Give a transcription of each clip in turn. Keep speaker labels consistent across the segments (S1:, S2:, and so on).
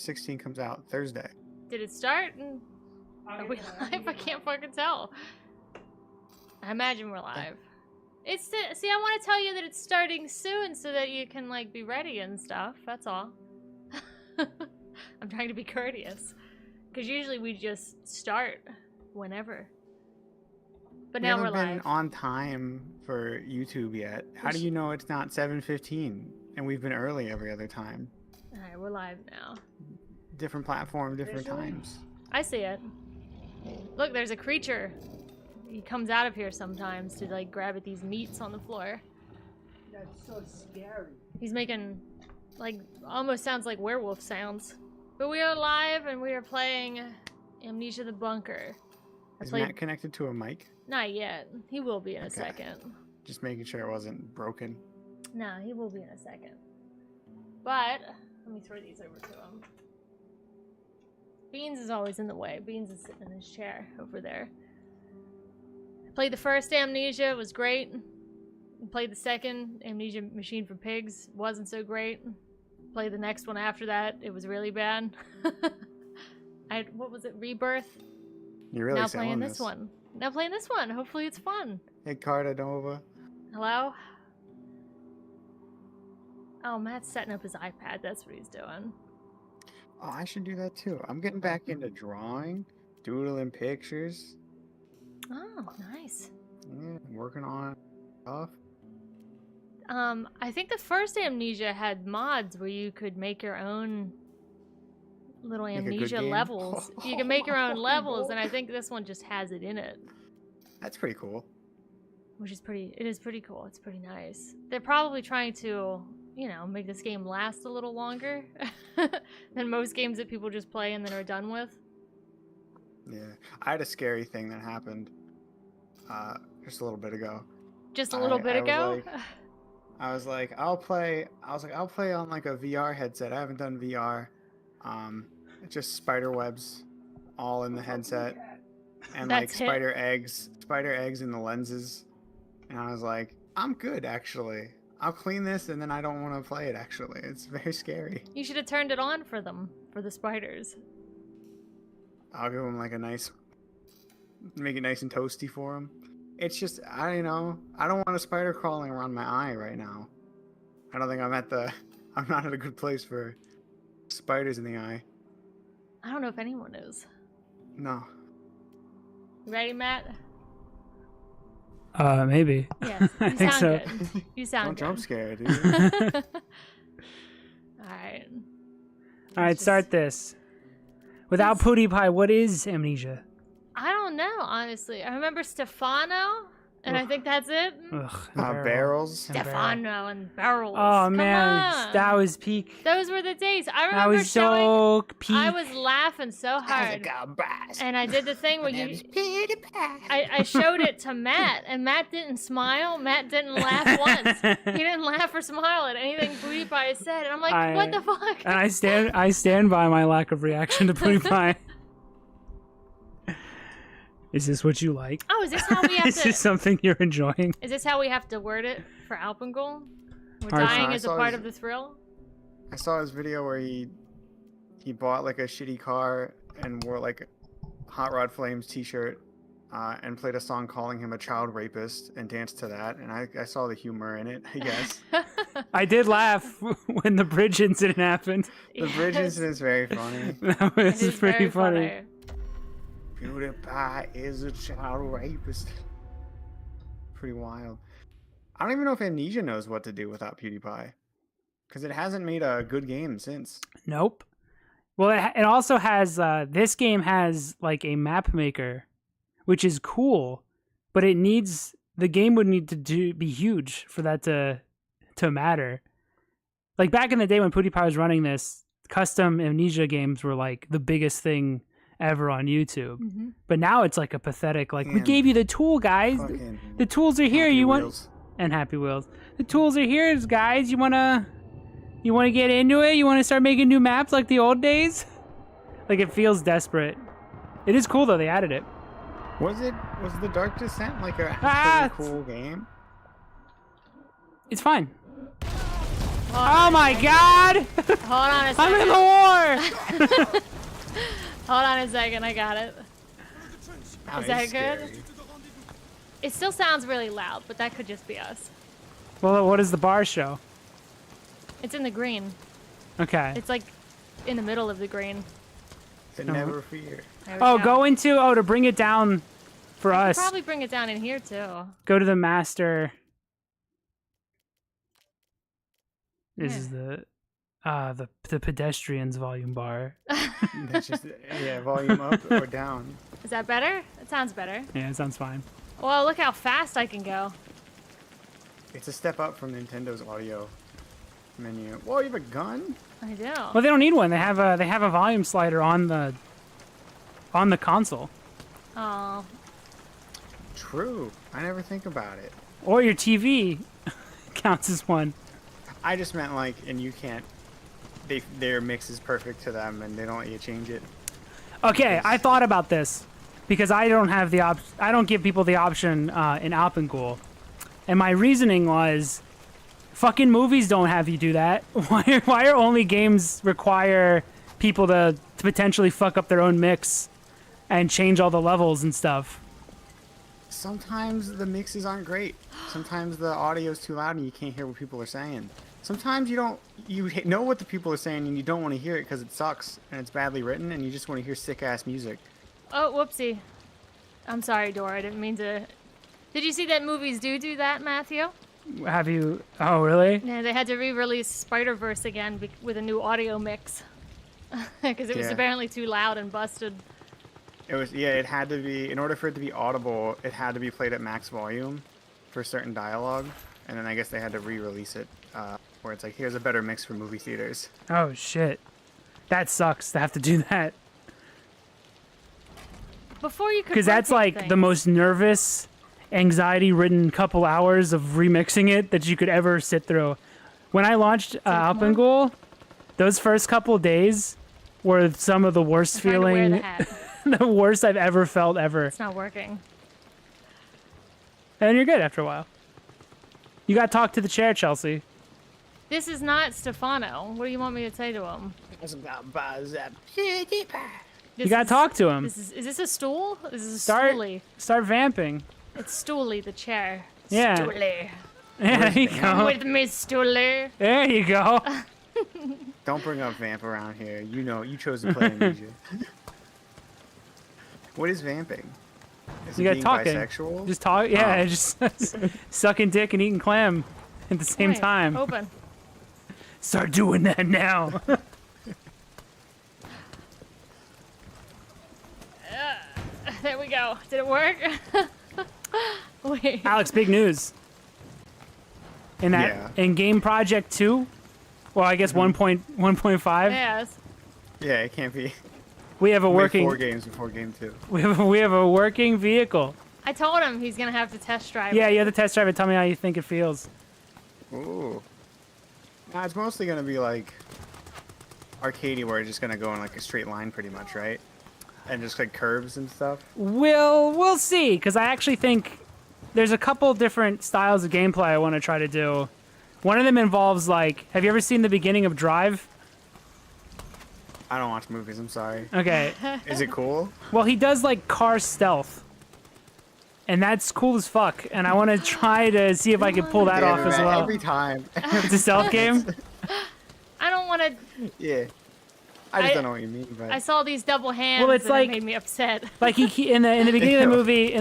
S1: 16 comes out Thursday.
S2: Did it start? Are we live? I can't fucking tell. I imagine we're live. See, I want to tell you that it's starting soon so that you can like be ready and stuff. That's all. I'm trying to be courteous. Because usually we just start whenever. But now we're live.
S1: We haven't been on time for YouTube yet. How do you know it's not 7:15 and we've been early every other time?
S2: Alright, we're live now.
S1: Different platform, different times.
S2: I see it. Look, there's a creature. He comes out of here sometimes to like grab at these meats on the floor.
S3: That's so scary.
S2: He's making like almost sounds like werewolf sounds. But we are live and we are playing Amnesia the Bunker.
S1: Is Matt connected to a mic?
S2: Not yet. He will be in a second.
S1: Just making sure it wasn't broken.
S2: No, he will be in a second. But let me throw these over to him. Beans is always in the way. Beans is sitting in his chair over there. I played the first Amnesia, it was great. Played the second, Amnesia Machine for Pigs, wasn't so great. Played the next one after that, it was really bad. What was it, Rebirth?
S1: You're really
S2: now
S1: selling
S2: playing this one. Now playing this one, hopefully it's fun.
S1: Hey, Cardanova.
S2: Hello? Oh, Matt's setting up his iPad, that's what he's doing.
S1: Oh, I should do that too. I'm getting back into drawing, doodling pictures.
S2: Oh, nice.
S1: Yeah, working on stuff.
S2: I think the first Amnesia had mods where you could make your own little Amnesia levels. You can make your own levels, and I think this one just has it in it.
S1: That's pretty cool.
S2: Which is it is pretty cool. It's pretty nice. They're probably trying to, you know, make this game last a little longer than most games that people just play and then are done with.
S1: Yeah, I had a scary thing that happened just a little bit ago.
S2: Just a little bit ago?
S1: I was like, I'll play on like a VR headset. I haven't done VR. It's just spider webs all in the headset and like spider eggs in the lenses. And I was like, I'm good actually. I'll clean this and then I don't want to play it actually. It's very scary.
S2: You should have turned it on for them, for the spiders.
S1: I'll give them like make it nice and toasty for them. It's just, I don't know. I don't want a spider crawling around my eye right now. I don't think I'm not at a good place for spiders in the eye.
S2: I don't know if anyone is.
S1: No.
S2: You ready, Matt?
S4: Maybe.
S2: Yes, you sound
S4: so.
S2: good. You sound
S1: Don't
S2: good.
S1: jump scare, dude.
S2: Alright.
S4: Alright, start this. Without PewDiePie, what is Amnesia?
S2: I don't know, honestly. I remember Stefano, and I think that's it.
S1: Barrels.
S2: Stefano and Barrels.
S4: Oh man,
S2: on.
S4: that was peak.
S2: Those were the days. I remember
S4: that was so peak.
S2: I was laughing so hard. And I did the thing where I showed it to Matt, and Matt didn't smile. Matt didn't laugh once. He didn't laugh or smile at anything PewDiePie said. And I'm like, what the fuck?
S4: And I stand by my lack of reaction to PewDiePie. Is this what you like?
S2: Oh, is this how we have
S4: is this something you're enjoying?
S2: Is this how we have to word it for Alpengoal? Dying is a part of the thrill?
S1: I saw his video where he bought like a shitty car and wore like a Hot Rod Flames t-shirt and played a song calling him a child rapist and danced to that. And I saw the humor in it, I guess.
S4: I did laugh when the bridge incident happened.
S1: The bridge incident is very funny.
S4: That was pretty funny.
S1: PewDiePie is a child rapist. Pretty wild. I don't even know if Amnesia knows what to do without PewDiePie. Because it hasn't made a good game since.
S4: Nope. Well, it also has, this game has like a map maker, which is cool, but the game would need to be huge for that to matter. Like back in the day when PewDiePie was running this, custom Amnesia games were like the biggest thing ever on YouTube. Mm-hmm. But now it's like a pathetic, like, we gave you the tool, guys. The tools are here. And Happy Wheels. The tools are here, guys. You wanna get into it? You wanna start making new maps like the old days? Like, it feels desperate. It is cool though, they added it.
S1: Was the Dark Descent like a cool game?
S4: It's fine. Oh my god!
S2: Hold on a second.
S4: I'm in the war!
S2: Hold on a second, I got it.
S1: Oh,
S2: Is that
S1: it's
S2: good?
S1: scary.
S2: It still sounds really loud, but that could just be us.
S4: Well, what does the bar show?
S2: It's in the green.
S4: Okay.
S2: It's like in the middle of the green.
S1: To never fear.
S2: There we
S4: Oh, go into to bring it down for
S2: I could
S4: us.
S2: probably bring it down in here too.
S4: Go to the master. This
S2: Yeah.
S4: is the pedestrians volume bar.
S1: That's just volume up or down.
S2: Is that better? It sounds better.
S4: Yeah, it sounds fine.
S2: Well, look how fast I can go.
S1: It's a step up from Nintendo's audio menu. Whoa, you have a gun?
S2: I do.
S4: Well, they don't need one. They have a volume slider on the console,
S2: Oh,
S1: True. I never think about it.
S4: or your TV counts as one.
S1: I just meant like, and you can't. Their mix is perfect to them, and they don't let you change it.
S4: Okay, I thought about this because I don't have the I don't give people the option in Alpengul, and my reasoning was, fucking movies don't have you do that. Why are only games require people to potentially fuck up their own mix and change all the levels and stuff?
S1: Sometimes the mixes aren't great. Sometimes the audio's too loud and you can't hear what people are saying. Sometimes you know what the people are saying and you don't want to hear it because it sucks and it's badly written and you just want to hear sick ass music.
S2: oh, whoopsie. I'm sorry, Dora. I didn't mean to. Did you see that movies do that, Matthew?
S4: Have you? Oh, really?
S2: Yeah, they had to re-release Spider-Verse again with a new audio mix because it was
S1: Yeah.
S2: apparently too loud and busted.
S1: It was it had to be, in order for it to be audible, it had to be played at max volume for certain dialogue, and then I guess they had to re-release it where it's like, here's a better mix for movie theaters.
S4: Oh shit, that sucks to have to do that
S2: Before you could.
S4: because that's
S2: rotate
S4: like the
S2: things.
S4: most nervous, anxiety-ridden couple hours of remixing it that you could ever sit through. When I launched Alpengul, those first couple days were some of the worst
S2: I'm trying to wear the
S4: feeling,
S2: hat.
S4: the worst I've ever felt ever.
S2: It's not working.
S4: And you're good after a while. You got to talk to the chair, Chelsea.
S2: This is not Stefano. What do you want me to say to him?
S4: You got to talk to him.
S2: Is this a stool? This is a
S4: Start,
S2: stoolie.
S4: start vamping.
S2: It's Stoolie, the chair.
S4: Yeah.
S2: Stoolie.
S4: Yeah, there you
S2: Come
S4: go.
S2: with me, Stoolie.
S4: There you go.
S1: Don't bring up Vamp around here. You know, you chose to play Amnesia. What is vamping? Is
S4: You
S1: it
S4: got
S1: being
S4: talking.
S1: bisexual?
S4: Just talk. Yeah,
S1: Oh.
S4: just sucking dick and eating clam at the same
S2: Wait,
S4: time.
S2: Open.
S4: Start doing that now.
S2: There we go. Did it work? Wait.
S4: Alex, big news. In that
S1: Yeah.
S4: in Game Project 2, well, I guess 1.5,
S2: Yes.
S1: Yeah, it can't be.
S4: we have a
S1: Made
S4: working
S1: 4 games before game 2.
S4: we have a working vehicle.
S2: I told him he's gonna have to test drive.
S4: Yeah,
S2: it.
S4: you have to test drive it. Tell me how you think it feels.
S1: Ooh. Nah, it's mostly gonna be like arcadey, where it's just gonna go in like a straight line, pretty much, right? And just like curves and stuff.
S4: We'll see, because I actually think there's a couple different styles of gameplay I want to try to do. One of them involves like, have you ever seen the beginning of Drive?
S1: I don't watch movies. I'm sorry.
S4: Okay.
S1: Is it cool?
S4: Well, he does like car stealth. And that's cool as fuck. And I want to try to see if I can pull that
S1: Damn
S4: off
S1: it,
S4: as
S1: man,
S4: well.
S1: Every time.
S4: It's a stealth game?
S2: I don't want to.
S1: Yeah. I just
S2: I-
S1: don't know what you mean, but
S2: I saw these double hands.
S4: Well, it's
S2: and
S4: like-
S2: it made me upset.
S4: Like he in the beginning of the movie,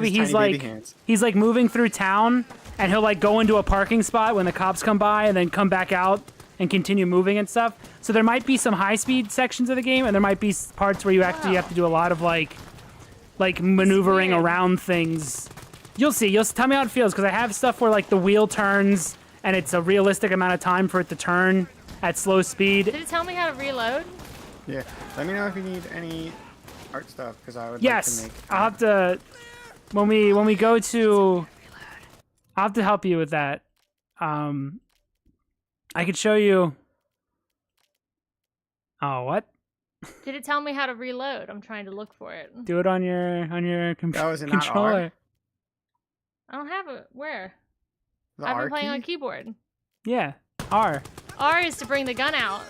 S1: His
S4: he's
S1: tiny baby
S4: like
S1: hands.
S4: he's like moving through town and he'll like go into a parking spot when the cops come by and then come back out and continue moving and stuff. So there might be some high speed sections of the game and there might be parts where you actually have to do a lot of like maneuvering
S2: weird.
S4: around things. You'll see. You'll tell me how it feels because I have stuff where like the wheel turns and it's a realistic amount of time for it to turn at slow speed.
S2: Did it tell me how to reload?
S1: Yeah. Let me know if you need any art stuff, because I would
S4: Yes,
S1: like to make.
S4: I'll have to when we go to. I'll have to help you with that. I could show you. Oh, what?
S2: Did it tell me how to reload? I'm trying to look for it.
S4: Do it on your
S1: Oh, is it not
S4: controller.
S1: R?
S2: I don't have it. Where?
S1: The
S2: I've
S1: R
S2: been playing
S1: key?
S2: on keyboard.
S4: Yeah. R.
S2: R is to bring the gun out.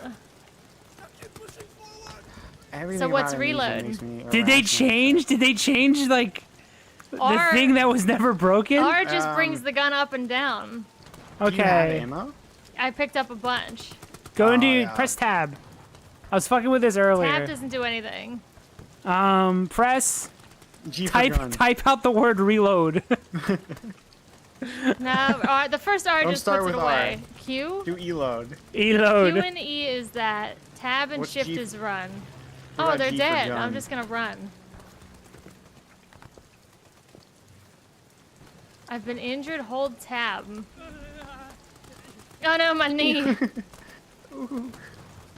S1: Everything
S2: So what's
S1: about Amnesia
S2: reload?
S1: makes me
S4: Did they
S1: irrational.
S4: change? Did they change like the
S2: R-
S4: thing that was never broken?
S2: R just brings
S1: Um,
S2: the gun up and down.
S1: Do you have
S4: Okay.
S1: ammo?
S2: I picked up a bunch.
S4: Go into
S1: yeah.
S4: press tab. I was fucking with this earlier.
S2: Tab doesn't do anything.
S4: Press
S1: G for gun.
S4: type out the word reload.
S2: No, the first R
S1: Don't
S2: just
S1: start
S2: puts it
S1: with
S2: away.
S1: R.
S2: Q?
S1: Do eload.
S2: Q
S4: Eload.
S2: and E is that. Tab and
S1: What's
S2: shift
S1: G-
S2: is run.
S1: What
S2: Oh,
S1: about
S2: they're
S1: G for
S2: dead.
S1: gun?
S2: I'm just gonna run. I've been injured. Hold tab. Oh no, my knee.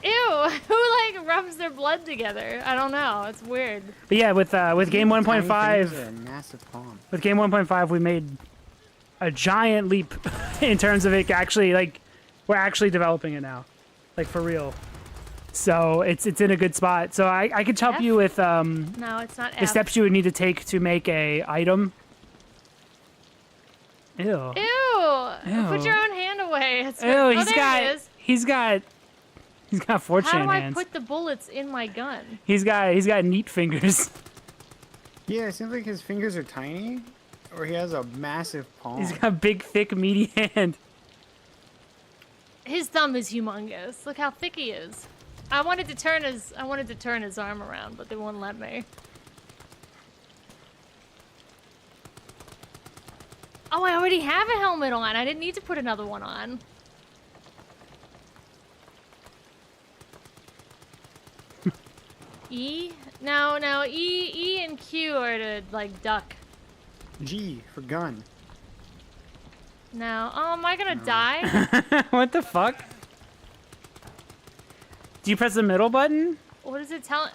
S2: Ew! Who like rubs their blood together? I don't know. It's weird.
S4: But yeah, with game
S1: Tiny
S4: 1.5,
S1: fingers or a massive palm.
S4: with game 1.5, we made a giant leap in terms of it actually like we're actually developing it now, like for real. So it's in a good spot. So I could help
S2: F?
S4: you with
S2: No, it's not
S4: the
S2: F.
S4: steps you would need to take to make a item. Ew.
S2: Ew!
S4: Ew.
S2: Put your own hand away. It's
S4: Ew,
S2: oh,
S4: he's
S2: there
S4: got
S2: it is.
S4: he's got 4chan
S2: How do I
S4: hands.
S2: put the bullets in my gun?
S4: He's got neat fingers.
S1: Yeah, it seems like his fingers are tiny, or he has a massive palm.
S4: He's got a big, thick, meaty hand.
S2: His thumb is humongous. Look how thick he is. I wanted to turn his arm around, but they won't let me. Oh, I already have a helmet on. I didn't need to put another one on. E? No, E and Q are to like duck.
S1: G for gun.
S2: No. Oh, am I gonna die?
S4: What the fuck? Do you press the middle button?
S2: What is it telling?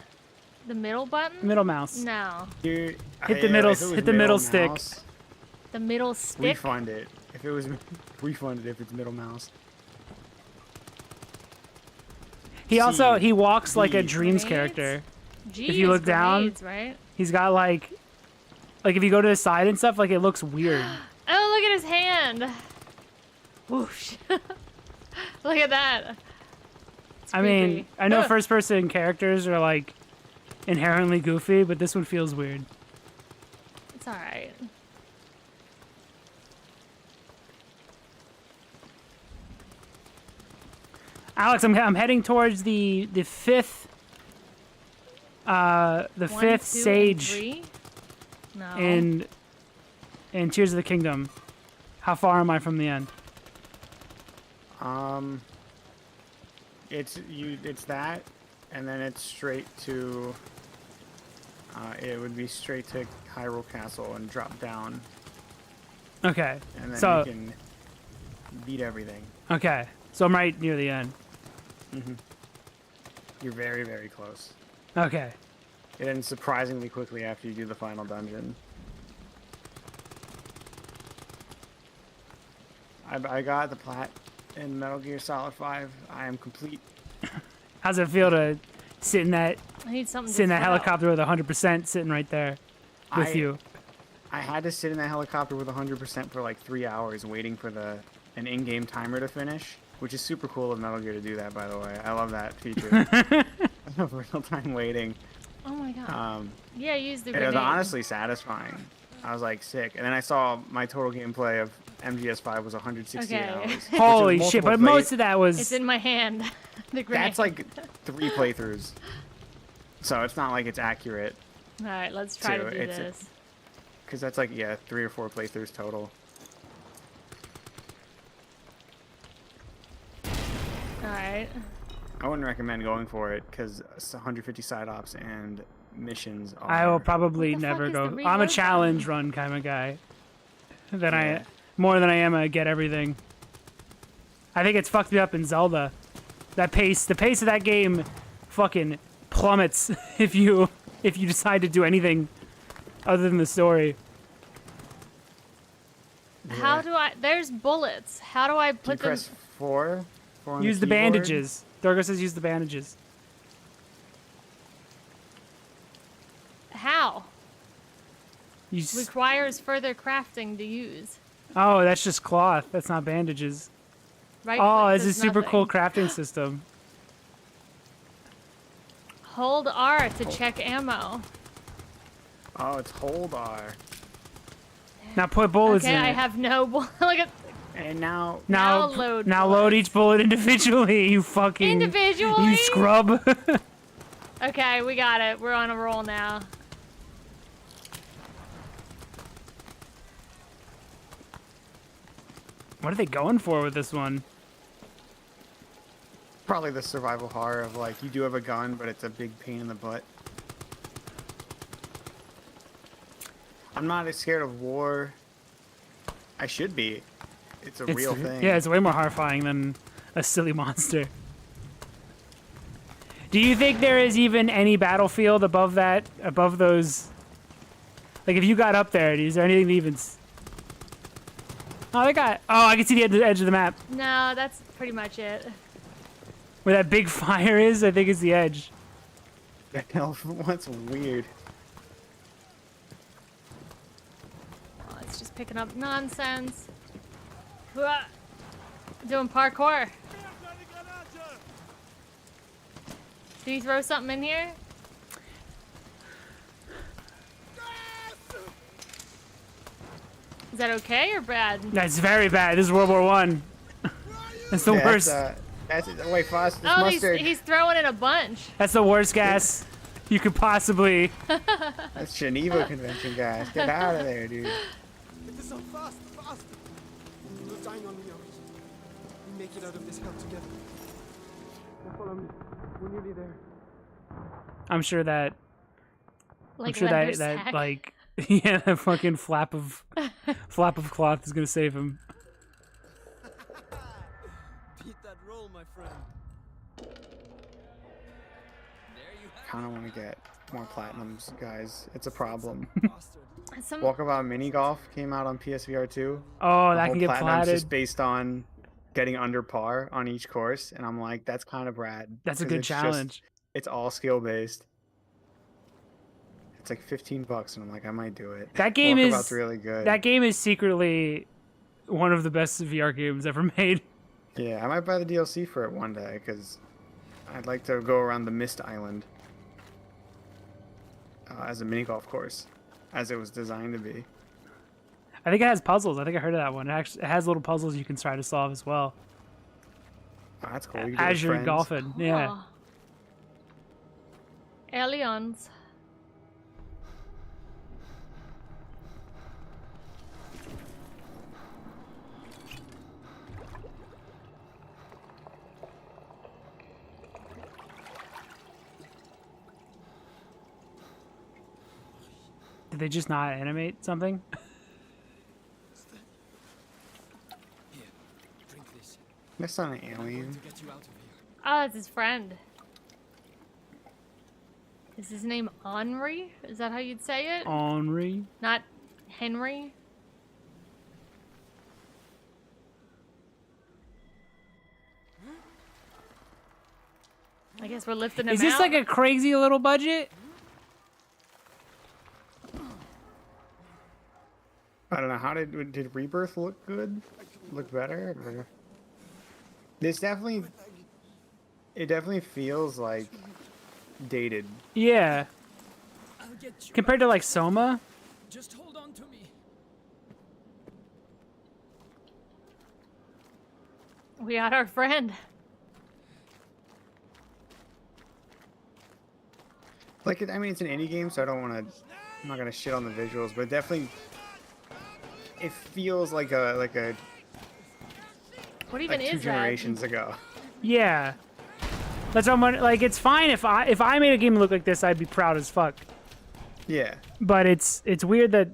S2: The middle button?
S4: Middle mouse.
S2: No.
S1: Dude,
S4: Hit the middle-
S1: if it was
S4: hit the middle stick.
S1: mouse,
S2: The middle stick?
S1: refund it. If it was refund it if it's middle mouse.
S4: He walks like a
S1: D.
S4: Dreams
S2: Grenades?
S4: character.
S2: G
S4: If you
S2: is
S4: look down-
S2: grenades, right?
S4: He's got like if you go to the side and stuff, like it looks weird.
S2: Oh, look at his hand. Whoosh. Look at that. It's
S4: I mean,
S2: creepy.
S4: I know
S2: Ugh.
S4: first person characters are like inherently goofy, but this one feels weird.
S2: It's alright.
S4: Alex, I'm heading towards the fifth
S2: One,
S4: fifth
S2: 2, and
S4: sage
S2: 3? No.
S4: in Tears of the Kingdom. How far am I from the end?
S1: It's that, and then it's straight to. It would be straight to Hyrule Castle and drop down,
S4: Okay.
S1: and then
S4: So
S1: you can beat everything.
S4: okay. So I'm right near the end.
S1: You're very, very close.
S4: Okay.
S1: It ends surprisingly quickly after you do the final dungeon. I got the plat in Metal Gear Solid 5. I am complete.
S4: How's it feel to sit in that
S2: I need something
S4: sit in
S2: to
S4: that
S2: throw.
S4: helicopter with 100% sitting right there with
S1: I-
S4: you?
S1: I had to sit in that helicopter with 100% for like 3 hours waiting for an in-game timer to finish, which is super cool of Metal Gear to do that, by the way. I love that feature. Real-time waiting.
S2: Oh my god. Yeah, use the
S1: It was
S2: grenade.
S1: honestly satisfying. I was like sick. And then I saw my total gameplay of MGS5 was 168
S2: Okay.
S1: hours. which is
S4: Holy shit!
S1: multiple
S4: But
S1: play-
S4: most of that was
S2: It's in my hand. The grenade.
S1: That's like 3 playthroughs. So it's not like it's accurate,
S2: Alright, let's try
S1: Two,
S2: to do
S1: it's-
S2: this.
S1: because that's like, yeah, 3 or 4 playthroughs total.
S2: Alright.
S1: I wouldn't recommend going for it because 150 side ops and missions are.
S4: I will probably
S2: What the
S4: never
S2: fuck is
S4: go.
S2: the
S4: I'm a
S2: reload
S4: challenge run kind of guy.
S1: Yeah.
S4: More than I am a get everything. I think it's fucked me up in Zelda. The pace of that game, fucking plummets if you decide to do anything other than the story.
S2: How do I... There's bullets. How do I
S1: Do you
S2: put them...
S1: press 4? 4 on
S4: Use the
S1: keyboard?
S4: bandages. Dorgo says use the bandages.
S2: How?
S4: You s-
S2: Requires further crafting to use.
S4: oh, that's just cloth. That's not bandages.
S2: Right
S4: Oh,
S2: click
S4: it's a
S2: does
S4: super cool
S2: nothing.
S4: crafting system.
S2: Hold R to check ammo.
S1: Oh, it's hold R.
S4: Now put bullets
S2: Okay,
S4: in
S2: I
S4: it.
S2: have no look at
S1: And now
S2: now load
S4: now load
S2: bullets.
S4: each bullet individually. You fucking
S2: Individually?
S4: you scrub.
S2: Okay, we got it. We're on a roll now.
S4: What are they going for with this one?
S1: probably the survival horror of like you do have a gun, but it's a big pain in the butt. I'm not as scared of war. I should be. It's a real thing.
S4: Yeah, it's way more horrifying than a silly monster. Do you think there is even any battlefield above that, above those? Like, if you got up there, is there anything to even? Oh, they got. Oh, I can see the edge of the map
S2: No, that's pretty much it.
S4: where that big fire is. I think is the edge.
S1: That what's weird.
S2: Oh, it's just picking up nonsense. Hua! Doing parkour. Did you throw something in here? Is that okay or bad?
S4: That's very bad. This is World War One. That's the worst.
S1: That's wait, Foss, this
S2: Oh,
S1: mustard.
S2: he's throwing in a bunch.
S4: That's the worst gas you could possibly.
S1: That's Geneva Convention, guys. Get out of there, dude.
S5: It is so fast, fast. You're dying on me, Irish. We make it out of this hell together. Now follow me. We're nearly there.
S4: I'm sure that.
S2: Like
S4: I'm sure
S2: leather
S4: that
S2: sack.
S4: like yeah, that fucking flap of cloth is gonna save him.
S5: Beat that roll, my friend.
S1: Kind of want to get more platinums, guys. It's a problem.
S5: Bastard.
S2: Some,
S1: Walkabout Mini Golf came out on PSVR 2.
S4: Oh,
S1: The
S4: that
S1: whole
S4: can get
S1: platinum's just
S4: platted.
S1: based on getting under par on each course, and I'm like, that's kind of rad.
S4: That's a
S1: 'cause
S4: good
S1: it's just-
S4: challenge.
S1: it's all skill based. It's like $15, and I'm like, I might do it.
S4: That game
S1: Walkabout's
S4: is
S1: really good.
S4: That game is secretly one of the best VR games ever made.
S1: Yeah, I might buy the DLC for it one day because I'd like to go around the Mist Island as a mini golf course, as it was designed to be.
S4: I think it has puzzles. I think I heard of that one. It has little puzzles you can try to solve as well
S1: Oh, that's cool. You can do it
S4: as
S1: with
S4: you're
S1: friends.
S4: golfing. Yeah.
S2: oh. Aliens.
S4: Did they just not animate something?
S5: Here, drink this.
S1: That's not an alien.
S5: To get you out of here.
S2: Oh, it's his friend. Is his name Henri? Is that how you'd say it?
S4: Henri.
S2: Not Henry? I guess we're lifting him
S4: Is this
S2: out.
S4: like a crazy little budget?
S1: I don't know. How did Rebirth look good? Look better? Or... This definitely, it definitely feels like dated.
S4: Yeah.
S5: I'll get you.
S4: Compared to like Soma.
S5: Just hold on to me.
S2: We got our friend.
S1: Like, I mean, it's an indie game, so I don't want to. I'm not gonna shit on the visuals, but it definitely, it feels like a
S2: What even
S1: like two
S2: is that?
S1: generations ago.
S4: Yeah. That's what I'm wondering. Like, it's fine if I made a game look like this, I'd be proud as fuck.
S1: Yeah.
S4: But it's weird that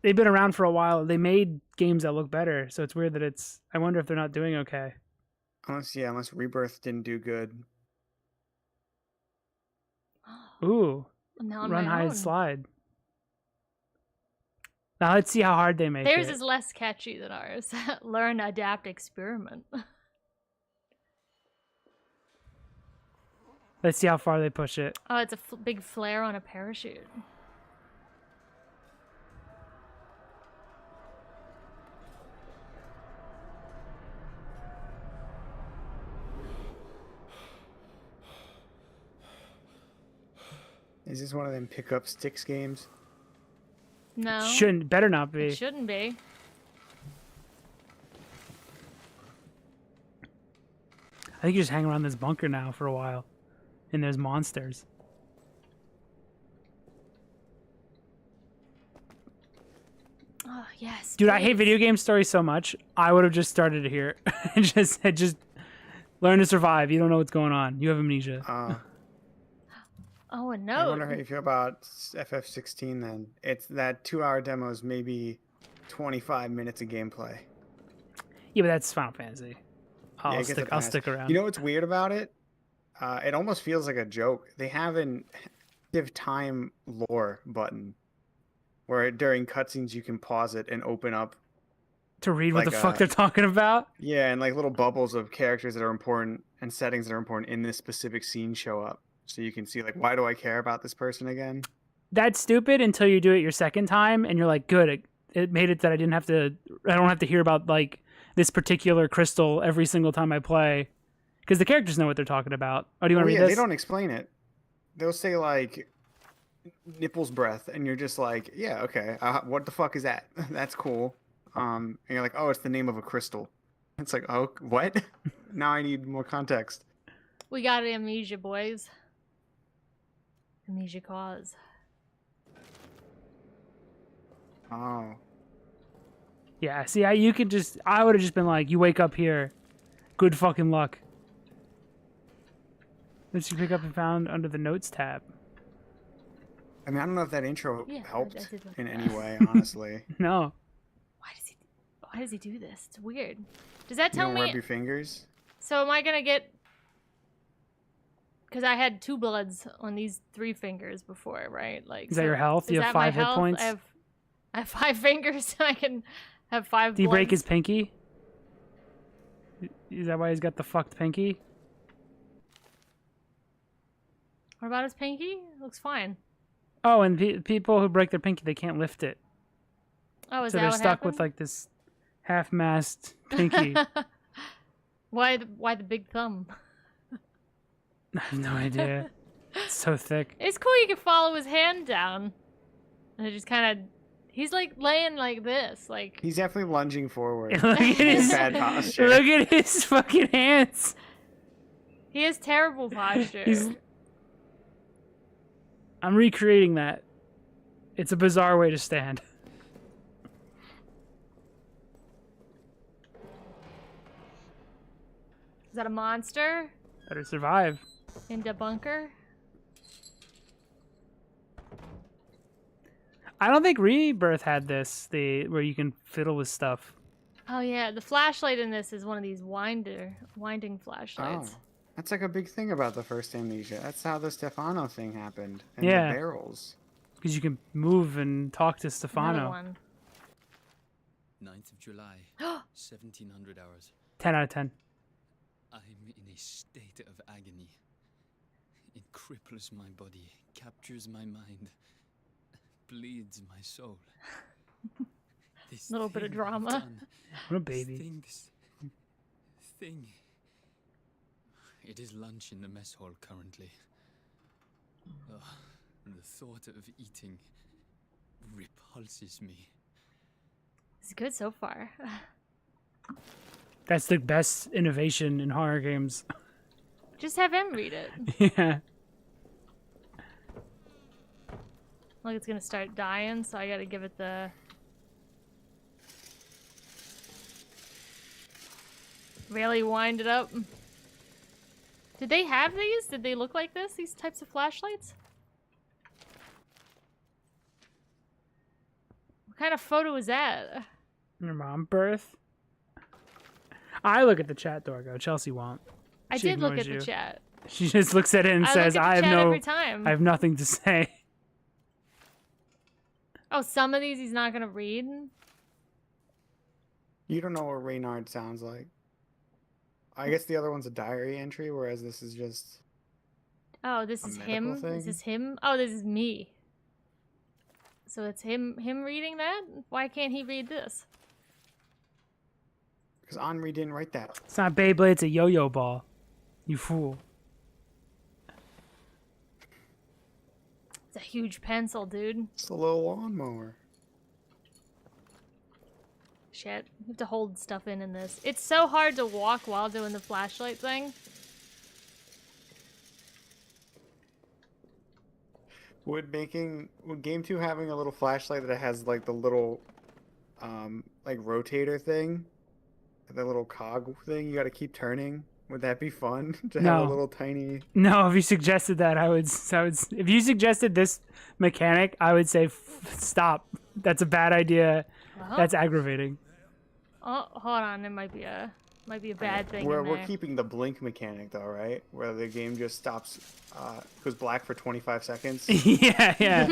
S4: they've been around for a while. They made games that look better, so it's weird that it's. I wonder if they're not doing okay.
S1: Unless Rebirth didn't do good.
S4: Ooh,
S2: Now on
S4: run,
S2: my
S4: hide,
S2: own.
S4: slide. Now let's see how hard they make
S2: Theirs
S4: it.
S2: is less catchy than ours. Learn, adapt, experiment.
S4: Let's see how far they push it.
S2: Oh, it's a big flare on a parachute.
S1: Is this one of them pick up sticks games?
S2: No.
S4: Better not
S2: It
S4: be.
S2: shouldn't be.
S4: I think you just hang around this bunker now for a while, and there's monsters.
S2: Oh yes.
S4: Dude, I hate
S2: please.
S4: video game stories so much. I would have just started here and just said, just learn to survive. You don't know what's going on. You have amnesia.
S2: Oh, a
S1: I
S2: note.
S1: wonder how you feel about FF16 then. It's that 2-hour demo is maybe 25 minutes of gameplay.
S4: Yeah, but that's Final Fantasy.
S1: Yeah,
S4: I'll
S1: it gets a pass.
S4: stick around.
S1: You know what's weird about it? It almost feels like a joke. They have an active time lore button where during cutscenes you can pause it and open up.
S4: To read what
S1: like
S4: the fuck they're talking about?
S1: Yeah, and like little bubbles of characters that are important and settings that are important in this specific scene show up. So you can see like, why do I care about this person again?
S4: That's stupid until you do it your second time and you're like, good, it made it that I don't have to hear about like this particular crystal every single time I play. Because the characters know what they're talking about. Oh, do you want to read this?
S1: They don't explain it. They'll say like nipples breath, and you're just like, yeah, okay. What the fuck is that? That's cool. And you're like, oh, it's the name of a crystal. It's like, oh, what? Now I need more context.
S2: We got amnesia, boys. Amnesia cause.
S1: Oh.
S4: Yeah, see, I would have just been like, you wake up here. Good fucking luck. Let's you pick up and found under the notes tab.
S1: I mean, I don't know if that intro
S2: Yeah, I
S1: helped
S2: did like
S1: in
S2: that.
S1: any way, honestly.
S4: No.
S2: Why does he do this? It's weird. Does that
S1: You
S2: tell
S1: don't
S2: me?
S1: rub your fingers?
S2: So am I gonna get? Because I had 2 bloods on these 3 fingers before, right? Like,
S4: Is that your health? You have 5 hit points?
S2: I have 5 fingers, so I can have 5.
S4: Did he break
S2: bloods.
S4: his pinky? Is that why he's got the fucked pinky?
S2: What about his pinky? Looks fine.
S4: Oh, and people who break their pinky, they can't lift it.
S2: Oh, is
S4: So
S2: that
S4: they're
S2: what
S4: stuck with
S2: happened?
S4: like this half-mast pinky.
S2: Why the big thumb?
S4: I have no idea. It's so thick.
S2: It's cool you can follow his hand down. And it just kind of... He's like laying like this. Like...
S1: He's definitely lunging forward.
S4: Look at his
S1: Bad posture.
S4: Look at his fucking hands.
S2: He has terrible posture.
S4: I'm recreating that. It's a bizarre way to stand.
S2: Is that a monster?
S4: Better survive.
S2: In the bunker?
S4: I don't think Rebirth had this, where you can fiddle with stuff.
S2: Oh yeah, the flashlight in this is one of these winding flashlights.
S1: Oh, that's like a big thing about the first Amnesia. That's how the Stefano thing happened. And
S4: Yeah.
S1: the barrels.
S4: Because you can move and talk to
S2: Another
S4: Stefano.
S2: one.
S6: 9th of July, 1700 hours.
S4: 10 out of 10.
S6: I'm in a state of agony. It cripples my body, captures my mind, bleeds my soul. This
S2: Little bit of
S6: thing I've
S2: drama.
S6: done,
S4: What a baby.
S6: This thing. It is lunch in the mess hall currently. Ugh, the thought of eating repulses me.
S2: It's good so far.
S4: That's the best innovation in horror games.
S2: Just have him read it.
S4: Yeah.
S2: Like it's gonna start dying, so I gotta give it the... Really wind it up. Did they have these? Did they look like this? These types of flashlights? What kind of photo is that?
S4: Your mom birth. I look at the chat, Dorgo. Chelsea won't.
S2: I
S4: She
S2: did look
S4: ignores
S2: at
S4: you.
S2: the chat.
S4: She just looks at it and
S2: I
S4: says,
S2: look at
S4: "I
S2: the
S4: have
S2: chat
S4: no,
S2: every time.
S4: I have nothing to say."
S2: Oh, some of these he's not gonna read?
S1: You don't know what Reynard sounds like. I guess the other one's a diary entry, whereas this is just...
S2: Oh, this
S1: A
S2: is
S1: medical
S2: him?
S1: thing?
S2: Is this him? Oh, this is me. So it's him reading that? Why can't he read this?
S1: Because Henri didn't write that.
S4: It's not Beyblade, it's a yo-yo ball. You fool.
S2: It's a huge pencil, dude.
S1: It's a little lawnmower.
S2: Shit. You have to hold stuff in this. It's so hard to walk while doing the flashlight thing.
S1: Would Game 2 having a little flashlight that has like the little like rotator thing, the little cog thing you got to keep turning, would that be fun to have a
S4: No.
S1: little tiny?
S4: No, if you suggested that, I would. If you suggested this mechanic, I would say stop. That's a bad idea.
S2: Well,
S4: That's aggravating.
S2: oh, hold on. There might be a bad thing in
S1: We're
S2: there.
S1: keeping the blink mechanic though, right? Where the game just stops, goes black for 25 seconds.
S4: Yeah, yeah.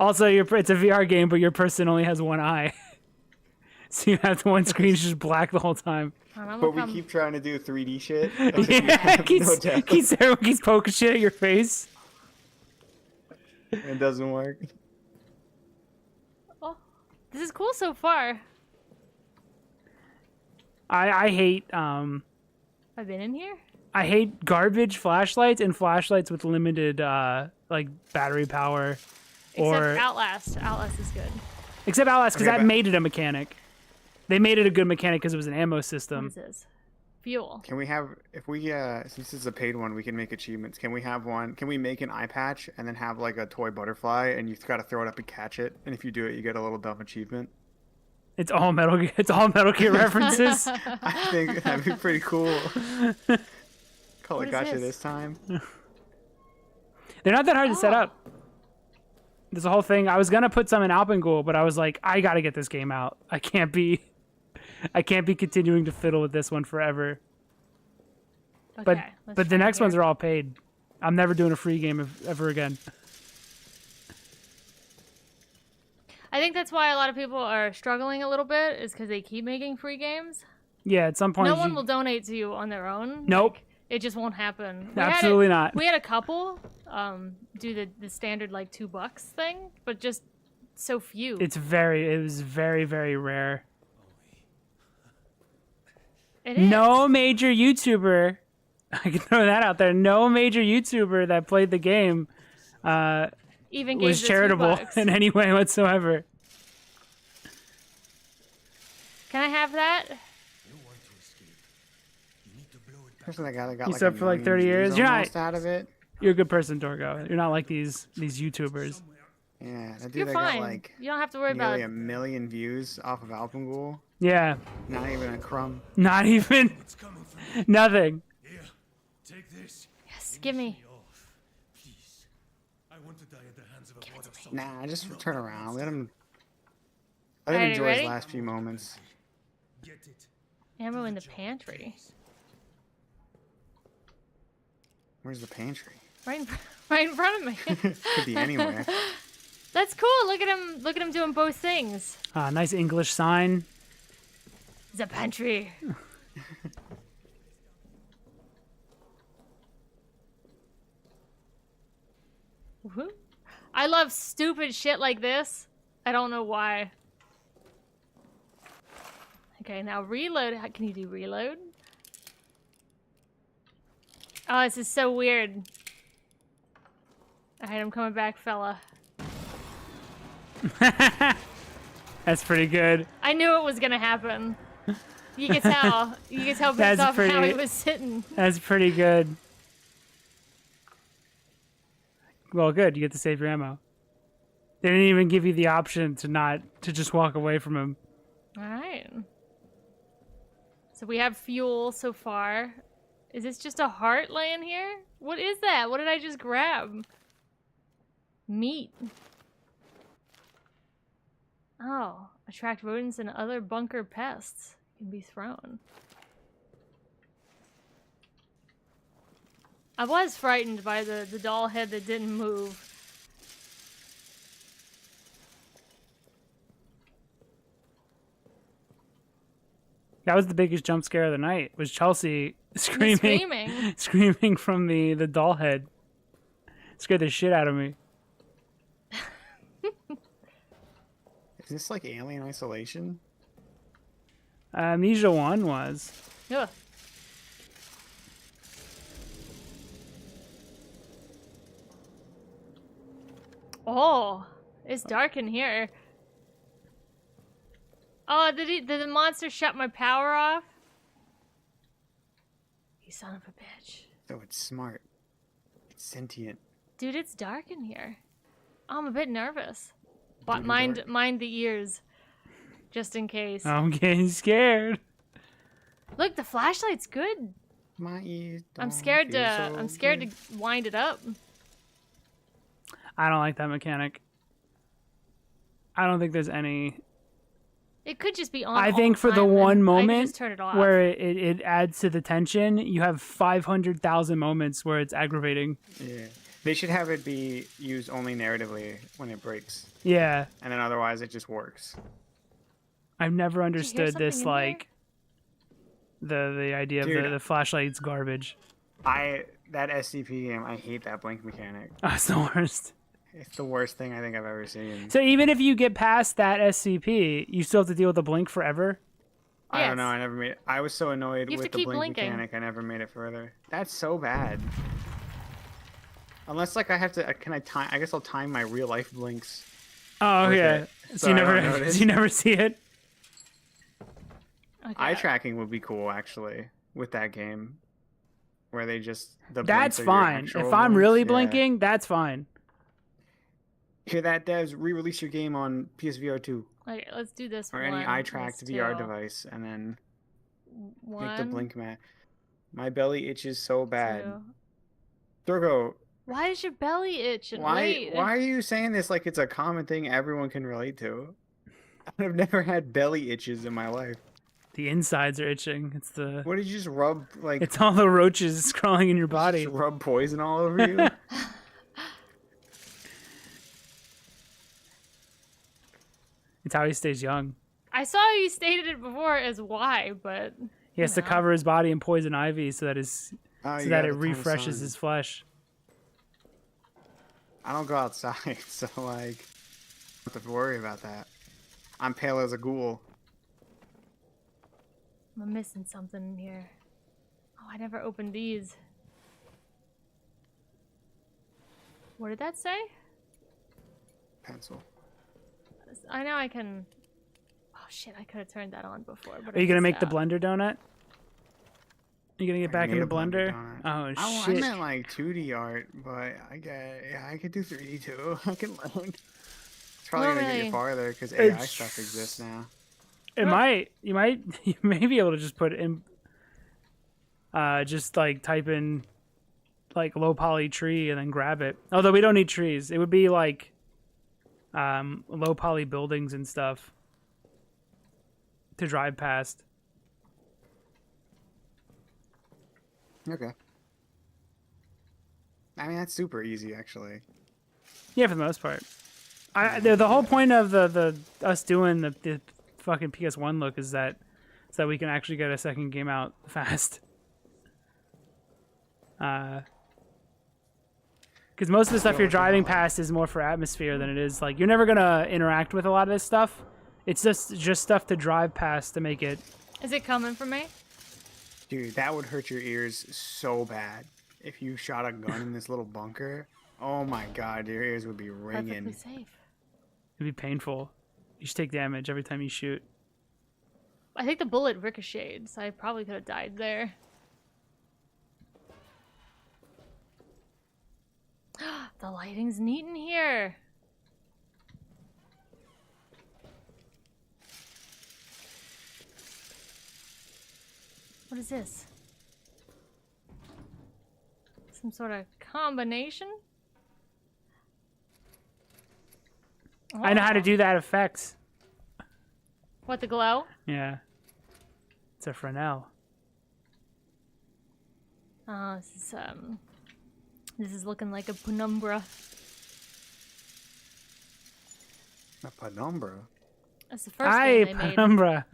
S4: Also, it's a VR game, but your person only has one eye, so you have the one screen is just black the whole time.
S2: Hold on,
S1: But
S2: I'm
S1: we
S2: gonna
S1: keep trying to do 3D shit.
S4: Yeah,
S1: No depth.
S4: everyone keeps poking shit at your face.
S1: It doesn't work.
S2: Oh, this is cool so far.
S4: I hate
S2: I've been in here.
S4: I hate garbage flashlights and flashlights with limited like battery power.
S2: Except Outlast. Outlast is good.
S4: Except Outlast, because
S1: Okay,
S4: that
S1: but-
S4: made it a mechanic. They made it a good mechanic because it was an ammo
S2: What
S4: system.
S2: is this? Fuel.
S1: Can we have, if we, since this is a paid one, we can make achievements. Can we have one? Can we make an eye patch and then have like a toy butterfly and you've got to throw it up and catch it? And if you do it, you get a little dumb achievement.
S4: It's all Metal Gear. It's all Metal Gear references.
S1: I think that'd be pretty cool. Call
S2: What
S1: it
S2: is
S1: gotcha
S2: this?
S1: this time.
S4: They're not that hard to set
S2: Oh.
S4: up. There's a whole thing. I was gonna put some in Alpengul, but I was like, I gotta get this game out. I can't be continuing to fiddle with this one forever. But
S2: Okay, let's
S4: but the
S2: try
S4: next
S2: here.
S4: ones are all paid. I'm never doing a free game ever again.
S2: I think that's why a lot of people are struggling a little bit, is because they keep making free games.
S4: Yeah, at some point.
S2: No one will donate to you on their own.
S4: Nope.
S2: Like, it just won't happen.
S4: Absolutely not.
S2: We had a couple do the standard like $2 thing, but just so few.
S4: It was very, very rare.
S2: It is.
S4: No major YouTuber, I can throw that out there. No major YouTuber that played the game
S2: Even gave
S4: was
S2: the
S4: charitable
S2: $2.
S4: in any way whatsoever.
S2: Can I have that?
S1: Person that guy that got
S4: You
S1: like
S4: subbed
S1: a
S4: for like 30
S1: million
S4: years?
S1: views
S4: You're not-
S1: almost out of it.
S4: You're a good person, Dorgo. You're not like these YouTubers.
S1: Yeah, that dude
S2: You're
S1: that
S2: fine.
S1: got like
S2: You don't have to worry about
S1: nearly
S2: it.
S1: a million views off of Alpengul.
S4: Yeah,
S1: Not even a crumb.
S4: not even nothing.
S5: Take this.
S2: Yes, give me.
S5: Off. Please. I want to die at the hands of a god of
S1: Nah, just turn around. Let him
S2: Alright,
S1: enjoy
S2: ready?
S1: his last few moments.
S5: Get it.
S2: Ammo in the pantry.
S1: Where's the pantry?
S2: Right in front of me.
S1: Could be anywhere.
S2: That's cool. Look at him. Look at him doing both things.
S4: Nice English sign.
S2: The pantry. Woohoo. I love stupid shit like this. I don't know why. Okay, now reload. Can you do reload? Oh, this is so weird. Alright, I'm coming back, fella.
S4: That's pretty good.
S2: I knew it was gonna happen. You could tell. You could tell based
S4: That's
S2: off how he
S4: pretty-
S2: was sitting.
S4: That's pretty good. Well, good. You get to save your ammo. They didn't even give you the option to just walk away from him.
S2: Alright. So we have fuel so far. Is this just a heart laying here? What is that? What did I just grab? Meat. Oh, attract rodents and other bunker pests. Can be thrown. I was frightened by the doll head that didn't move.
S4: That was the biggest jump scare of the night. Was Chelsea
S2: Screaming.
S4: screaming from the doll head. Scared the shit out of me.
S1: Is this like Alien Isolation?
S4: Amnesia 1 was.
S2: Ugh. Oh, it's dark in here. Oh, did the monster shut my power off? You son of a bitch.
S1: So it's smart. It's sentient.
S2: Dude, it's dark in here. I'm a bit nervous. But
S1: Dude,
S2: mind
S1: dark.
S2: the ears. Just in case.
S4: I'm getting scared.
S2: Look, the flashlight's good.
S1: My ears
S2: I'm
S1: don't
S2: scared
S1: feel
S2: to
S1: so
S2: I'm scared
S1: good.
S2: to wind it up.
S4: I don't like that mechanic. I don't think there's any.
S2: It could just be on.
S4: I
S2: all
S4: think for the
S2: time,
S4: one
S2: and I could
S4: moment
S2: just turn it off.
S4: where it adds to the tension, you have 500,000 moments where it's aggravating.
S1: Yeah. They should have it be used only narratively when it breaks.
S4: Yeah,
S1: And then otherwise it just works.
S4: I've never
S2: Did you hear
S4: understood this,
S2: something in here?
S4: like, the idea of
S1: Dude.
S4: the flashlight's garbage.
S1: That SCP game, I hate that blink mechanic.
S4: Oh, it's the worst.
S1: It's the worst thing I think I've ever seen.
S4: So even if you get past that SCP, you still have to deal with the blink forever?
S1: I don't
S2: Yes.
S1: know, I never made it. I was so annoyed
S2: You have
S1: with
S2: to
S1: the
S2: keep
S1: blink
S2: blinking.
S1: mechanic, I never made it further. That's so bad. Unless like I have to can I time I guess I'll time my real life blinks.
S4: Oh,
S1: With
S4: yeah.
S1: it,
S4: So
S1: so
S4: you
S1: I don't
S4: never,
S1: notice.
S4: so you never see it?
S2: Okay.
S1: Eye tracking would be cool actually with that game. Where they just the
S4: That's
S1: blinks are your
S4: fine.
S1: actual
S4: If I'm
S1: blinks,
S4: really
S1: yeah.
S4: blinking, that's fine.
S1: Hear that, devs? Re-release your game on PSVR 2
S2: Okay, let's do this
S1: or
S2: one.
S1: any eye-tracked
S2: This
S1: VR
S2: two.
S1: device, and then
S2: One,
S1: make the blink mat. My belly itches so bad.
S2: two.
S1: Thurgo,
S2: Why does your belly itch? And
S1: why
S2: wait.
S1: are you saying this like it's a common thing everyone can relate to? I've never had belly itches in my life.
S4: The insides are itching. It's the
S1: What did you just rub like?
S4: it's all the roaches crawling in your body.
S1: Just rub poison all over you?
S4: It's how he stays young.
S2: I saw you stated it before as why, but
S4: He has to
S2: No.
S4: cover his body in poison ivy so that
S1: Oh,
S4: so
S1: you
S4: that
S1: got
S4: it
S1: a ton of
S4: refreshes
S1: sun.
S4: his flesh.
S1: I don't go outside, so like, don't have to worry about that. I'm pale as a ghoul.
S2: I'm missing something in here. Oh, I never opened these. What did that say?
S1: Pencil.
S2: I know I can. Oh shit! I could have turned that on before. But
S4: Are you gonna make the
S2: blend?
S4: blender donut? Are you gonna get back in
S1: made
S4: the
S1: a blender
S4: blender?
S1: donut.
S4: Oh
S1: I
S4: shit!
S1: meant like 2D art, but I could do 3D too. I can learn. It's probably gonna get
S2: Really?
S1: you farther because AI
S4: It's-
S1: stuff exists now.
S4: It might. You may be able to just put in. Just like type in, like low poly tree and then grab it. Although we don't need trees. It would be like, low poly buildings and stuff. To drive past.
S1: Okay. I mean that's super easy actually.
S4: Yeah, for the most part. The whole point of the us doing the fucking PS1 look is that we can actually get a second game out fast. Because most of the stuff you're driving past is more for atmosphere than it is like you're never gonna interact with a lot of this stuff. It's just stuff to drive past to make it.
S2: Is it coming for me?
S1: Dude, that would hurt your ears so bad if you shot a gun in this little bunker. Oh my god, your ears would be
S2: Perfectly
S1: ringing.
S2: safe.
S4: It'd be painful. You should take damage every time you shoot.
S2: I think the bullet ricocheted, so I probably could have died there. The lighting's neat in here. What is this? Some sort of combination?
S4: I know how to
S2: Oh.
S4: do that effect.
S2: What, the glow?
S4: Yeah. It's a Fresnel.
S2: Oh, this is looking like a penumbra.
S1: A penumbra.
S2: That's the first
S4: Aye,
S2: game they made.
S4: penumbra.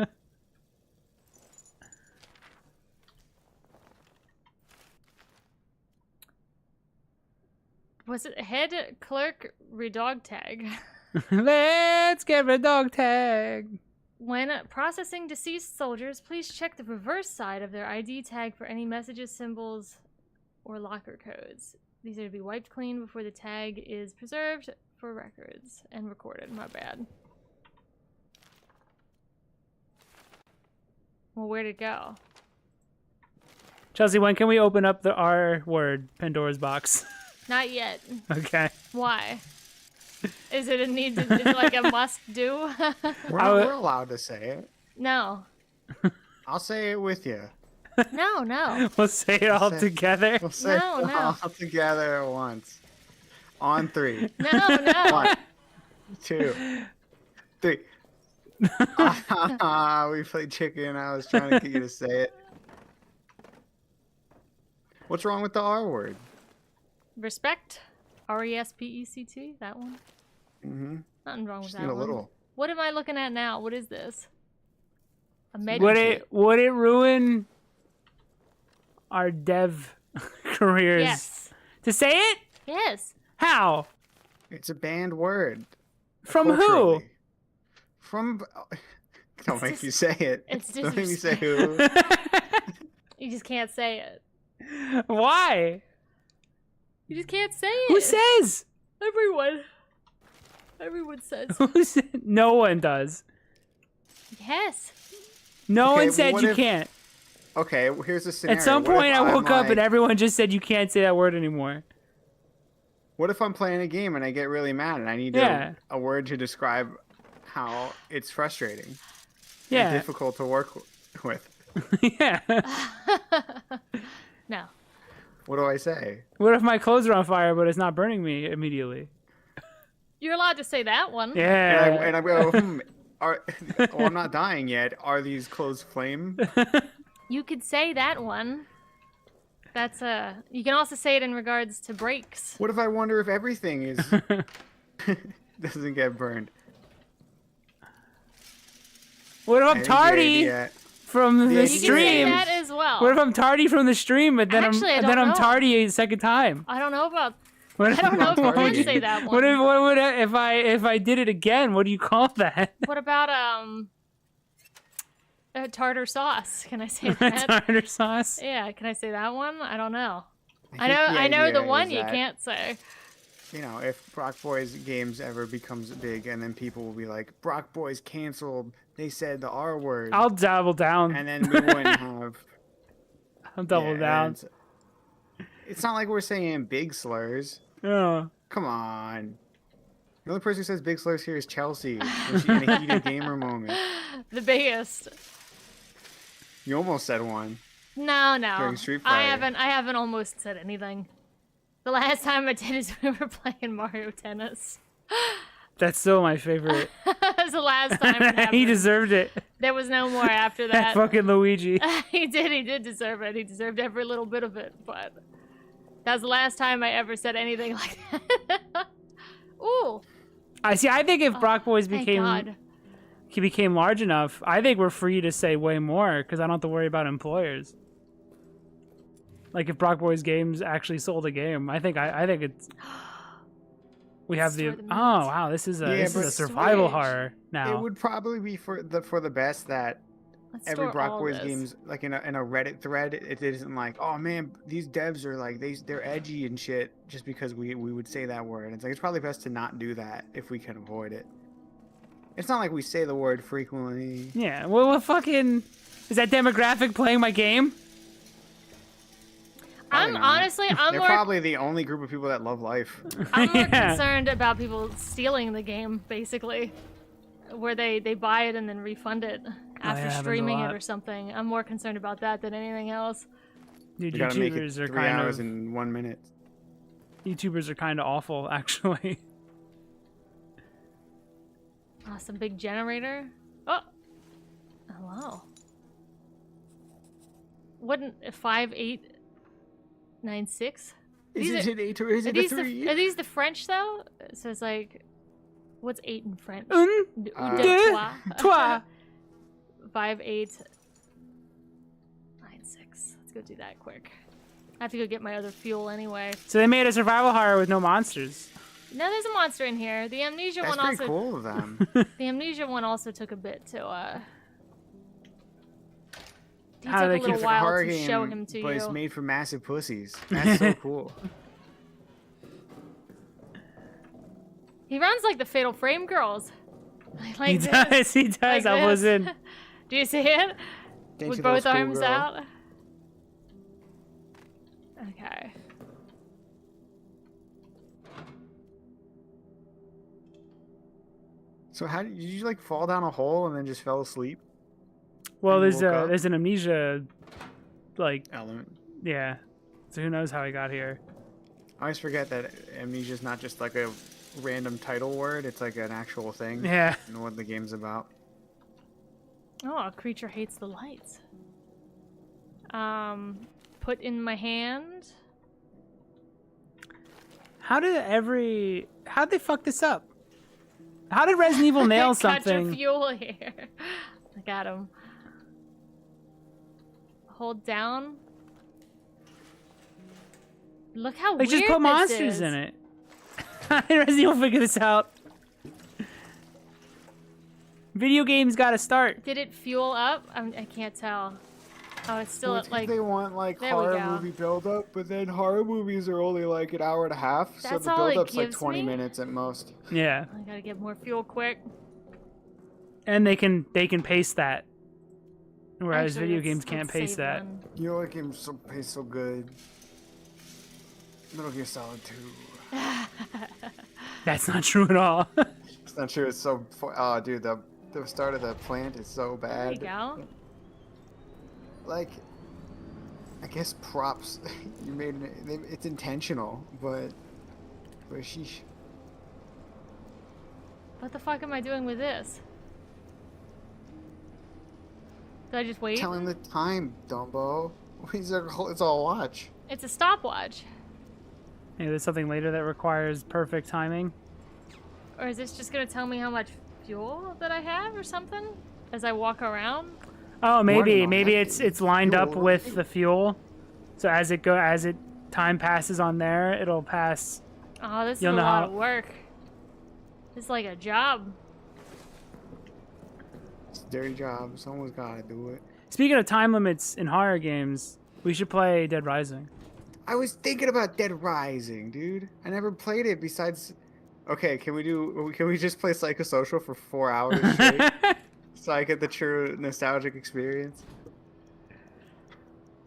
S2: Was it head clerk redog tag?
S4: Let's get a dog tag.
S2: When processing deceased soldiers, please check the reverse side of their ID tag for any messages, symbols, or locker codes. These are to be wiped clean before the tag is preserved for records and recorded. My bad. Well, where'd it go?
S4: Chelsea, when can we open up the R word Pandora's box?
S2: Not yet.
S4: Okay.
S2: Why? Is it a need to, is it like a must do?
S1: We're allowed to say it.
S2: No.
S1: I'll say it with you.
S2: No.
S4: We'll say it all
S1: Say-
S4: together.
S1: We'll say
S2: No,
S1: it
S2: no.
S1: all together at once. On 3.
S2: No.
S1: 1, 2, 3. We played chicken. I was trying to get you to say it. What's wrong with the R word?
S2: Respect. RESPECT. That one.
S1: Mm-hmm.
S2: Nothing wrong with
S1: Just
S2: that
S1: need a
S2: one.
S1: little.
S2: What am I looking at now? What is this? A med
S4: Would it ruin our dev careers
S2: Yes.
S4: to say it?
S2: Yes.
S4: How?
S1: It's a banned word.
S4: From who?
S1: culturally. From. Don't
S2: It's
S1: make
S2: just-
S1: me say it.
S2: it's
S1: Don't make me say
S2: disrespect.
S1: who.
S2: You just can't say it.
S4: Why?
S2: You just can't say it.
S4: Who says?
S2: Everyone. Everyone says.
S4: Who said? No one does.
S2: Yes.
S4: No
S1: Okay,
S4: one said
S1: what
S4: you
S1: if-
S4: can't.
S1: Okay, well, here's the scenario.
S4: At some
S1: What if
S4: point, I
S1: I'm
S4: woke up and
S1: like-
S4: everyone just said you can't say that word anymore.
S1: What if I'm playing a game and I get really mad and I need
S4: Yeah.
S1: a word to describe how it's frustrating and
S4: Yeah.
S1: difficult to work with?
S4: Yeah.
S2: No.
S1: What do I say?
S4: What if my clothes are on fire, but it's not burning me immediately?
S2: You're allowed to say that one.
S4: Yeah.
S1: And I go, well, I'm not dying yet. Are these clothes flame?
S2: You could say that one. That's you can also say it in regards to brakes.
S1: What if I wonder if everything is doesn't get burned?
S4: What if
S1: I
S4: I'm
S1: think the
S4: tardy
S1: idea-
S4: from the
S1: idea
S2: You can say
S4: stream?
S2: that as well.
S4: What if I'm tardy from the stream, but then
S2: Actually, I
S4: I'm
S2: don't know.
S4: tardy a second time?
S2: I don't know about.
S4: What
S2: I don't know if you
S1: Not
S2: can
S1: tardy.
S2: say that one.
S4: What would if I did it again? What do you call that?
S2: What about tartar sauce? Can I say that?
S4: Tartar sauce.
S2: Yeah, can I say that one? I don't know. I
S1: think
S2: know.
S1: the
S2: I know the
S1: idea
S2: one
S1: is
S2: you
S1: that,
S2: can't say.
S1: You know, if Brock Boys games ever becomes big, and then people will be like, Brock Boys canceled. They said the R word.
S4: I'll double down.
S1: And then we wouldn't have.
S4: I'll double
S1: yeah,
S4: down.
S1: and It's not like we're saying big slurs.
S4: Oh.
S1: Come on. The only person who says big slurs here is Chelsea. When she in a heated gamer moment.
S2: The biggest.
S1: You almost said one.
S2: No.
S1: During Street
S2: I
S1: Fighter.
S2: haven't almost said anything. The last time I did is we were playing Mario Tennis.
S4: That's still my favorite.
S2: That was the last time it happened.
S4: He deserved it.
S2: There was no more after
S4: That
S2: that.
S4: fucking Luigi.
S2: He did deserve it. He deserved every little bit of it, but that was the last time I ever said anything like that. Ooh,
S4: I think if Brock Boys
S2: thank
S4: became
S2: God.
S4: he became large enough, I think we're free to say way more because I don't have to worry about employers. Like if Brock Boys Games actually sold a game, I think it's we have the
S2: Destroy the
S4: oh
S2: meat.
S4: wow, this is
S1: Yeah,
S4: a
S1: but
S4: survival
S2: Switch.
S4: horror now.
S1: It would probably be for the best that
S2: Let's
S1: every
S2: store
S1: Brock
S2: all
S1: Boys
S2: this.
S1: games, like in a Reddit thread, it isn't like, oh man, these devs are like they're edgy and shit just because we would say that word. It's like it's probably best to not do that if we can avoid it. It's not like we say the word frequently.
S4: Yeah, well, what fucking is that demographic playing my game?
S1: Probably not.
S2: I'm
S1: They're
S2: more
S1: probably the only group of people that love life.
S2: I'm more
S4: Yeah.
S2: concerned about people stealing the game, basically, where they buy it and then refund it after
S4: happens a
S2: streaming it
S4: lot.
S2: or something. I'm more concerned about that than anything else.
S4: Dude,
S1: You gotta make it
S4: YouTubers are
S1: 3
S4: kind
S1: hours
S4: of
S1: and 1 minute.
S4: YouTubers are kind of awful, actually.
S2: Oh, some big generator. Oh, hello. Wouldn't 5896?
S1: Is
S2: These
S1: it an 8 or is
S2: Are
S1: it a
S2: these
S1: 3?
S2: are these the French though? So it's like, what's 8 in French?
S4: Un,
S1: Uh,
S2: deux,
S4: trois.
S2: 5896. Let's go do that quick. I have to go get my other fuel anyway.
S4: So they made a survival horror with no monsters.
S2: No, there's a monster in here. The Amnesia
S1: That's
S2: one
S1: pretty
S2: also
S1: cool of them.
S2: the Amnesia one also took a bit to He
S4: How do they
S2: took a
S4: keep
S2: little while
S1: horror
S2: to show
S1: game,
S2: him to
S1: but it's
S2: you.
S1: made for massive pussies. That's so cool.
S2: He runs like the Fatal Frame girls. Like
S4: He
S2: this.
S4: does. He does.
S2: Like
S4: I
S2: this.
S4: wasn't.
S2: Do you see it?
S1: Dainty
S2: With
S1: little
S2: both arms
S1: schoolgirl.
S2: out. Okay.
S1: So how did you like fall down a hole and then just fell asleep?
S4: Well,
S1: And you
S4: there's
S1: woke up?
S4: there's an amnesia, like
S1: Element.
S4: yeah. So who knows how he got here?
S1: I always forget that amnesia is not just like a random title word; it's like an actual thing.
S4: Yeah.
S1: And what the game's about.
S2: Oh, a creature hates the lights. Put in my hand.
S4: How'd they fuck this up? How did Resident Evil nail
S2: Cut your
S4: something?
S2: fuel here. I got him. Hold down. Look how
S4: Like
S2: weird
S4: just put
S2: this
S4: monsters
S2: is.
S4: in it. How did Resident Evil figure this out? Video games gotta start.
S2: Did it fuel up? I can't tell. Oh, it's still
S1: Well, it's 'cause
S2: like.
S1: they want like
S2: there we
S1: horror
S2: go.
S1: movie build up, but then horror movies are only like an hour and a half, so
S2: That's
S1: the
S2: all it
S1: build up's like
S2: gives
S1: 20
S2: me?
S1: minutes at most.
S4: Yeah.
S2: I gotta get more fuel quick.
S4: And they can pace that. Whereas
S2: Actually,
S4: video
S2: let's-
S4: games can't
S2: let's
S4: pace
S2: save
S4: that.
S2: one.
S1: You know what game so pays so good? Metal Gear Solid 2.
S4: That's not true at all.
S1: It's not true. It's so. Oh, dude, the start of the plant is so
S2: There
S1: bad.
S2: you go.
S1: Like, I guess props. You made it's intentional, but sheesh.
S2: What the fuck am I doing with this? Do I just wait?
S1: Telling the time, Dumbo. It's all a watch.
S2: It's a stopwatch.
S4: Maybe there's something later that requires perfect timing.
S2: Or is this just gonna tell me how much fuel that I have or something? As I walk around?
S4: Oh, maybe
S1: Marginal,
S4: maybe
S1: that's
S4: it's lined up
S1: fuel.
S4: with the fuel. So as time passes on there, it'll pass.
S2: Oh, this is
S4: You'll
S2: a
S4: know
S2: lot
S4: how-
S2: of work. It's like a job.
S1: It's a dirty job. Someone's gotta do it.
S4: Speaking of time limits in horror games, we should play Dead Rising.
S1: I was thinking about Dead Rising, dude. I never played it besides. Okay, can we just play Psychosocial for 4 hours straight? So I get the true nostalgic experience.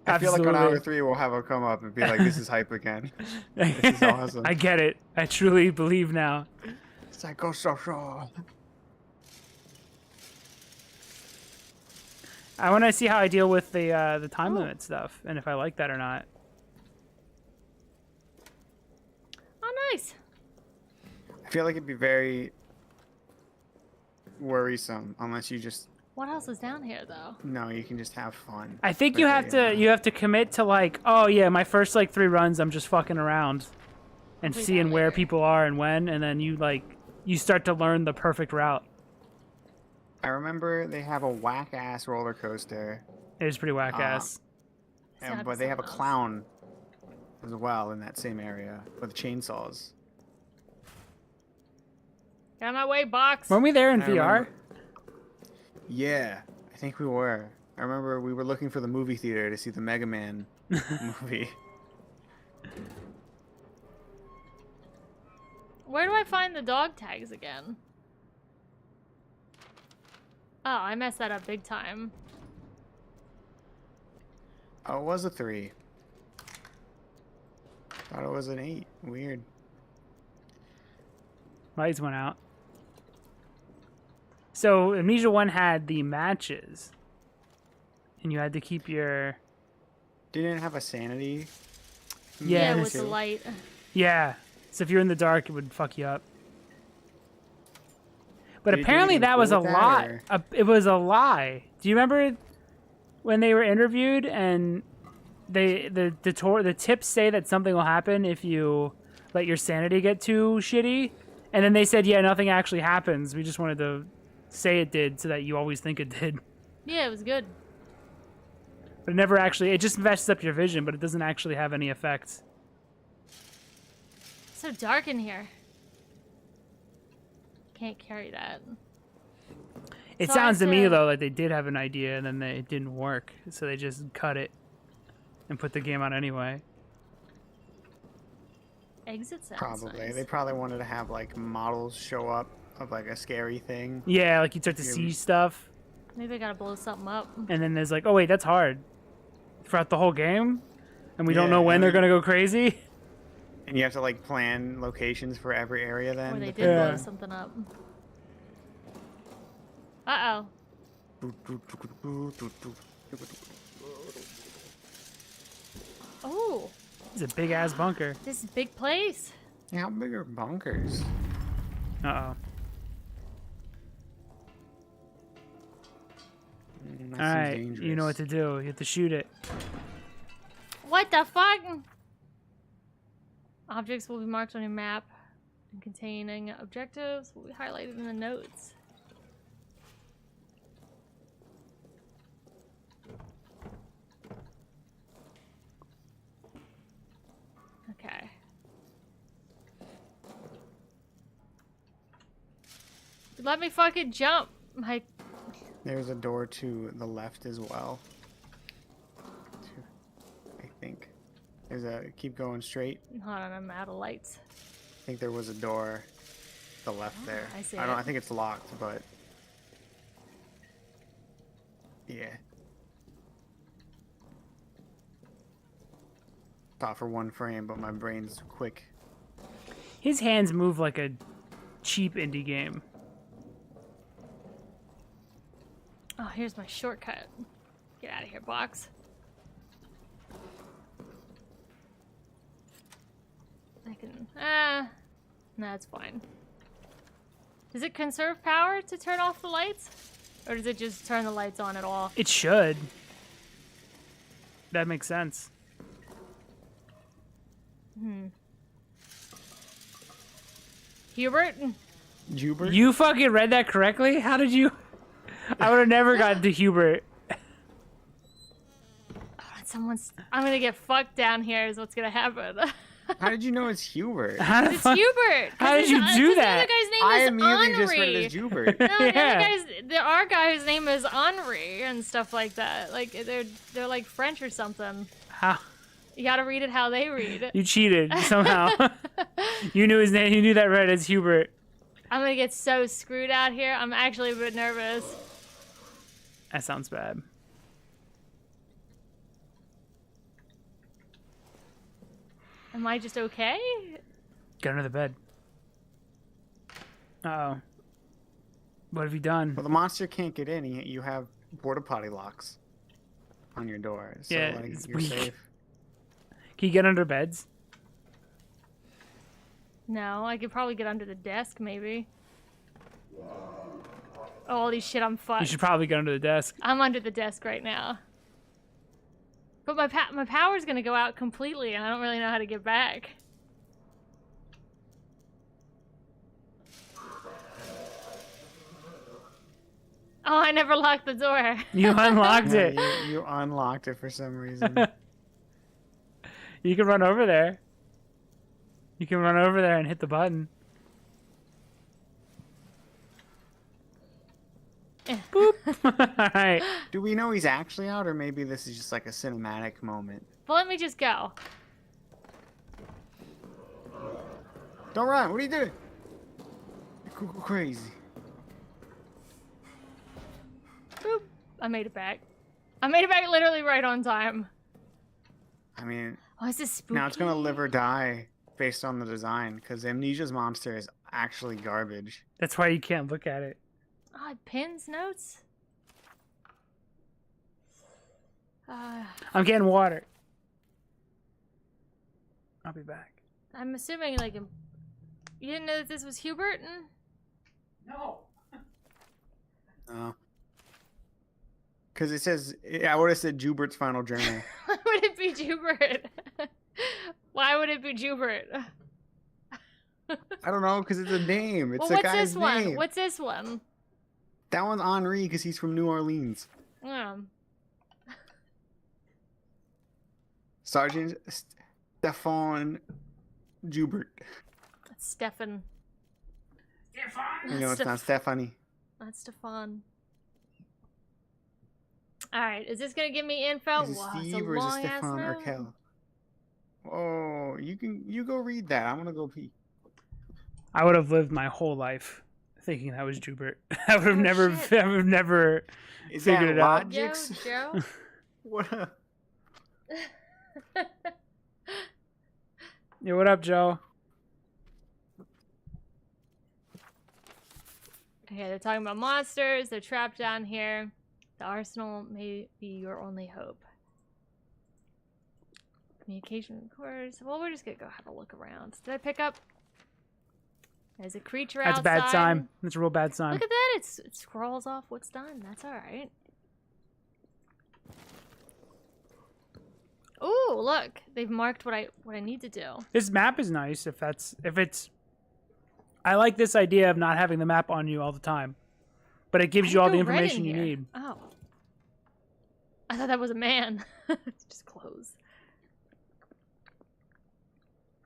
S1: I feel like on hour
S4: Absolutely.
S1: 3 we'll have a come up and be like, "This is hype again." This is awesome.
S4: I get it. I truly believe now.
S1: Psychosocial.
S4: I want to see how I deal with the time limit stuff and if I like that or not.
S2: Oh, nice.
S1: I feel like it'd be very worrisome unless you just
S2: What else is down here, though?
S1: no, you can just have fun.
S4: I think you have to commit to like, oh yeah, my first like 3 runs I'm just fucking around and
S2: Wait,
S4: seeing
S2: down
S4: where
S2: there.
S4: people are and when, and then you start to learn the perfect route.
S1: I remember they have a whack ass roller coaster,
S4: It was pretty whack ass.
S2: It's gotta be
S1: but they have a
S2: something else.
S1: clown as well in that same area with chainsaws.
S2: Got my way, box.
S4: Weren't we there in
S1: I
S4: VR?
S1: remember- Yeah, I think we were. I remember we were looking for the movie theater to see the Mega Man movie.
S2: Where do I find the dog tags again? Oh, I messed that up big time.
S1: Oh, it was a 3. Thought it was an 8. Weird.
S4: Lights went out. So Amnesia 1 had the matches, and you had to keep your
S1: Didn't it have a sanity?
S4: Yeah,
S2: with
S4: this-
S2: the light.
S4: yeah. So if you're in the dark, it would fuck you up. But
S1: Did you do
S4: apparently
S1: anything
S4: that
S1: cool
S4: was a
S1: with that,
S4: lie.
S1: or-
S4: It was a lie. Do you remember when they were interviewed and the tips say that something will happen if you let your sanity get too shitty, and then they said, yeah, nothing actually happens. We just wanted to say it did so that you always think it did.
S2: Yeah, it was good.
S4: But it never actually. It just messes up your vision, but it doesn't actually have any effect.
S2: So dark in here. Can't carry that.
S4: It
S2: So I
S4: sounds to me
S2: said-
S4: though like they did have an idea and then it didn't work, so they just cut it and put the game on anyway.
S2: Exit sounds
S1: Probably.
S2: nice.
S1: They probably wanted to have like models show up of like a scary thing.
S4: Yeah, like you start to
S1: Yeah.
S4: see stuff,
S2: Maybe I gotta blow something up.
S4: and then there's like, oh wait, that's hard. Throughout the whole game, and we don't
S1: Yeah,
S4: know when
S1: and
S4: they're
S1: then-
S4: gonna go crazy.
S1: And you have to like plan locations for every area
S2: Or
S1: then.
S2: they did
S1: depending
S2: blow
S4: Yeah.
S2: something up. Uh-oh. Oh,
S4: It's a big ass bunker.
S2: this is a big place.
S1: How big are bunkers?
S4: Uh oh.
S1: That
S4: All
S1: seems
S4: right,
S1: dangerous.
S4: you know what to do. You have to shoot it.
S2: What the fuck? Objects will be marked on your map and containing objectives will be highlighted in the notes. Okay. Let me fucking jump. My
S1: There's a door to the left as well. I think. There's a keep going straight.
S2: hold on, I'm out of lights.
S1: I think there was a door to the left there.
S2: I see
S1: don't.
S2: it.
S1: I think it's locked, but yeah. Thought for one frame, but my brain's quick.
S4: His hands move like a cheap indie game.
S2: Oh, here's my shortcut. Get out of here, box. I can. No, it's fine. Does it conserve power to turn off the lights? Or does it just turn the lights on at all?
S4: It should. That makes sense.
S2: Hubert?
S1: Jubert?
S4: You fucking read that correctly? How did you? I would have never gotten to Hubert.
S2: Someone's. I'm gonna get fucked down here, is what's gonna happen.
S1: How did you know it's Hubert?
S4: How the
S2: It's
S4: fuck?
S2: Hubert! 'cause
S4: How did you
S2: his-
S4: do
S2: 'cause
S4: that?
S2: The other guy's name
S1: I
S2: is
S1: immediately
S2: Henri.
S1: just read it as Jubert.
S2: No, the
S4: Yeah.
S2: other guy's, our guy's name is Henri and stuff like that. Like they're like French or something.
S4: How?
S2: You gotta read it how they read it.
S4: You cheated somehow. You knew his name. You knew that right as Hubert.
S2: I'm gonna get so screwed out here. I'm actually a bit nervous.
S4: That sounds bad.
S2: Am I just okay?
S4: Get under the bed. Uh-oh. What have you done?
S1: Well, the monster can't get in. You have porta potty locks on your door, so
S4: Yeah,
S1: like,
S4: it's
S1: you're
S4: weak.
S1: safe.
S4: Can you get under beds?
S2: No, I could probably get under the desk maybe. Oh, holy shit, I'm
S4: You
S2: fucked.
S4: should probably get under the desk.
S2: I'm under the desk right now. But my power's gonna go out completely, and I don't really know how to get back. Oh, I never locked the door.
S4: You unlocked
S1: Yeah,
S4: it.
S1: you unlocked it for some reason.
S4: You can run over there. You can run over there and hit the button. Boop. All right.
S1: Do we know he's actually out, or maybe this is just like a cinematic moment?
S2: But let me just go.
S1: Don't run! What are you doing? You're crazy.
S2: Boop. I made it back. I made it back literally right on time.
S1: I mean,
S2: Oh, is this spooky?
S1: now it's gonna live or die based on the design, because Amnesia's monster is actually garbage.
S4: That's why you can't look at it.
S2: Oh, it pins notes?
S4: I'm getting water. I'll be back.
S2: I'm assuming, like, you didn't know that this was Hubert?
S4: No.
S1: Because it says, I would have said Jubert's Final Journey.
S2: Why would it be Jubert? Why would it be Jubert?
S1: I don't know, because it's a name. It's
S2: Well,
S1: a
S2: what's
S1: guy's
S2: this one?
S1: name.
S2: What's this one?
S1: That one's Henri, because he's from New Orleans. Sergeant Stefan Jubert.
S2: That's Stefan.
S1: You know, it's not Stephanie.
S2: That's Stefan. Alright, is this gonna give me info?
S1: Is it
S2: Wow, it's a
S1: Steve or is it
S2: long ass
S1: Stefan or
S2: note.
S1: Kel? Oh, you go read that. I'm gonna go pee.
S4: I would have lived my whole life thinking that was Jubert. I would have
S2: Oh,
S4: never,
S2: shit.
S4: I would have never
S1: Is
S4: figured
S1: that
S4: it out.
S2: Yo,
S1: Logix?
S2: Joe.
S1: What?
S4: Yeah, what up, Joe?
S2: Okay, they're talking about monsters. They're trapped down here. The arsenal may be your only hope. Communication records. Well, we're just gonna go have a look around. Did I pick up? There's a creature
S4: That's a
S2: outside.
S4: bad sign. That's a real bad sign.
S2: Look at that. It scrolls off what's done. That's all right. Ooh, look. They've marked what I need to do.
S4: This map is nice if it's. I like this idea of not having the map on you all the time, but it gives
S2: Why
S4: you all
S2: did
S4: the
S2: it go red in
S4: information you
S2: here?
S4: need.
S2: Oh. I thought that was a man. It's just clothes.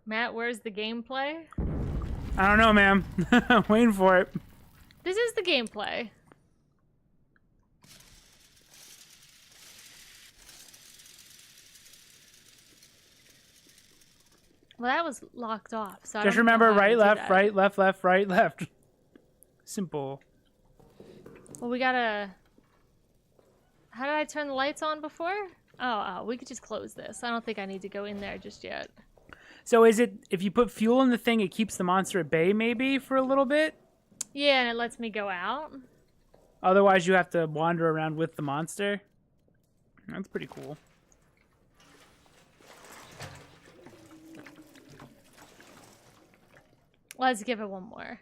S2: Matt, where's the gameplay?
S4: I don't know, ma'am. I'm waiting for it.
S2: This is the gameplay. Well, that was locked off. So I
S4: Just
S2: don't know
S4: remember
S2: how I
S4: right,
S2: do
S4: left,
S2: that.
S4: right, left, left, right, left. Simple.
S2: Well, we gotta. How did I turn the lights on before? Oh, we could just close this. I don't think I need to go in there just yet.
S4: So is it if you put fuel in the thing, it keeps the monster at bay maybe for a little bit?
S2: Yeah, and it lets me go out.
S4: Otherwise, you have to wander around with the monster. That's pretty cool.
S2: Let's give it one more.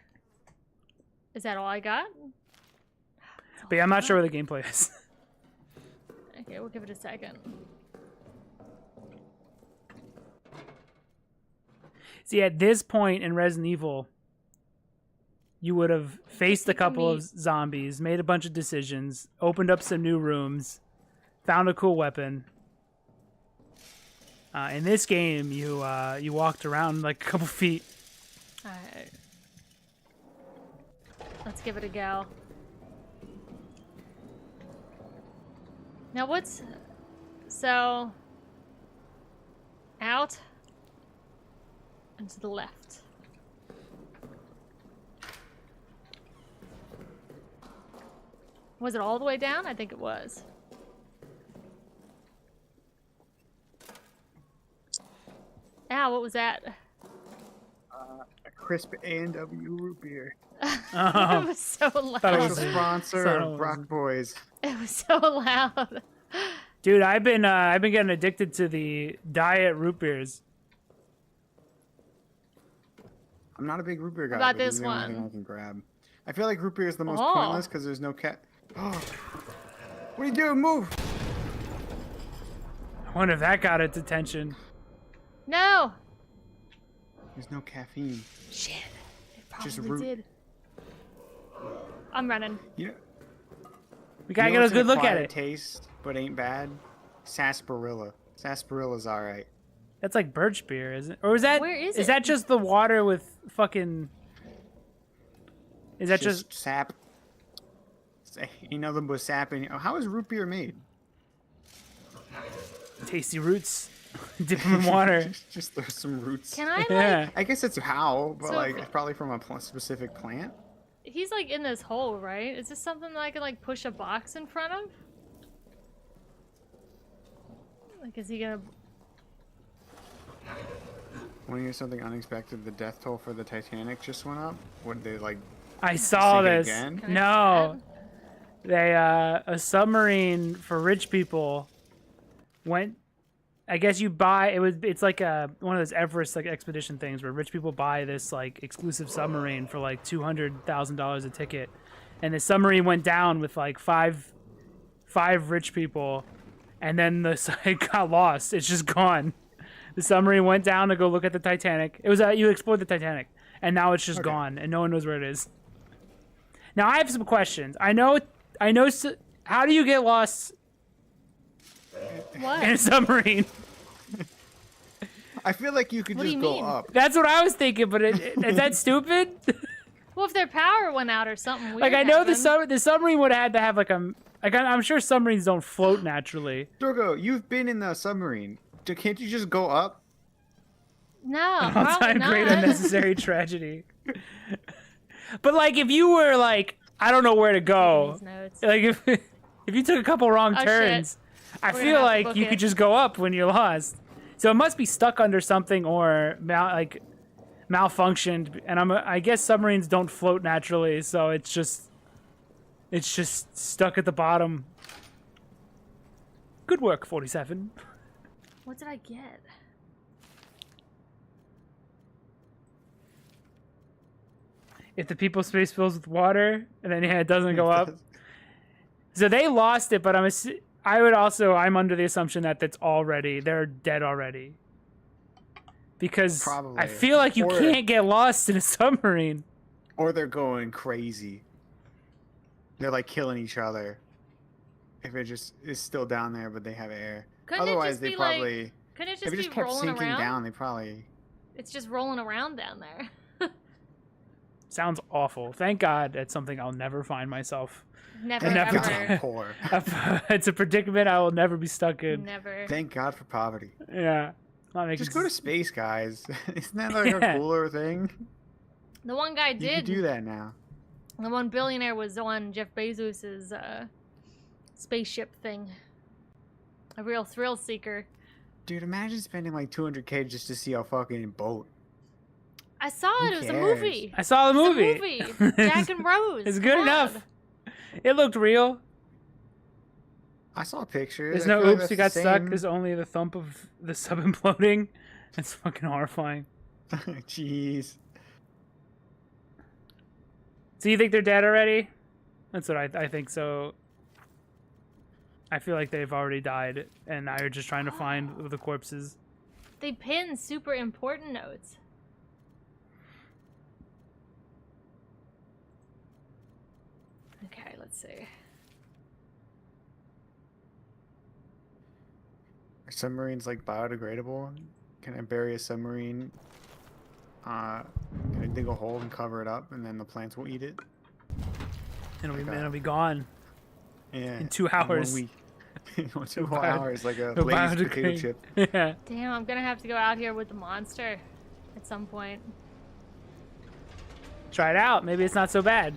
S2: Is that all I got?
S4: But yeah, I'm not sure where the gameplay is.
S2: Okay, we'll give it a second.
S4: See, at this point in Resident Evil, you would have faced a couple of zombies, made a bunch of decisions, opened up some new rooms, found a cool weapon. In this game, you walked around like a couple feet.
S2: Alright. Let's give it a go. Now what's... So... Out. And to the left. Was it all the way down? I think it was. Ow, what was that?
S1: A crisp A&W root beer.
S2: It was so loud.
S4: Thought it
S1: Special
S4: was a-
S1: sponsor
S4: thought it
S1: of
S4: was
S1: Brock
S4: a-
S1: Boys.
S2: It was so loud.
S4: Dude, I've been getting addicted to the diet root beers.
S1: I'm not a big root beer guy.
S2: About
S1: but
S2: this
S1: is the only thing
S2: one?
S1: I can grab. I feel like root beer is the most
S2: Oh.
S1: pointless because there's no cat. Oh, what are you doing? Move!
S4: I wonder if that got its attention.
S2: No!
S1: There's no caffeine.
S2: Shit. It
S1: Just
S2: probably
S1: root.
S2: did. I'm running.
S1: You know,
S4: We gotta
S1: you
S4: get
S1: know
S4: a
S1: what's
S4: good
S1: an
S4: look at
S1: acquired
S4: it.
S1: Taste, but ain't bad. Sarsaparilla. Sarsaparilla's all right.
S4: That's like birch beer, isn't it? Or is that
S2: Where is
S4: is
S2: it?
S4: that just the water with fucking? Is that just
S1: sap? You know them with sap in. How is root beer made?
S4: tasty roots? Dip them in water.
S1: just throw some roots.
S2: Can I, like...
S4: Yeah.
S1: I guess it's how, but
S2: So
S1: like
S2: if-
S1: it's probably from a specific plant.
S2: He's, like, in this hole, right? Is this something that I can, like, push a box in front of? Like, is he gonna...
S1: Want to hear something unexpected? The death toll for the Titanic just went up. What did they like?
S4: I saw
S1: Sing it
S4: this.
S1: again?
S2: Can I
S4: No,
S2: see
S4: they a submarine for rich people went. I guess you buy it was. It's like one of those Everest like expedition things where rich people buy this like exclusive submarine for like $200,000 a ticket, and the submarine went down with like five rich people, and then the site got lost. It's just gone. The submarine went down to go look at the Titanic. It was you explored the Titanic, and now it's just
S1: Okay.
S4: gone, and no one knows where it is. Now I have some questions. I know. How do you get lost
S2: What?
S4: in a submarine?
S1: I feel like you could
S2: What do
S1: just
S2: you
S1: go
S2: mean?
S1: up.
S4: That's what I was thinking, but is that stupid?
S2: Well, if their power went out or something weird
S4: Like I know
S2: happened.
S4: the submarine would have had to have like I'm sure submarines don't float naturally.
S1: Drogo, you've been in the submarine. Can't you just go up?
S2: No,
S4: An
S2: probably
S4: all-time
S2: not.
S4: great unnecessary tragedy. But like, if you were like, I don't know where to go.
S2: These notes.
S4: Like if you took a couple wrong
S2: Oh, shit.
S4: turns, I
S2: We're gonna
S4: feel
S2: have to
S4: like
S2: book
S4: you
S2: it.
S4: could just go up when you're lost. So it must be stuck under something or malfunctioned. And I guess submarines don't float naturally, so it's just stuck at the bottom. Good work, 47.
S2: What did I get?
S4: If the people space fills with water, and then it doesn't go up. So they lost it, but I'm under the assumption that they're dead already. Because
S1: Probably.
S4: I feel like you
S1: Or-
S4: can't get lost in a submarine.
S1: Or they're going crazy. They're like killing each other. If it just is still down there, but they have air.
S2: Couldn't it
S1: Otherwise,
S2: just
S1: they
S2: be
S1: probably.
S2: like? Couldn't it
S1: If
S2: just
S1: it
S2: be
S1: just kept
S2: rolling
S1: sinking
S2: around?
S1: down, they probably.
S2: It's just rolling around down there.
S4: Sounds awful. Thank God that's something I'll never find myself.
S2: Never,
S4: Never
S2: ever.
S4: did.
S1: Poor.
S4: It's a predicament I will never be stuck in.
S2: Never.
S1: Thank God for poverty.
S4: Yeah.
S1: Just go to space, guys. Isn't that like
S4: Yeah.
S1: a cooler thing?
S2: The one guy
S1: You
S2: did.
S1: can do that now.
S2: The one billionaire was on Jeff Bezos's spaceship thing. A real thrill seeker.
S1: Dude, imagine spending like 200K just to see a fucking boat.
S2: I saw
S1: Who
S2: it. It was a
S1: cares?
S2: movie.
S4: I saw the movie.
S2: It's a movie. Jack and Rose.
S4: It's
S2: Come
S4: good
S2: on.
S4: enough. It looked real.
S1: I saw pictures.
S4: There's
S1: I
S4: no
S1: feel like
S4: oops,
S1: that's
S4: we
S1: the
S4: got stuck.
S1: same-
S4: There's only the thump of the sub imploding. That's fucking horrifying.
S1: Jeez.
S4: So you think they're dead already? That's what I think so. I feel like they've already died, and now you're just trying to find the corpses.
S2: They pinned super important notes. Okay, let's see.
S1: Are submarines like biodegradable? Can I bury a submarine? Can I dig a hole and cover it up, and then the plants will eat it?
S4: It'll be gone.
S1: Yeah.
S4: In 2
S1: 1
S4: hours.
S1: week. In 2
S4: Bio-
S1: hours, like a
S4: It'll
S1: Lay's potato
S4: biodegrade.
S1: chip.
S4: Yeah.
S2: Damn, I'm gonna have to go out here with the monster at some point.
S4: Try it out. Maybe it's not so bad.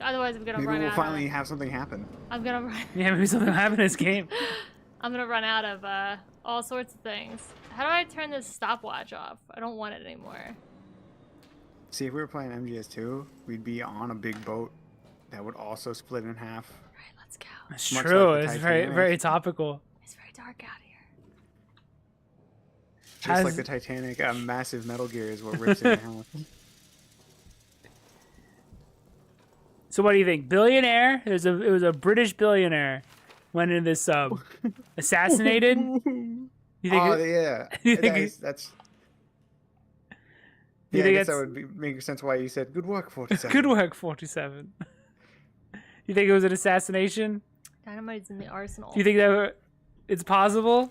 S2: Otherwise, I'm gonna
S1: Maybe
S2: run
S1: we'll
S2: out.
S1: finally have something happen.
S2: I'm gonna run.
S4: Yeah, maybe something happened in this game.
S2: I'm gonna run out of all sorts of things. How do I turn this stopwatch off? I don't want it anymore.
S1: See, if we were playing MGS2, we'd be on a big boat that would also split in half.
S2: Alright, let's go.
S4: It's
S1: Much
S4: true.
S1: like the
S4: It's very,
S1: Titanic.
S4: very topical.
S2: It's very dark out here.
S1: Just
S4: Has-
S1: like the Titanic, a massive Metal Gear is what rips it down.
S4: So what do you think? Billionaire? It was a British billionaire went in this sub. Assassinated? You think
S1: Oh,
S4: it-
S1: yeah.
S4: you think
S1: That's...
S4: You
S1: Yeah, I
S4: think
S1: guess that
S4: it's-
S1: would make sense why you said good work, 47.
S4: Good work, 47. You think it was an assassination?
S2: Dynamite's in the arsenal.
S4: Do you think that it's possible?
S1: I'm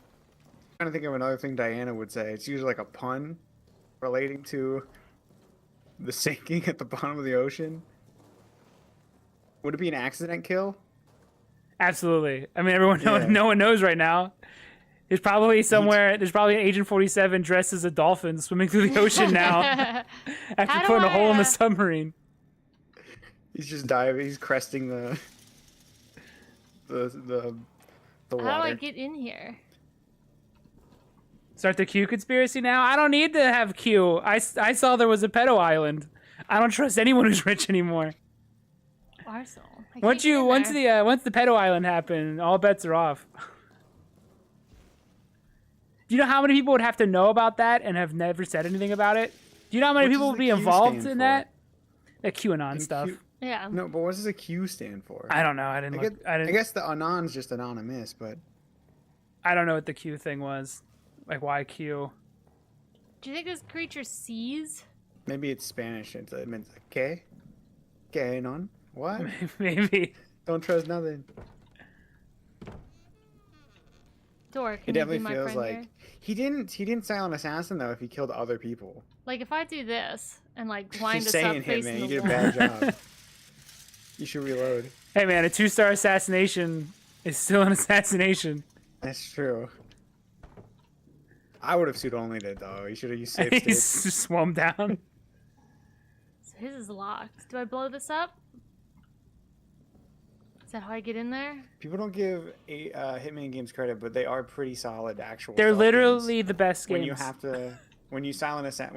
S1: trying to think of another thing Diana would say. It's usually like a pun relating to the sinking at the bottom of the ocean. Would it be an accident kill?
S4: Absolutely. I mean, everyone,
S1: Yeah.
S4: no one knows right now. There's probably somewhere. There's probably an Agent 47 dressed as a dolphin swimming through the ocean now after
S2: How do
S4: putting a hole in
S2: I,
S4: the submarine.
S1: He's just diving. He's cresting the
S2: How do I
S1: water.
S2: get in here?
S4: Start the Q conspiracy now. I don't need to have Q. I saw there was a pedo island. I don't trust anyone who's rich anymore.
S2: Arsenal. I
S4: Once
S2: can't get in there.
S4: once the pedo island happened, all bets are off. Do you know how many people would have to know about that and have never said anything about it? Do you know how many
S1: What
S4: people
S1: does
S4: would
S1: the
S4: be
S1: Q
S4: involved
S1: stand
S4: in
S1: for?
S4: that? That QAnon
S1: And
S4: stuff.
S1: Q-
S2: Yeah.
S1: No, but what does the Q stand for?
S4: I don't know. I didn't look. I
S1: I
S4: didn't.
S1: guess the Anon's just anonymous, but
S4: I don't know what the Q thing was. Like why Q?
S2: Do you think this creature sees?
S1: maybe it's Spanish. It means ¿qué? ¿Qué, non? What?
S4: Maybe.
S1: Don't trust nothing.
S2: Door,
S1: It
S2: can you be
S1: definitely
S2: my
S1: feels
S2: friend
S1: like
S2: here?
S1: he didn't silent assassin though if he killed other people.
S2: Like if I do this and like wind
S1: Just
S2: us up
S1: saying,
S2: facing
S1: Hitman, you
S2: the
S1: did a
S2: wall.
S1: bad job. You should reload.
S4: Hey man, a 2-star assassination is still an assassination.
S1: That's true. I would have suit only it though. You should have used
S4: And
S1: safe
S4: he
S1: state.
S4: swam down.
S2: So his is locked. Do I blow this up? Is that how I get in there?
S1: People don't give Hitman games credit, but they are pretty solid actual.
S4: They're
S1: stealth
S4: literally
S1: games.
S4: the best games.
S1: When you have to, when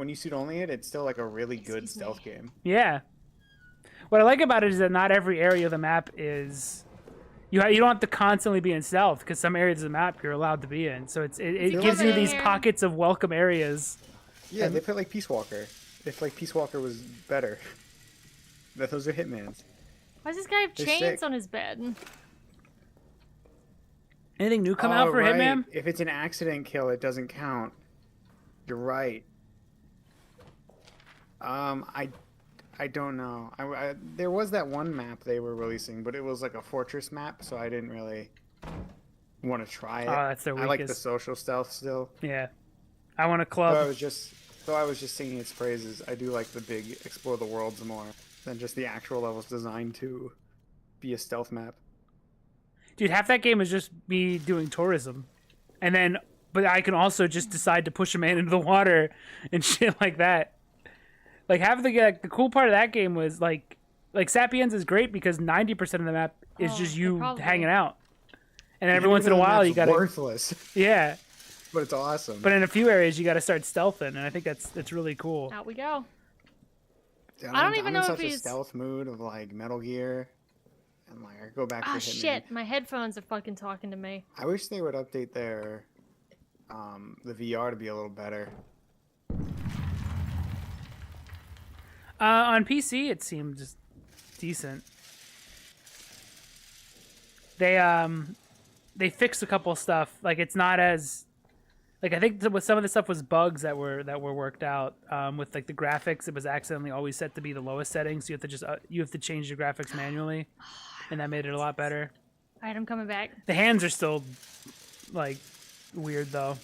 S1: you suit only it, it's still like a really good
S2: Excuse
S1: stealth
S2: me.
S1: game.
S4: Yeah. What I like about it is that not every area of the map is. You don't have to constantly be in stealth because some areas of the map you're allowed to be in. So it
S2: he
S4: gives you
S2: coming
S4: these
S2: here?
S4: pockets of welcome areas.
S1: Yeah, they put like Peace Walker. If like Peace Walker was better, that those are Hitmans.
S2: Why does this guy have
S1: They're
S2: chains
S1: sick.
S2: on his bed?
S4: Anything new come out for
S1: right.
S4: Hitman?
S1: If it's an accident kill, it doesn't count. You're right. I don't know. There was that one map they were releasing, but it was like a fortress map, so I didn't really want to try it.
S4: Oh, that's their
S1: I like the
S4: weakest.
S1: social stealth still.
S4: Yeah. I want a
S1: Though
S4: club.
S1: I was just singing its praises. I do like the big explore the worlds more than just the actual levels designed to be a stealth map.
S4: Dude, half that game is just me doing tourism. But I can also just decide to push a man into the water and shit like that. Like, the cool part of that game was, like Sapiens is great because 90% of the map is
S2: Oh,
S4: just
S2: they're
S4: you
S2: probably-
S4: hanging out. And every
S1: Even
S4: once in a
S1: though the
S4: while,
S1: map's
S4: you gotta.
S1: worthless,
S4: Yeah.
S1: but it's awesome.
S4: But in a few areas, you gotta start stealthing, and I think that's really cool.
S2: Out we go.
S1: Dude,
S2: I don't even
S1: I'm
S2: know
S1: in
S2: if
S1: such a
S2: he's-
S1: stealth mood of like Metal Gear, and like I go back to
S2: Ah,
S1: Hitman.
S2: shit. My headphones are fucking talking to me.
S1: I wish they would update their the VR to be a little better.
S4: On PC, it seemed just decent. They fixed a couple stuff. Like it's not as like I think with some of the stuff was bugs that were worked out. With like the graphics, it was accidentally always set to be the lowest setting, so you have to change the graphics manually, and that made it a lot better.
S2: Alright, I'm coming back.
S4: The hands are still like weird though.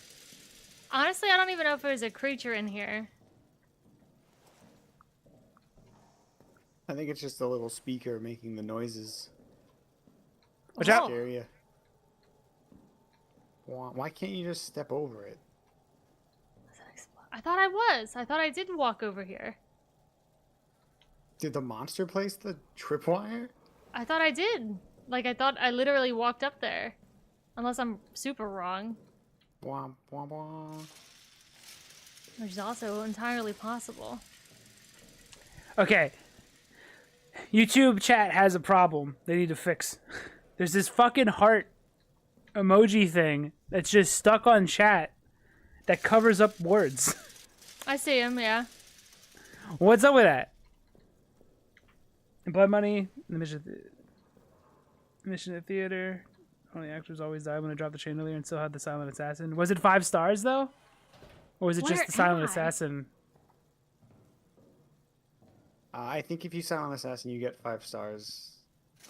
S2: Honestly, I don't even know if there's a creature in here.
S1: I think it's just a little speaker making the noises.
S4: Watch out.
S1: Scare ya. Why can't you just step over it?
S2: I thought I was. I thought I did walk over here.
S1: Did the monster place the tripwire?
S2: I thought I did. Like, I thought I literally walked up there. Unless I'm super wrong.
S1: Womp, womp, womp.
S2: Which is also entirely possible.
S4: Okay. YouTube chat has a problem they need to fix. There's this fucking heart emoji thing that's just stuck on chat that covers up words.
S2: I see him, yeah.
S4: What's up with that? Blood Money, the mission at theater. Only actors always die when they drop the chandelier and still had the silent assassin. Was it 5 stars though? Or was it
S2: Where
S4: just the silent
S2: am I?
S4: assassin?
S1: I think if you silent assassin, you get 5 stars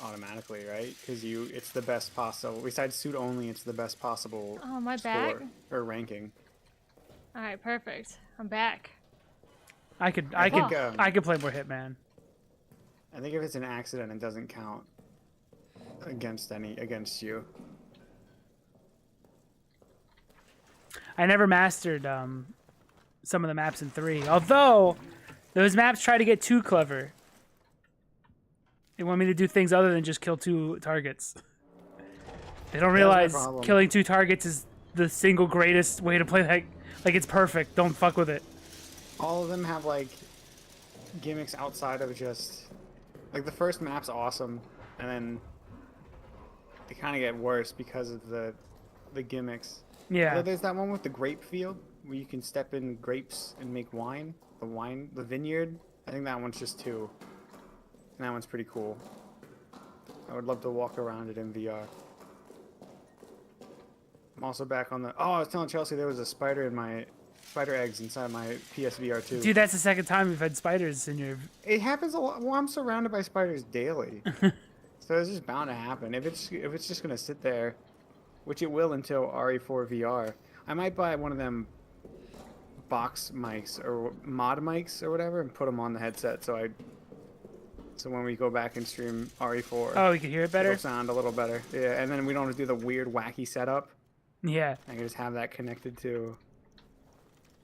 S1: automatically, right? Because it's the best possible. Besides suit only, it's the best possible
S2: Oh, my
S1: score
S2: back?
S1: or ranking.
S2: Alright, perfect. I'm back.
S4: I could play more Hitman.
S1: I think if it's an accident, it doesn't count against you.
S4: I never mastered some of the maps in 3. Although those maps try to get too clever. They want me to do things other than just kill 2 targets. They don't
S1: my
S4: realize
S1: problem.
S4: killing 2 targets is the single greatest way to play that. Like it's perfect. Don't fuck with it.
S1: All of them have like gimmicks outside of just like the first map's awesome, and then they kind of get worse because of the gimmicks.
S4: Yeah.
S1: There's that one with the grape field where you can step in grapes and make wine. The vineyard. I think that one's just 2. And that one's pretty cool. I would love to walk around it in VR. I'm also back on the. Oh, I was telling Chelsea there was a spider eggs inside my PSVR 2.
S4: Dude, that's the second time we've had spiders in your.
S1: It happens a lot. Well, I'm surrounded by spiders daily, so it's just bound to happen. If it's just gonna sit there, which it will until RE4 VR, I might buy one of them box mics or mod mics or whatever and put them on the headset so when we go back and stream RE4,
S4: Oh, we can hear it better.
S1: it'll sound a little better. Yeah, and then we don't have to do the weird wacky setup.
S4: Yeah.
S1: I can just have that connected to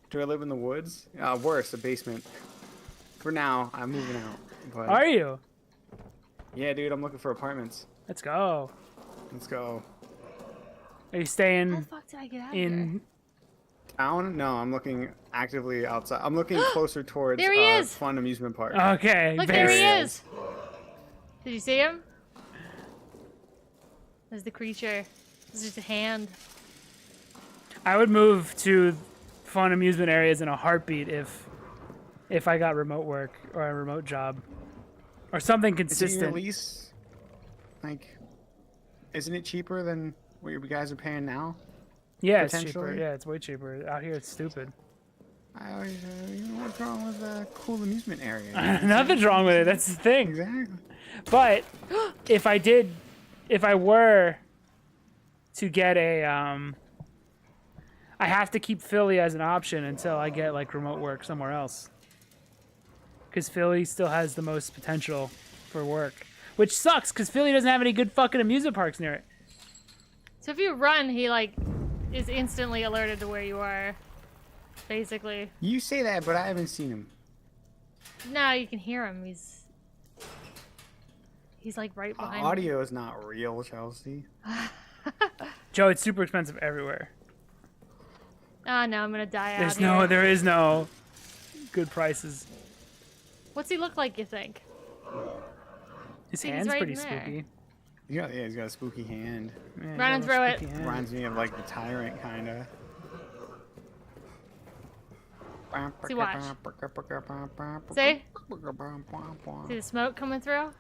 S1: Do I live in the woods? Worse, a basement. For now, I'm moving out. But
S4: Are you?
S1: yeah, dude, I'm looking for apartments.
S4: Let's go.
S1: Let's go.
S4: Are you
S2: How the
S4: staying
S2: fuck did I get out of here?
S4: in?
S1: Town? No, I'm looking actively outside. I'm looking closer towards
S2: There he is!
S1: Fun Amusement Park.
S4: Okay.
S2: Look, there he
S4: base.
S2: is! Did you see him? There's the creature. This is just a hand.
S4: I would move to fun amusement areas in a heartbeat if I got remote work or a remote job or something
S1: Is it
S4: consistent.
S1: your lease? Like, isn't it cheaper than what you guys are paying now?
S4: Yeah, it's cheaper.
S1: Potentially.
S4: Yeah, it's way cheaper. Out here, it's stupid.
S1: I always, you know what's wrong with a cool amusement area?
S4: Nothing's wrong with it. That's the thing.
S1: Exactly.
S4: But if I were to get a, I have to keep Philly as an option until I get like remote work somewhere else. Because Philly still has the most potential for work, which sucks because Philly doesn't have any good fucking amusement parks near it.
S2: So if you run, he like is instantly alerted to where you are. Basically.
S1: You say that, but I haven't seen him.
S2: No, you can hear him. He's like right behind me.
S1: Audio is not real, Chelsea.
S4: Joe, it's super expensive everywhere.
S2: Oh no, I'm gonna die out here.
S4: There is no good prices.
S2: What's he look like, you think?
S4: His
S2: He's
S4: hand's
S2: right
S4: pretty
S2: in there.
S4: spooky.
S1: Yeah, he's got a spooky hand.
S4: Yeah,
S2: Run
S4: got a
S2: and throw it.
S4: spooky hand.
S1: Reminds me of like the tyrant, kinda.
S2: See, watch. See? See the smoke coming through?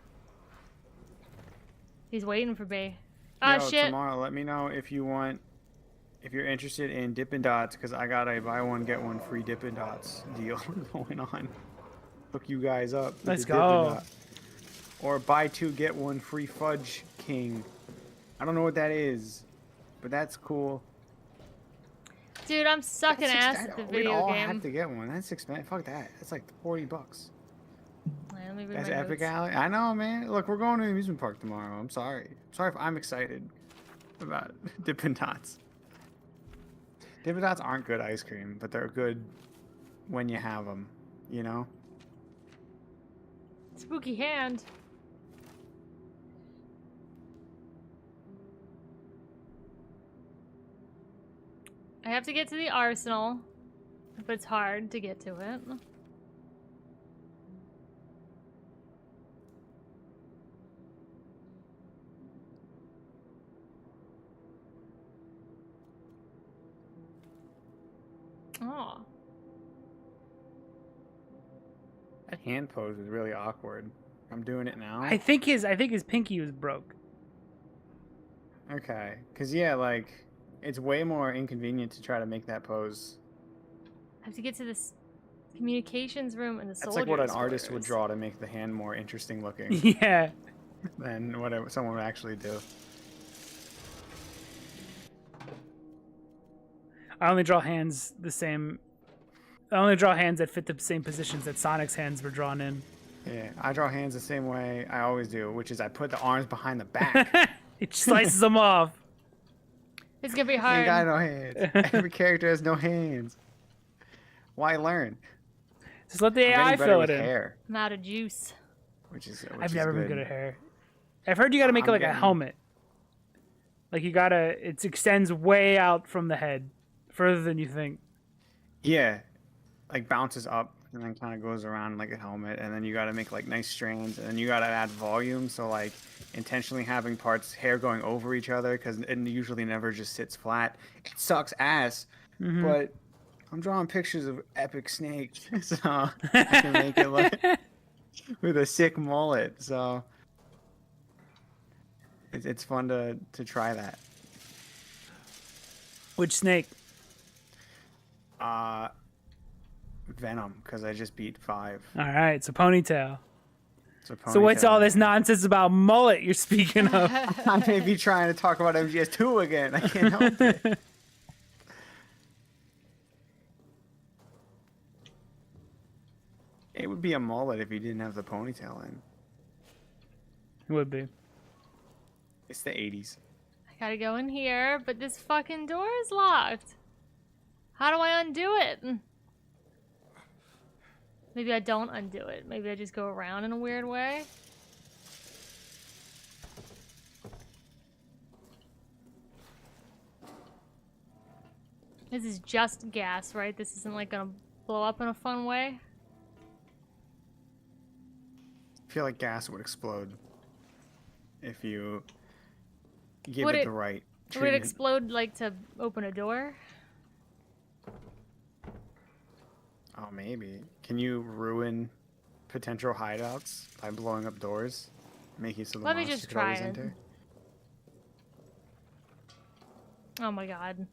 S2: He's waiting for me. Oh
S1: Yo,
S2: shit.
S1: tomorrow, let me know if you're interested in Dippin' Dots, because I got a buy one get one free Dippin' Dots deal going on. Hook you guys up. with
S4: Let's
S1: the Dippin'
S4: go.
S1: Dot. Or buy two get one free Fudge King. I don't know what that is, but that's cool.
S2: Dude, I'm sucking
S1: That's
S2: ass
S1: expensive.
S2: at the
S1: We'd
S2: video
S1: all
S2: game.
S1: have to get one. That's expensive. Fuck that. That's like $40.
S2: Let me read
S1: That's
S2: my
S1: Epic
S2: notes.
S1: Alley. I know, man. Look, we're going to the amusement park tomorrow. I'm sorry. Sorry if I'm excited about Dippin' Dots. Dippin' Dots aren't good ice cream, but they're good when you have them, you know?
S2: Spooky hand. I have to get to the arsenal, but it's hard to get to it. Oh.
S1: That hand pose is really awkward. I'm doing it now.
S4: I think his pinky was broke.
S1: Okay. Because, yeah, like, it's way more inconvenient to try to make that pose.
S2: I have to get to this communications room and the
S1: That's
S2: soldiers'
S1: like what an artist would
S2: quarters.
S1: draw to make the hand more interesting looking
S4: Yeah.
S1: than what someone would actually do.
S4: I only draw hands the same. I only draw hands that fit the same positions that Sonic's hands were drawn in.
S1: Yeah, I draw hands the same way I always do, which is I put the arms behind the back.
S4: It slices them off.
S2: It's gonna be
S1: Ain't
S2: hard.
S1: got no hands. Every character has no hands. Why learn?
S4: Just let the
S1: I'm
S4: AI
S1: getting better
S4: fill
S1: with
S4: it in.
S1: hair,
S2: I'm out of juice.
S4: I've never been good at hair. I've heard you gotta make it
S1: I'm
S4: like a
S1: getting-
S4: helmet. Like you gotta, it extends way out from the head, further than you think.
S1: Yeah, like bounces up and then kind of goes around like a helmet, and then you got to make like nice strands, and then you got to add volume. So like intentionally having parts hair going over each other because it usually never just sits flat. It sucks ass,
S4: Mhm.
S1: but I'm drawing pictures of epic snakes, so I can make it look with a sick mullet. So it's fun to try that.
S4: Which snake?
S1: Venom, because I just beat 5.
S4: All right, so ponytail. So what's
S1: Ponytail.
S4: all this nonsense about mullet you're speaking of?
S1: I may be trying to talk about MGS2 again. I can't help it. It would be a mullet if you didn't have the ponytail in.
S4: It would be.
S1: It's the 80s.
S2: I gotta go in here, but this fucking door is locked. How do I undo it? Maybe I don't undo it. Maybe I just go around in a weird way. This is just gas, right? This isn't like gonna blow up in a fun way.
S1: I feel like gas would explode if you give
S2: Would
S1: it
S2: it-
S1: the right
S2: Would it
S1: treatment.
S2: explode like to open a door?
S1: Oh, maybe. Can you ruin potential hideouts by blowing up doors, making so the
S2: Let me
S1: monster
S2: just
S1: could
S2: try
S1: always
S2: it.
S1: enter?
S2: Oh my god.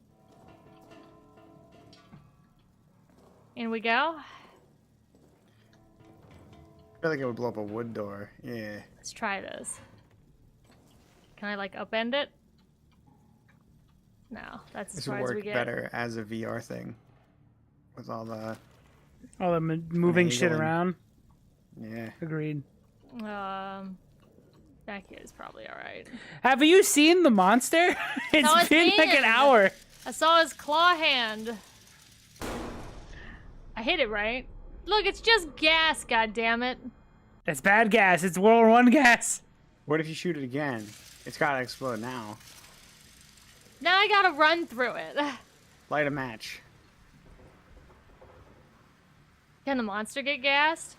S2: In we go.
S1: I feel like it would blow up a wood door. Yeah.
S2: Let's try this. Can I like upend it? No, that's as
S1: This
S2: far
S1: would
S2: as we
S1: work
S2: get.
S1: better as a VR thing. With all the...
S4: All the moving shit
S1: Enabling.
S4: around.
S1: Yeah.
S4: Agreed.
S2: Back here is probably alright.
S4: Have you seen the monster? It's
S2: his
S4: been like an
S2: hand.
S4: hour.
S2: I saw his claw hand. I hit it right. Look, it's just gas, goddammit.
S4: It's bad gas. It's World War I gas.
S1: What if you shoot it again? It's gotta explode now.
S2: Now I gotta run through it.
S1: Light a match.
S2: Can the monster get gassed?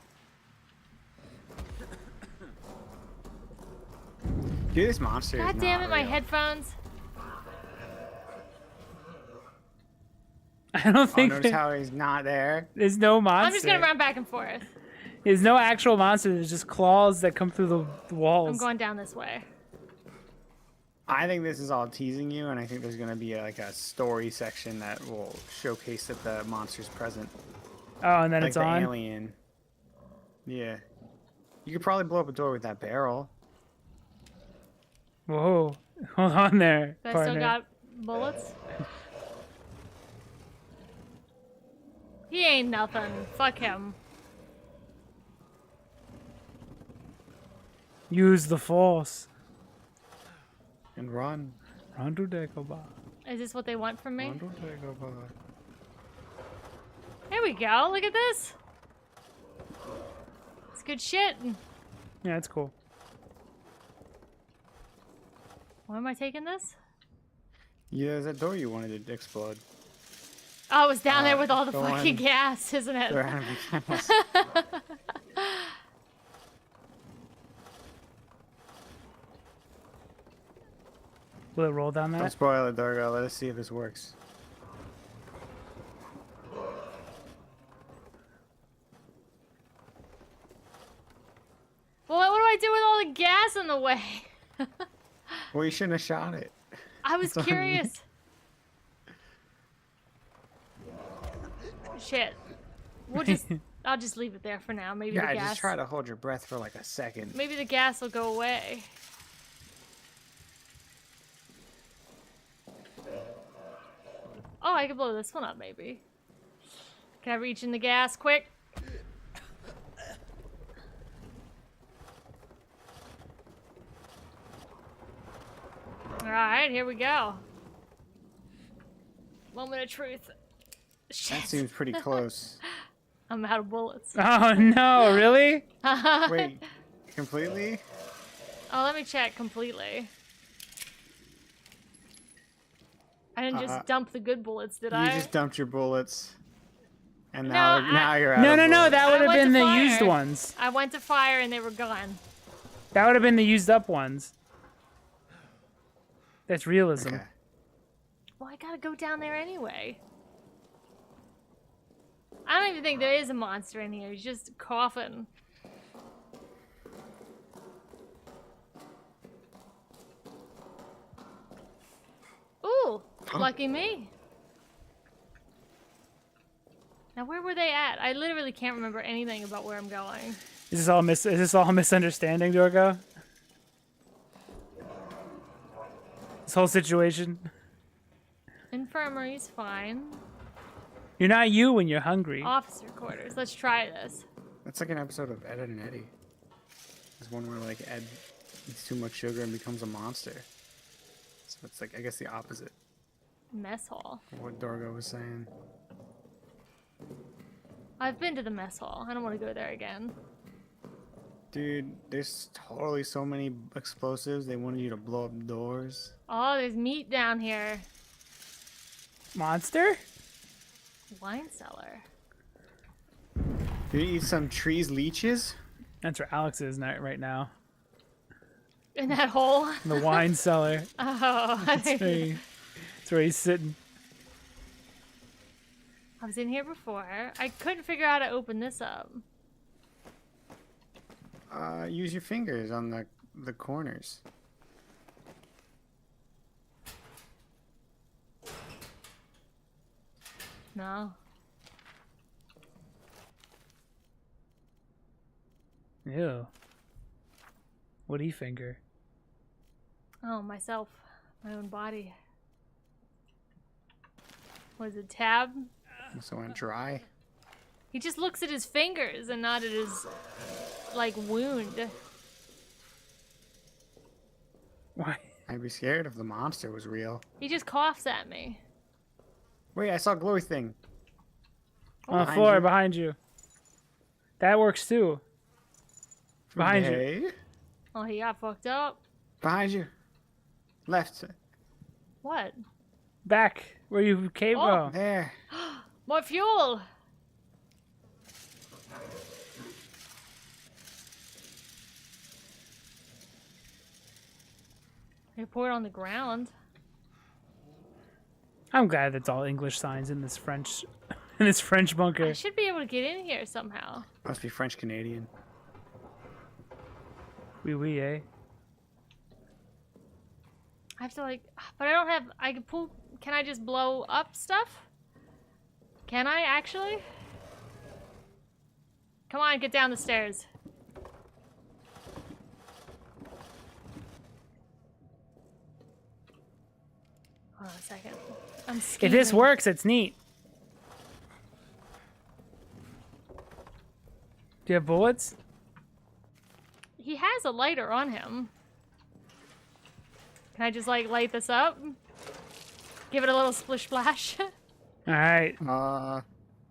S1: Dude, this monster is
S2: God damn
S1: not
S2: it, my
S1: real.
S2: headphones.
S4: I don't
S1: Oh,
S4: think
S1: notice how he's not there?
S4: there's no monster.
S2: I'm just gonna run back and forth.
S4: There's no actual monster. There's just claws that come through the walls.
S2: I'm going down this way.
S1: I think this is all teasing you, and I think there's gonna be like a story section that will showcase that the monster's present.
S4: Oh, and then
S1: Like
S4: it's
S1: the
S4: on.
S1: alien. Yeah. You could probably blow up a door with that barrel.
S4: Whoa. Hold on there,
S2: But I
S4: partner.
S2: still got bullets. He ain't nothing. Fuck him.
S4: Use the force.
S1: And run.
S4: Run to Dagobah.
S2: Is this what they want from me?
S1: Run to Dagobah.
S2: Here we go. Look at this. It's good shit.
S4: Yeah, it's cool.
S2: Why am I taking this?
S1: Yeah, there's that door you wanted to explode.
S2: Oh, it was down there with all the
S1: go
S2: fucking
S1: on.
S2: gas, isn't it?
S1: There had to be gas.
S4: Will it roll down
S1: Don't
S4: that?
S1: spoil it, Dargo. Let us see if this works.
S2: Well, what do I do with all the gas in the way?
S1: Well, you shouldn't have shot it.
S2: I was
S1: That's what I mean.
S2: curious. Shit. We'll just. I'll just leave it there for now. Maybe
S1: Yeah,
S2: the gas.
S1: just try to hold your breath for like a second.
S2: Maybe the gas will go away. Oh, I can blow this one up, maybe. Can I reach in the gas quick? Alright, here we go. Moment of truth. Shit.
S1: That seems pretty close.
S2: I'm out of bullets.
S4: Oh no, really?
S1: Wait, completely?
S2: Oh, let me check completely. I didn't just dump the good bullets, did
S1: You
S2: I?
S1: just dumped your bullets. And
S2: No,
S1: now you're out
S4: No,
S1: of
S4: no, no.
S1: bullets.
S4: That would
S2: I
S4: have
S2: went
S4: been
S2: to
S4: the
S2: fire.
S4: used ones.
S2: I went to fire and they were gone.
S4: That would have been the used up ones. That's realism.
S1: Okay.
S2: Well, I gotta go down there anyway. I don't even think there is a monster in here. He's just coughing. Ooh, lucky me. Now, where were they at? I literally can't remember anything about where I'm going.
S4: Is this all misunderstanding, Dorgo? This whole situation?
S2: Infirmary's fine.
S4: You're not you when you're hungry.
S2: Officer quarters. Let's try this.
S1: That's like an episode of Ed and Eddie. There's one where like Ed eats too much sugar and becomes a monster. So it's like I guess the opposite
S2: Mess hall.
S1: of what Dorgo was saying.
S2: I've been to the mess hall. I don't want to go there again.
S1: Dude, there's totally so many explosives. They wanted you to blow up doors.
S2: Oh, there's meat down here.
S4: Monster?
S2: Wine cellar.
S1: Did you eat some trees leeches?
S4: That's where Alex is right now.
S2: In that hole?
S4: In the wine cellar.
S2: Oh.
S4: That's where he's sitting.
S2: I was in here before. I couldn't figure out how to open this up.
S1: Use your fingers on the corners.
S2: No.
S4: Ew. What do you finger?
S2: Oh, myself. My own body. Was it tab?
S1: So went dry.
S2: He just looks at his fingers and not at his, like, wound.
S4: Why?
S1: I'd be scared if the monster was real.
S2: He just coughs at me.
S1: Wait, I saw a glowy thing.
S4: On the
S1: Behind
S4: floor
S1: you.
S4: behind you. That works too. Behind you.
S1: Hey.
S2: Oh, he got fucked up.
S1: Behind you. Left.
S2: What?
S4: Back where you came
S2: Oh.
S4: from.
S1: There.
S2: More fuel! They pour it on the ground.
S4: I'm glad that's all English signs in this French bunker.
S2: I should be able to get in here somehow.
S1: Must be French Canadian.
S4: Oui, eh?
S2: I have to like, but I don't have, I can pull, can I just blow up stuff? Can I actually? Come on, get down the stairs. Hold on a second. I'm
S4: If
S2: scheming.
S4: this works, it's neat. Do you have bullets?
S2: He has a lighter on him. Can I just like light this up? Give it a little splish splash.
S4: All right.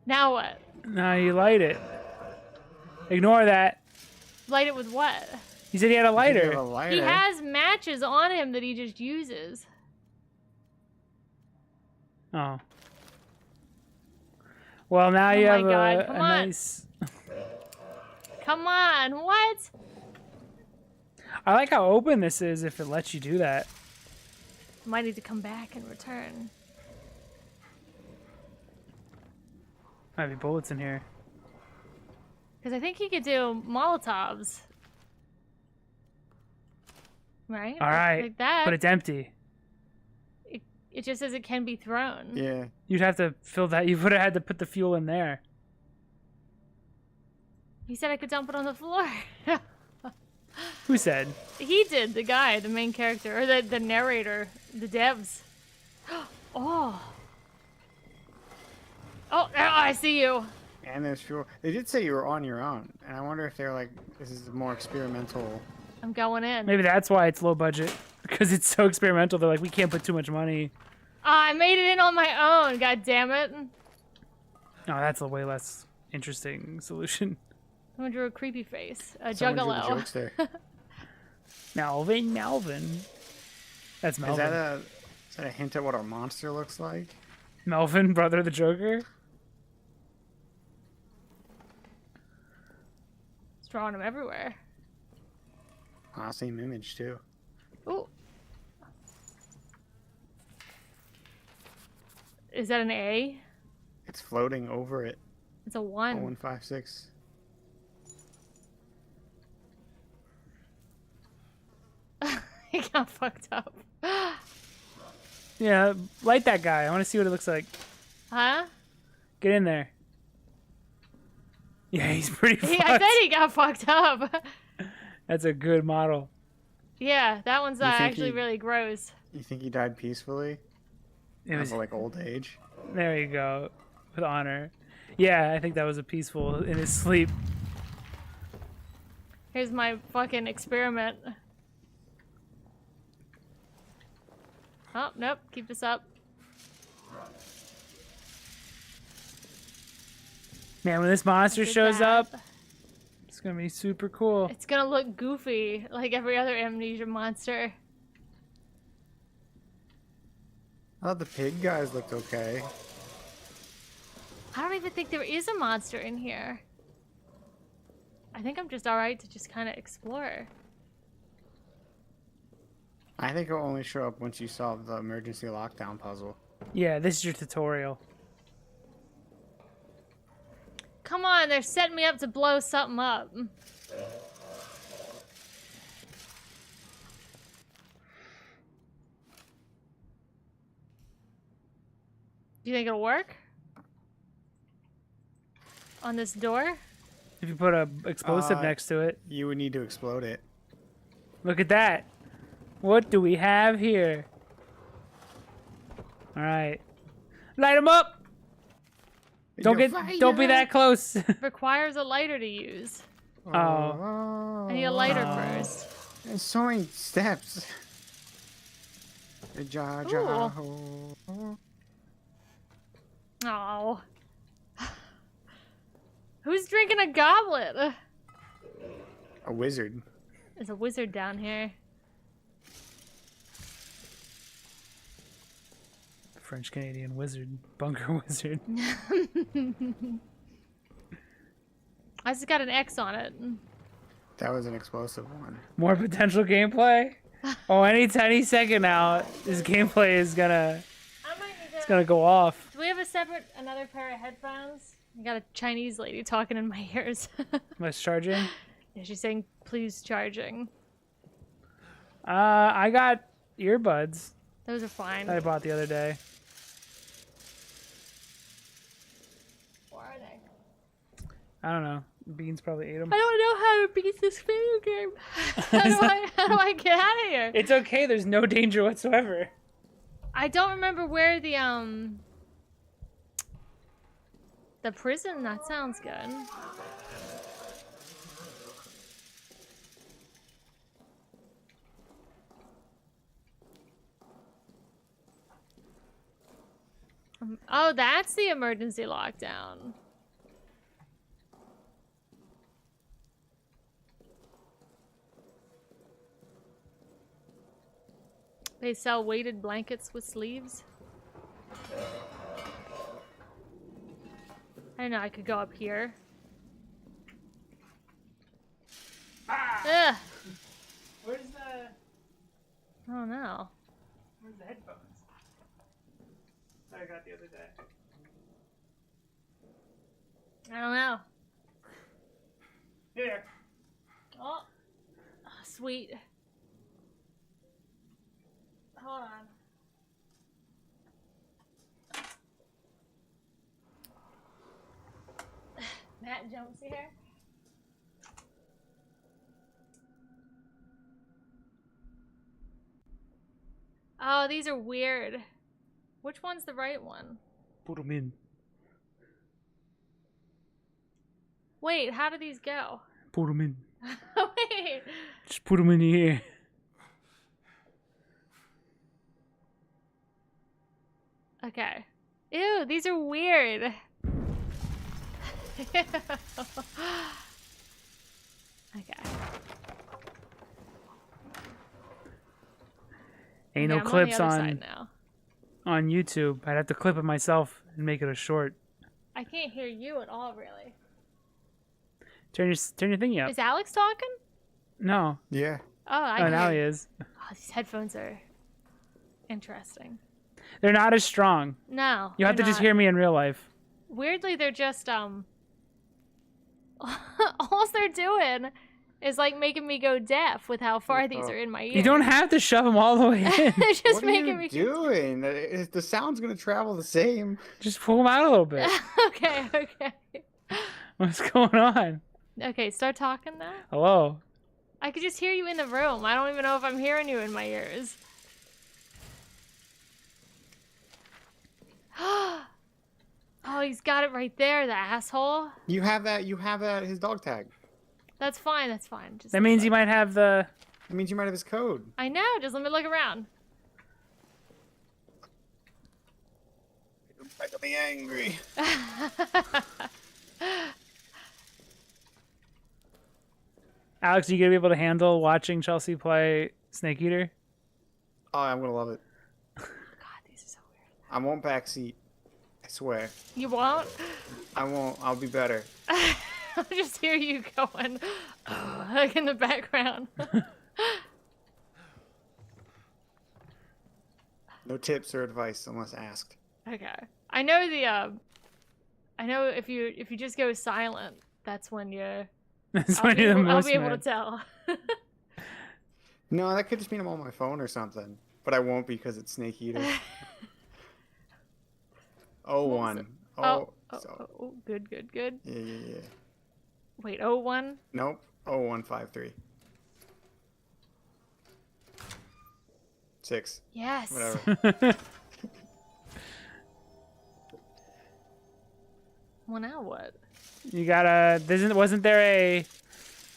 S2: Now what?
S4: Now you light it. Ignore that.
S2: Light it with what?
S4: He said he had a
S1: You have
S4: lighter.
S1: a lighter.
S2: He has matches on him that he just uses.
S4: Oh. Well, now you
S2: my
S4: have
S2: God,
S4: a
S2: come on.
S4: nice.
S2: Come on, what?
S4: I like how open this is if it lets you do that.
S2: Might need to come back and return.
S4: Might be bullets in here.
S2: Because I think he could do Molotovs. Right?
S4: All right.
S2: Like that.
S4: But it's empty.
S2: It just says it can be thrown.
S1: Yeah.
S4: You'd have to fill that. You would have had to put the fuel in there.
S2: He said I could dump it on the floor.
S4: Who said?
S2: He did, the guy, the main character, or the narrator, the devs. Oh. Oh, I see you.
S1: And there's fuel. They did say you were on your own, and I wonder if they're like, this is more experimental.
S2: I'm going in.
S4: Maybe that's why it's low budget. Because it's so experimental. They're like, we can't put too much money.
S2: I made it in on my own, god damn it.
S4: No, that's a way less interesting solution.
S2: Someone drew a creepy face. A
S1: Someone drew the
S2: juggalo.
S1: jokes there.
S4: Melvin. That's Melvin.
S1: Is that a hint at what our monster looks like?
S4: Melvin, brother of the Joker?
S2: It's drawing him everywhere.
S1: Same image too.
S2: Ooh. Is that an A?
S1: It's floating over it.
S2: It's a 1.
S1: 0156.
S2: He got fucked up.
S4: Yeah, light that guy. I want to see what it looks like.
S2: Huh?
S4: Get in there. Yeah, he's pretty fucked.
S2: I said he got fucked up.
S4: That's a good model.
S2: Yeah, that one's
S1: You think
S2: actually
S1: he-
S2: really gross.
S1: You think he died peacefully?
S4: It was,
S1: Of like old age?
S4: there you go. With honor. Yeah, I think that was a peaceful in his sleep.
S2: Here's my fucking experiment. Oh, nope. Keep this up.
S4: Man, when this monster
S2: Did
S4: shows
S2: that.
S4: up, it's gonna be super cool.
S2: It's gonna look goofy like every other Amnesia monster.
S1: I thought the pig guys looked okay.
S2: I don't even think there is a monster in here. I think I'm just alright to just kind of explore.
S1: I think it'll only show up once you solve the emergency lockdown puzzle.
S4: Yeah, this is your tutorial.
S2: Come on, they're setting me up to blow something up.
S1: Do
S2: you think it'll work? On this door?
S4: If you put a explosive next to it.
S1: You would need to explode it.
S4: Look at that. What do we have here? All right. Light them up. Don't be that close.
S2: Requires a lighter to use.
S4: Oh.
S2: I need a lighter first.
S1: There's so many steps. Ja, ja, ho.
S2: Oh. Who's drinking a goblet?
S1: A wizard.
S2: There's a wizard down here.
S4: French Canadian wizard, bunker wizard.
S2: I just got an X on it.
S1: That was an explosive one.
S4: More potential gameplay. Oh, any second now, this gameplay is gonna go off.
S2: Do we have another pair of headphones? I got a Chinese lady talking in my ears.
S4: What's charging?
S2: Yeah, she's saying, please charging.
S4: I got earbuds
S2: Those are fine.
S4: that I bought the other day.
S2: Where are they?
S4: I don't know. Beans probably ate them.
S2: I don't know how to beat this video game. How do I get out of here?
S4: It's okay. There's no danger whatsoever.
S2: I don't remember where the prison. That sounds good. Oh, that's the emergency lockdown. They sell weighted blankets with sleeves. I don't know, I could go up here. Ugh.
S4: Where's the?
S2: Oh no.
S4: Where's the headphones? That I got the other day.
S2: I don't know.
S4: Here.
S2: Oh, sweet. Hold on. Matt jumps here. Oh, these are weird. Which one's the right one?
S4: Put them in.
S2: Wait, how do these go?
S4: Put them in.
S2: Wait.
S4: Just put them in here.
S2: Okay. Ew, these are weird. Okay.
S4: Ain't
S2: Okay,
S4: no
S2: I'm
S4: clips
S2: the other
S4: on
S2: side now.
S4: on YouTube. I'd have to clip it myself and make it a short.
S2: I can't hear you at all, really.
S4: Turn your thingy up.
S2: Is Alex talking?
S4: No.
S1: Yeah.
S2: Oh, I
S4: Oh,
S2: hear
S4: now he
S2: you.
S4: is.
S2: Oh, these headphones are interesting.
S4: They're not as strong.
S2: No.
S4: You have to
S2: they're
S4: just
S2: not.
S4: hear me in real life.
S2: Weirdly, they're just all they're doing is like making me go deaf with how far these are in my ears.
S4: You don't have to shove them all the way in.
S2: They're just
S1: What are
S2: making
S1: you
S2: me
S1: doing? The sound's gonna travel the same.
S4: Just pull them out a little bit.
S2: Okay, okay.
S4: What's going on?
S2: Okay, start talking now.
S4: Hello.
S2: I could just hear you in the room. I don't even know if I'm hearing you in my ears. Oh, he's got it right there, the asshole.
S1: You have that. You have that. His dog tag.
S2: That's fine, that's fine. Just
S4: That means you might have the.
S1: It means you might have his code.
S2: I know, just let me look around.
S1: Make me angry.
S4: Alex, are you gonna be able to handle watching Chelsea play Snake Eater?
S1: Oh, I'm gonna love it.
S2: God, these are so weird.
S1: I won't backseat. I swear.
S2: You won't?
S1: I won't. I'll be better.
S2: I'll just hear you going like in the background.
S1: No tips or advice unless asked.
S2: Okay. I know I know if you just go silent, that's when you're
S4: That's when you're the
S2: I'll
S4: most
S2: be able to
S4: mad.
S2: tell.
S1: No, that could just mean I'm on my phone or something. But I won't because it's Snake Eater. Oh,
S2: What was
S1: 1.
S2: Oh,
S1: So,
S2: good.
S1: yeah.
S2: Wait, 01?
S1: Nope. 0153. 6.
S2: Yes.
S1: Whatever.
S2: Well, now what?
S4: You gotta. Wasn't there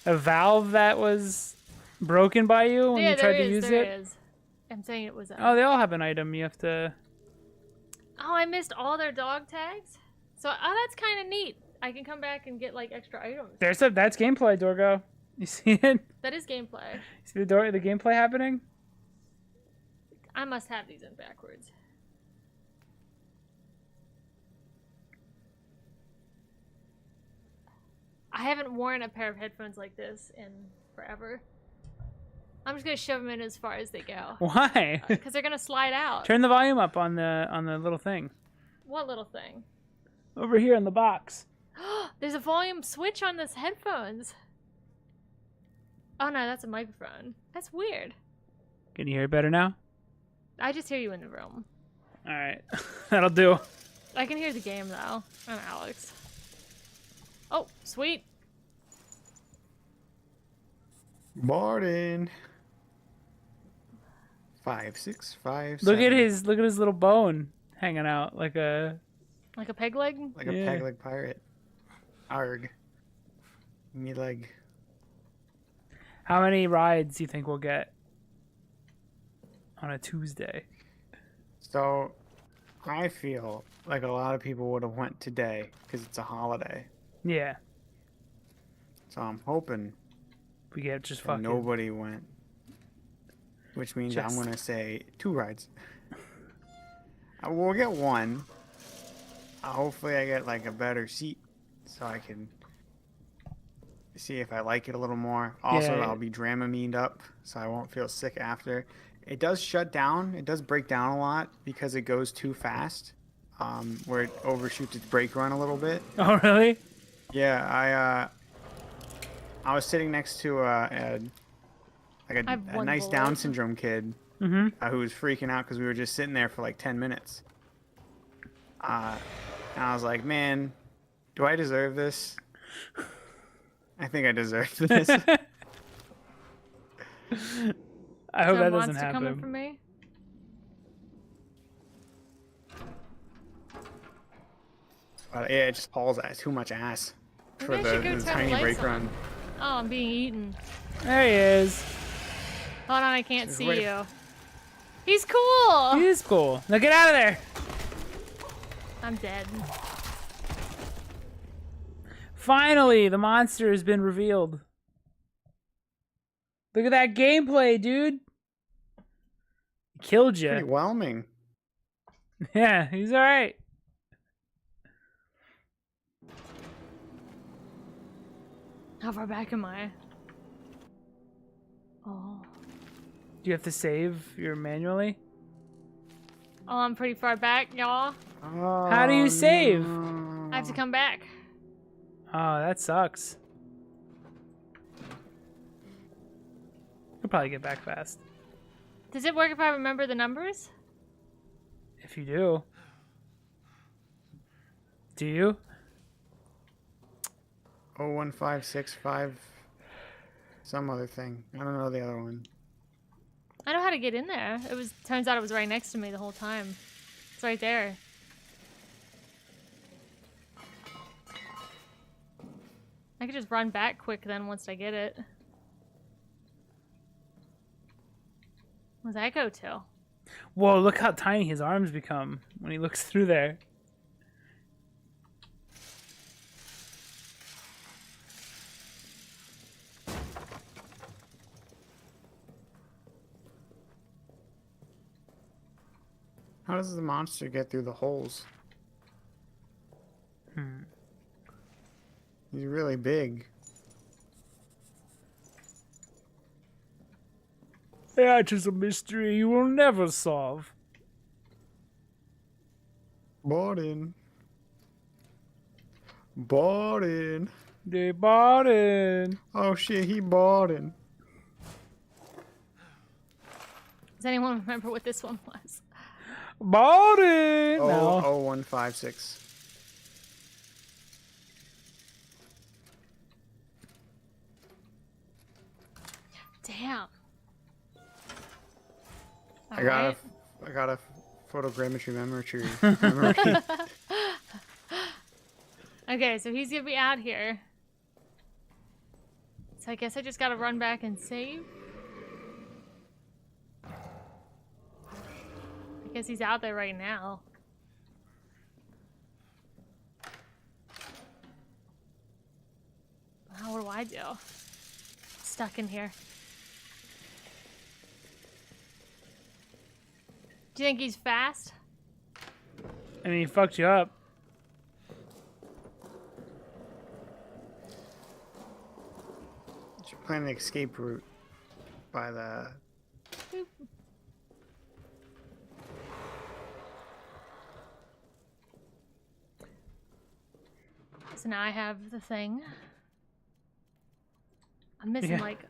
S4: a valve that was broken by you when you tried to use
S2: there
S4: it?
S2: is. I'm saying it was.
S4: Oh, they all have an item. You have to.
S2: Oh, I missed all their dog tags. So, that's kind of neat. I can come back and get like extra items.
S4: That's gameplay, Dorgo. You see it?
S2: That is gameplay.
S4: See the gameplay happening?
S2: I must have these in backwards. I haven't worn a pair of headphones like this in forever. I'm just gonna shove them in as far as they go.
S4: Why?
S2: Because they're gonna slide out.
S4: Turn the volume up on the little thing.
S2: What little thing?
S4: Over here in the box.
S2: There's a volume switch on this headphones. Oh no, that's a microphone. That's weird.
S4: Can you hear it better now?
S2: I just hear you in the room.
S4: Alright. That'll do.
S2: I can hear the game though. I'm Alex. Oh, sweet.
S1: Martin. 5, 6, 5.
S4: Look at
S1: 7.
S4: his little bone hanging out like a
S2: peg leg?
S1: Like a
S4: Yeah.
S1: peg leg pirate. Arg. Me leg.
S4: How many rides do you think we'll get on a Tuesday?
S1: So, I feel like a lot of people would have went today because it's a holiday.
S4: Yeah.
S1: So I'm hoping
S4: We get just
S1: that
S4: fucking
S1: nobody went. Which means
S4: Just-
S1: I'm going to say 2 rides. We'll get 1. Hopefully I get like a better seat so I can see if I like it a little more. Also,
S4: Yeah.
S1: I'll be Dramamined up so I won't feel sick after. It does shut down. It does break down a lot because it goes too fast. Where it overshoots its brake run a little bit.
S4: Oh really?
S1: Yeah, I was sitting next to a
S2: I've one
S1: nice
S2: bullet.
S1: Down syndrome kid
S4: Mm-hmm.
S1: who was freaking out because we were just sitting there for like 10 minutes. And I was like, man, do I deserve this? I think I deserve this.
S4: I hope
S2: Is there
S4: that
S2: a
S4: doesn't
S2: monster
S4: happen.
S2: coming for me?
S1: But yeah, it just hauls too much ass for
S2: Maybe I should go
S1: the
S2: turn
S1: tiny
S2: the lights
S1: brake
S2: on.
S1: run.
S2: Oh, I'm being eaten.
S4: There he is.
S2: Hold on, I can't
S1: Just
S2: see
S1: wait.
S2: you. He's cool!
S4: He is cool. Now get out of there.
S2: I'm dead.
S4: Finally, the monster has been revealed. Look at that gameplay, dude. He killed you.
S1: Pretty whelming.
S4: Yeah, he's all right.
S2: How far back am I? Oh.
S4: Do you have to save your manually?
S2: Oh, I'm pretty far back, y'all.
S4: How do you save?
S2: I have to come back.
S4: Oh, that sucks. You'll probably get back fast.
S2: Does it work if I remember the numbers?
S4: If you do. Do you?
S1: 01565 some other thing. I don't know the other one.
S2: I know how to get in there. Turns out it was right next to me the whole time. It's right there. I could just run back quick then once I get it. Where's that go to?
S4: Whoa, look how tiny his arms become when he looks through there.
S1: How does the monster get through the holes? He's really big.
S4: That is a mystery you will never solve.
S1: Bought in. Bought in.
S4: They bought in.
S1: Oh shit, he bought in.
S2: Does anyone remember what this one was?
S4: Bought in.
S1: Oh,
S4: No.
S1: 0156.
S2: Damn.
S1: I got a photogrammetry memory.
S2: Okay, so he's gonna be out here. So I guess I just gotta run back and save. I guess he's out there right now. Now what do I do? Stuck in here. Do you think he's fast?
S4: I mean, he fucked you up.
S1: Should plan an escape route by the.
S2: Boop. So now I have the thing. I'm missing
S4: Yeah.
S2: like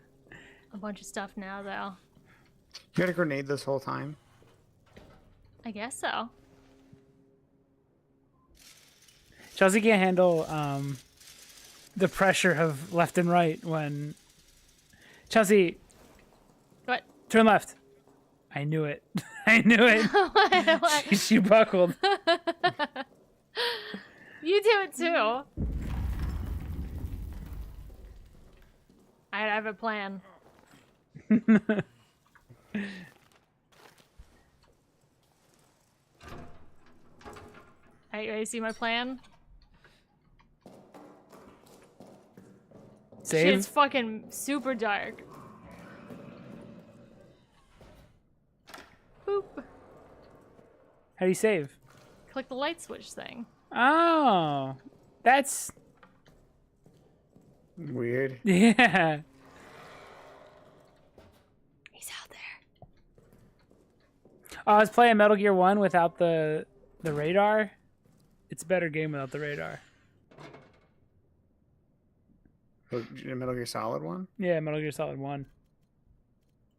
S2: a bunch of stuff now though.
S1: You had a grenade this whole time?
S2: I guess so.
S4: Chelsea can't handle the pressure of left and right when Chelsea
S2: What?
S4: turn left. I knew it. I knew it.
S2: What?
S4: she buckled.
S2: You do it too. I have a plan. Alright, you ready to see my plan?
S4: Save.
S2: Shit's fucking super dark. Boop.
S4: How do you save?
S2: Click the light switch thing.
S4: Oh, that's
S1: Weird.
S4: yeah.
S2: He's out there.
S4: Oh, I was playing Metal Gear 1 without the radar. It's a better game without the radar.
S1: Metal Gear Solid one?
S4: Yeah, Metal Gear Solid 1.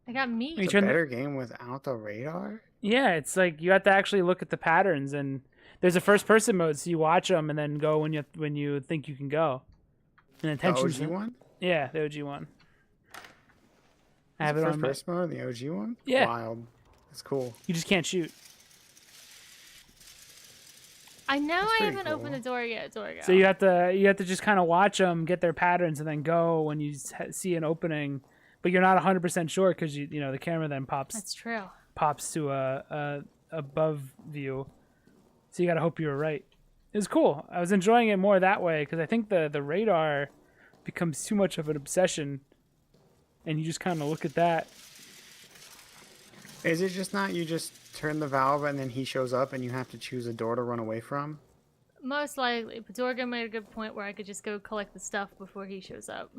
S2: I got meat.
S4: You
S1: It's a
S4: turn the-
S1: better game without the radar?
S4: Yeah, it's like you have to actually look at the patterns, and there's a first-person mode, so you watch them and then go when you think you can go. And
S1: The
S4: intentions.
S1: OG one?
S4: Yeah, the OG one. I have
S1: Is
S4: it
S1: the
S4: on.
S1: first person mode, the OG one?
S4: Yeah.
S1: Wild. That's cool.
S4: You just can't shoot.
S2: I know
S1: That's
S2: I
S1: pretty
S2: haven't opened
S1: cool.
S2: the door yet, Dorgo.
S4: So you have to just kind of watch them, get their patterns, and then go when you see an opening. But you're not 100% sure because you know the camera then
S2: That's true.
S4: pops to a above view. So you got to hope you were right. It was cool. I was enjoying it more that way because I think the radar becomes too much of an obsession, and you just kind of look at that.
S1: Is it just not you just turn the valve and then he shows up and you have to choose a door to run away from?
S2: Most likely. But Dorgo made a good point where I could just go collect the stuff before he shows up.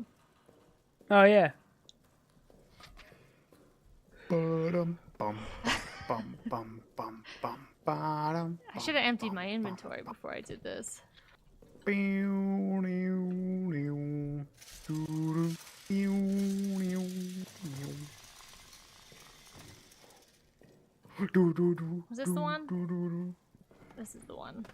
S4: Oh yeah.
S1: Bum bum bum bum bum bum bottom.
S2: I should have emptied my inventory before I did this. Was this the one? This is the one.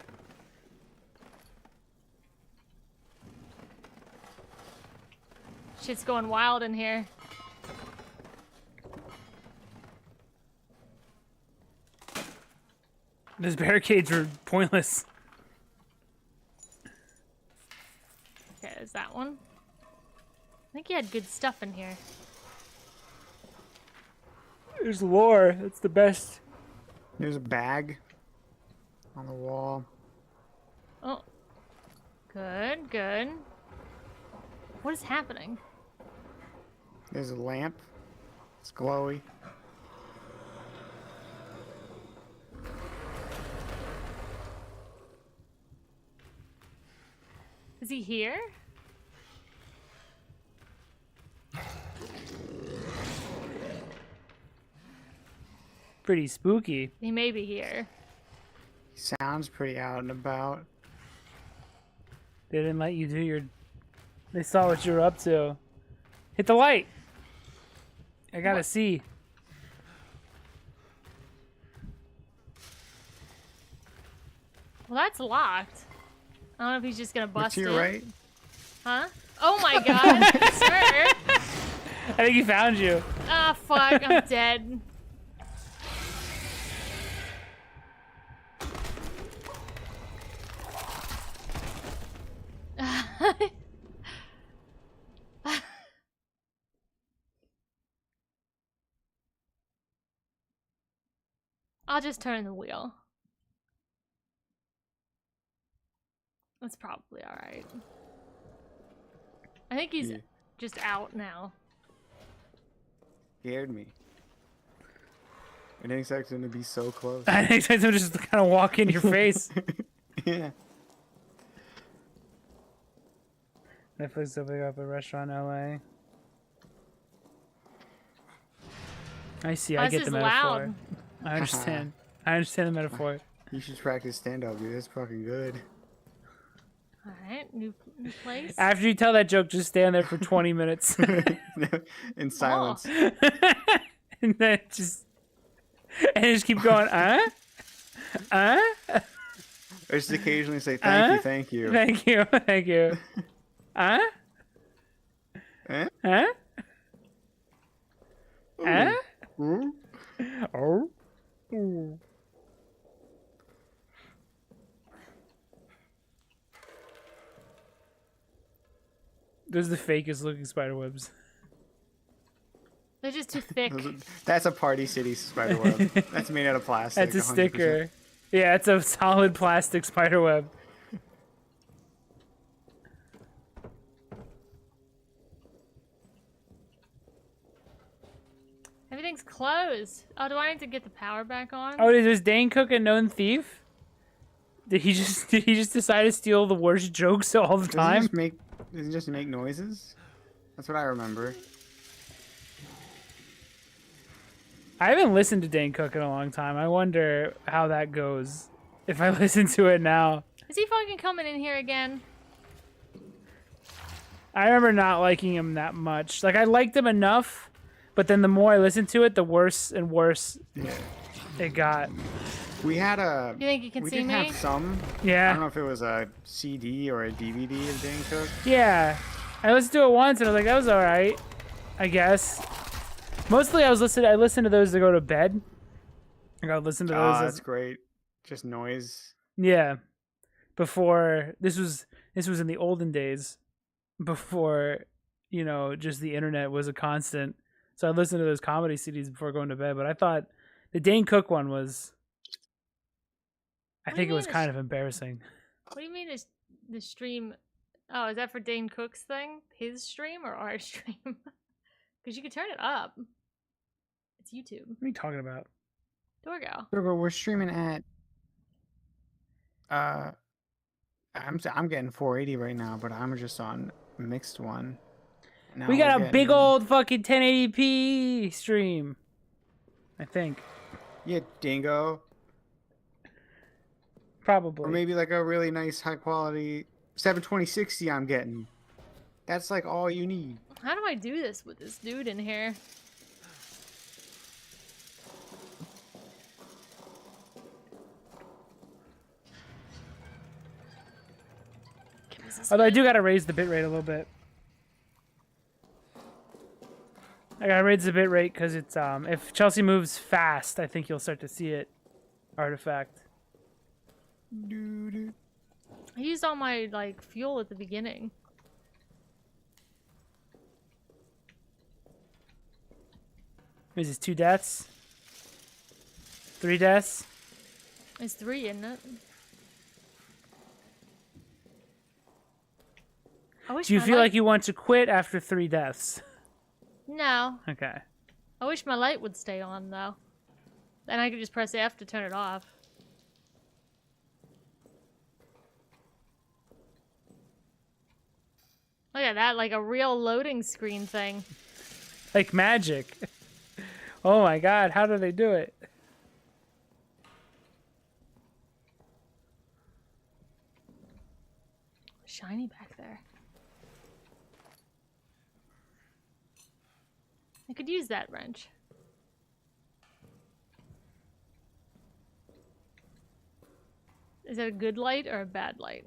S2: Shit's going wild in here.
S4: Those barricades are pointless.
S2: Okay, there's that one. I think you had good stuff in here.
S4: There's lore. That's the best.
S1: There's a bag on the wall.
S2: Oh. Good, good. What is happening?
S1: There's a lamp. It's glowy.
S2: Is he here?
S4: Pretty spooky.
S2: He may be here.
S1: Sounds pretty out and about.
S4: They didn't let you do your... They saw what you were up to. Hit the light! I gotta see.
S2: Well, that's locked. I don't know if he's just gonna bust
S1: To
S2: it.
S1: your right?
S2: Huh? Oh my god, sir!
S4: I think he found you.
S2: Ah, fuck, I'm dead. I'll just turn the wheel. That's probably alright. I think he's
S1: Yeah.
S2: just out now.
S1: Scared me. I didn't expect him to be so close.
S4: I didn't expect him to just kind of walk in your face.
S1: Yeah.
S4: Netflix opening up a restaurant in LA. I see, I
S2: This
S4: get
S2: is
S4: the metaphor.
S2: loud.
S4: I understand. I understand the metaphor.
S1: You should practice stand-up, dude. That's fucking good.
S2: Alright, new place.
S4: After you tell that joke, just stand there for 20 minutes.
S1: In silence.
S4: And then just keep going,
S1: Or just occasionally say thank you, thank you.
S4: Thank you, thank you.
S1: Eh?
S4: Huh?
S1: Ooh.
S4: Oh. Ooh. Those are the fakest looking spider webs.
S2: They're just too thick.
S1: That's a Party City spider web. That's made out of plastic.
S4: That's a
S1: 100%.
S4: sticker. Yeah, it's a solid plastic spider web.
S2: Everything's closed. Oh, do I need to get the power back on?
S4: Oh, is Dane Cook a known thief? Did he just decide to steal the worst jokes all the time?
S1: Does he just make noises? That's what I remember.
S4: I haven't listened to Dane Cook in a long time. I wonder how that goes if I listen to it now.
S2: Is he fucking coming in here again?
S4: I remember not liking him that much. Like, I liked him enough, but then the more I listened to it, the worse and worse it got.
S1: We had a.
S2: You think you can
S1: we
S2: see
S1: did
S2: me?
S1: have some. I
S4: Yeah.
S1: don't know if it was a CD or a DVD of Dane Cook.
S4: Yeah. I listened to it once and I was like, that was alright. I guess. Mostly I listened to those to go to bed. I got to listen to those.
S1: That's great. Just noise.
S4: Yeah. Before this was in the olden days, before, you know, just the internet was a constant. So I listened to those comedy CDs before going to bed, but I thought the Dane Cook one was I
S2: What do you
S4: think it was
S2: mean
S4: kind of embarrassing.
S2: What do you mean is the stream? Oh, is that for Dane Cook's thing? His stream or our stream? Because you can turn it up. It's YouTube.
S4: What are you talking about?
S2: Dorgo.
S1: We're streaming at. I'm getting 480 right now, but I'm just on mixed one. Now
S4: We got
S1: we're
S4: a big
S1: getting-
S4: old fucking 1080p stream. I think.
S1: Yeah, dingo.
S4: Probably.
S1: Or maybe like a really nice high quality 720/60 I'm getting. That's like all you need.
S2: How do I do this with this dude in here?
S4: Although I do gotta raise the bitrate a little bit. I gotta raise the bitrate because it's if Chelsea moves fast, I think you'll start to see it artifact.
S2: I used all my like fuel at the beginning.
S4: Is this 2 deaths? 3 deaths?
S2: It's 3, isn't it? I wish
S4: Do you
S2: my
S4: feel
S2: light-
S4: like you want to quit after 3 deaths?
S2: No.
S4: Okay.
S2: I wish my light would stay on though. Then I could just press F to turn it off. Look at that, like a real loading screen thing.
S4: Like magic. Oh my god, how do they do it?
S2: Shiny back there. I could use that wrench. Is it a good light or a bad light?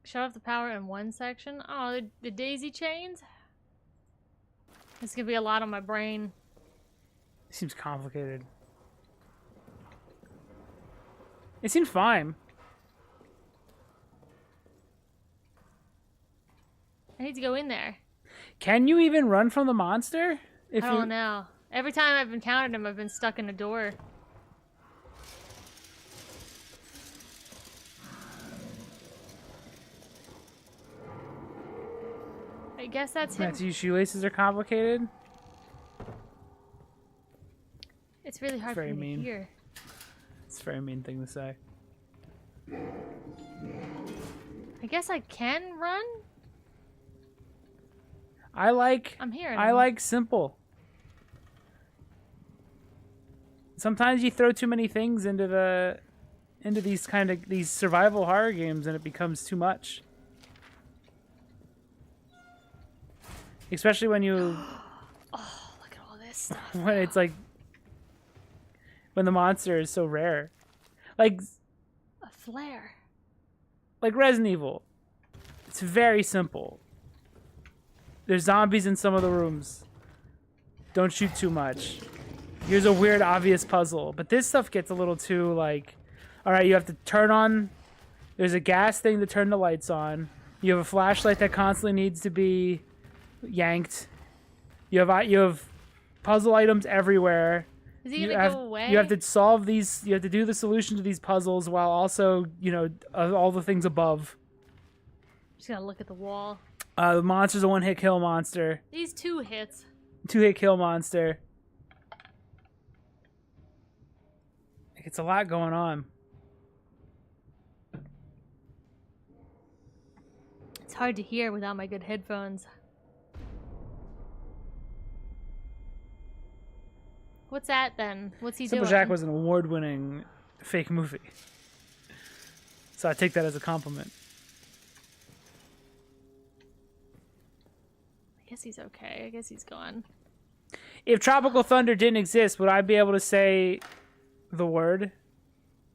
S2: Shut off the power in one section. Oh, the daisy chains? This could be a lot on my brain.
S4: Seems complicated. It seems fine.
S2: I need to go in there.
S4: Can you even run from the monster?
S2: I don't know. Every time I've encountered him, I've been stuck in a door. I guess that's him.
S4: Matthew's shoelaces are complicated.
S2: It's really hard for
S4: very
S2: me to
S4: mean.
S2: hear.
S4: It's a very mean thing to say.
S2: I guess I can run?
S4: I like
S2: I'm hearing
S4: I
S2: him.
S4: like simple. Sometimes you throw too many things into these survival horror games and it becomes too much. Especially when you
S2: Oh, look at all this stuff.
S4: when it's like when the monster is so rare. Like
S2: A flare.
S4: Resident Evil. It's very simple. There's zombies in some of the rooms. Don't shoot too much. Here's a weird, obvious puzzle. But this stuff gets a little too, like... Alright, you have to turn on... There's a gas thing to turn the lights on. You have a flashlight that constantly needs to be yanked. You have puzzle items everywhere.
S2: Is he gonna go away?
S4: You have to solve these... You have to do the solution to these puzzles while also, you know, all the things above.
S2: Just gotta look at the wall.
S4: The monster's a one-hit kill monster.
S2: These 2 hits.
S4: 2-hit kill monster. Like, it's a lot going on.
S2: It's hard to hear without my good headphones. What's that then? What's he
S4: Simple
S2: doing?
S4: Jack was an award-winning fake movie. So I take that as a compliment.
S2: I guess he's okay. I guess he's gone.
S4: If Tropical Thunder didn't exist, would I be able to say the word?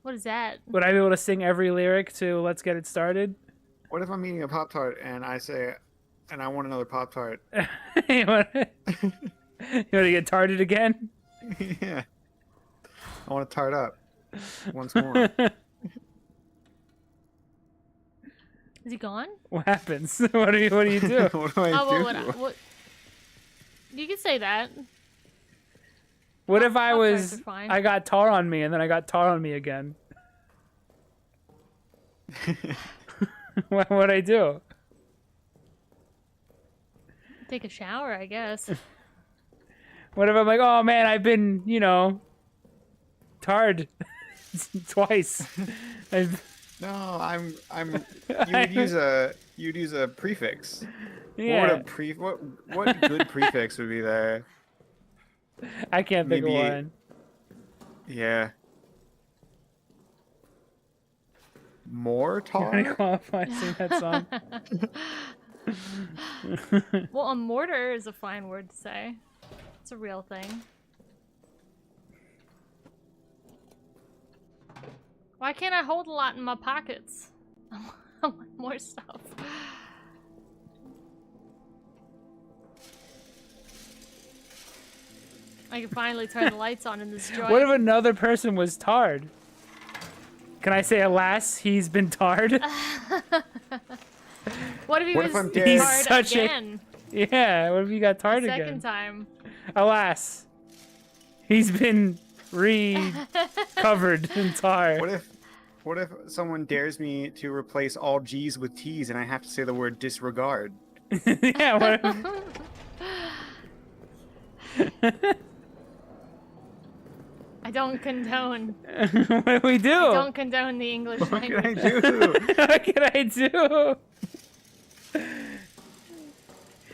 S2: What is that?
S4: Would I be able to sing every lyric to Let's Get It Started?
S1: What if I'm eating a Pop-Tart and I say, and I want another Pop-Tart?
S4: You want to get tarted again?
S1: Yeah. I want to tart up once more.
S2: Is he gone?
S4: What happens? What do you do?
S1: What do I
S2: Oh,
S1: do?
S2: well, what? You can say that.
S4: What if I
S2: Pop-Tarts
S4: was...
S2: are fine.
S4: I got tar on me and then I got tar on me again? What would I do?
S2: Take a shower, I guess.
S4: What if I'm like, oh man, I've been, you know, tarred twice.
S1: No, you'd use a prefix.
S4: Yeah,
S1: What good prefix would be there?
S4: I can't think
S1: maybe-
S4: of one.
S1: Yeah. More
S4: Can you
S1: tar?
S4: qualify sing that song?
S2: Well, a mortar is a fine word to say. It's a real thing. Why can't I hold a lot in my pockets? I want more stuff. I can finally turn the lights on in this joint.
S4: What if another person was tarred? Can I say, alas, he's been tarred?
S2: What if he
S1: What
S2: was
S1: if I'm dead?
S4: He's
S2: tarred
S4: such a-
S2: again?
S4: Yeah, what if you got tarred
S2: Second
S4: again?
S2: time.
S4: Alas, he's been recovered in tar.
S1: What if someone dares me to replace all G's with T's and I have to say the word disregard?
S4: Yeah, what if...
S2: I don't condone.
S4: What do we do?
S2: I don't condone the English
S1: What can I
S2: language.
S1: do?
S4: What can I do?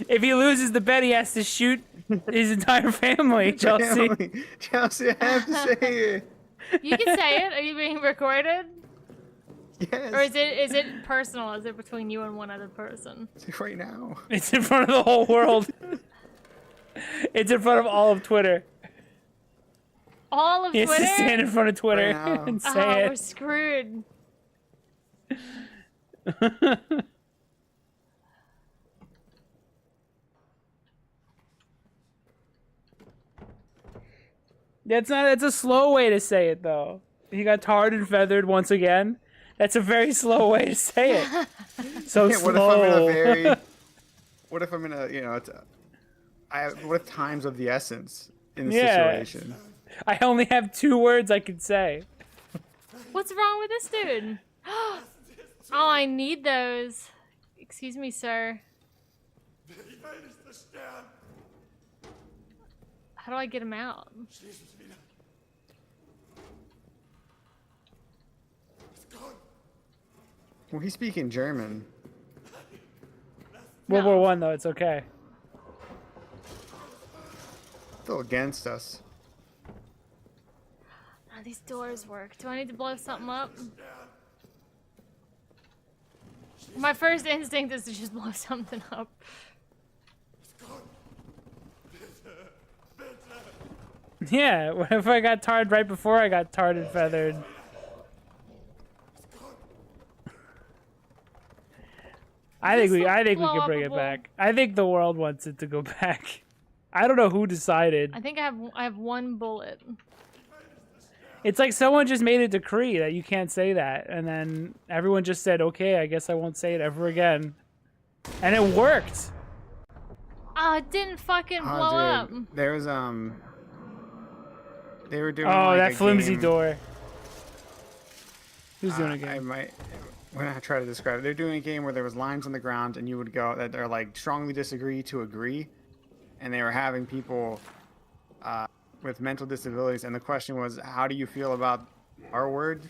S4: If he loses the bet, he has to shoot his entire family, Chelsea.
S1: Chelsea, I have to say it.
S2: You can say it. Are you being recorded?
S1: Yes.
S2: Or is it personal? Is it between you and one other person?
S1: Right now.
S4: It's in front of the whole world. It's in front of all of Twitter.
S2: All of
S4: He has
S2: Twitter?
S4: to stand in front of Twitter
S1: Right now.
S4: and say
S2: Oh, we're
S4: it.
S2: screwed.
S4: That's a slow way to say it, though. He got tarred and feathered once again. That's a very slow way to say it. So
S1: Yeah,
S4: slow.
S1: what if I'm in a very... What if I'm in a, you know, what if time's of the essence in the
S4: Yeah.
S1: situation?
S4: I only have 2 words I can say.
S2: What's wrong with this dude? Oh, I need those. Excuse me, sir. How do I get him out?
S1: Well, he's speaking German.
S4: World War One, though, it's okay.
S1: Still against us.
S2: Oh, these doors work. Do I need to blow something up? My first instinct is to just blow something up.
S4: Yeah, what if I got tarred right before I got tarred and feathered? I think we can bring it
S2: blow-upable?
S4: back. I think the world wants it to go back. I don't know who decided.
S2: I think I have one bullet.
S4: It's like someone just made a decree that you can't say that, and then everyone just said, "Okay, I guess I won't say it ever again," and it worked.
S2: Oh, it didn't fucking
S1: Oh,
S2: blow up.
S1: dude. There was, they were doing,
S4: Oh,
S1: like,
S4: that
S1: a
S4: flimsy
S1: game.
S4: door. Who's doing a
S1: I
S4: game?
S1: might... When I try to describe it, they're doing a game where there was lines on the ground, and you would go that are like strongly disagree to agree, and they were having people with mental disabilities, and the question was, how do you feel about our word?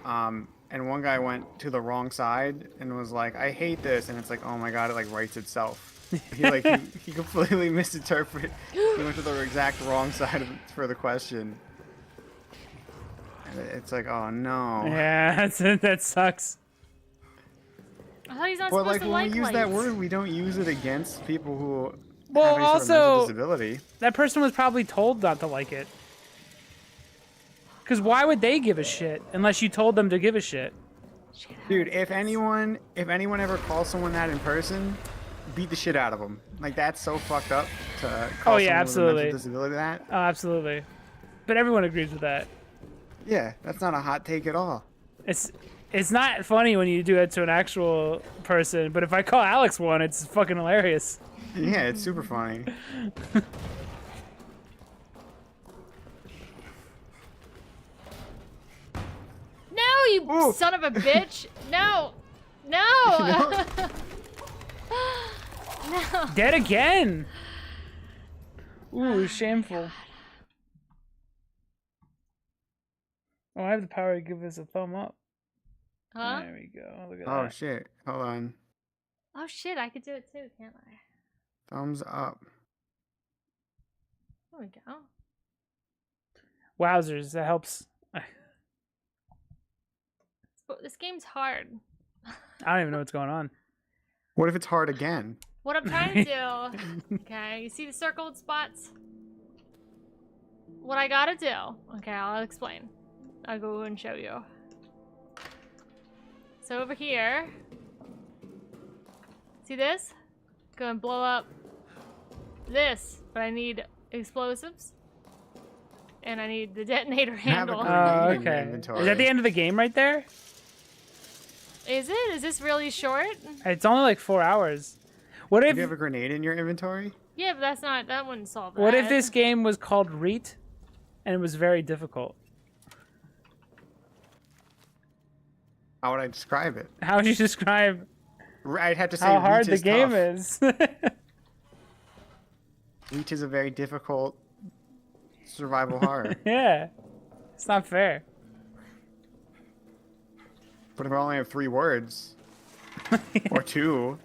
S1: And one guy went to the wrong side and was like, I hate this, and it's like, oh my god, it like writes itself. He completely misinterpreted. He went to the exact wrong side for the question. And it's like, oh no.
S4: Yeah, that sucks.
S2: I thought he's not
S1: Well,
S2: supposed
S1: like
S2: to
S1: when
S2: like
S1: we use that
S2: lights.
S1: word, we don't use it against people who
S4: Well,
S1: have any sort of mental
S4: also,
S1: disability.
S4: that person was probably told not to like it. Because why would they give a shit unless you told them to give a shit?
S1: Dude, if anyone ever calls someone that in person, beat the shit out of them. Like, that's so fucked up to call
S4: Oh, yeah,
S1: someone
S4: absolutely.
S1: with a mental disability that.
S4: Oh, absolutely. But everyone agrees with that.
S1: Yeah, that's not a hot take at all.
S4: It's not funny when you do it to an actual person, but if I call Alex one, it's fucking hilarious.
S1: Yeah, it's super funny.
S2: No, you
S1: Ooh.
S2: son of a bitch! No! No! No!
S4: Dead again! Ooh, shameful. Oh, I have the power to give this a thumb up.
S2: Huh?
S4: There we go. Look at
S1: Oh
S4: that.
S1: shit. Hold on.
S2: Oh shit, I could do it too, can't I?
S1: Thumbs up.
S2: There we go.
S4: Wowzers, that helps.
S2: This game's hard.
S4: I don't even know what's going on.
S1: What if it's hard again?
S2: What I'm trying to do, okay, you see the circled spots? What I gotta do, okay, I'll explain. I'll go and show you. So over here, see this? Go and blow up this, but I need explosives. And I need the detonator
S1: Have a
S2: handle.
S1: grenade in your
S4: Okay.
S1: inventory.
S4: Is that the end of the game right there?
S2: Is it? Is this really short?
S4: It's only like 4 hours. What
S1: Do
S4: if
S1: you have a grenade in your inventory?
S2: Yeah, but that's not, that wouldn't solve that.
S4: what if this game was called Reet and it was very difficult?
S1: How would I describe it?
S4: How would you describe
S1: I'd have to say
S4: how hard the
S1: Reach is
S4: game
S1: tough.
S4: is?
S1: Reach is a very difficult survival horror.
S4: Yeah. It's not fair.
S1: But if I only have 3 words, or 2,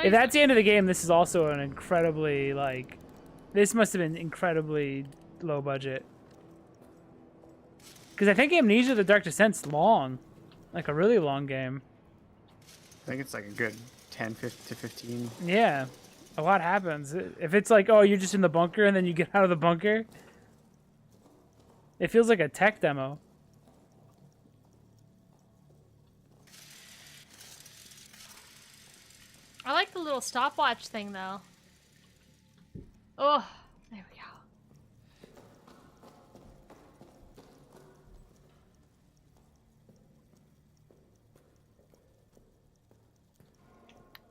S4: If that's the end of the game, this is also an incredibly, like... This must have been incredibly low budget. Because I think Amnesia The Dark Descent's long. Like a really long game.
S1: I think it's like a good 10 to 15.
S4: Yeah. A lot happens. If it's like, oh, you're just in the bunker and then you get out of the bunker, it feels like a tech demo.
S2: I like the little stopwatch thing, though. Oh, there we go.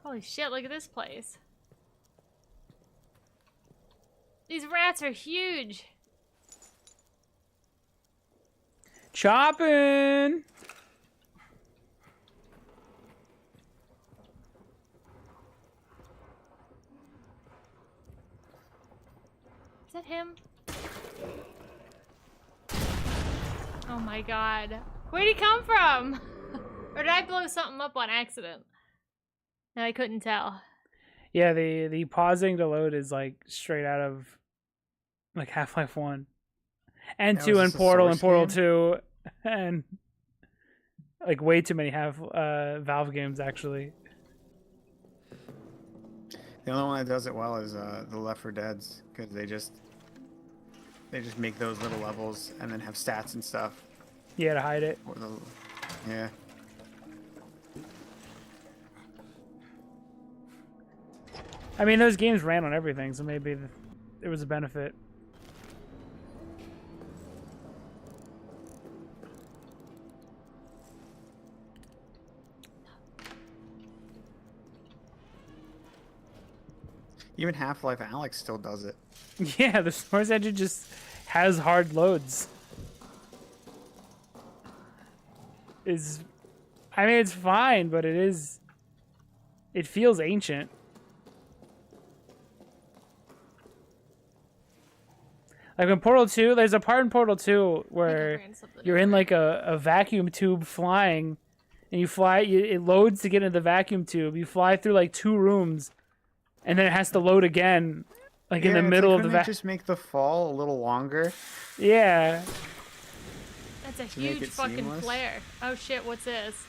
S2: Holy shit, look at this place. These rats are huge.
S4: Chopping!
S2: Is that him? Oh my god. Where'd he come from? Or did I blow something up on accident? And I couldn't tell.
S4: Yeah, the pausing to load is like straight out of like Half-Life 1. And
S1: That
S4: 2
S1: was
S4: and
S1: just a
S4: Portal
S1: Source
S4: and Portal
S1: game?
S4: 2 and like way too many Valve games actually.
S1: The only one that does it well is the Left 4 Dead's, because they just make those little levels and then have stats and stuff.
S4: Yeah, to hide it.
S1: Or yeah.
S4: I mean, those games ran on everything, so maybe it was a benefit.
S1: Even Half-Life Alyx still does it.
S4: Yeah, the Source Engine just has hard loads. I mean, it's fine, but it feels ancient. Like in Portal 2, there's a part in Portal 2 where you're in like a vacuum tube flying, and you fly, it loads to get into the vacuum tube. You fly through like 2 rooms, and then it has to load again, like in the middle of the vacuum.
S1: Just make the fall a little longer.
S4: Yeah.
S2: That's a
S1: To make
S2: huge
S1: it
S2: fucking
S1: seamless?
S2: flare. Oh shit, what's this?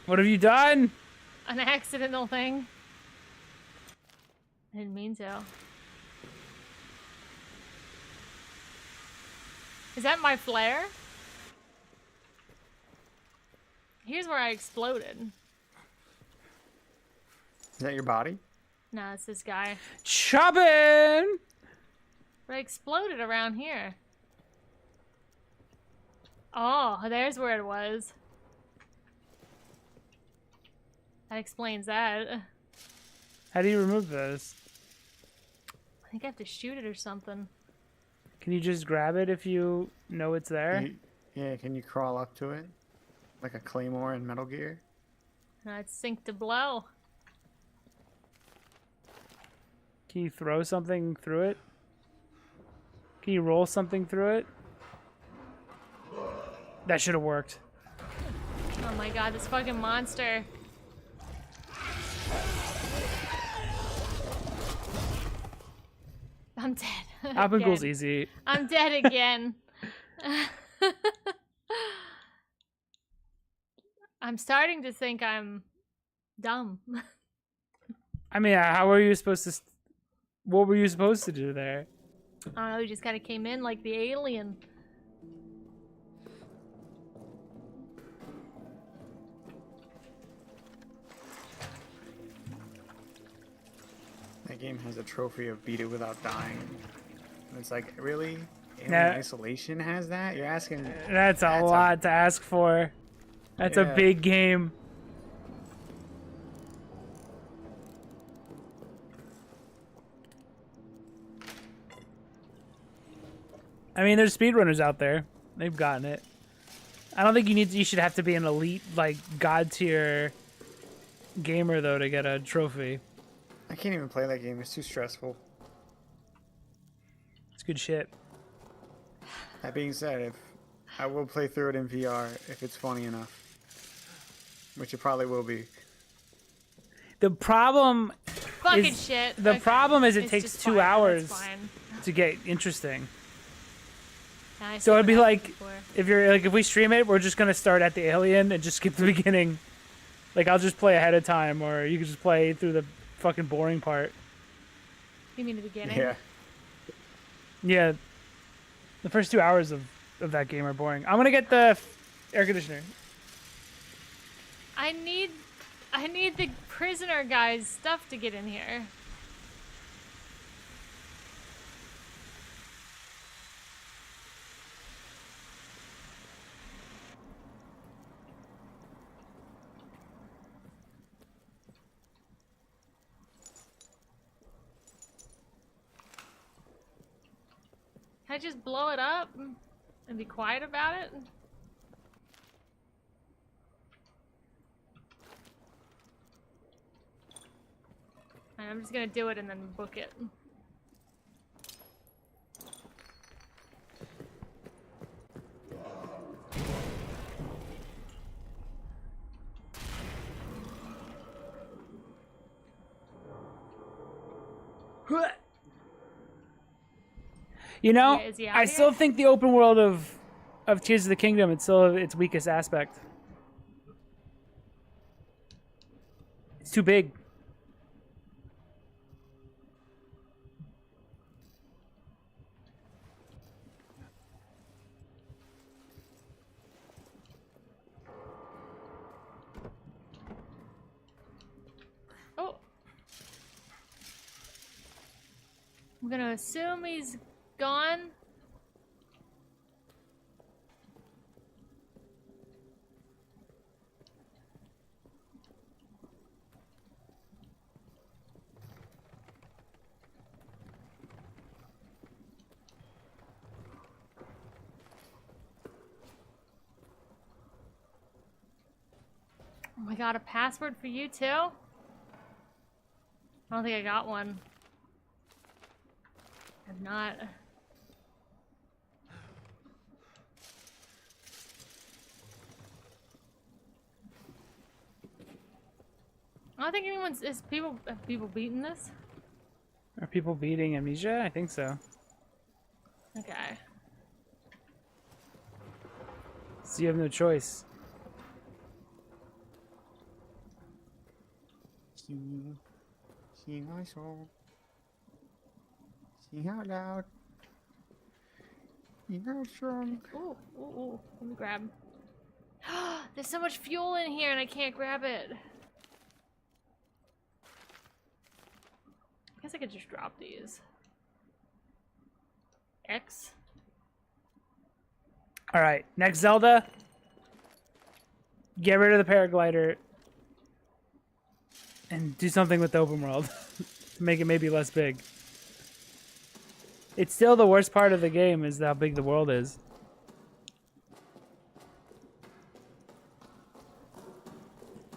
S4: What have you done?
S2: An accidental thing? I didn't mean to. Is that my flare? Here's where I exploded.
S1: Is that your body?
S2: Nah, it's this guy.
S4: Chopping!
S2: But I exploded around here. Oh, there's where it was. That explains that.
S4: How do you remove those?
S2: I think I have to shoot it or something.
S4: Can you just grab it if you know it's there?
S1: Yeah, can you crawl up to it? Like a claymore in Metal Gear?
S2: No, it's sink to blow.
S4: Can you throw something through it? Can you roll something through it? That should have worked.
S2: Oh my god, this fucking monster. I'm dead.
S4: Apple's
S2: Again.
S4: easy.
S2: I'm dead again. I'm starting to think I'm dumb.
S4: I mean, how were you supposed to... What were you supposed to do there?
S2: I don't know, he just kind of came in like the alien.
S1: That game has a trophy of beat it without dying. And it's like, really? Alien
S4: Nah.
S1: Isolation has that? You're asking...
S4: That's a lot to ask for. That's a
S1: Yeah.
S4: big game. I mean, there's speedrunners out there. They've gotten it. I don't think you should have to be an elite, like, god tier gamer though to get a trophy.
S1: I can't even play that game. It's too stressful.
S4: It's good shit.
S1: That being said, if I will play through it in VR if it's funny enough, which it probably will be.
S4: The problem
S2: Fucking
S4: is,
S2: shit.
S4: The
S2: Okay.
S4: problem is it
S2: It's
S4: takes
S2: just
S4: 2
S2: fine.
S4: hours
S2: That's fine.
S4: to get interesting.
S2: I
S4: So
S2: see
S4: it'd be
S2: what
S4: like
S2: happened
S4: if we stream it, we're just gonna start at the alien and just skip the beginning. Like I'll just play ahead of time, or you can just play through the fucking boring part.
S2: You mean the beginning?
S1: Yeah.
S4: Yeah, the first 2 hours of that game are boring. I'm gonna get the air conditioner.
S2: I need the prisoner guy's stuff to get in here. Can I just blow it up and be quiet about it? I'm just gonna do it and then book it.
S4: You know,
S2: Is he out
S4: I
S2: here?
S4: still think the open world of Tears of the Kingdom, it's still its weakest aspect. It's too big.
S2: Oh. I'm gonna assume he's gone. Oh my god, a password for you too? I don't think I got one. I'm not. I don't think anyone's have people beaten this?
S4: Are people beating Amnesia? I think so.
S2: Okay.
S4: So you have no choice.
S1: Sing my soul. Sing out loud. Sing out strong.
S2: Ooh, ooh, ooh. Let me grab. There's so much fuel in here and I can't grab it. I guess I could just drop these. X.
S4: All right, next Zelda. Get rid of the paraglider and do something with the open world to make it maybe less big. It's still the worst part of the game is how big the world is.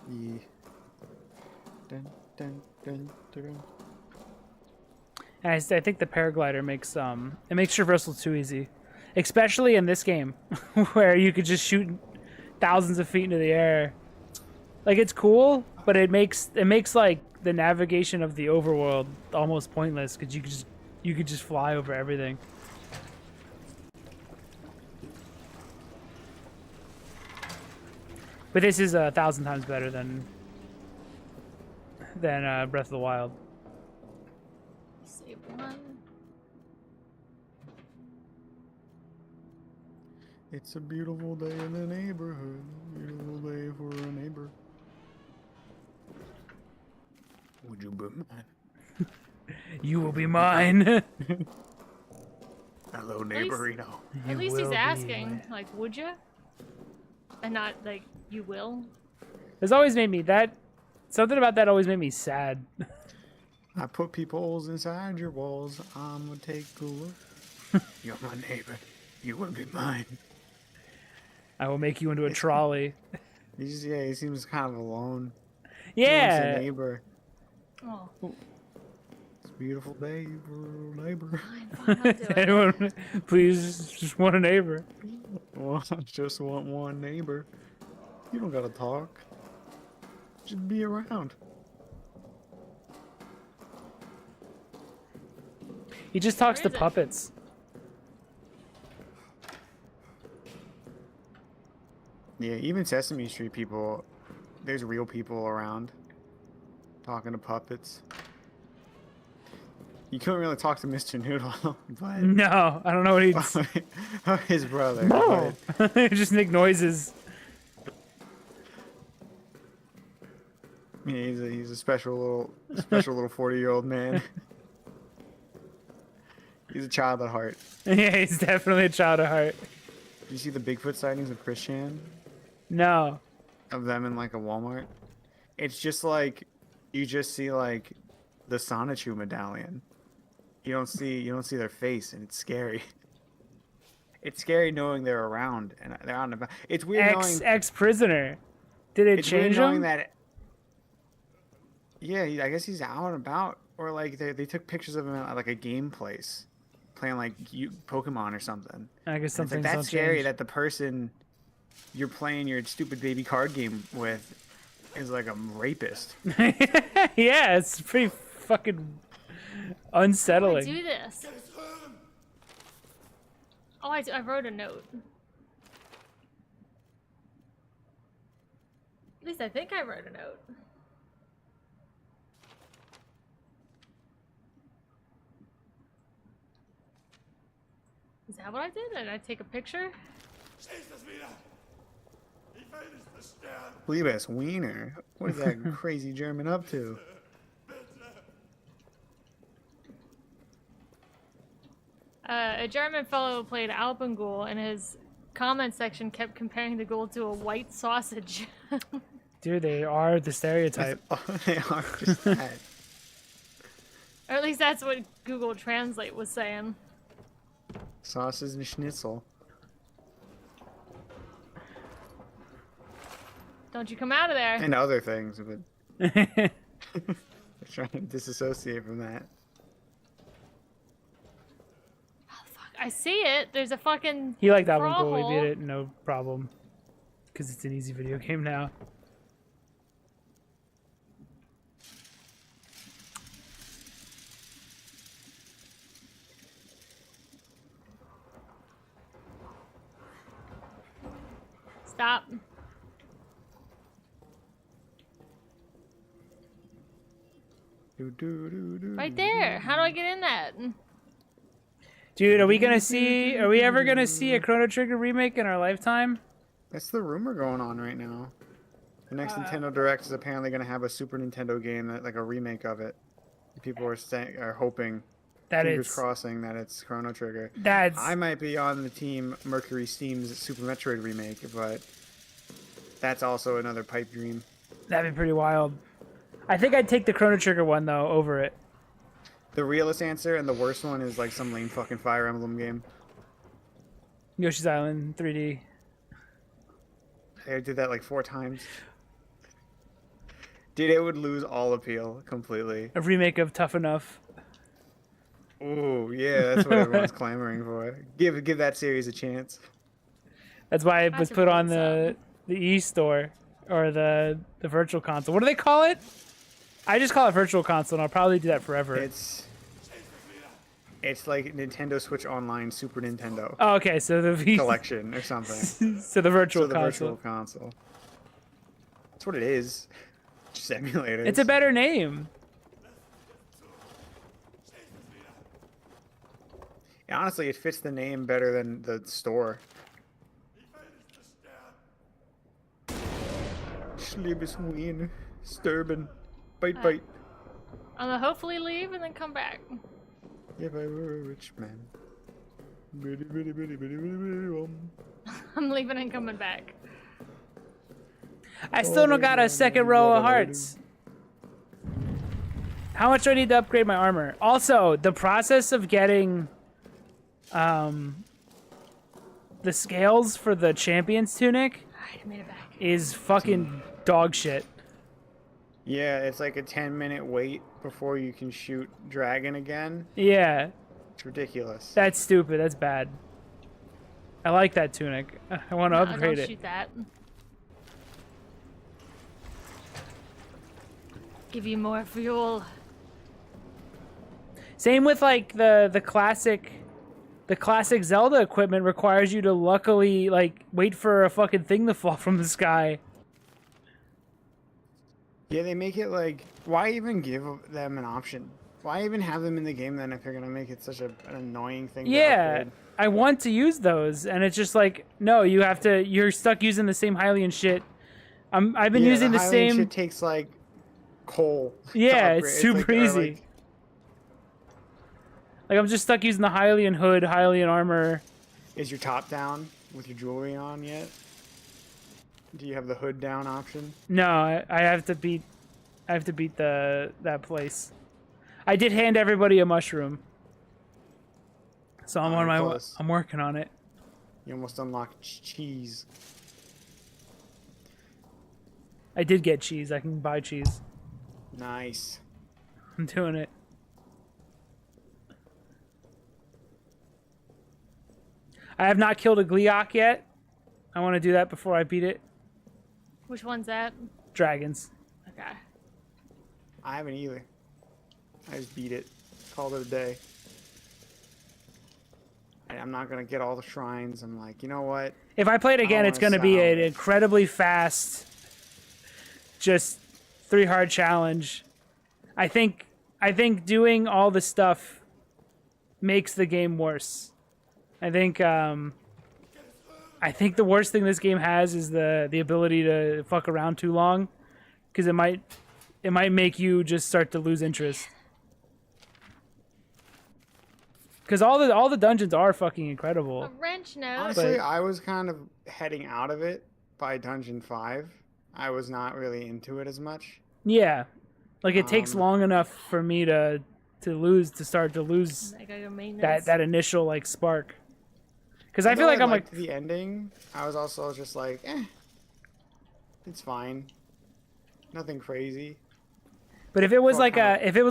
S1: Yeah. Dun, dun, dun, dun.
S4: And I think the paraglider makes it makes traversal too easy, especially in this game where you could just shoot thousands of feet into the air. Like it's cool, but it makes like the navigation of the overworld almost pointless because you could just fly over everything. But this is 1,000 times better than Breath of the Wild.
S2: Save one.
S1: It's a beautiful day in the neighborhood. Beautiful day for a neighbor. Would you be mine?
S4: You will be mine.
S1: Hello,
S2: least-
S1: neighborino.
S2: At least
S4: will
S2: he's
S4: be
S2: asking, like, would you? And not like, you will.
S4: It's always made me something about that always made me sad.
S1: I put people's inside your walls. I'ma take a look. You're my neighbor. You will be mine.
S4: I will make you into a trolley.
S1: He seems kind of alone. He wants a
S4: Yeah.
S1: neighbor.
S2: Oh,
S1: It's a beautiful day for a neighbor.
S2: fine, I'll do it.
S4: Anyone, please, just want a neighbor.
S1: Well, I just want one neighbor. You don't gotta talk. Just be around.
S4: He just talks to
S2: Where is it?
S4: puppets.
S1: Yeah, even Sesame Street people, there's real people around talking to puppets. You couldn't really talk to Mr. Noodle, but
S4: No, I don't know what he's.
S1: his brother.
S4: No,
S1: but-
S4: just make noises.
S1: Yeah, he's a special little 40-year-old man. He's a child at heart.
S4: Yeah, he's definitely a child at heart.
S1: Did you see the Bigfoot sightings of Christian?
S4: No.
S1: Of them in like a Walmart? It's just like you just see like the Sonichu medallion. You don't see their face, and it's scary. It's scary knowing they're around and they're out and about. It's weird knowing
S4: Ex prisoner. Did it
S1: it's weird
S4: change
S1: knowing
S4: him?
S1: that. Yeah, I guess he's out and about, or like they took pictures of him at like a game place, playing like Pokemon or something.
S4: I guess
S1: And it's like
S4: something's
S1: that's scary
S4: changed.
S1: that the person you're playing your stupid baby card game with is like a rapist.
S4: Yeah, it's pretty fucking
S2: How do
S4: unsettling.
S2: I do this? Oh, I wrote a note. At least I think I wrote a note. Is that what I did? Did I take a picture?
S1: Liebes Wiener. What is that crazy German up to?
S2: A German fellow played Alpengul, and his comment section kept comparing the ghoul to a white sausage.
S4: Dude, they are the stereotype.
S1: They are just that.
S2: Or at least that's what Google Translate was saying.
S1: Sausage and schnitzel.
S2: Don't you come out of there.
S1: And other things, but they're trying to disassociate from that.
S2: I see it. There's a fucking
S4: He liked that one
S2: crawl
S4: cool. He
S2: hole.
S4: beat it, no problem. Because it's an easy video game now.
S2: Stop. Right there. How do I get in that?
S4: Dude, are we ever gonna see a Chrono Trigger remake in our lifetime?
S1: That's the rumor going on right now. The next Nintendo Direct is apparently going to have a Super Nintendo game, that, like a remake of it. People are hoping,
S4: That
S1: fingers
S4: it's
S1: crossing, that it's Chrono Trigger.
S4: that's
S1: I might be on the team Mercury Steam's Super Metroid remake, but that's also another pipe dream.
S4: that'd be pretty wild. I think I'd take the Chrono Trigger one though over it.
S1: The realest answer and the worst one is like some lame fucking Fire Emblem game.
S4: Yoshi's Island 3D.
S1: I did that like 4 times. Dude, it would lose all appeal completely.
S4: A remake of Tough Enough.
S1: Ooh, yeah, that's what everyone's clamoring for. Give that series a chance.
S4: That's why it was
S2: That's a
S4: put on
S2: really
S4: the e-store or the virtual console. What do they call it? I just call it virtual console, and I'll probably do that forever.
S1: It's like Nintendo Switch Online Super Nintendo
S4: Oh, okay, so the
S1: collection or something.
S4: so the virtual
S1: So the
S4: console.
S1: virtual console. That's what it is. Just emulators.
S4: It's a better name.
S1: Yeah, honestly, it fits the name better than the store. Schliebeswien. Sturban. Bite bite.
S2: I'm gonna hopefully leave and then come back.
S1: If I were a rich man. Bitty, bitty, bitty, bitty, bitty, bitty,
S2: I'm leaving and coming back.
S4: I still don't got a second row of hearts. How much do I need to upgrade my armor? Also, the process of getting the scales for the champion's tunic
S2: Alright, I made it back.
S4: is fucking dog shit.
S1: Yeah, it's like a 10-minute wait before you can shoot dragon again.
S4: Yeah,
S1: It's ridiculous.
S4: that's stupid. That's bad. I like that tunic. I want to upgrade
S2: don't
S4: it.
S2: shoot that. Give you more fuel.
S4: Same with like the classic Zelda equipment requires you to luckily like wait for a fucking thing to fall from the sky.
S1: Yeah, they make it like, why even give them an option? Why even have them in the game then if you're gonna make it such an annoying thing?
S4: Yeah,
S1: to upgrade?
S4: I want to use those, and it's just like, no, you have to. You're stuck using the same Hylian shit. I've been using the
S1: Hylian
S4: same.
S1: shit takes like coal. to
S4: Yeah,
S1: upgrade.
S4: it's super
S1: like, or,
S4: easy. Like I'm just stuck using the Hylian hood, Hylian armor.
S1: Is your top down with your jewelry on yet? Do you have the hood down option?
S4: No, I have to beat. I have to beat that place. I did hand everybody a mushroom, so I'm
S1: Oh,
S4: on
S1: you're
S4: my.
S1: close.
S4: I'm working on it.
S1: You almost unlocked cheese.
S4: I did get cheese. I can buy cheese.
S1: Nice.
S4: I'm doing it. I have not killed a Gleeok yet. I want to do that before I beat it.
S2: Which one's that?
S4: Dragons.
S2: Okay.
S1: I haven't either. I just beat it. Called it a day. I'm not gonna get all the shrines. I'm like, you know what?
S4: If I play it again,
S1: I
S4: it's going to be an
S1: wanna
S4: incredibly fast, just 3 hard challenge. I think doing all the stuff makes the game worse. I think the worst thing this game has is the ability to fuck around too long, because it might make you just start to lose interest. Because all the dungeons are fucking incredible.
S2: A wrench note.
S1: Honestly, I was kind of heading out of it by Dungeon 5. I was not really into it as much.
S4: Yeah, like it takes long enough for me to start to lose
S2: I got your maintenance.
S4: that initial like spark. Because I feel
S1: Although
S4: like I'm like,
S1: liked the ending. I was also just like, it's fine. Nothing crazy.
S4: but if it was
S1: Well,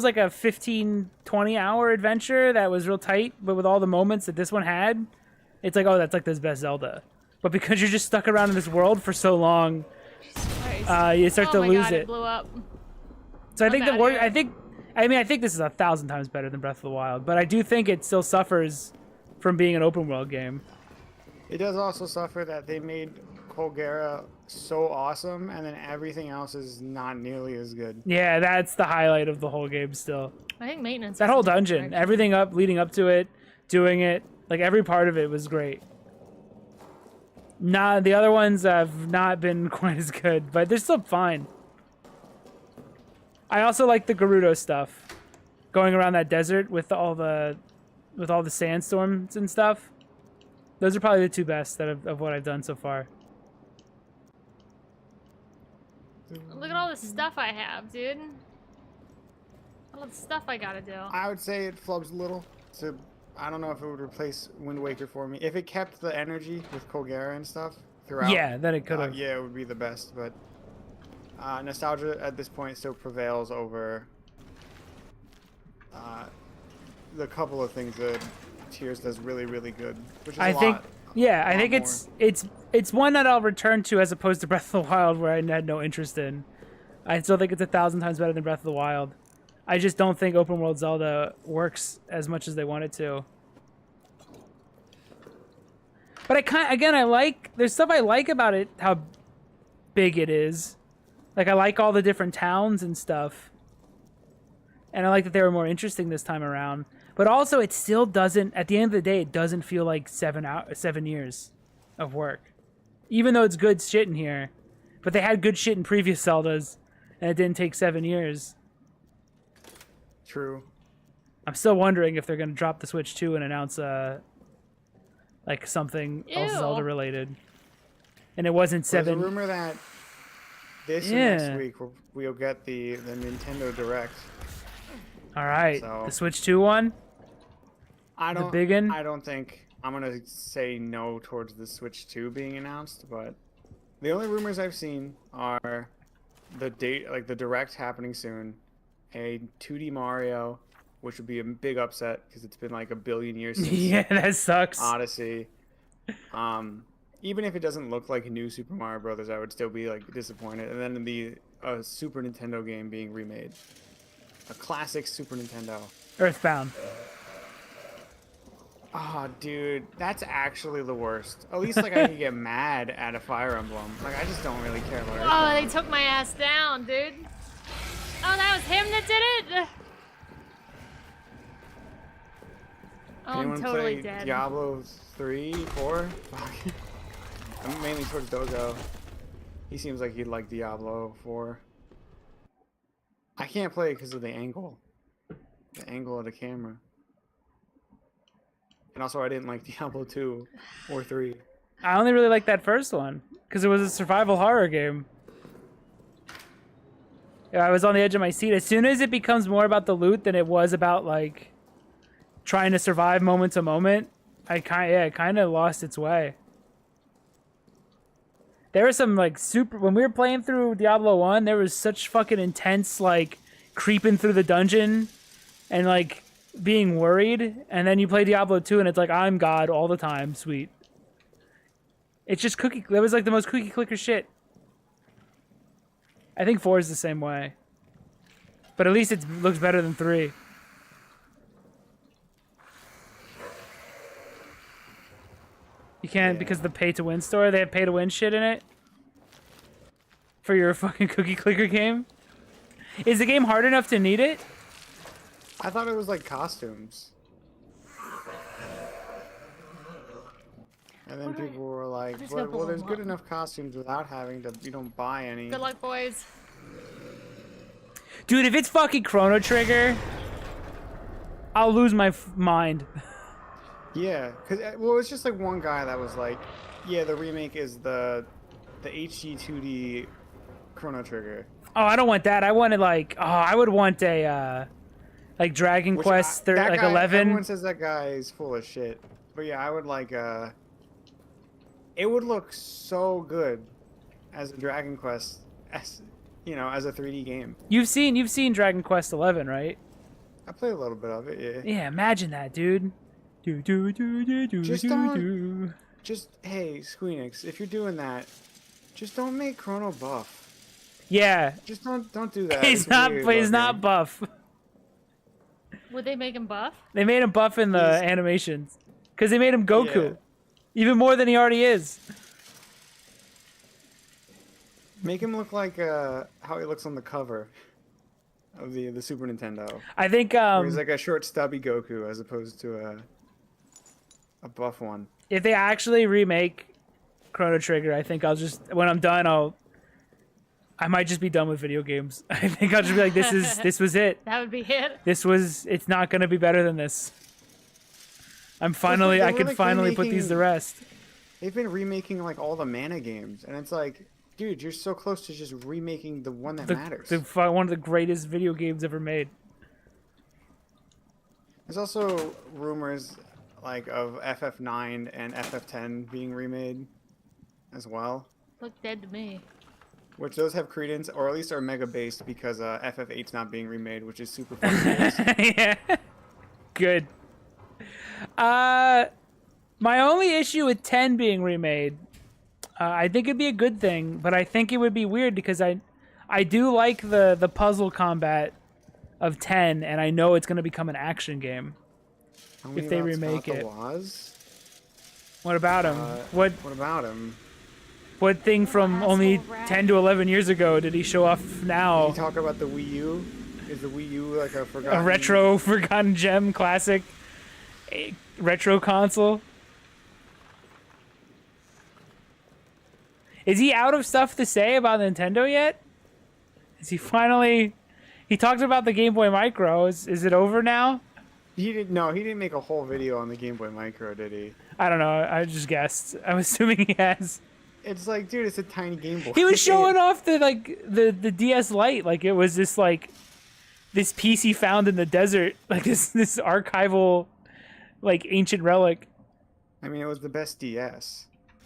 S4: like a 15, 20 hour adventure that was real tight, but with all the moments that this one had, it's like, oh, that's like this best Zelda. But because you're just stuck around in this world for so long,
S2: Christ.
S4: you start to
S2: Oh my
S4: lose
S2: God,
S4: it.
S2: it blew up.
S4: So I think
S2: I'm
S4: the word,
S2: outta here.
S4: I think this is 1,000 times better than Breath of the Wild, but I do think it still suffers from being an open world game.
S1: It does also suffer that they made Colgera so awesome, and then everything else is not nearly as good.
S4: Yeah, that's the highlight of the whole game still.
S2: I think maintenance.
S4: That
S2: is
S4: whole
S2: in the
S4: dungeon,
S2: direction.
S4: everything leading up to it, doing it, like every part of it was great. Nah, the other ones have not been quite as good, but they're still fine. I also like the Gerudo stuff, going around that desert with all the sandstorms and stuff. Those are probably the 2 best of what I've done so far.
S2: Look at all the stuff I have, dude. All the stuff I gotta do.
S1: I would say it flubs a little. So I don't know if it would replace Wind Waker for me. If it kept the energy with Colgera and stuff throughout,
S4: Yeah, then it could have.
S1: yeah, it would be the best. But nostalgia at this point still prevails over the couple of things that Tears does really, really good. Which is
S4: I
S1: a
S4: think,
S1: lot.
S4: yeah, I
S1: lot
S4: think
S1: more.
S4: it's one that I'll return to as opposed to Breath of the Wild, where I had no interest in. I still think it's 1,000 times better than Breath of the Wild. I just don't think open world Zelda works as much as they want it to. But there's stuff I like about it, how big it is. Like I like all the different towns and stuff. And I like that they were more interesting this time around. But also it still doesn't, at the end of the day, it doesn't feel like 7 years of work. Even though it's good shit in here. But they had good shit in previous Zeldas, and it didn't take 7 years.
S1: True.
S4: I'm still wondering if they're going to drop the Switch 2 and announce like something else
S2: Ew.
S4: Zelda related. And it wasn't
S1: There's a
S4: 7.
S1: rumor that this or
S4: Yeah.
S1: next week we'll get the Nintendo Direct.
S4: All right,
S1: So-
S4: the Switch 2 one. The big one?
S1: I don't think I'm gonna say no towards the Switch 2 being announced, but the only rumors I've seen are the date, like the direct happening soon, a 2D Mario, which would be a big upset because it's been like a billion years since
S4: Yeah, that sucks.
S1: Odyssey. Even if it doesn't look like a new Super Mario Brothers, I would still be like disappointed. And then the Super Nintendo game being remade, a classic Super Nintendo.
S4: Earthbound.
S1: Oh, dude, that's actually the worst. At least like I can get mad at a Fire Emblem. Like I just don't really care about it.
S2: Oh, they took my ass down, dude. Oh, that was him that did it. Oh, I'm
S1: Anyone
S2: totally
S1: play
S2: dead.
S1: Diablo 3, 4? Fuck. I'm mainly towards Dogo. He seems like he'd like Diablo 4. I can't play it because of the angle. The angle of the camera. And also I didn't like Diablo 2 or 3.
S4: I only really liked that first one because it was a survival horror game. Yeah, I was on the edge of my seat. As soon as it becomes more about the loot than it was about like trying to survive moment to moment, it kind of lost its way. There was some like when we were playing through Diablo 1, there was such fucking intense like creeping through the dungeon and like being worried, and then you play Diablo 2 and it's like I'm God all the time, sweet. It's just that was like the most cookie clicker shit. I think 4 is the same way. But at least it looks better than 3. You can't because the pay-to-win store, they have pay-to-win shit in it? For your fucking cookie clicker game? Is the game hard enough to need it?
S1: I thought it was like costumes. And then people were like, well, there's good enough costumes without having to, you don't buy any.
S2: Good luck, boys.
S4: Dude, if it's fucking Chrono Trigger, I'll lose my mind.
S1: Yeah, because, well, it's just like one guy that was like, yeah, the remake is the HD 2D Chrono Trigger.
S4: Oh, I don't want that. I wanted like, I would want a, like Dragon Quest, like 11.
S1: Everyone says that guy is full of shit. But yeah, I would like, it would look so good as a Dragon Quest, as a 3D game.
S4: You've seen Dragon Quest 11, right?
S1: I played a little bit of it, yeah.
S4: Yeah, imagine that, dude.
S1: Just hey, Squeenix, if you're doing that, just don't make Chrono buff.
S4: Yeah.
S1: Just don't do that.
S4: He's not buff.
S2: Would they make him buff?
S4: They made him buff in the animations because they made him Goku, even more than he already is.
S1: Make him look like how he looks on the cover of the Super Nintendo.
S4: I think
S1: where he's like a short, stubby Goku as opposed to a buff one.
S4: If they actually remake Chrono Trigger, I think I'll just when I'm done, I might just be done with video games. I think I'll just be like, this was it.
S2: That would be it.
S4: It's not gonna be better than this. I can finally put these to rest.
S1: They've been remaking like all the Mana games, and it's like, dude, you're so close to just remaking the one that matters.
S4: One of the greatest video games ever made.
S1: There's also rumors like of FF9 and FF10 being remade as well.
S2: Look dead to me.
S1: Which those have credence, or at least are mega based because FF8's not being remade, which is super fun.
S4: Yeah. Good. My only issue with 10 being remade, I think it'd be a good thing, but I think it would be weird because I do like the puzzle combat of 10, and I know it's going to become an action game if they remake it. What about him? What
S1: about him?
S4: What thing from only 10 to 11 years ago did he show off now?
S1: Did you talk about the Wii U? Is the Wii U like a
S4: forgotten gem, classic retro console? Is he out of stuff to say about Nintendo yet? Is he finally... He talked about the Game Boy Micro. Is it over now?
S1: He didn't make a whole video on the Game Boy Micro, did he?
S4: I don't know. I just guessed. I'm assuming he has.
S1: It's like, dude, it's a tiny Game Boy.
S4: He was showing off the DS Lite like it was this piece he found in the desert, like this archival like ancient relic.
S1: I mean, it was the best DS.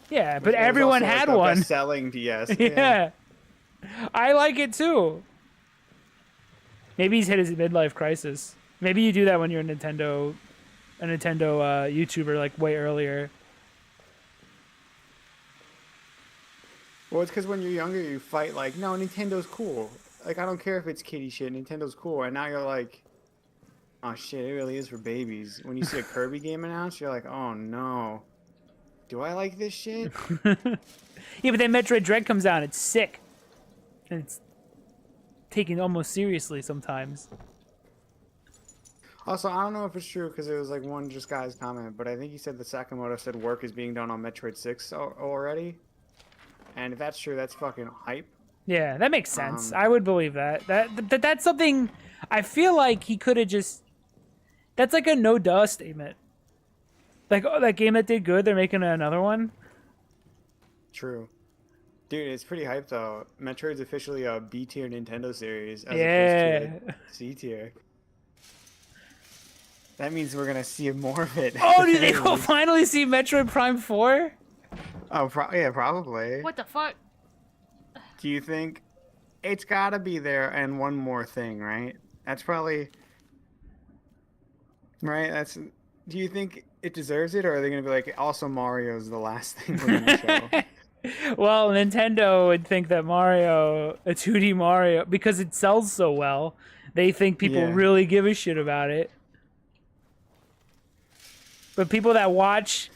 S4: Yeah, but
S1: It was
S4: everyone
S1: also, like,
S4: had
S1: the
S4: one.
S1: best-selling DS.
S4: Yeah. I like it too. Maybe he's hit his midlife crisis. Maybe you do that when you're a Nintendo YouTuber like way earlier.
S1: Well, it's because when you're younger, you fight like, no, Nintendo's cool. Like, I don't care if it's kiddie shit. Nintendo's cool. And now you're like, oh shit, it really is for babies. When you see a Kirby game announced, you're like, oh no, do I like this shit?
S4: Yeah, but then Metroid Dread comes out. It's sick, and it's taken almost seriously sometimes.
S1: Also, I don't know if it's true because it was like one just guy's comment, but I think he said that Sakamoto said work is being done on Metroid 6 already. And if that's true, that's fucking hype.
S4: Yeah, that makes sense. I would believe that. That's something I feel like he could have just. That's like a no duh statement. Like, oh, that game that did good, they're making another one.
S1: True. Dude, it's pretty hype though. Metroid's officially a B tier Nintendo series as
S4: Yeah.
S1: opposed to a C tier. That means we're gonna see more of it.
S4: Oh, do they will finally see Metroid Prime 4?
S1: Oh, yeah, probably.
S2: What the fuck?
S1: Do you think it's gotta be there? And one more thing, right? That's probably right. That's. Do you think it deserves it, or are they gonna be like, also Mario's the last thing we're gonna show?
S4: Well, Nintendo would think that Mario, a 2D Mario, because it sells so well, they think people
S1: Yeah.
S4: really give a shit about it. But people that watch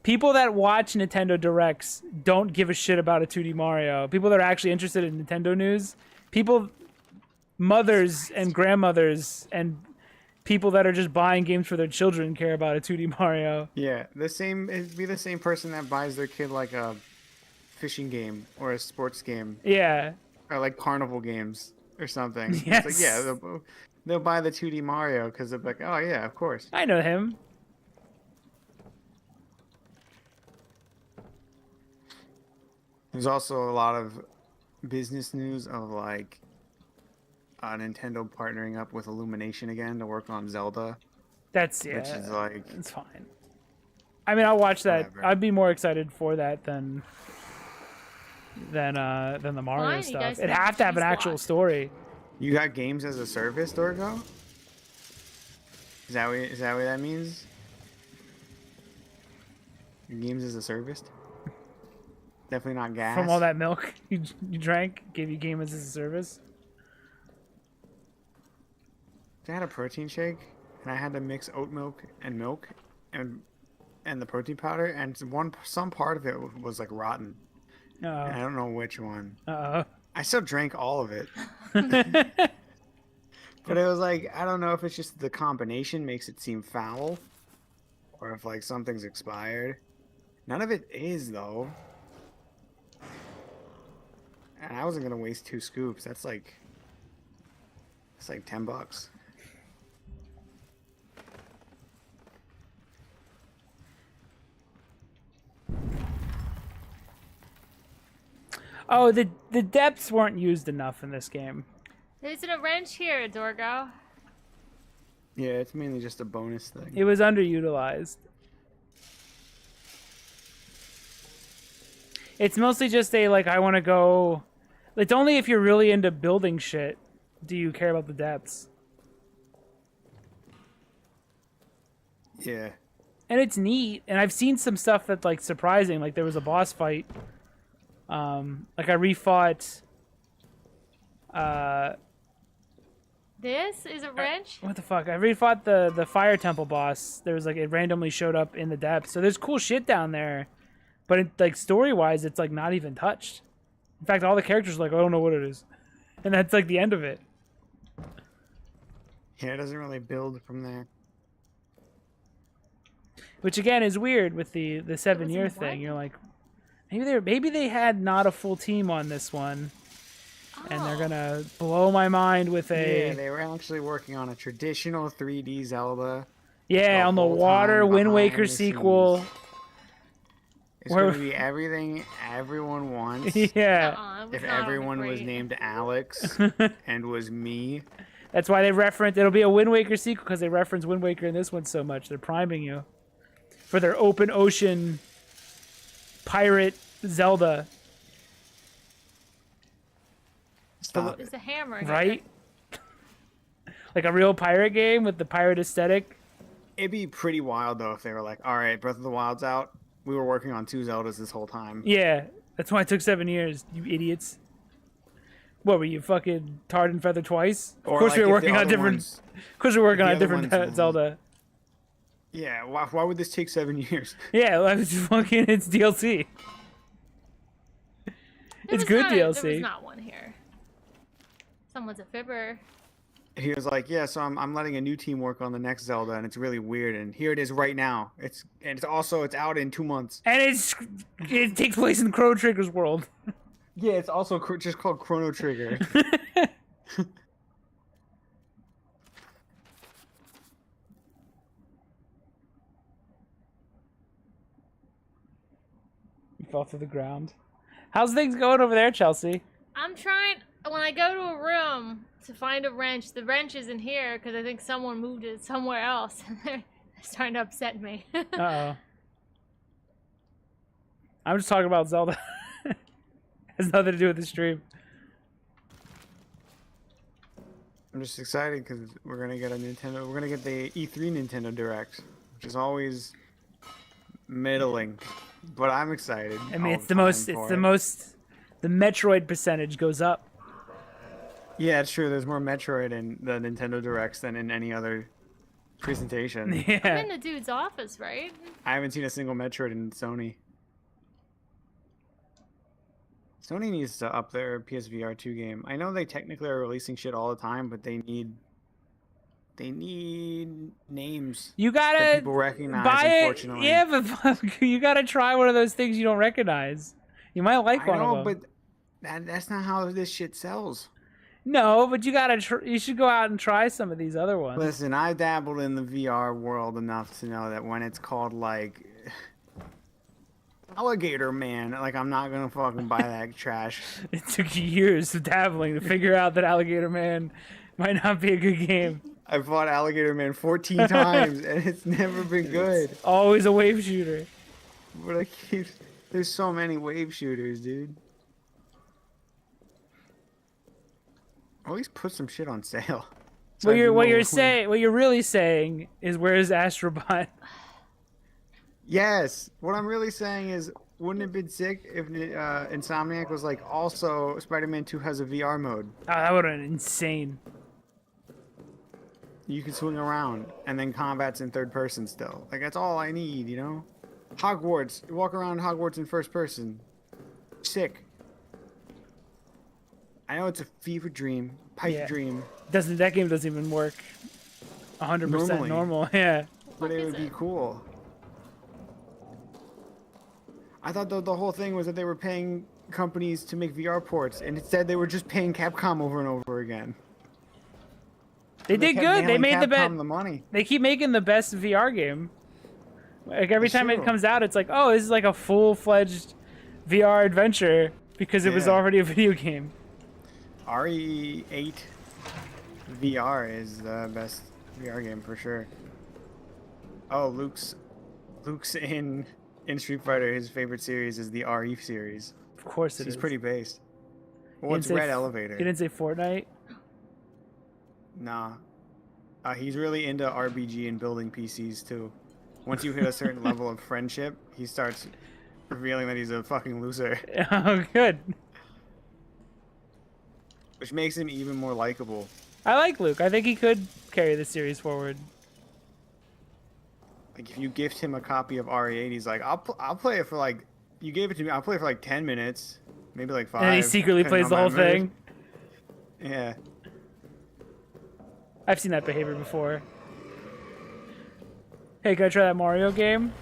S4: Nintendo Directs don't give a shit about a 2D Mario. People that are actually interested in Nintendo news, mothers and grandmothers and people that are just buying games for their children care about a 2D Mario.
S1: Yeah, it'd be the same person that buys their kid like a fishing game or a sports game
S4: Yeah.
S1: or like carnival games or something.
S4: Yes.
S1: It's like, yeah, they'll buy the 2D Mario because they're like, oh yeah, of course.
S4: I know him.
S1: There's also a lot of business news of like Nintendo partnering up with Illumination again to work on Zelda,
S4: That's
S1: which is like,
S4: it's fine. I mean, I'll watch that.
S1: Whatever.
S4: I'd be more excited for that than the Mario
S2: Fine, you
S4: stuff.
S2: guys
S4: It'd
S2: can
S4: have to have an
S2: cheese
S4: actual
S2: watch.
S4: story.
S1: you got games as a service, Dorgo? Is that what that means? Your games as a service? Definitely not gas.
S4: From all that milk you drank, gave you game as a service.
S1: I had a protein shake, and I had to mix oat milk and and the protein powder, and some part of it was like rotten. And I don't know which one. I still drank all of it. But it was like, I don't know if it's just the combination makes it seem foul, or if like something's expired. None of it is though. And I wasn't gonna waste 2 scoops. That's like $10.
S4: Oh, the depths weren't used enough in this game.
S2: There's a wrench here, Dorgo.
S1: Yeah, it's mainly just a bonus thing.
S4: It was underutilized. It's mostly just a like I want to go. It's only if you're really into building shit do you care about the depths.
S1: Yeah.
S4: And it's neat, and I've seen some stuff that's like surprising. Like there was a boss fight. Like I refought.
S2: This is a wrench?
S4: What the fuck? I refought the fire temple boss. There was like it randomly showed up in the depths. So there's cool shit down there, but it, like story wise, it's like not even touched. In fact, all the characters are like I don't know what it is, and that's like the end of it.
S1: Yeah, it doesn't really build from there.
S4: Which again is weird with the 7-year
S2: what?
S4: thing. You're like, maybe they had not a full team on this one, and they're
S2: Oh.
S4: gonna blow my mind with
S1: Yeah,
S4: a
S1: they were actually working on a traditional 3D Zelda.
S4: on the
S1: whole
S4: water
S1: time
S4: Wind
S1: behind
S4: Waker
S1: the
S4: sequel.
S1: scenes. It's
S4: Where-
S1: going to be everything everyone wants.
S4: Yeah,
S2: Uh-uh, it was
S1: If
S2: not
S1: everyone was
S2: great.
S1: named Alex and was me,
S4: That's why they reference. It'll be a Wind Waker sequel because they reference Wind Waker in this one so much. They're priming you for their open ocean pirate Zelda.
S1: Stop
S2: There's
S1: it.
S2: a hammer here.
S4: Right? Like a real pirate game with the pirate aesthetic.
S1: It'd be pretty wild though if they were like, all right, Breath of the Wild's out. We were working on 2 Zeldas this whole time.
S4: Yeah, that's why it took 7 years, you idiots. What were you, fucking tarred and feathered twice? Of
S1: Or
S4: course
S1: like
S4: we were
S1: if
S4: working
S1: the
S4: on
S1: other
S4: different.
S1: ones-
S4: Of course we were working
S1: the
S4: on a
S1: other
S4: different
S1: ones-
S4: Zelda.
S1: Yeah, why would this take 7 years?
S4: Yeah, like, it's fucking it's DLC.
S2: There
S4: It's
S2: was
S4: good
S2: not There
S4: DLC.
S2: was not one here. Someone's a fibber.
S1: He was like, yeah, so I'm letting a new team work on the next Zelda, and it's really weird. And here it is right now. It's out in 2 months.
S4: And it takes place in Chrono Trigger's world.
S1: Yeah, it's also just called Chrono Trigger.
S4: You fell to the ground. How's things going over there, Chelsea?
S2: I'm trying. When I go to a room to find a wrench, the wrench isn't here because I think someone moved it somewhere else. And they're starting to upset me.
S4: Uh-oh. I'm just talking about Zelda. Has nothing to do with the stream.
S1: I'm just excited because we're gonna get a Nintendo. We're gonna get the E3 Nintendo Direct, which is always middling, but I'm excited.
S4: I mean,
S1: all
S4: it's
S1: the
S4: the most.
S1: time
S4: It's
S1: for
S4: the
S1: it.
S4: most. The Metroid percentage goes up.
S1: Yeah, it's true. There's more Metroid in the Nintendo Directs than in any other presentation.
S2: I'm
S4: Yeah.
S2: in the dude's office, right?
S1: I haven't seen a single Metroid in Sony. Sony needs to up their PSVR 2 game. I know they technically are releasing shit all the time, but they need names
S4: You
S1: that
S4: gotta
S1: people recognize.
S4: buy it.
S1: Unfortunately,
S4: Yeah, but fuck, you gotta try one of those things you don't recognize. You might like
S1: I
S4: one
S1: know,
S4: of them.
S1: but that's not how this shit sells.
S4: No, but you gotta. You should go out and try some of these other ones.
S1: Listen, I dabbled in the VR world enough to know that when it's called like Alligator Man, like I'm not gonna fucking buy that trash.
S4: It took years of dabbling to figure out that Alligator Man might not be a good game.
S1: I fought Alligator Man 14 times and it's never been good.
S4: Always a wave shooter.
S1: But I keep there's so many wave shooters, dude. Or at least put some shit on sale. So
S4: What
S1: I
S4: you're
S1: can
S4: what
S1: go
S4: you're
S1: with-
S4: saying, what you're really saying is, where's Astrobot?
S1: Yes. What I'm really saying is, wouldn't it have been sick if Insomniac was like, also Spider-Man 2 has a VR mode.
S4: Oh, that would have been insane.
S1: You can swing around, and then combat's in third person still. Like, that's all I need, you know? Hogwarts. You walk around Hogwarts in first person. Sick. I know it's a fever dream, pipe
S4: Yeah.
S1: dream,
S4: That game doesn't even work 100%
S1: Normally.
S4: normal. Yeah.
S1: but it
S2: is
S1: would be
S2: it?
S1: cool. I thought the whole thing was that they were paying companies to make VR ports, and instead they were just paying Capcom over and over again.
S4: They did
S1: kept
S4: good. They
S1: nailing
S4: made the
S1: Capcom
S4: bet.
S1: the money.
S4: They keep making the best VR game. Like every
S1: It's
S4: time it
S1: true.
S4: comes out, it's like, oh, this is like a full-fledged VR adventure because it was
S1: Yeah.
S4: already a video game.
S1: RE8 VR is the best VR game for sure. Oh, Luke's in Street Fighter. His favorite series is the RE series.
S4: Of course it
S1: He's
S4: is.
S1: pretty based.
S4: You
S1: What's
S4: didn't say
S1: Red
S4: f-
S1: Elevator?
S4: You didn't say Fortnite?
S1: Nah. He's really into RBG and building PCs too. Once you hit a certain level of friendship, he starts revealing that he's a fucking loser,
S4: Oh, good.
S1: which makes him even more likable.
S4: I like Luke. I think he could carry the series forward.
S1: Like if you gift him a copy of RE8, he's like, I'll play it for like, you gave it to me, I'll play it for like 10 minutes, maybe like 5.
S4: And then he secretly
S1: depending
S4: plays the
S1: on
S4: whole
S1: my mood.
S4: thing.
S1: Yeah.
S4: I've seen that behavior before. Hey, can I try that Mario game?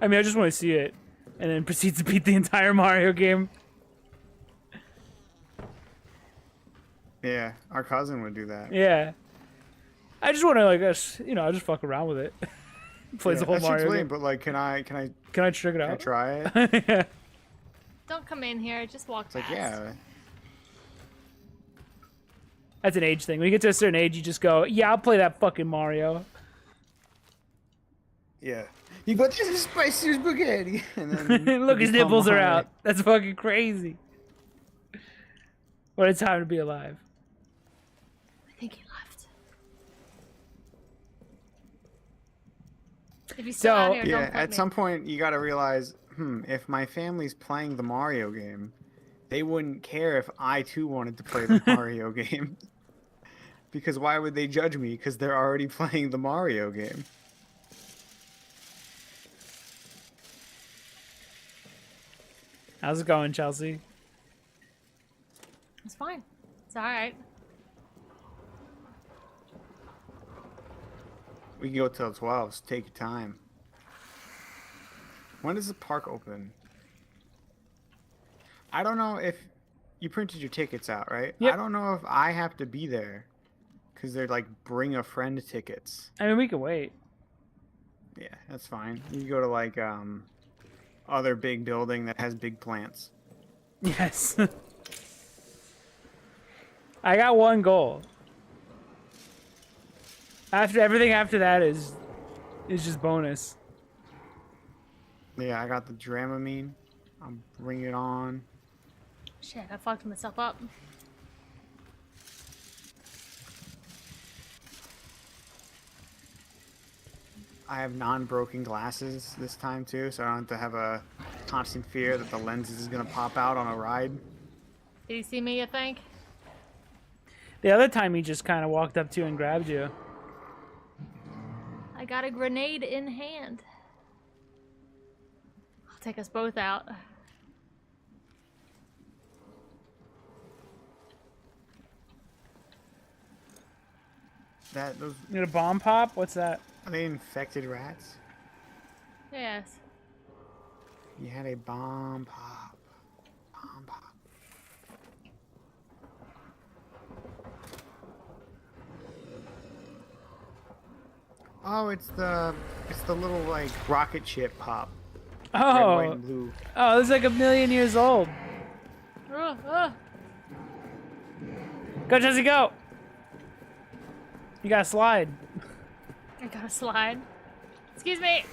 S4: I mean, I just want to see it. And then proceeds to beat the entire Mario game.
S1: Yeah, our cousin would do that.
S4: Yeah. I just want to, like, I just fuck around with it. Plays the whole
S1: that shit's
S4: Mario
S1: lame,
S4: game.
S1: but like, can I
S4: Can I trick it out?
S1: try it?
S4: Yeah.
S2: Don't come in here. Just walk
S1: It's like,
S2: past.
S1: yeah.
S4: That's an age thing. When you get to a certain age, you just go, yeah, I'll play that fucking Mario.
S1: Yeah. You go, this is spicy spaghetti. And then
S4: Look,
S1: you
S4: his
S1: become
S4: nipples are
S1: Mario.
S4: out. That's fucking crazy. What a time to be alive.
S2: I think he left. If he's still out here,
S1: Yeah,
S2: don't put
S1: at
S2: me.
S1: some point you gotta realize, if my family's playing the Mario game, they wouldn't care if I too wanted to play the Mario game. Because why would they judge me? Because they're already playing the Mario game.
S4: How's it going, Chelsea?
S2: It's fine. It's all right.
S1: We can go till 12, so take your time. When does the park open? I don't know if you printed your tickets out, right?
S4: Yep.
S1: I don't know if I have to be there because they're like bring a friend tickets.
S4: I mean, we can wait.
S1: Yeah, that's fine. You can go to like other big building that has big plants.
S4: Yes. I got one goal. Everything after that is just bonus.
S1: Yeah, I got the Dramamine. I'll bring it on.
S2: Shit, I fucked myself up.
S1: I have non-broken glasses this time too, so I don't have to have a constant fear that the lenses is gonna pop out on a ride.
S2: Did he see me, you think?
S4: The other time he just kind of walked up to you and grabbed you.
S2: I got a grenade in hand. I'll take us both out.
S1: Those
S4: You got a bomb pop? What's that?
S1: are they infected rats?
S2: Yes.
S1: You had a bomb pop. Bomb pop. Oh, it's the little like rocket ship pop. Red, white,
S4: Oh,
S1: and blue.
S4: oh, it's like 1,000,000 years old. Go, Jesse, go! You gotta slide.
S2: I gotta slide. Excuse me.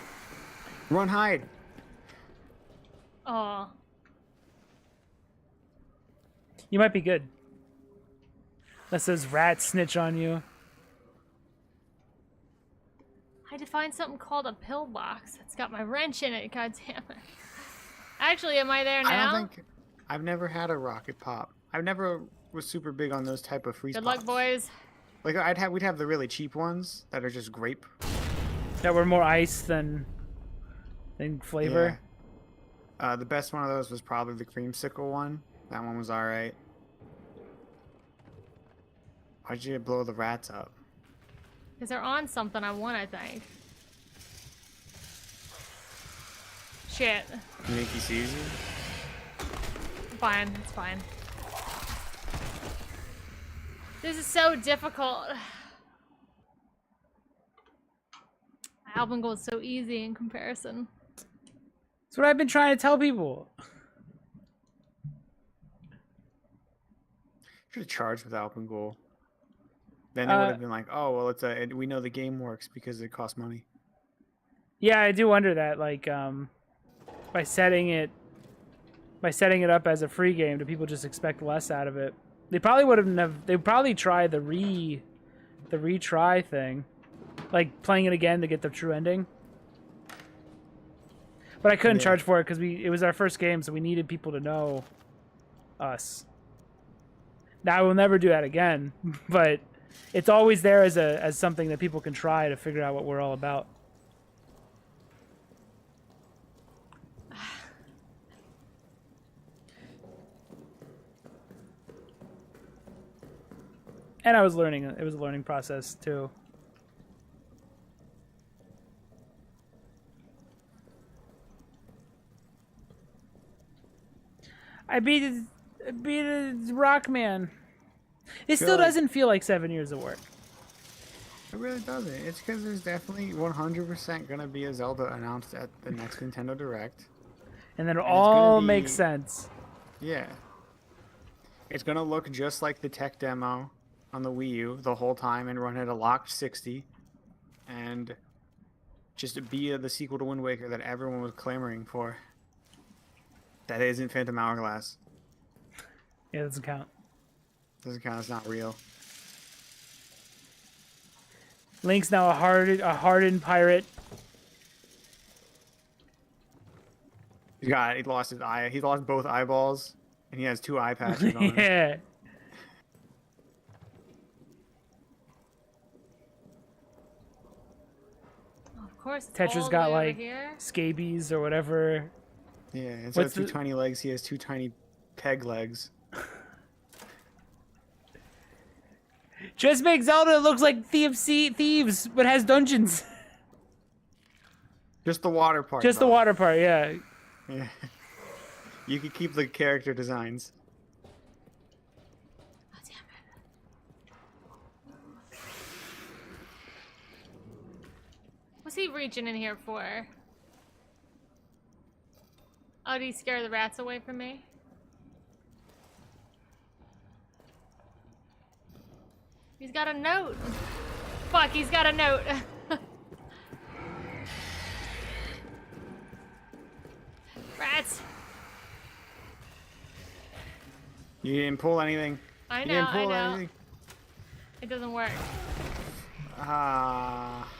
S1: Run, hide.
S2: Oh,
S4: You might be good. Unless those rats snitch on you.
S2: I had to find something called a pillbox. It's got my wrench in it. God damn it. Actually, am I there now?
S1: I don't think I've never had a rocket pop. I've never was super big on those type of freeze
S2: Good
S1: pops.
S2: luck, boys.
S1: Like we'd have the really cheap ones that are just grape.
S4: That were more ice than flavor.
S1: Yeah. The best one of those was probably the creamsicle one. That one was alright. Why'd you blow the rats up?
S2: Because they're on something I want, I think. Shit.
S1: You think he sees you?
S2: Fine, it's fine. This is so difficult. Alpengold is so easy in comparison.
S4: That's what I've been trying to tell people.
S1: Should have charged with Alpengol. Then it would have been like, oh well, we know the game works because it costs money.
S4: Yeah, I do wonder that. Like, by setting it up as a free game, do people just expect less out of it? They probably wouldn't have. They probably try the retry thing, like playing it again to get the true ending. But I couldn't charge for it because it was our first game, so we needed people to know us. Now I will never do that again, but it's always there as something that people can try to figure out what we're all about. And I was learning. It was a learning process too. I beat Rockman. It still doesn't feel like 7 years of work.
S1: It really doesn't. It's because there's definitely 100% gonna be a Zelda announced at the next Nintendo Direct.
S4: And then it
S1: it's
S4: all
S1: gonna
S4: makes
S1: be-
S4: sense.
S1: Yeah. It's gonna look just like the tech demo. on the Wii U the whole time and run at a locked 60, and just be the sequel to Wind Waker that everyone was clamoring for. That isn't Phantom Hourglass.
S4: Yeah, doesn't count.
S1: Doesn't count. It's not real.
S4: Link's now a hardened pirate.
S1: He lost his eye. He lost both eyeballs, and he has 2 eye patches on him.
S4: Yeah.
S2: Of course, it's
S4: Tetra's
S2: all the
S4: got
S2: way over
S4: like
S2: here.
S4: scabies or whatever.
S1: Yeah, instead
S4: What's
S1: of 2
S4: the-
S1: tiny legs, he has 2 tiny peg legs.
S4: Just make Zelda look like Thieves, but has dungeons.
S1: Just the water part.
S4: Just the
S1: though.
S4: water part, yeah.
S1: Yeah. You could keep the character designs.
S2: Oh, damn it. What's he reaching in here for? Oh, did he scare the rats away from me? He's got a note. Fuck, he's got a note. Rats.
S1: You didn't pull anything.
S2: I
S1: You
S2: know,
S1: didn't
S2: I
S1: pull
S2: know.
S1: anything.
S2: It doesn't work.
S1: Ah.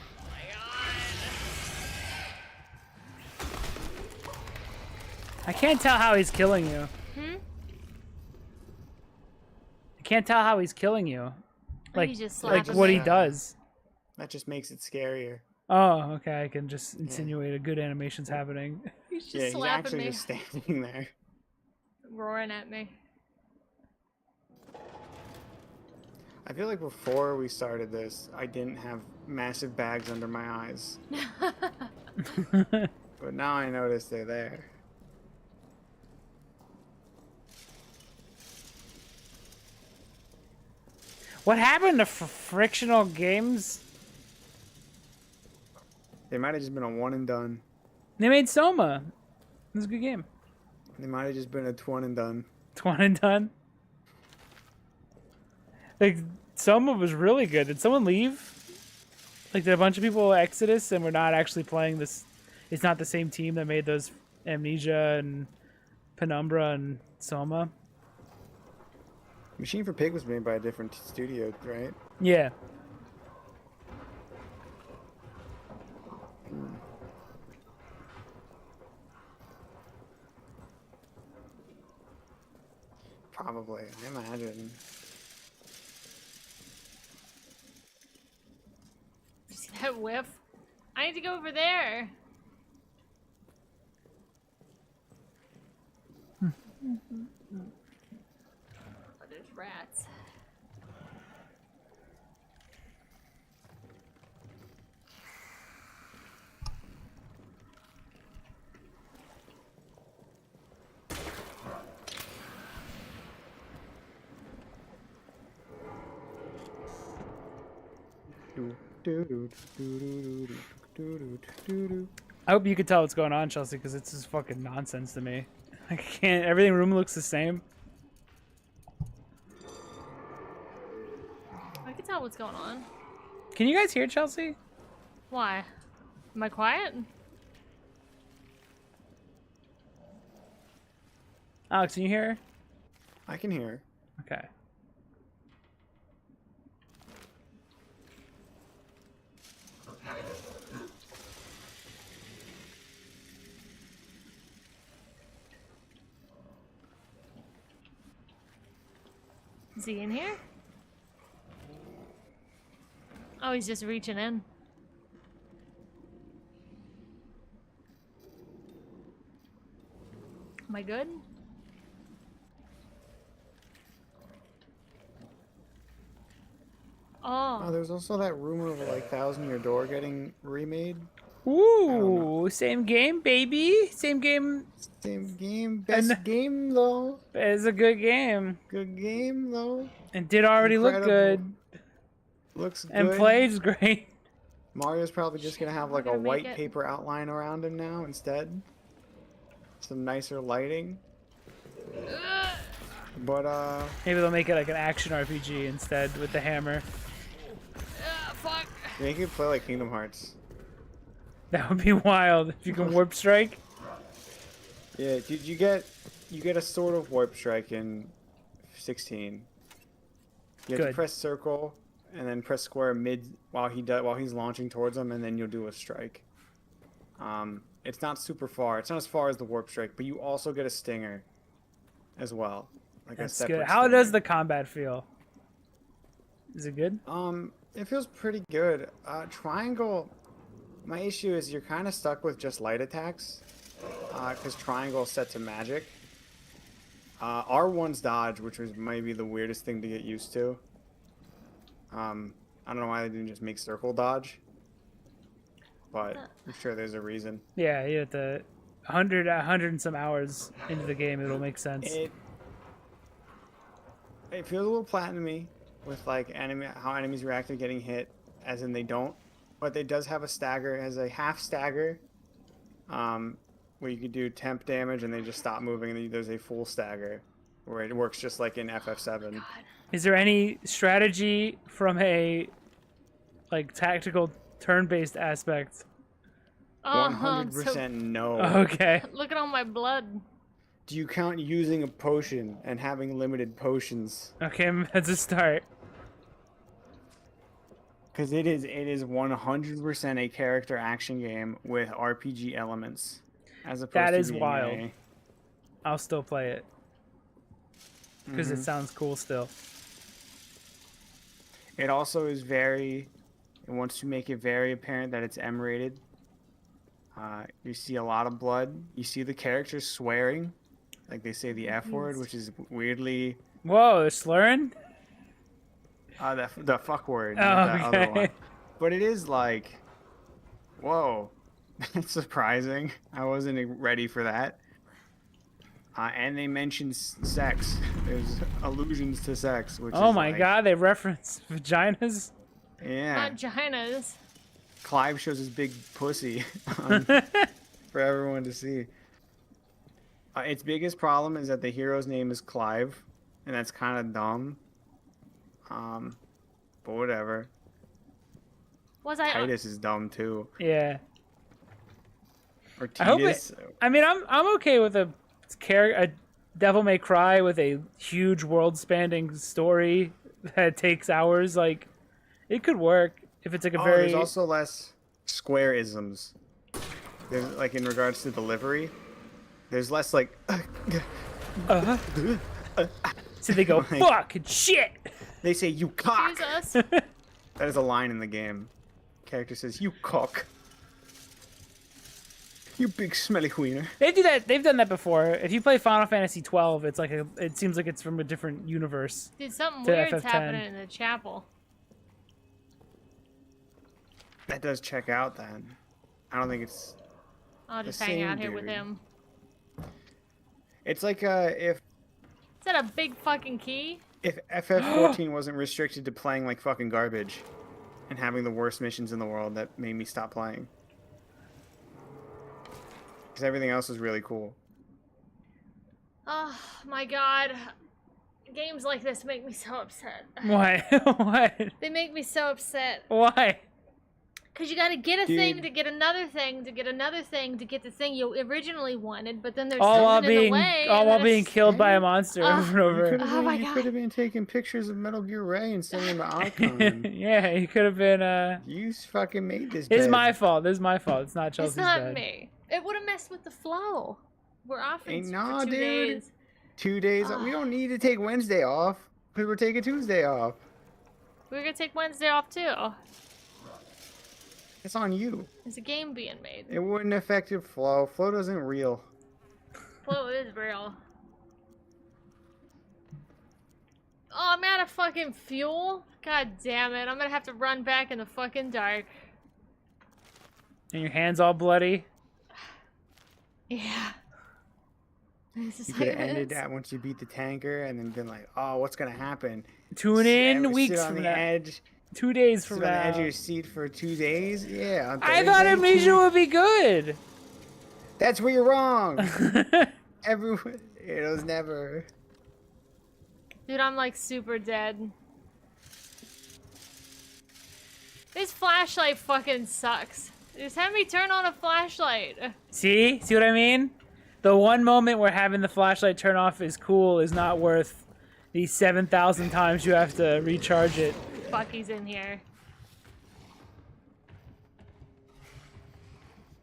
S4: I can't tell how he's killing you.
S2: Hmm?
S4: I can't tell how he's killing you. Like,
S2: He's just
S4: like
S2: slapping
S4: what
S2: me.
S4: he does.
S1: That just makes it scarier.
S4: Oh, okay. I can just insinuate a good animation's happening.
S2: He's just
S1: Yeah, he's
S2: slapping
S1: actually
S2: me.
S1: just standing there.
S2: Roaring at me.
S1: I feel like before we started this, I didn't have massive bags under my eyes. But now I notice they're there.
S4: What happened to frictional games?
S1: They might have just been a one and done.
S4: They made Soma. It was a good game.
S1: They might have just been a one and done.
S4: It's one and done. Like, Soma was really good. Did someone leave? Like, did a bunch of people exodus and we're not actually playing this? It's not the same team that made those Amnesia and Penumbra and Soma?
S1: Machine for Pig was made by a different studio, right?
S4: Yeah.
S1: Probably, I imagine.
S2: You see that whiff? I need to go over there. Oh, there's rats.
S4: I hope you could tell what's going on, Chelsea, because it's just fucking nonsense to me. I can't. Everything in the room looks the same.
S2: I can tell what's going on.
S4: Can you guys hear Chelsea?
S2: Why? Am I quiet?
S4: Alex, can you hear her?
S1: I can hear.
S4: Okay.
S2: Is he in here? Oh, he's just reaching in. Am I good?
S1: Oh,
S2: Oh,
S1: there's also that rumor of like Thousand Year Door getting remade.
S4: Ooh, same game, baby. Same game.
S1: Same game, best game though.
S4: It's a good game.
S1: Good game though.
S4: And did already look
S1: Incredible.
S4: good.
S1: Looks good.
S4: And plays great.
S1: Mario's probably just gonna have like a
S2: gonna make
S1: white
S2: it.
S1: paper outline around him now instead. Some nicer lighting. But
S4: Maybe they'll make it like an action RPG instead with the hammer.
S2: Fuck.
S1: make it play like Kingdom Hearts.
S4: That would be wild if you can warp strike.
S1: Yeah, dude, you get a sort of warp strike in 16. You have to
S4: Good.
S1: press circle and then press square mid while he's launching towards him, and then you'll do a strike. It's not super far. It's not as far as the warp strike, but you also get a stinger as well. Like a
S4: That's
S1: separate
S4: good. How does
S1: stinger.
S4: the combat feel? Is it good?
S1: It feels pretty good. Triangle. My issue is you're kind of stuck with just light attacks, because triangle is set to magic. R1's dodge, which was maybe the weirdest thing to get used to. I don't know why they didn't just make circle dodge, but I'm sure there's a reason.
S4: Yeah, you have to 100 and some hours into the game, it'll make sense.
S1: It feels a little platinumy with like how enemies react to getting hit, as in they don't. But it does have a stagger. It has a half stagger, where you could do temp damage and they just stop moving, and then there's a full stagger, where it works just like in FF7.
S4: Is there any strategy from a like tactical turn-based aspect?
S1: 100% no.
S4: Okay.
S2: Look at all my blood.
S1: Do you count using a potion and having limited potions?
S4: Okay, that's a start.
S1: Because it is 100% a character action game with RPG elements, as opposed
S4: That
S1: to
S4: is
S1: being
S4: wild. I'll still play it. Because it sounds cool still.
S1: It also is it wants to make it very apparent that it's M-rated. You see a lot of blood. You see the characters swearing, like they say the F word, which is weirdly
S4: Whoa, they're slurring?
S1: the fuck word,
S4: Oh,
S1: not the other
S4: okay.
S1: one. But it is like, whoa, that's surprising. I wasn't ready for that. And they mention sex. There's allusions to sex, which
S4: Oh
S1: is
S4: my
S1: like,
S4: god, they reference vaginas?
S1: yeah.
S2: Vaginas.
S1: Clive shows his big pussy for everyone to see. Its biggest problem is that the hero's name is Clive, and that's kind of dumb. But whatever.
S2: Was I?
S1: Titus is dumb too.
S4: Yeah.
S1: Or
S4: I hope
S1: Titus.
S4: I mean, I'm okay with a Devil May Cry with a huge world-spanning story that takes hours. Like, it could work if it's like a very.
S1: There's also less Square-isms. There's like in regards to delivery. There's less like.
S4: So they go
S1: like-
S4: fuck and shit.
S1: They say you cock.
S2: Jesus.
S1: That is a line in the game. Character says you cock. You big smelly wiener.
S4: They do that. They've done that before. If you play Final Fantasy 12, it's like it seems like it's from a different universe.
S2: Dude, something
S4: To
S2: weird's
S4: FF10.
S2: happening in the chapel.
S1: That does check out then. I don't think it's.
S2: I'll just
S1: The
S2: hang out
S1: same
S2: here with
S1: dude.
S2: him.
S1: It's like if
S2: Is that a big fucking key?
S1: FF14 wasn't restricted to playing like fucking garbage, and having the worst missions in the world that made me stop playing. Because everything else was really cool.
S2: Oh my god. Games like this make me so upset.
S4: Why? What?
S2: They make me so upset.
S4: Why?
S2: Because you gotta get a thing
S1: Dude.
S2: to get another thing to get another thing to get the thing you originally wanted, but then there's
S4: All while
S2: something in
S4: being
S2: the way.
S4: all
S2: and
S4: while
S2: then
S4: being
S2: it's-
S4: killed by a monster over and over.
S2: Oh my
S1: You
S2: God.
S1: could have been taking pictures of Metal Gear Ray and sending them to Ocon.
S4: Yeah, he could have been.
S1: You fucking made this.
S4: It's
S1: bed.
S4: my fault. This is my fault. It's not Chelsea's
S2: It's not
S4: bad.
S2: me. It would have messed with the flow. We're off
S1: Ain't
S2: for
S1: nah,
S2: 2
S1: dude.
S2: days.
S1: 2 days. We don't need to take Wednesday off because we're taking Tuesday off.
S2: We're gonna take Wednesday off too.
S1: It's on you.
S2: There's a game being made.
S1: It wouldn't affect your flow. Flow doesn't real.
S2: Flow is real. Oh, I'm out of fucking fuel. God damn it! I'm gonna have to run back in the fucking dark.
S4: And your hands all bloody.
S2: Yeah. This is
S1: You
S2: how
S1: could
S2: it
S1: have ended
S2: is.
S1: that once you beat the tanker and then been like, oh, what's going to happen?
S4: Tune
S1: Sit
S4: in
S1: on
S4: weeks from
S1: the
S4: now.
S1: edge.
S4: 2 days
S1: Sit
S4: from
S1: on the edge of
S4: now.
S1: your seat for 2 days? Yeah. on
S4: I thought
S1: Thursday,
S4: Amnesia would be good.
S1: That's where you're wrong. Everyone. It was never.
S2: Dude, I'm like super dead. This flashlight fucking sucks. Just have me turn on a flashlight.
S4: See what I mean? The one moment where having the flashlight turn off is cool is not worth the 7,000 times you have to recharge it.
S2: Bucky's in here.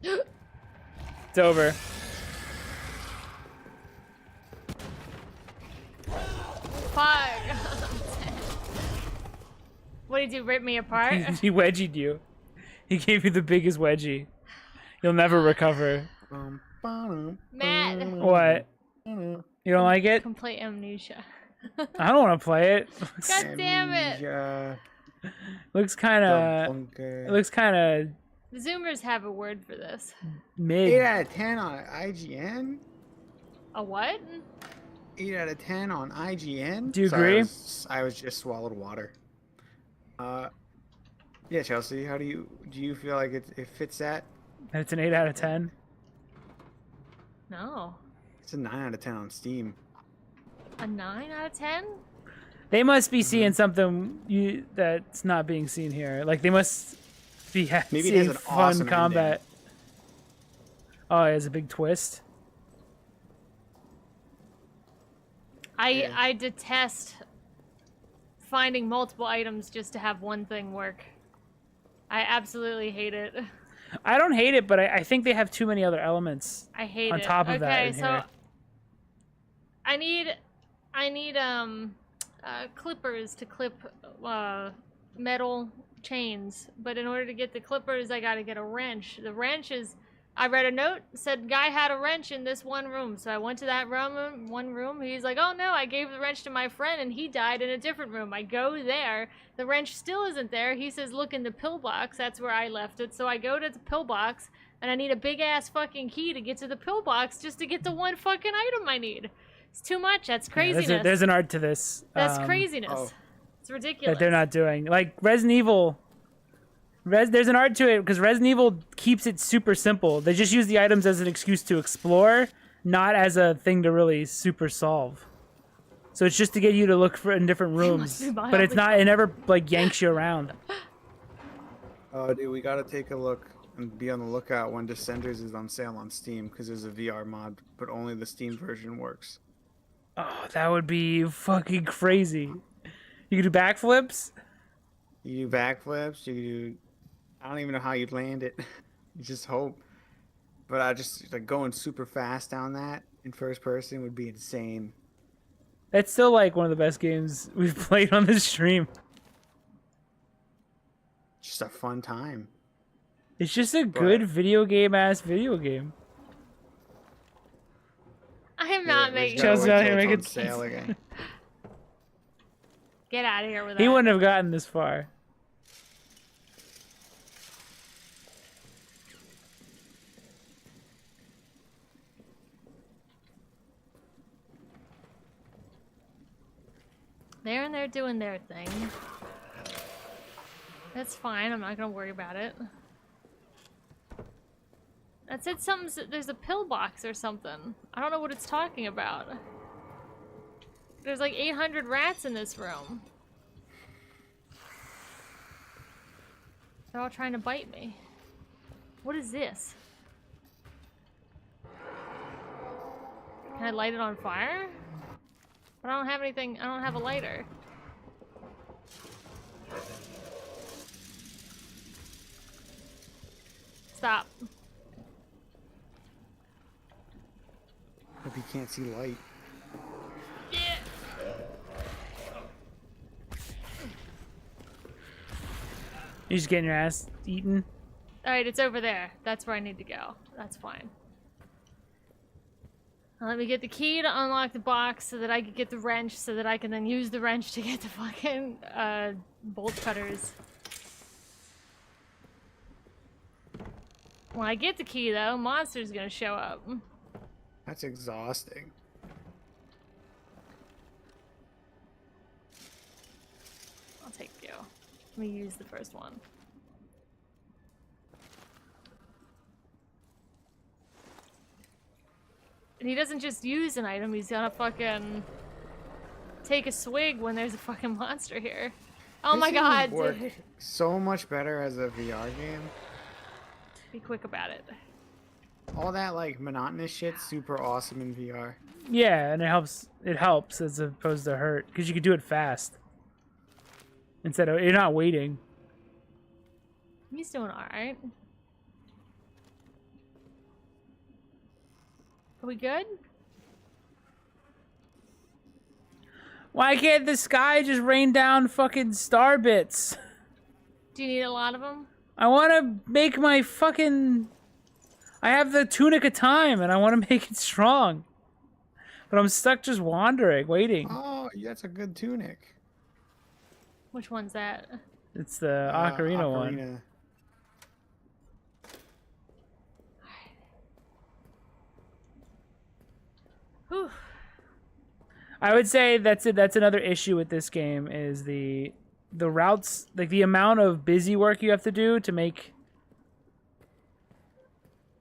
S4: It's over.
S2: Fuck. What did you rip me apart?
S4: He wedgied you. He gave you the biggest wedgie. You'll never recover.
S2: Matt.
S4: What? You don't like it?
S2: Complete amnesia.
S4: I don't want to play it.
S2: God damn it.
S1: Amnesia,
S4: Looks kind
S1: the
S4: of.
S1: bunker.
S4: It looks kind of
S2: The Zoomers have a word for this.
S1: 8
S4: mid.
S1: out of 10 on IGN.
S2: A what?
S1: 8 out of 10 on IGN.
S4: Do you
S1: Sorry,
S4: agree?
S1: I was just swallowed water. Yeah, Chelsea. How do you feel like it fits that?
S4: And it's an 8 out of 10.
S2: No.
S1: It's a 9 out of 10 on Steam.
S2: A 9 out of 10?
S4: They must be seeing something that's not being seen here. Like they must be
S1: Maybe it
S4: seeing
S1: has an
S4: fun
S1: awesome
S4: combat. Oh, it has a big twist.
S1: Yeah.
S2: I detest finding multiple items just to have one thing work. I absolutely hate it.
S4: I don't hate it, but I think they have too many other elements.
S2: I hate
S4: On
S2: it.
S4: top of that
S2: Okay,
S4: in
S2: so
S4: here.
S2: I need clippers to clip metal chains, but in order to get the clippers I gotta get a wrench. The wrench is, I read a note, said guy had a wrench in this one room, so I went to that one room. He's like, oh no, I gave the wrench to my friend and he died in a different room. I go there, the wrench still isn't there. He says look in the pillbox, that's where I left it. So I go to the pillbox and I need a big ass fucking key to get to the pillbox just to get the one fucking item I need. It's too much. That's
S4: Yeah,
S2: craziness.
S4: there's an art to this.
S2: That's craziness.
S1: oh.
S2: It's ridiculous.
S4: That they're not doing. Like Resident Evil. There's an art to it because Resident Evil keeps it super simple. They just use the items as an excuse to explore, not as a thing to really super solve. So it's just to get you to look for in different rooms,
S2: be
S4: but it's not. It never like yanks you around.
S1: Oh, dude, we gotta take a look and be on the lookout when Descenders is on sale on Steam because there's a VR mod, but only the Steam version works.
S4: Oh, that would be fucking crazy. You could do backflips.
S1: You do backflips. You do. I don't even know how you'd land it. You just hope. But I just like going super fast down that in first person would be insane.
S4: That's still like one of the best games we've played on this stream.
S1: Just a fun time.
S4: It's just a good video game video game.
S2: I am not
S1: we
S2: making.
S1: just gotta
S4: Chelsea
S1: wait
S4: out here
S1: till it's
S4: making-
S1: on sale again.
S2: Get out of here with
S4: He
S2: that.
S4: wouldn't have gotten this far.
S2: They're in there doing their thing. That's fine. I'm not gonna worry about it. That said there's a pillbox or something. I don't know what it's talking about. There's like 800 rats in this room. They're all trying to bite me. What is this? Can I light it on fire? But I don't have anything. I don't have a lighter. Stop.
S1: Hope you can't see light.
S2: Yeah.
S4: You're just getting your ass eaten.
S2: Alright, it's over there. That's where I need to go. That's fine. Now let me get the key to unlock the box so that I can get the wrench so that I can then use the wrench to get the fucking bolt cutters. When I get the key though, monster's gonna show up.
S1: That's exhausting.
S2: I'll take you. Let me use the first one. And he doesn't just use an item, he's gonna fucking take a swig when there's a fucking monster here. Oh
S1: This
S2: my
S1: game
S2: god,
S1: would work
S2: dude.
S1: so much better as a VR game.
S2: Be quick about it.
S1: All that like monotonous shit's super awesome in VR.
S4: Yeah, and it helps. It helps as opposed to hurt because you can do it fast instead of you're not waiting.
S2: He's doing alright. Are we good?
S4: Why can't the sky just rain down fucking star bits?
S2: Do you need a lot of them?
S4: I want to make my fucking. I have the tunic of time, and I want to make it strong. But I'm stuck just wandering, waiting.
S1: Oh, that's a good tunic.
S2: Which one's that?
S4: It's the ocarina one.
S1: Ocarina.
S2: Whew.
S4: I would say that's it. That's another issue with this game is the routes, like the amount of busy work you have to do to make.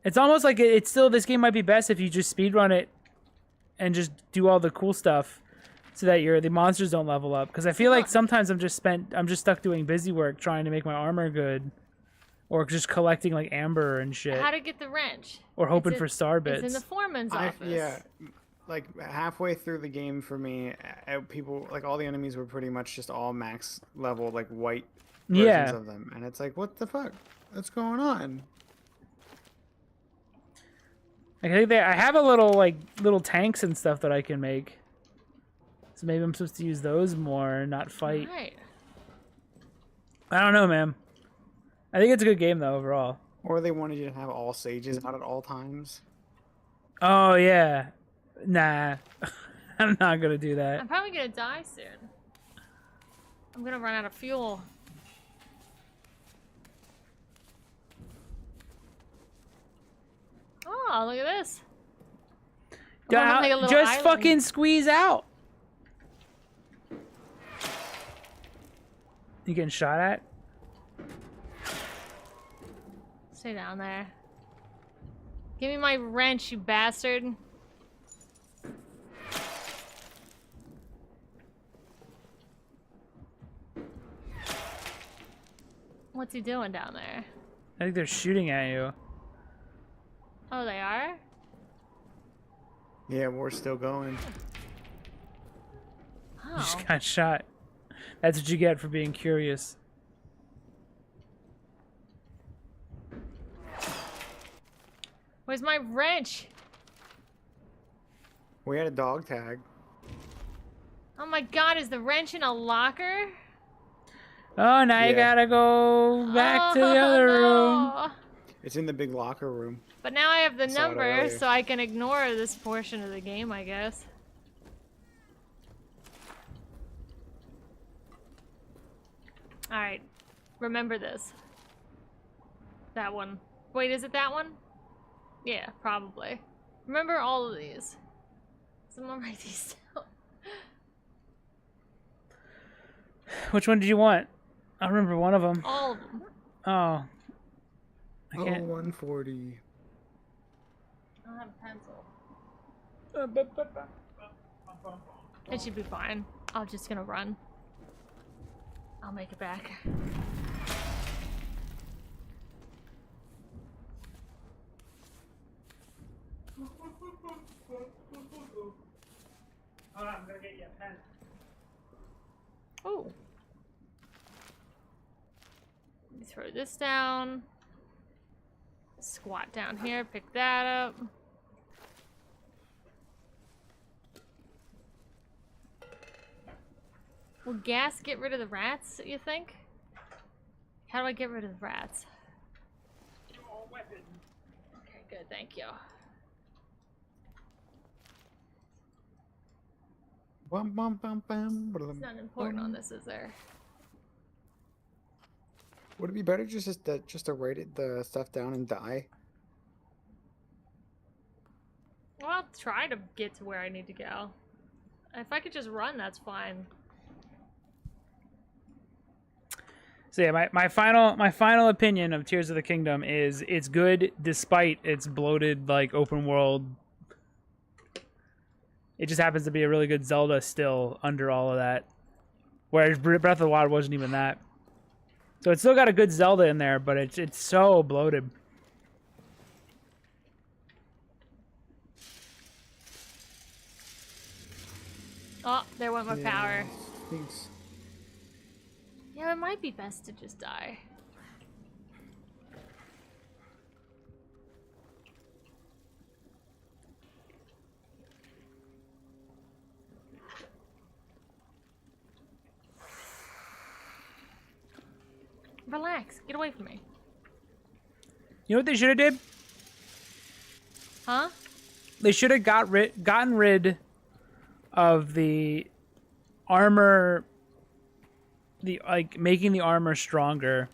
S4: It's almost like it's still this game might be best if you just speedrun it, and just do all the cool stuff, so that the monsters don't level up. Because I feel like sometimes I'm just stuck doing busy work trying to make my armor good, or just collecting like amber and shit,
S2: How to get the wrench?
S4: or hoping for star bits.
S2: It's in the foreman's office.
S1: Yeah, like halfway through the game for me, people like all the enemies were pretty much just all max level, like white versions
S4: Yeah.
S1: of them, and it's like, what the fuck? What's going on?
S4: I think I have a little tanks and stuff that I can make. So maybe I'm supposed to use those more and not fight.
S2: Right.
S4: I don't know, man. I think it's a good game though overall.
S1: Or they wanted you to have all sages out at all times.
S4: Oh yeah. Nah. I'm not gonna do that.
S2: I'm probably gonna die soon. I'm gonna run out of fuel. Oh, look at this. I wanna make a little
S4: Just
S2: island.
S4: fucking squeeze out. You getting shot at?
S2: Stay down there. Give me my wrench, you bastard. What's he doing down there?
S4: I think they're shooting at you.
S2: Oh, they are?
S1: Yeah, we're still going.
S4: You
S2: Oh.
S4: just got shot. That's what you get for being curious.
S2: Where's my wrench?
S1: We had a dog tag.
S2: Oh my god, is the wrench in a locker?
S4: Oh, now you
S1: Yeah.
S4: gotta go back to the other room.
S2: no.
S1: It's in the big locker room.
S2: But now I have the
S1: Saw it
S2: number,
S1: earlier.
S2: so I can ignore this portion of the game, I guess. Alright. Remember this. That one. Wait, is it that one? Yeah, probably. Remember all of these. Someone write these down.
S4: Which one did you want? I remember one of them.
S2: All of them.
S4: Oh. I
S1: Oh,
S4: can't.
S1: 140.
S2: I don't have a pencil. It should be fine. I'm just gonna run. I'll make it back.
S4: Hold on, I'm gonna get you a pen.
S2: Oh. Let me throw this down. Squat down here, pick that up. Will gas get rid of the rats, you think? How do I get rid of the rats? Okay, good, thank you.
S1: Bum, bum, bum, bum,
S2: It's not important on this, is there?
S1: Would it be better just to write the stuff down and die?
S2: Well, I'll try to get to where I need to go. If I could just run, that's fine.
S4: So yeah, my final opinion of Tears of the Kingdom is it's good despite its bloated like open world It just happens to be a really good Zelda still under all of that. Whereas Breath of the Wild wasn't even that. So it's still got a good Zelda in there, but it's so bloated.
S2: Oh, there went my power.
S1: Thanks.
S2: Yeah, it might be best to just die. Relax. Get away from me.
S4: You know what they should have did?
S2: Huh?
S4: They should have gotten rid of the armor, making the armor stronger,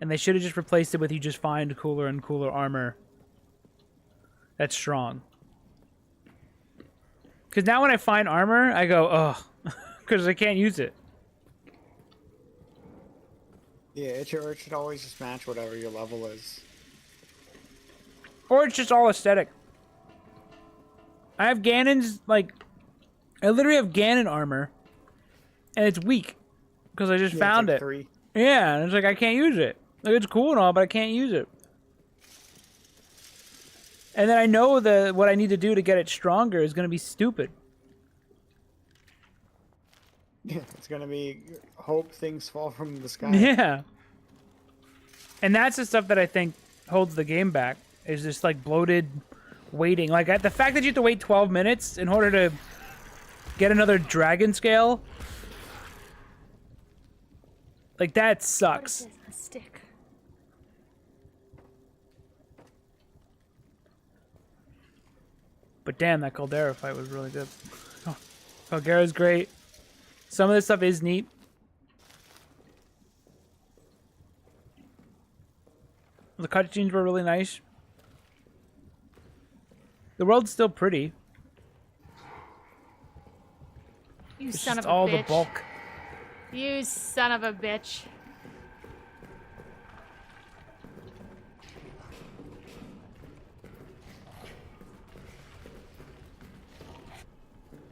S4: and they should have just replaced it with you just find cooler and cooler armor that's strong. Because now when I find armor, I go, ugh, because I can't use it.
S1: Yeah, it should always just match whatever your level is.
S4: Or it's just all aesthetic. I have Ganon's, I literally have Ganon armor, and it's weak, because I just found
S1: it's like
S4: it.
S1: 3.
S4: Yeah, and it's like, I can't use it. Like, it's cool and all, but I can't use it. And then I know what I need to do to get it stronger is going to be stupid.
S1: It's gonna be hope things fall from the sky.
S4: Yeah. And that's the stuff that I think holds the game back, is just, bloated waiting. The fact that you have to wait 12 minutes in order to get another dragon scale, that sucks.
S2: What is this? A stick.
S4: But damn, that Caldera fight was really good. Oh, Caldera's great. Some of this stuff is neat. The cutscenes were really nice. The world's still pretty.
S2: You
S4: It's
S2: son
S4: just
S2: of a
S4: all
S2: bitch.
S4: the bulk.
S2: You son of a bitch.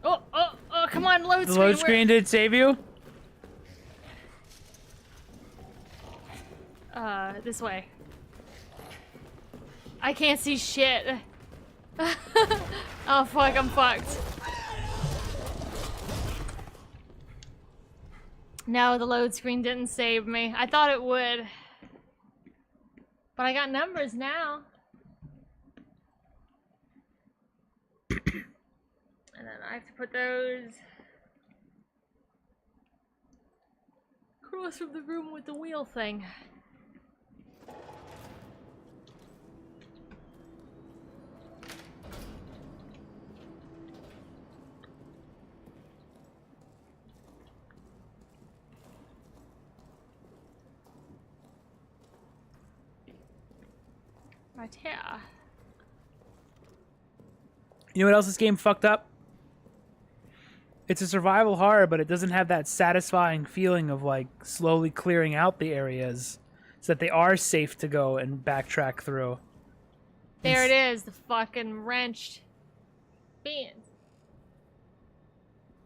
S2: Oh, come on, load
S4: The
S2: screen.
S4: load screen did save you?
S2: This way. I can't see shit. Oh fuck, I'm fucked. No, the load screen didn't save me. I thought it would. But I got numbers now. And then I have to put those across from the room with the wheel thing. Right here.
S4: You know what else this game fucked up? It's a survival horror, but it doesn't have that satisfying feeling of slowly clearing out the areas so that they are safe to go and backtrack through.
S2: There it is, the fucking wrenched beans.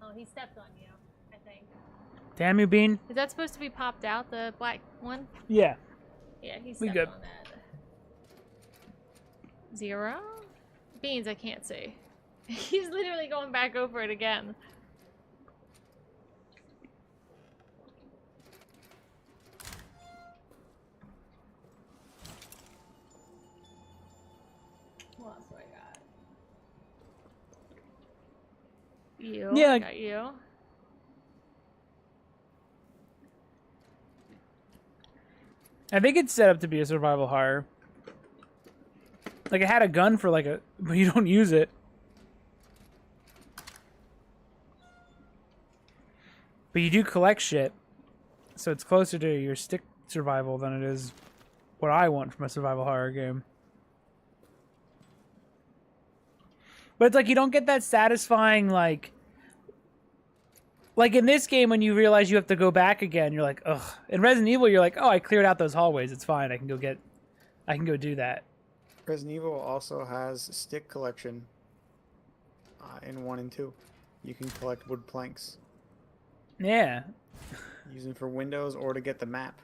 S2: Oh, he stepped on you, I think.
S4: Damn you, Bean.
S2: Is that supposed to be popped out, the black one?
S4: Yeah.
S2: Yeah, he
S4: We
S2: stepped
S4: good.
S2: on that. 0? Beans, I can't see. He's literally going back over it again. What else do I got? You.
S4: Yeah.
S2: I got you.
S4: I think it's set up to be a survival horror. It had a gun for but you don't use it. But you do collect shit. So it's closer to your stick survival than it is what I want from a survival horror game. But it's you don't get that satisfying, like in this game when you realize you have to go back again, you're like, ugh. In Resident Evil, you're like, oh, I cleared out those hallways. It's fine. I can go do that.
S1: Resident Evil also has stick collection. in 1 and 2. You can collect wood planks.
S4: Yeah.
S1: Use them for windows or to get the map.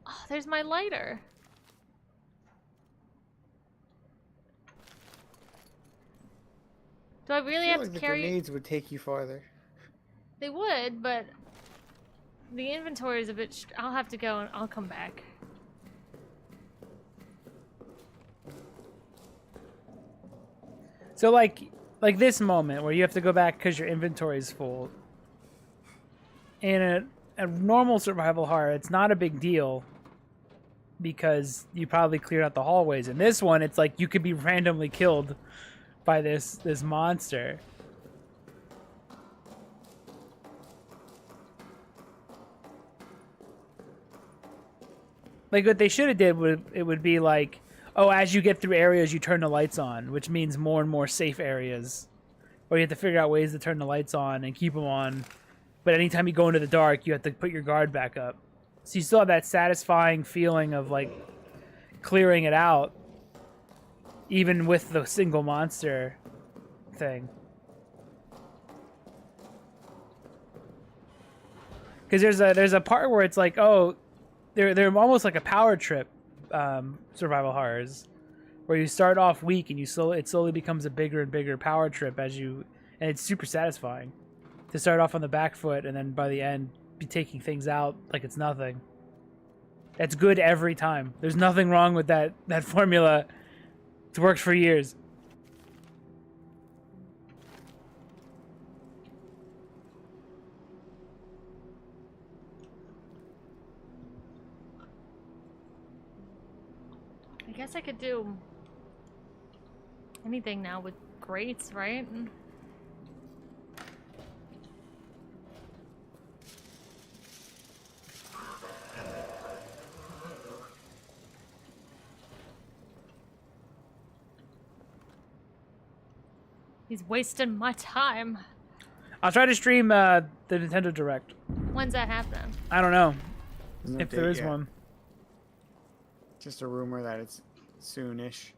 S2: Oh, there's my lighter. Do I really
S1: I
S2: have
S1: feel
S2: to
S1: like the
S2: carry?
S1: grenades would take you farther.
S2: They would, but the inventory is a bit. I'll have to go and I'll come back.
S4: So like this moment where you have to go back because your inventory is full. In a normal survival horror, it's not a big deal because you probably cleared out the hallways. In this one, it's like you could be randomly killed by this monster. Like what they should have did would be like, oh, as you get through areas, you turn the lights on, which means more and more safe areas. Or you have to figure out ways to turn the lights on and keep them on. But anytime you go into the dark, you have to put your guard back up. So you still have that satisfying feeling of like clearing it out, even with the single monster thing. Because there's a part where it's like, oh, they're almost like a power trip, survival horrors, where you start off weak and it slowly becomes a bigger and bigger power trip and it's super satisfying to start off on the back foot and then by the end be taking things out like it's nothing. That's good every time. There's nothing wrong with that formula. It's worked for years.
S2: I guess I could do anything now with grates, right? He's wasting my time.
S4: I'll try to stream the Nintendo Direct.
S2: When's that happening?
S4: I don't know
S1: There's no
S4: if there
S1: date
S4: is
S1: yet.
S4: one.
S1: Just a rumor that it's soonish.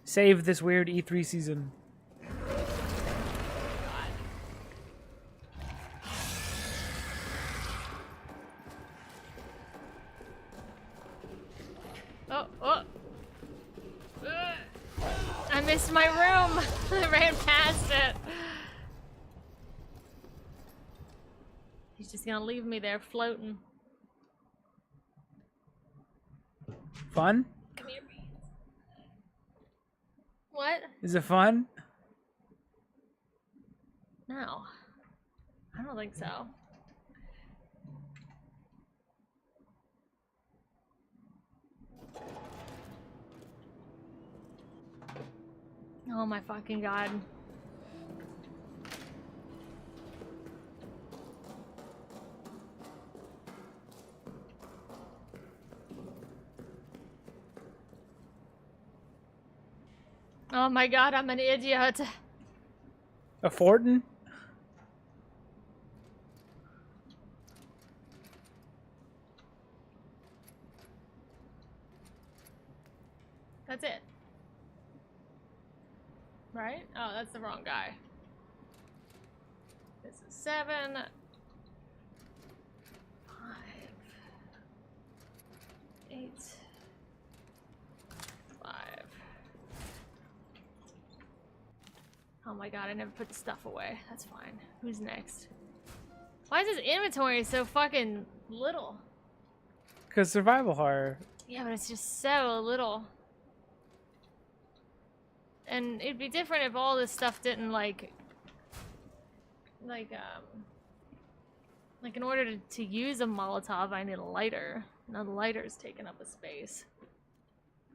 S4: Save this weird E3 season.
S2: Oh. I missed my room. I ran past it. He's just gonna leave me there floating.
S4: Fun?
S2: Come here, Beans. What?
S4: Is it fun?
S2: No. I don't think so. Oh my fucking god. Oh my god, I'm an idiot.
S4: A Fortin?
S2: That's it. Right? Oh, that's the wrong guy. This is 7. 5. 8. 5. Oh my god, I never put the stuff away. That's fine. Who's next? Why is this inventory so fucking little?
S4: Because survival horror.
S2: Yeah, but it's just so little. And it'd be different if all this stuff didn't like in order to use a Molotov, I need a lighter. Now the lighter's taking up a space.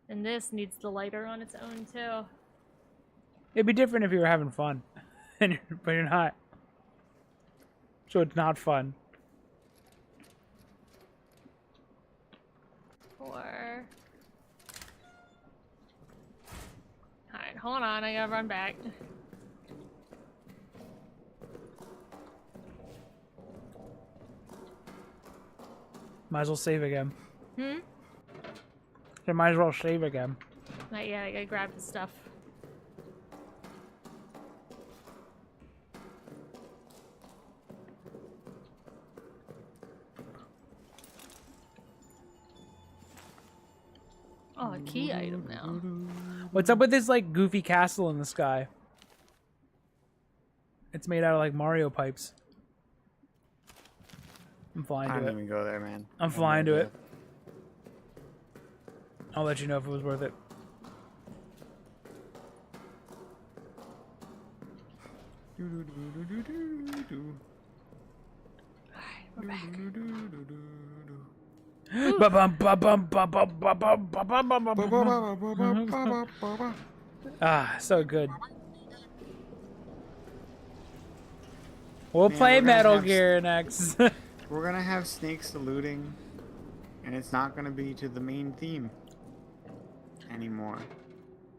S2: And this needs the lighter on its own too.
S4: It'd be different if you were having fun, but you're not. So it's not fun.
S2: 4. Alright, hold on, I gotta run back.
S4: Might as well save again.
S2: Hmm?
S4: They might as well save again.
S2: Not yet. I gotta grab the stuff. Oh, a key item now.
S4: What's up with this like goofy castle in the sky? It's made out of like Mario pipes. I'm flying
S1: I
S4: to
S1: don't
S4: it.
S1: even go there, man.
S4: I'm flying to it. I'll let you know if it was worth it.
S2: Alright, we're back.
S4: Ah, so good. We'll
S1: Man,
S4: play
S1: we're gonna
S4: Metal
S1: have
S4: Gear next.
S1: We're gonna have snakes saluting, and it's not gonna be to the main theme anymore.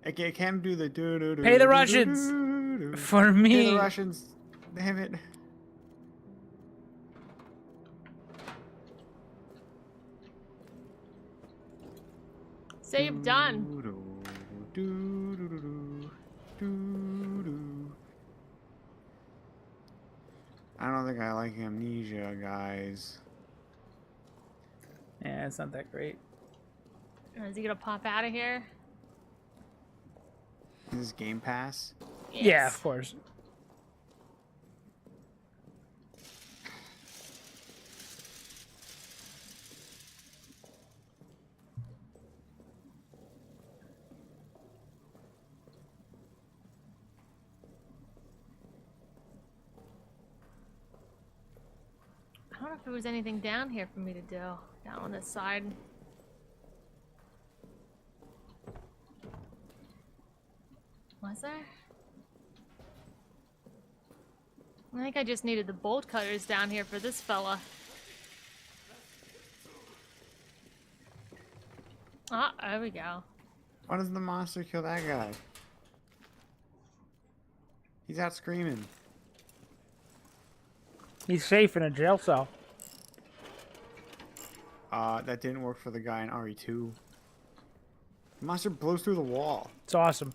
S1: It can do the do do do.
S4: Pay the Russians for me.
S1: Pay the Russians. Damn it.
S2: Save done.
S1: I don't think I like Amnesia, guys.
S4: Yeah, it's not that great.
S2: Is he gonna pop out of here?
S1: Is this Game Pass?
S2: Yes.
S4: Yeah, of course.
S2: I don't know if there was anything down here for me to do. Down on this side. Was there? I think I just needed the bolt cutters down here for this fella. Ah, there we go.
S1: Why doesn't the monster kill that guy? He's out screaming.
S4: He's safe in a jail cell.
S1: That didn't work for the guy in RE2. The monster blows through the wall.
S4: It's awesome.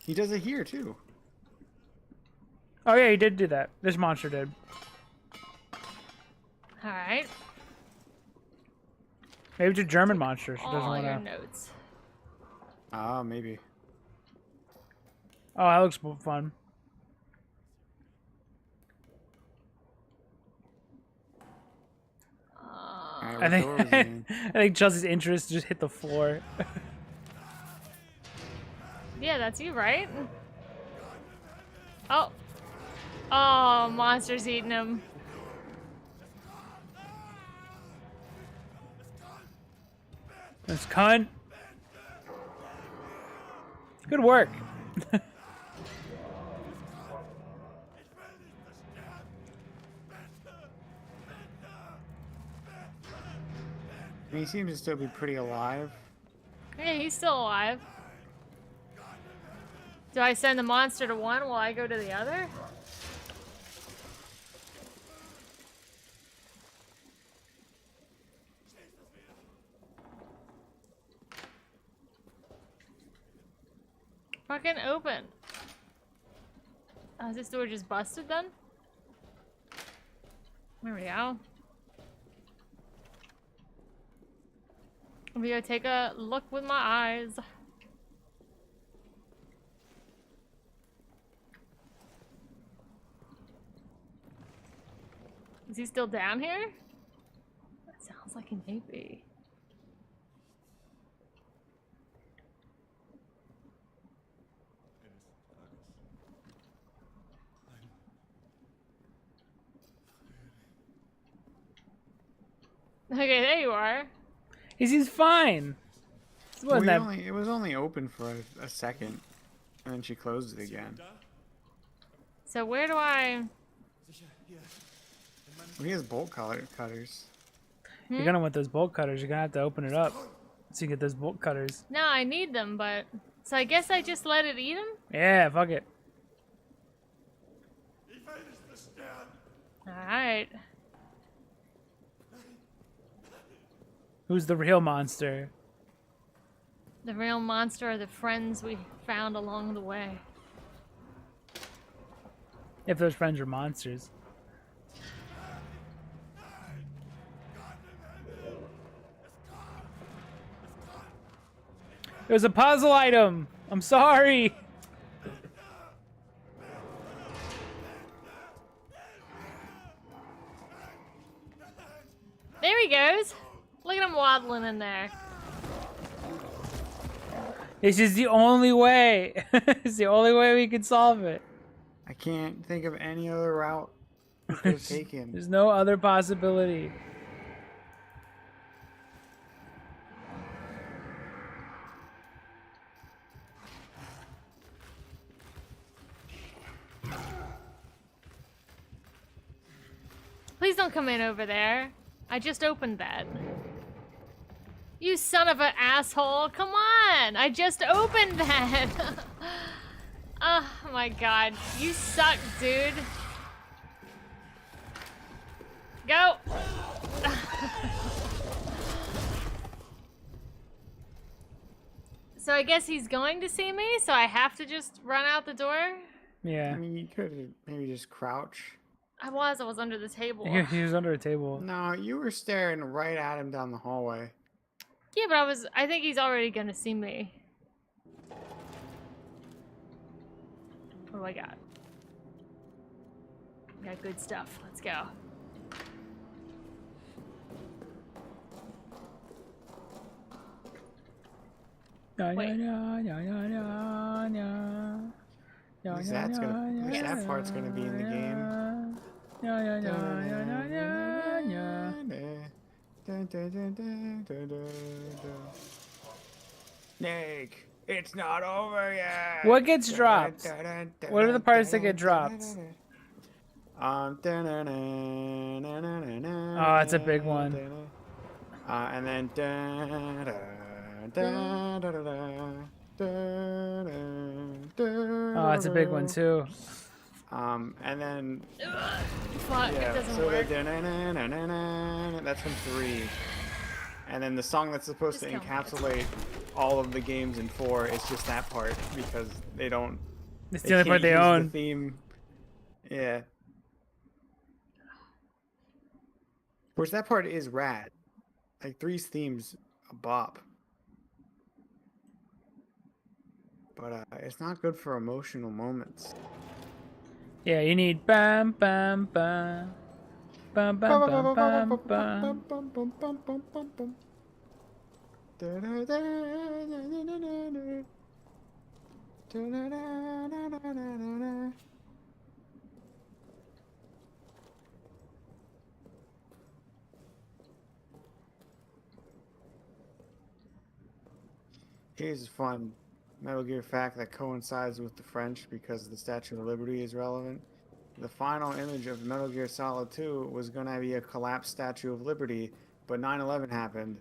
S1: He does it here, too.
S4: Oh yeah, he did do that. This monster did.
S2: Alright.
S4: Maybe it's a German monster. She doesn't
S2: All
S4: want
S2: your
S4: to.
S2: notes.
S1: Ah, maybe.
S4: Oh, that looks fun.
S1: Alright,
S4: I
S1: what door was he
S4: think
S1: in?
S4: I think Chelsea's interest just hit the floor.
S2: Yeah, that's you, right? Oh. Oh, monster's eating him.
S4: This cunt. Good work.
S1: I mean, he seems to still be pretty alive.
S2: Yeah, he's still alive. Do I send the monster to one while I go to the other? Fucking open. Oh, is this door just busted then? There we go. We go take a look with my eyes. Is he still down here? That sounds like he may be. Okay, there you are.
S4: He seems fine. This wasn't that.
S1: It was only open for a second, and then she closed it again.
S2: So where do I...
S1: Well, he has bolt cutters.
S4: You're gonna want those bolt cutters. You're gonna have to open it up so you get those bolt cutters.
S2: No, I need them, but... So I guess I just let it eat them?
S4: Yeah, fuck it.
S2: Alright.
S4: Who's the real monster?
S2: The real monster are the friends we found along the way.
S4: If those friends are monsters. It was a puzzle item. I'm sorry.
S2: There he goes. Look at him waddling in there.
S4: This is the only way. It's the only way we can solve it.
S1: I can't think of any other route we could have taken.
S4: There's no other possibility.
S2: Please don't come in over there. I just opened that. You son of an asshole. Come on. I just opened that. Oh my god. You suck, dude. Go. So I guess he's going to see me, so I have to just run out the door?
S4: Yeah.
S1: I mean, you could maybe just crouch.
S2: I was under the table.
S4: He was under a table.
S1: No, you were staring right at him down the hallway.
S2: Yeah, but I think he's already gonna see me. What do I got? Got good stuff. Let's go. Wait.
S1: At least that part's gonna be in the game. Snake, it's not over yet.
S4: What gets dropped? What are the parts that get dropped?
S1: Oh,
S4: that's a big one.
S1: And then
S4: Oh, that's a big one too.
S1: and then
S2: Fuck,
S1: yeah,
S2: it doesn't
S1: so
S2: work.
S1: that's from 3. And then the song that's supposed to
S2: Just
S1: encapsulate all of the games in 4 is just that part because they don't.
S4: It's the only part they
S1: can't use
S4: own.
S1: The theme. Yeah. Of course, that part is rad. Like 3's theme's a bop. But it's not good for emotional moments.
S4: Yeah, you need bam bam bam bam bam bam bam bam.
S1: Here's a fun Metal Gear fact that coincides with the French because the Statue of Liberty is relevant. The final image of Metal Gear Solid 2 was going to be a collapsed Statue of Liberty, but 9/11 happened.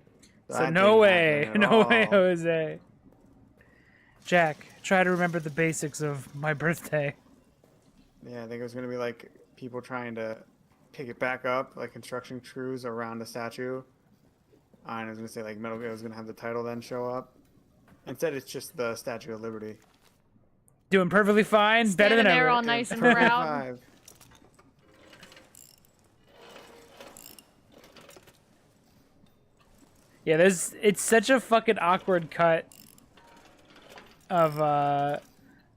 S4: So
S1: that
S4: no
S1: didn't
S4: way,
S1: happen at
S4: no way,
S1: all.
S4: Jose. Jack, try to remember the basics of my birthday.
S1: Yeah, I think it was going to be like people trying to pick it back up, like construction crews around the statue. And I was going to say like Metal Gear was going to have the title then show up. Instead, it's just the Statue of Liberty.
S4: Doing perfectly fine, better than
S2: Standing there
S4: ever.
S2: all nice and
S1: Perfect
S2: proud.
S1: vibe.
S4: Yeah, it's such a fucking awkward cut of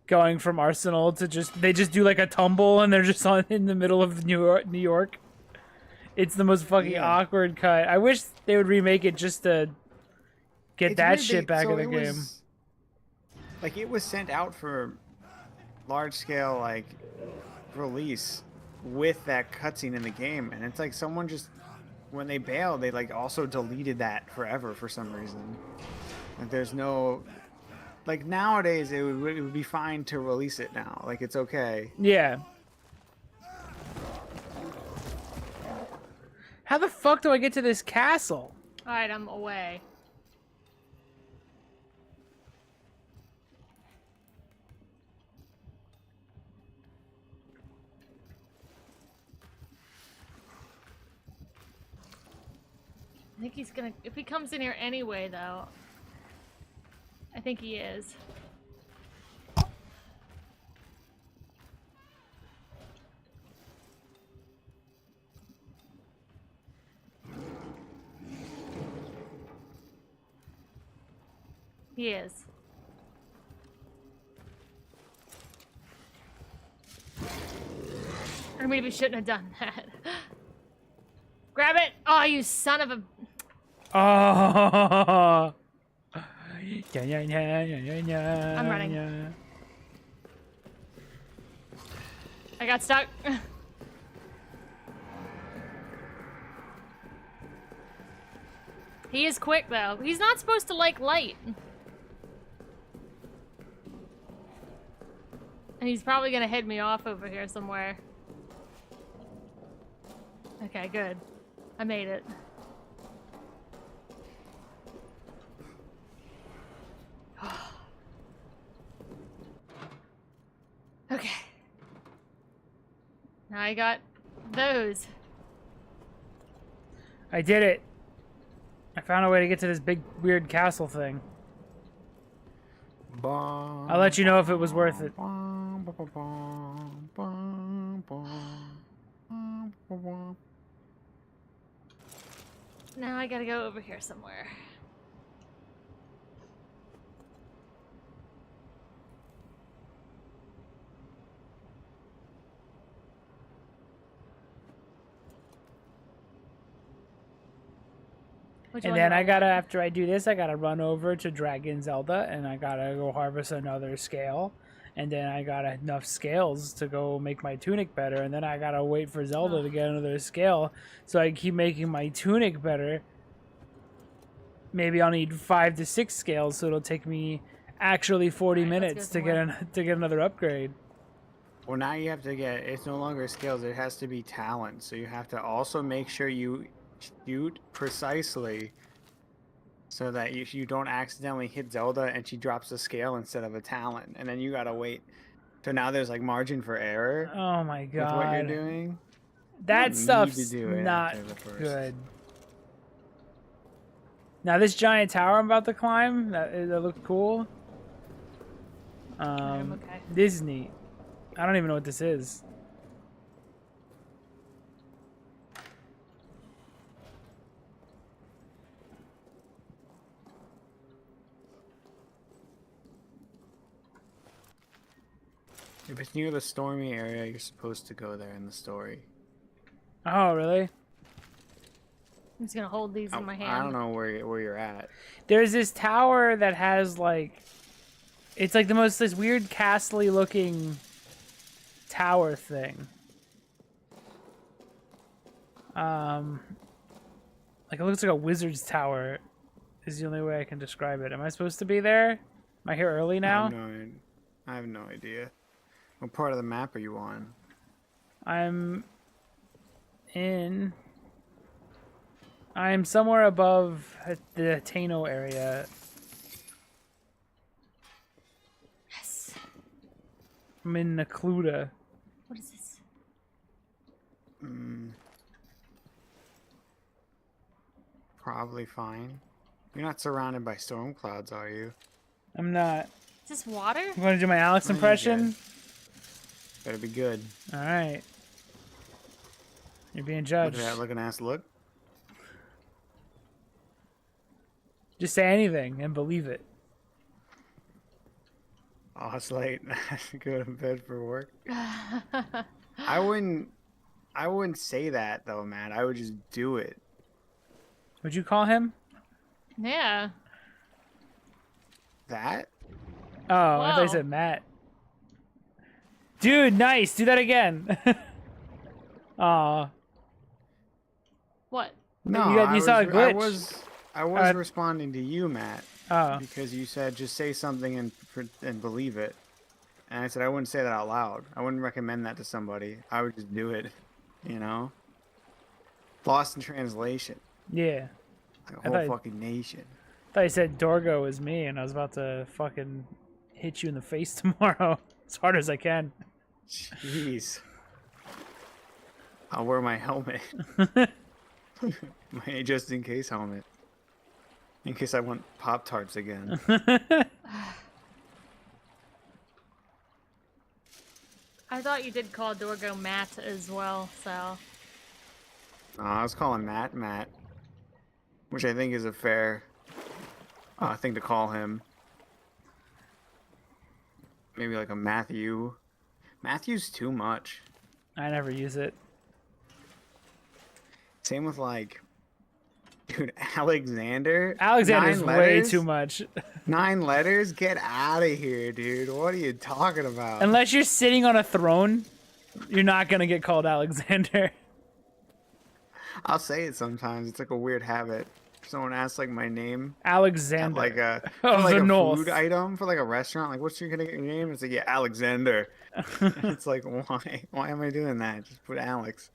S4: going from Arsenal to they just do like a tumble and they're just in the middle of New York. It's the most fucking
S1: Yeah.
S4: awkward cut. I wish they would remake it just to get
S1: It's
S4: that
S1: weird
S4: shit back
S1: so
S4: in the
S1: it
S4: game.
S1: was- like it was sent out for large scale like release with that cutscene in the game, and it's like someone just when they bailed, they like also deleted that forever for some reason. Like there's no like nowadays it would be fine to release it now. Like it's okay.
S4: Yeah. How the fuck do I get to this castle?
S2: Alright, I'm away. I think he's gonna... If he comes in here anyway, though... think he is. He is. Or maybe shouldn't have done that. Grab it! Oh, you son of a...
S4: Oh. Yeah, yeah, yeah, yeah, yeah.
S2: I'm running.
S4: Yeah.
S2: I got stuck. He is quick, though. He's not supposed to like light. And he's probably gonna head me off over here somewhere. Okay, good. I made it. Okay. Now I got those.
S4: I did it. I found a way to get to this big weird castle thing. I'll let you know if it was worth it.
S2: Now I gotta go over here somewhere.
S4: And then I gotta, after I do this, I gotta run over to Dragon Zelda, and I gotta go harvest another scale, and then I got enough scales to go make my tunic better, and then I gotta wait for Zelda to get another scale, so I keep making my tunic better. Maybe I'll need 5 to 6 scales, so it'll take me actually 40 minutes to get another upgrade.
S1: Well, now you have to get, it's no longer skills, it has to be talent. So you have to also make sure you shoot precisely so that you don't accidentally hit Zelda and she drops a scale instead of a talent. And then you gotta wait. So now there's like margin for error.
S4: Oh my god.
S1: With what you're doing.
S4: That stuff's not good. Now this giant tower I'm about to climb, that looked cool.
S2: Okay.
S4: This is neat. I don't even know what this is.
S1: If it's near the stormy area, you're supposed to go there in the story.
S4: Oh, really?
S2: I'm just gonna hold these in my hand.
S1: I don't know where you're at.
S4: There's this tower that has like, it's like this weird castle-y looking tower thing. Like it looks like a wizard's tower is the only way I can describe it. Am I supposed to be there? Am I here early now?
S1: I have no idea. What part of the map are you on?
S4: I'm somewhere above the Tano area.
S2: Yes.
S4: I'm in Nakluda.
S2: What is this?
S1: Probably fine. You're not surrounded by storm clouds, are you?
S4: I'm not.
S2: Is this water?
S4: I'm going to do my Alex impression.
S1: Better be good.
S4: All right. You're being judged.
S1: Look at that looking ass look.
S4: Just say anything and believe it.
S1: Oh, it's late. Go to bed for work. I wouldn't say that though, man. I would just do it.
S4: Would you call him?
S2: Yeah.
S1: That?
S4: Oh, I thought you said Matt. Dude, nice. Do that again. Aw.
S2: What?
S1: No,
S4: you saw a glitch.
S1: I was responding to you, Matt.
S4: Oh.
S1: Because you said just say something and believe it. And I said I wouldn't say that out loud. I wouldn't recommend that to somebody. I would just do it. You know? Lost in translation.
S4: Yeah.
S1: Like a whole fucking nation.
S4: I thought you said Dorgo was me, and I was about to fucking hit you in the face tomorrow as hard as I can.
S1: Jeez. I'll wear my helmet. My just in case helmet. In case I want Pop-Tarts again.
S2: I thought you did call Dorgo Matt as well, so.
S1: I was calling Matt Matt, which I think is a fair thing to call him. Maybe like a Matthew. Matthew's too much.
S4: I never use it.
S1: Same with like, dude, Alexander.
S4: Alexander's
S1: 9
S4: way
S1: letters?
S4: too much.
S1: 9 letters? Get out of here, dude. What are you talking about?
S4: Unless you're sitting on a throne, you're not gonna get called Alexander.
S1: I'll say it sometimes. It's like a weird habit. If someone asks like my name
S4: Alexander.
S1: at like a
S4: Of
S1: like
S4: the
S1: a
S4: North.
S1: food item for like a restaurant, like what's your gonna get your name? It's like, yeah, Alexander. It's like, why? Why am I doing that? Just put Alex.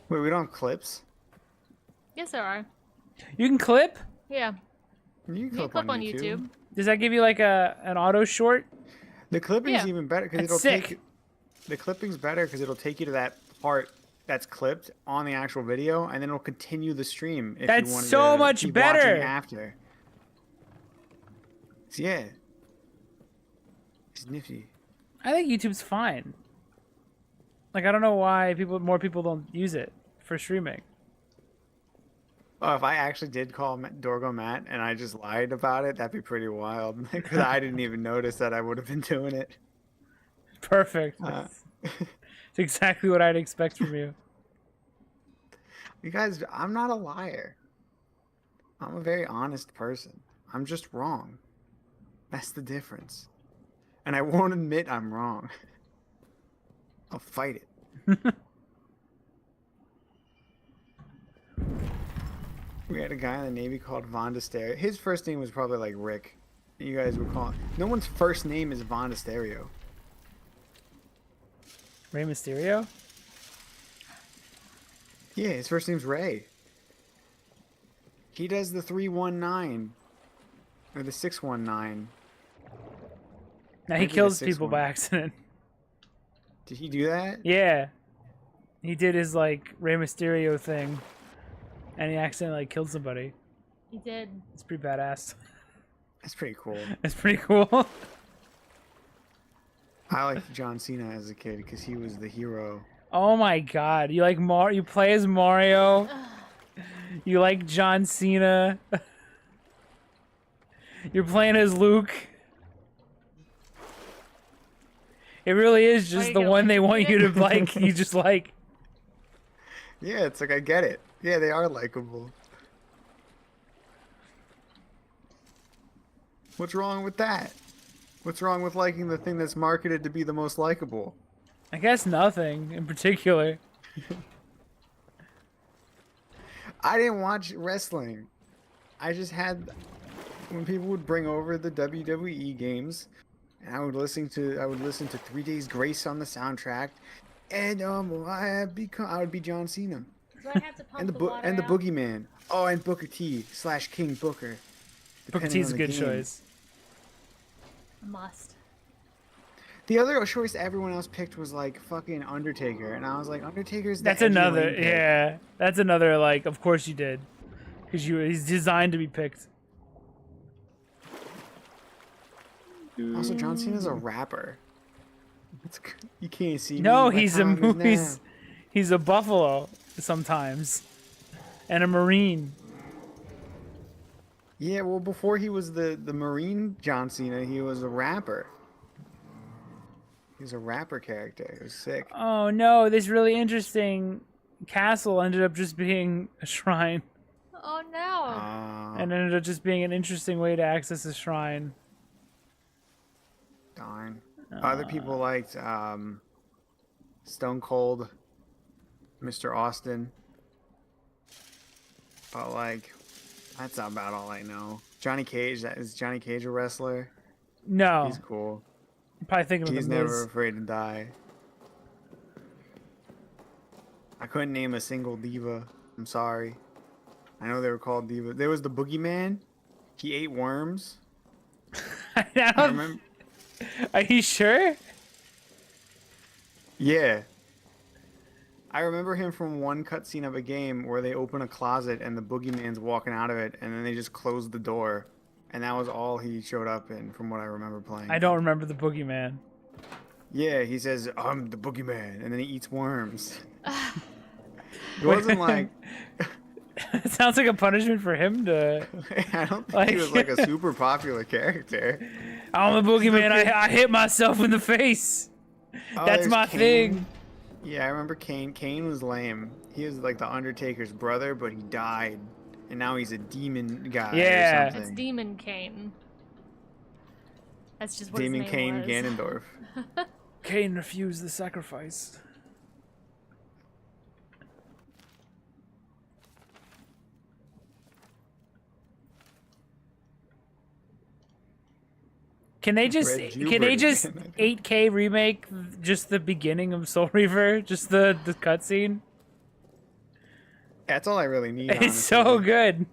S1: Wait, we don't have clips?
S2: Yes, there are.
S4: You can clip?
S2: Yeah.
S1: You
S2: You can clip on YouTube.
S4: Does that give you like an auto short?
S1: The clipping's
S2: Yeah.
S1: even better because
S4: That's
S1: it'll
S4: sick.
S1: take. The clipping's better because it'll take you to that part that's clipped on the actual video, and then it'll continue the stream. If
S4: That's
S1: you wanted
S4: so
S1: to
S4: much
S1: keep
S4: better.
S1: watching after. So, yeah. It's nifty.
S4: I think YouTube's fine. Like I don't know why more people don't use it for streaming.
S1: Oh, if I actually did call Dorgo Matt and I just lied about it, that'd be pretty wild. Because I didn't even notice that I would have been doing it.
S4: Perfect.
S1: Uh,
S4: It's exactly what I'd expect from you.
S1: You guys, I'm not a liar. I'm a very honest person. I'm just wrong. That's the difference. And I won't admit I'm wrong. I'll fight it. We had a guy in the Navy called Von Stereo. His first name was probably like Rick. You guys would call it. No one's first name is Von Stereo.
S4: Rey Mysterio?
S1: Yeah, his first name's Ray. He does the 319 or the 619.
S4: Now he
S1: Maybe the
S4: kills
S1: 6-1.
S4: people by accident.
S1: Did he do that?
S4: Yeah. He did his like Rey Mysterio thing. And he accidentally like, killed somebody.
S2: He did.
S4: It's pretty badass.
S1: That's pretty cool.
S4: It's pretty cool.
S1: I liked John Cena as a kid because he was the hero.
S4: Oh my god. You like you play as Mario? You like John Cena? You're playing as Luke? It really is just
S2: you
S4: the
S2: gonna
S4: one
S2: like
S4: they
S2: it,
S4: want you to
S2: Peter?
S4: like. You just like.
S1: Yeah, it's like I get it. Yeah, they are likable. What's wrong with that? What's wrong with liking the thing that's marketed to be the most likable?
S4: I guess nothing in particular.
S1: I didn't watch wrestling. I just had when people would bring over the WWE games, and I would listen to 3 Days Grace on the soundtrack, and I would be John Cena
S2: Do I have to pump
S1: and
S2: the water
S1: the
S2: out?
S1: Boogeyman. Oh, and Booker T / King Booker.
S4: Booker
S1: depending
S4: T's a
S1: on the
S4: good
S1: game.
S4: choice.
S2: Must.
S1: The other choice everyone else picked was like fucking Undertaker, and I was like, Undertaker's the
S4: That's
S1: edgy
S4: another,
S1: lame pick.
S4: yeah. That's another, like, of course you did. Because he's designed to be picked.
S1: Also, John Cena's a rapper. You can't see.
S4: No,
S1: me, my
S4: he's a
S1: time is
S4: he's
S1: now.
S4: he's a buffalo sometimes, and a marine.
S1: Yeah, well, before he was the Marine John Cena, he was a rapper. He was a rapper character. It was sick.
S4: Oh no, this really interesting castle ended up just being a shrine,
S2: Oh no.
S4: and ended up just being an interesting way to access a shrine.
S1: Darn. Other people liked Stone Cold, Mr. Austin. But like, that's about all I know. Johnny Cage. Is Johnny Cage a wrestler?
S4: No,
S1: He's cool.
S4: I'm probably thinking of
S1: He's
S4: the
S1: never
S4: Miz.
S1: afraid to die. I couldn't name a single diva. I'm sorry. I know they were called diva. There was the Boogeyman. He ate worms.
S4: I
S1: I
S4: don't-
S1: remember.
S4: Are you sure?
S1: Yeah. I remember him from one cutscene of a game where they open a closet and the boogeyman's walking out of it, and then they just close the door, and that was all he showed up in, from what I remember playing.
S4: I don't remember the boogeyman.
S1: Yeah, he says, "I'm the boogeyman," and then he eats worms. It wasn't like.
S4: It sounds like a punishment for him to.
S1: I don't think he was like a super popular character.
S4: I'm the boogeyman. I hit myself in the face.
S1: Oh,
S4: That's
S1: there's
S4: my
S1: Kane.
S4: thing.
S1: Yeah, I remember Kane. Kane was lame. He was like the Undertaker's brother, but he died, and now he's a demon guy.
S4: Yeah.
S1: Or something.
S2: It's Demon Kane. That's just what
S1: Demon
S2: his
S1: Kane
S2: name was.
S1: Ganondorf.
S4: Cain refused the sacrifice. Can they just
S1: Red
S4: can they
S1: Jubert
S4: just
S1: again.
S4: 8K remake just the beginning of Soul Reaver, just the cutscene?
S1: That's all I really need.
S4: It's
S1: honestly.
S4: so good.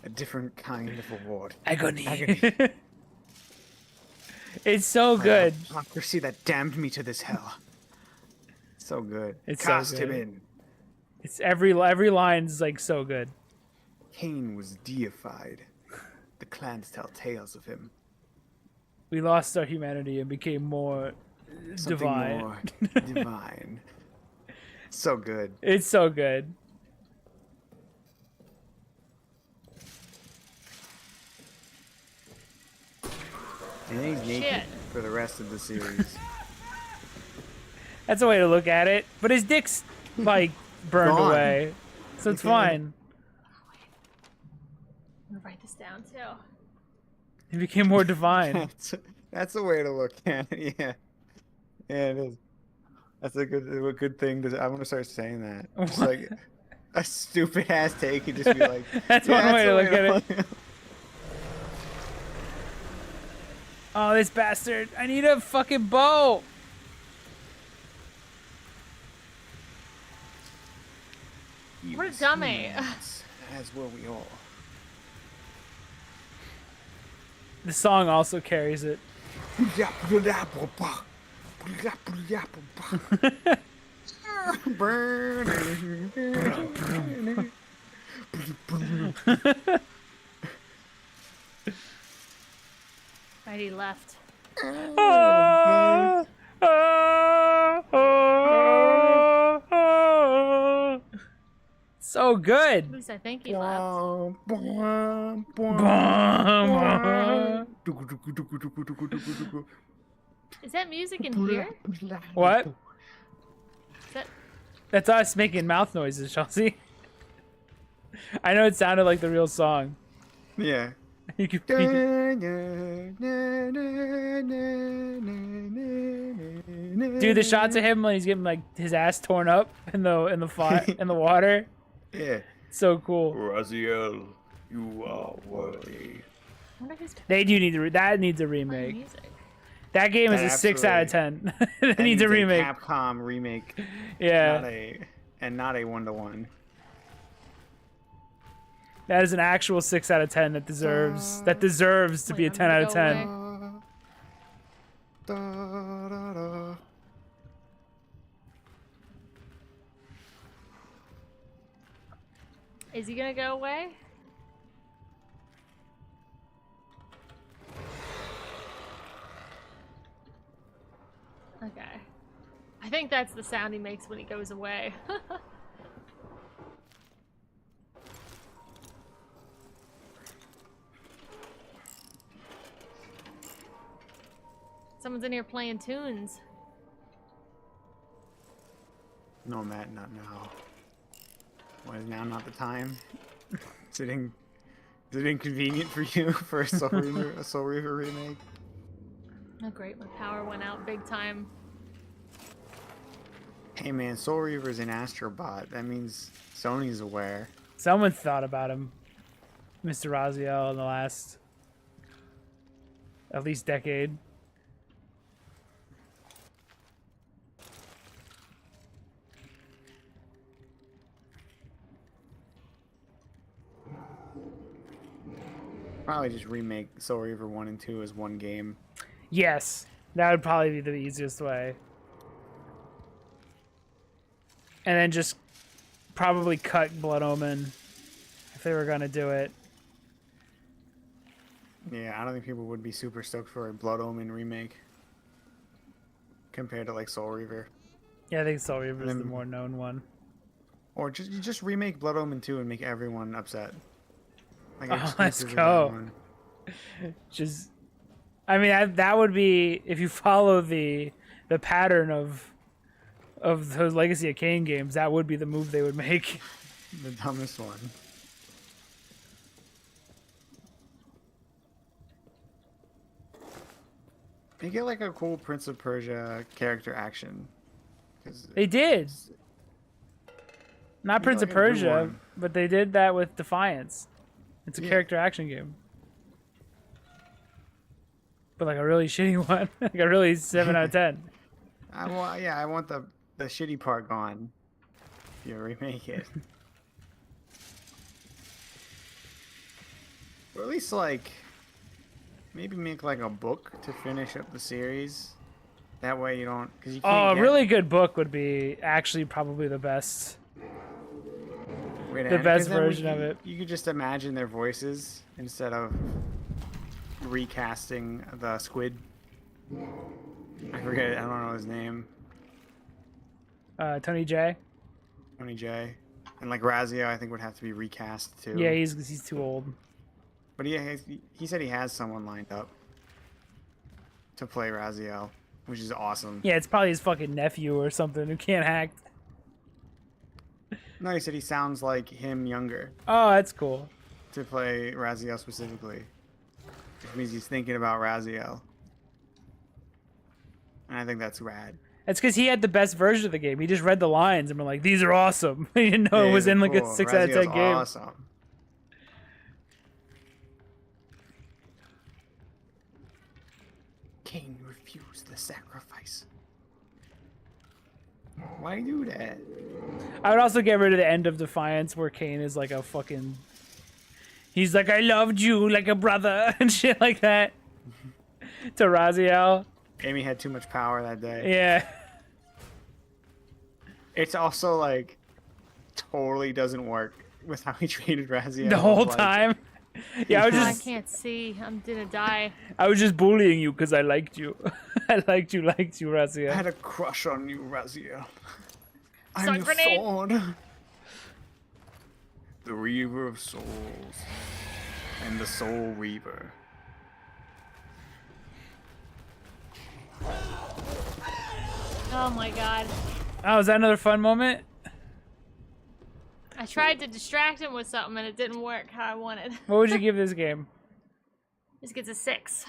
S1: A different kind of award.
S4: Agony.
S1: Agony.
S4: It's so good.
S1: Hypocrisy that damned me to this hell. So good.
S4: It's so
S1: Cast him
S4: good.
S1: in.
S4: It's every line's like so good.
S1: Cain was deified. The clans tell tales of him.
S4: We lost our humanity and became more
S1: Something
S4: divine.
S1: more divine. So good.
S4: It's so good.
S1: And then he's naked
S2: Shit.
S1: for the rest of the series.
S4: That's a way to look at it. But his dick's like burned
S1: Gone.
S4: away, so it's
S1: Yeah.
S4: fine.
S2: I'm gonna write this down too.
S4: He became more divine.
S1: That's a way to look at it. Yeah. Yeah, it is. That's a good thing to. I'm gonna start saying that. Just
S4: What?
S1: like a stupid ass take and just be like.
S4: That's
S1: yeah,
S4: one way to
S1: a
S4: look at it. Oh, this bastard! I need a fucking bow.
S1: He
S2: What a
S1: was
S2: dummy.
S1: humans, as were we all.
S4: The song also carries it.
S2: Right, he left.
S4: So good.
S2: At least I think he left. Is that music in here?
S4: What?
S2: Is that...
S4: That's us making mouth noises, Chelsea. I know it sounded like the real song.
S1: Yeah.
S4: You could do the shots of him when he's getting like his ass torn up in the fire in the water.
S1: Yeah.
S4: So cool.
S1: Raziel, you are worthy.
S2: I wonder who's
S4: They do need that needs a
S2: playing
S4: remake.
S2: music.
S4: That game is
S1: That
S4: a 6 out of 10. It needs a remake.
S1: Capcom remake.
S4: Yeah,
S1: Not a 1-to-1.
S4: that is an actual 6 out of 10 that deserves to be a
S2: Wait,
S4: 10 out
S2: I'm
S4: of
S2: gonna
S4: 10.
S2: Is he gonna go away? Okay. I think that's the sound he makes when he goes away. Someone's in here playing tunes.
S1: No, Matt, not now. Why is now not the time? Is it inconvenient for you for a Soul Reaver remake?
S2: Oh great, my power went out big time.
S1: Hey man, Soul Reaver's an Astrobot. That means Sony's aware.
S4: Someone thought about him, Mr. Raziel, in the last at least decade.
S1: Probably just remake Soul Reaver 1 and 2 as one game.
S4: Yes, that would probably be the easiest way. and then just probably cut Blood Omen if they were gonna do it.
S1: Yeah, I don't think people would be super stoked for a Blood Omen remake compared to like Soul Reaver.
S4: Yeah, I think Soul Reaver is the
S1: then-
S4: more known one.
S1: Or just remake Blood Omen 2 and make everyone upset. Like
S4: Oh, let's
S1: exclusive of
S4: go.
S1: that one.
S4: Just, I mean, that would be, if you follow the pattern of those Legacy of Kain games, that would be the move they would make.
S1: The dumbest one. Make it like a cool Prince of Persia character action. 'Cause
S4: They did. Not
S1: Make
S4: Prince
S1: like
S4: of
S1: a good
S4: Persia,
S1: one.
S4: but they did that with Defiance. It's a
S1: Yeah.
S4: character action game. But like a really shitty one. Like a really 7 out of 10.
S1: I want the shitty part gone. If you remake it. Or at least like maybe make like a book to finish up the series. That way you don't, because you
S4: Oh,
S1: can't
S4: a
S1: get,
S4: really good book would be actually probably the best.
S1: Wait,
S4: the
S1: and-
S4: best
S1: 'cause then
S4: version of it.
S1: You could just imagine their voices instead of recasting the squid. I forget. I don't know his name.
S4: Tony J.
S1: Tony J. And like Razio, I think would have to be recast too.
S4: Yeah, he's too old.
S1: But he said he has someone lined up to play Razio, which is awesome.
S4: Yeah, it's probably his fucking nephew or something who can't act.
S1: No, he said he sounds like him younger
S4: Oh, that's cool.
S1: to play Razio specifically, which means he's thinking about Razio. And I think that's rad.
S4: It's because he had the best version of the game. He just read the lines and were like, "These are awesome." He didn't know it was
S1: Yeah,
S4: in like a
S1: cool.
S4: 6 out of 10
S1: Razio's
S4: game.
S1: Awesome. Cain refused the sacrifice. Why do that?
S4: I would also get rid of the end of Defiance where Cain is like a fucking. He's like, "I loved you like a brother" and shit like that. To Raziel.
S1: Amy had too much power that day.
S4: Yeah.
S1: It's also like totally doesn't work with how he treated Razio.
S4: The whole
S1: Like,
S4: time. Yeah, I was
S2: I
S4: just
S2: can't see. I'm gonna die.
S4: I was just bullying you because I liked you. I liked you,
S1: I
S4: Razia.
S1: had a crush on you, Razio. I'm
S2: Stun
S1: your
S2: grenade.
S1: sword. The Reaver of Souls. And the Soul Reaver.
S2: Oh my god.
S4: Oh, is that another fun moment?
S2: I tried to distract him with something and it didn't work how I wanted.
S4: What would you give this game?
S2: This gets a 6.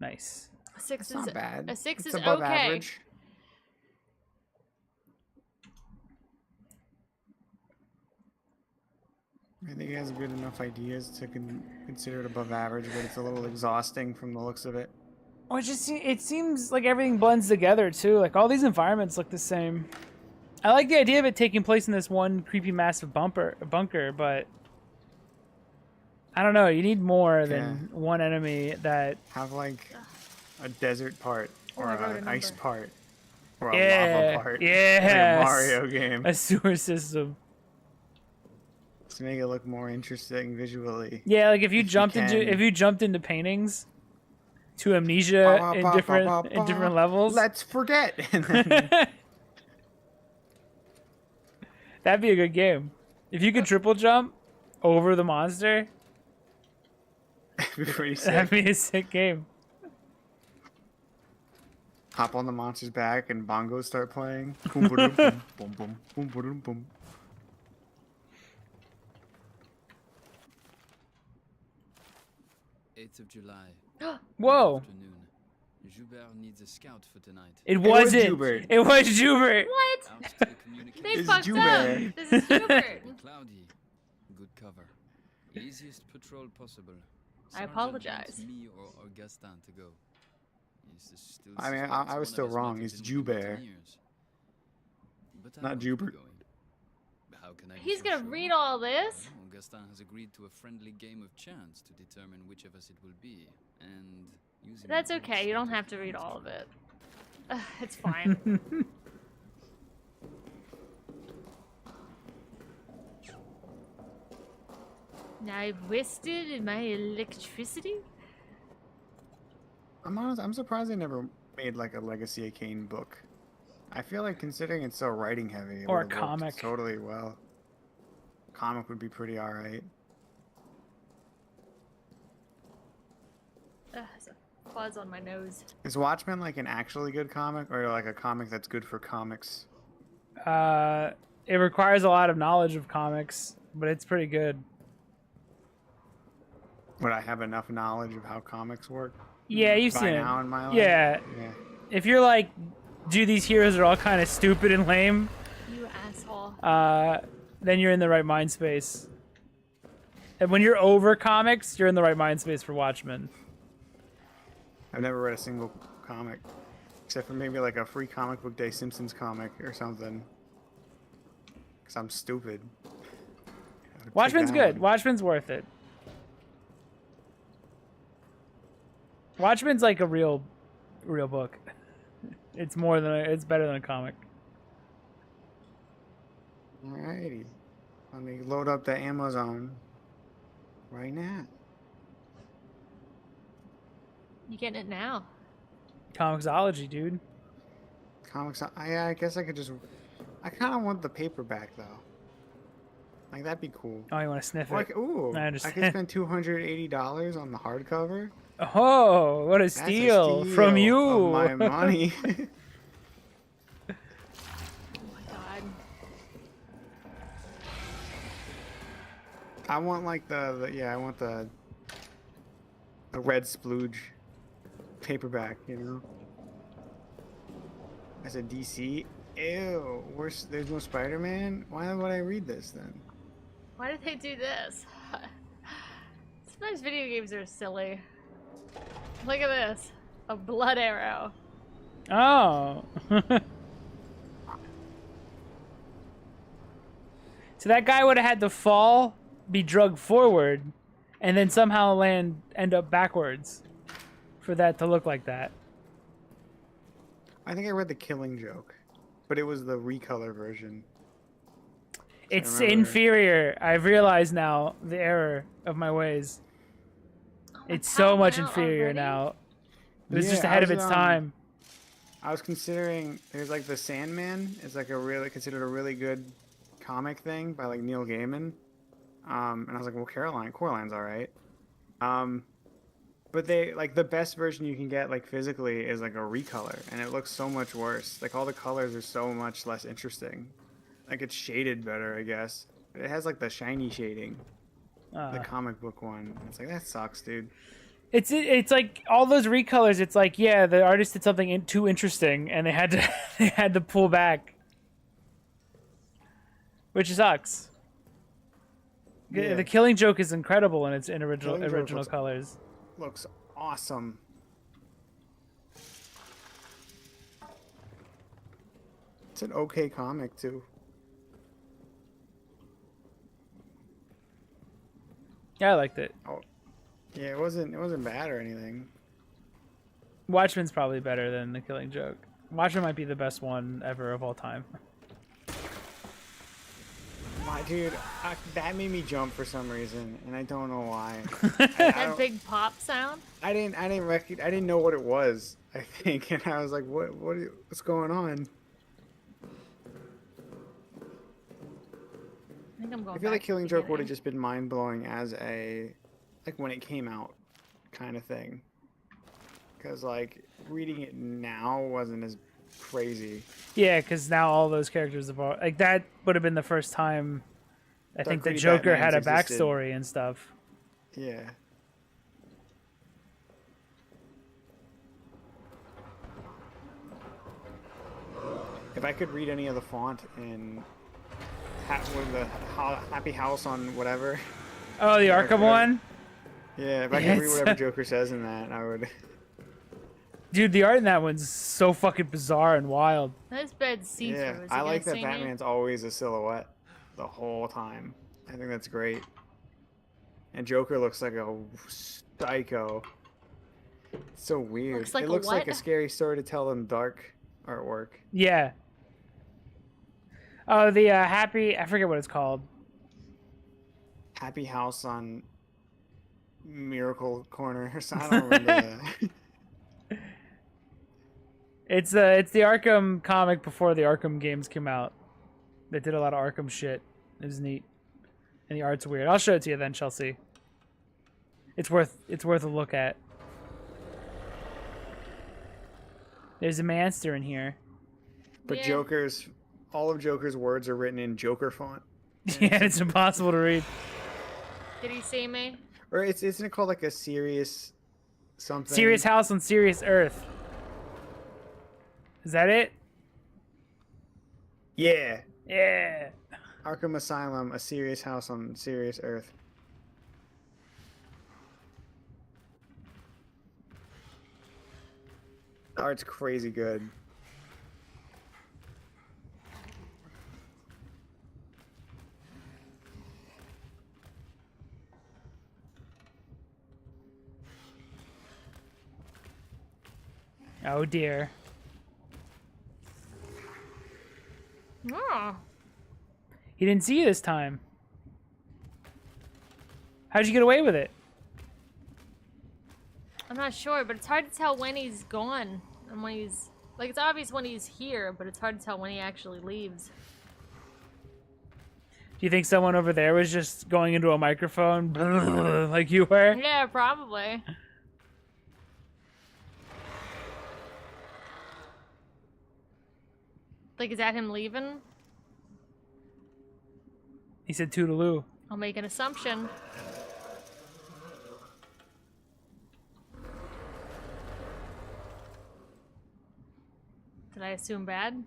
S4: Nice.
S2: A 6
S1: It's
S2: is
S1: not bad.
S2: A 6
S1: It's
S2: is
S1: above
S2: okay.
S1: average. I think it has good enough ideas to consider it above average, but it's a little exhausting from the looks of it.
S4: Well, it seems like everything blends together too. Like all these environments look the same. I like the idea of it taking place in this one creepy massive bunker, but I don't know. You need more than one enemy that.
S1: Have like a desert part or
S2: I wrote
S1: an
S2: a
S1: ice
S2: number.
S1: part or a
S4: Yeah,
S1: lava part in a
S4: yes.
S1: Mario game
S4: A sewer system.
S1: to make it look more interesting visually.
S4: Yeah, like if you
S1: If you
S4: jumped into paintings to Amnesia in different levels.
S1: Let's forget. And then
S4: That'd be a good game. If you could triple jump over the monster,
S1: it'd be pretty
S4: that'd
S1: sick.
S4: be a sick game.
S1: Hop on the monster's back and bongos start playing. Boom, boom, boom, boom, boom, boom, boom, boom.
S6: 8th of July.
S4: Whoa.
S6: Afternoon. Joubert needs a scout for tonight.
S4: It
S1: was
S4: wasn't.
S1: Joubert.
S4: It was Joubert.
S2: What?
S6: Out to the communication.
S2: They
S1: This is
S2: fucked up.
S1: Joubert.
S2: This is Hubert.
S6: Cloudy. Good cover. Easiest patrol possible.
S2: I
S6: Sergeant
S2: apologize.
S6: wants me or Augustin to go. He still
S1: I mean,
S6: suspects
S1: I was
S6: one of
S1: still
S6: us
S1: wrong.
S6: met
S1: It's
S6: with the
S1: Joubert.
S6: mutineers. But I
S1: Not
S6: won't be
S1: Joubert.
S6: going. How can I be
S2: He's
S6: so
S2: gonna
S6: sure?
S2: read all this.
S6: Well, Augustin has agreed to a friendly game of chance to determine which of us it will be, and using
S2: That's
S6: my
S2: okay. You don't have to read all of it. It's fine. I've wasted my electricity.
S1: I'm honest. I'm surprised they never made like a Legacy of Kain book. I feel like considering it's so writing heavy, it
S4: Or a
S1: would've worked
S4: comic.
S1: totally well. Comic would be pretty alright.
S2: There's a fuzz on my nose.
S1: Is Watchmen like an actually good comic, or like a comic that's good for comics?
S4: It requires a lot of knowledge of comics, but it's pretty good.
S1: Would I have enough knowledge of how comics work?
S4: Yeah, you've
S1: by
S4: seen
S1: now
S4: it.
S1: in my life?
S4: Yeah.
S1: Yeah.
S4: If you're like, dude, these heroes are all kind of stupid and lame,
S2: You asshole.
S4: then you're in the right mind space. And when you're over comics, you're in the right mind space for Watchmen.
S1: I've never read a single comic, except for maybe like a free comic book day Simpsons comic or something. Cause I'm stupid. I would
S4: Watchmen's
S1: take that
S4: good.
S1: one.
S4: Watchmen's worth it. Watchmen's like a real book. It's more than it's better than a comic.
S1: Alrighty. Let me load up the Amazon right now.
S2: You getting it now?
S4: Comixology, dude.
S1: Comics. I guess I could just. I kind of want the paperback though. Like that'd be cool.
S4: Oh, you want to sniff it?
S1: Like, ooh,
S4: I
S1: I
S4: understand.
S1: could spend $280 on the hardcover.
S4: Oh, what a
S1: That's a
S4: steal from you!
S1: of my money.
S2: Oh my god.
S1: I want like I want the red splooge paperback, you know. As a DC, ew. There's no Spider-Man. Why would I read this then?
S2: Why did they do this? Sometimes video games are silly. Look at this. A blood arrow.
S4: Oh. So that guy would have had to fall, be drugged forward, and then somehow end up backwards for that to look like that.
S1: I think I read The Killing Joke, but it was the recolor version.
S4: It's
S1: remember.
S4: inferior. I've realized now the error of my ways. It's so
S2: palette
S4: much
S2: went out
S4: inferior
S2: already?
S4: now. It was
S1: Yeah,
S4: just
S1: I
S4: ahead of
S1: was,
S4: its time.
S1: I was considering there's like The Sandman is like considered a really good comic thing by like Neil Gaiman. And I was like, well, Coraline's all right. But they like the best version you can get like physically is like a recolor, and it looks so much worse. Like all the colors are so much less interesting. Like it's shaded better, I guess. It has like the shiny shading, the comic book one. It's like that sucks, dude.
S4: It's like all those recolors. It's like, yeah, the artist did something too interesting, and they had to pull back, which sucks.
S1: Yeah.
S4: The Killing Joke is incredible in its
S1: Killing Joke
S4: original colors.
S1: Looks awesome. It's an okay comic too.
S4: Yeah, I liked it.
S1: Oh, yeah, it wasn't bad or anything.
S4: Watchmen's probably better than The Killing Joke. Watchmen might be the best one ever of all time.
S1: My dude, that made me jump for some reason, and I don't know why.
S2: That big pop sound?
S1: I didn't know what it was. I think, and I was like, what's going on?
S2: I think I'm going
S1: I feel
S2: back
S1: like
S2: to
S1: Killing
S2: the
S1: Joke would have
S2: beginning.
S1: just been mind blowing as like when it came out, kind of thing. Because like reading it now wasn't as crazy.
S4: Yeah, because now all those characters have like that would have been the first time I think the
S1: Gritty
S4: Joker had a
S1: Batmans existed.
S4: backstory and stuff.
S1: Yeah. If I could read any of the font in with the Happy House on whatever.
S4: Oh, the Arkham one?
S1: Yeah, if I could read
S4: Yes.
S1: whatever Joker says in that, I would.
S4: Dude, the art in that one's so fucking bizarre and wild.
S2: This bed's see-through.
S1: Yeah,
S2: Is he
S1: I
S2: gonna
S1: like that
S2: sing it?
S1: Batman's always a silhouette the whole time. I think that's great. And Joker looks like a psycho. It's so weird.
S2: Looks like
S1: it
S2: a
S1: looks like a
S2: what?
S1: scary story to tell in dark artwork.
S4: Yeah. Oh, the Happy... I forget what it's called.
S1: Happy House on Miracle Corner or something. I don't remember that.
S4: It's the Arkham comic before the Arkham games came out. They did a lot of Arkham shit. It was neat, and the art's weird. I'll show it to you then, Chelsea. It's worth a look at. There's a monster in here.
S1: But
S2: Yeah.
S1: all of Joker's words are written in Joker font.
S4: Yeah, it's impossible to read.
S2: Did he see me?
S1: Or isn't it called like a serious something?
S4: Serious House on Serious Earth. Is that it?
S1: Yeah.
S4: Yeah.
S1: Arkham Asylum, a serious house on serious Earth. The art's crazy good.
S4: Oh dear.
S2: Oh.
S4: He didn't see you this time. How'd you get away with it?
S2: I'm not sure, but it's hard to tell when he's gone and when he's like it's obvious when he's here, but it's hard to tell when he actually leaves.
S4: Do you think someone over there was just going into a microphone like you were?
S2: Yeah, probably. Like, is that him leaving?
S4: He said toodaloo.
S2: I'll make an assumption. Did I assume bad?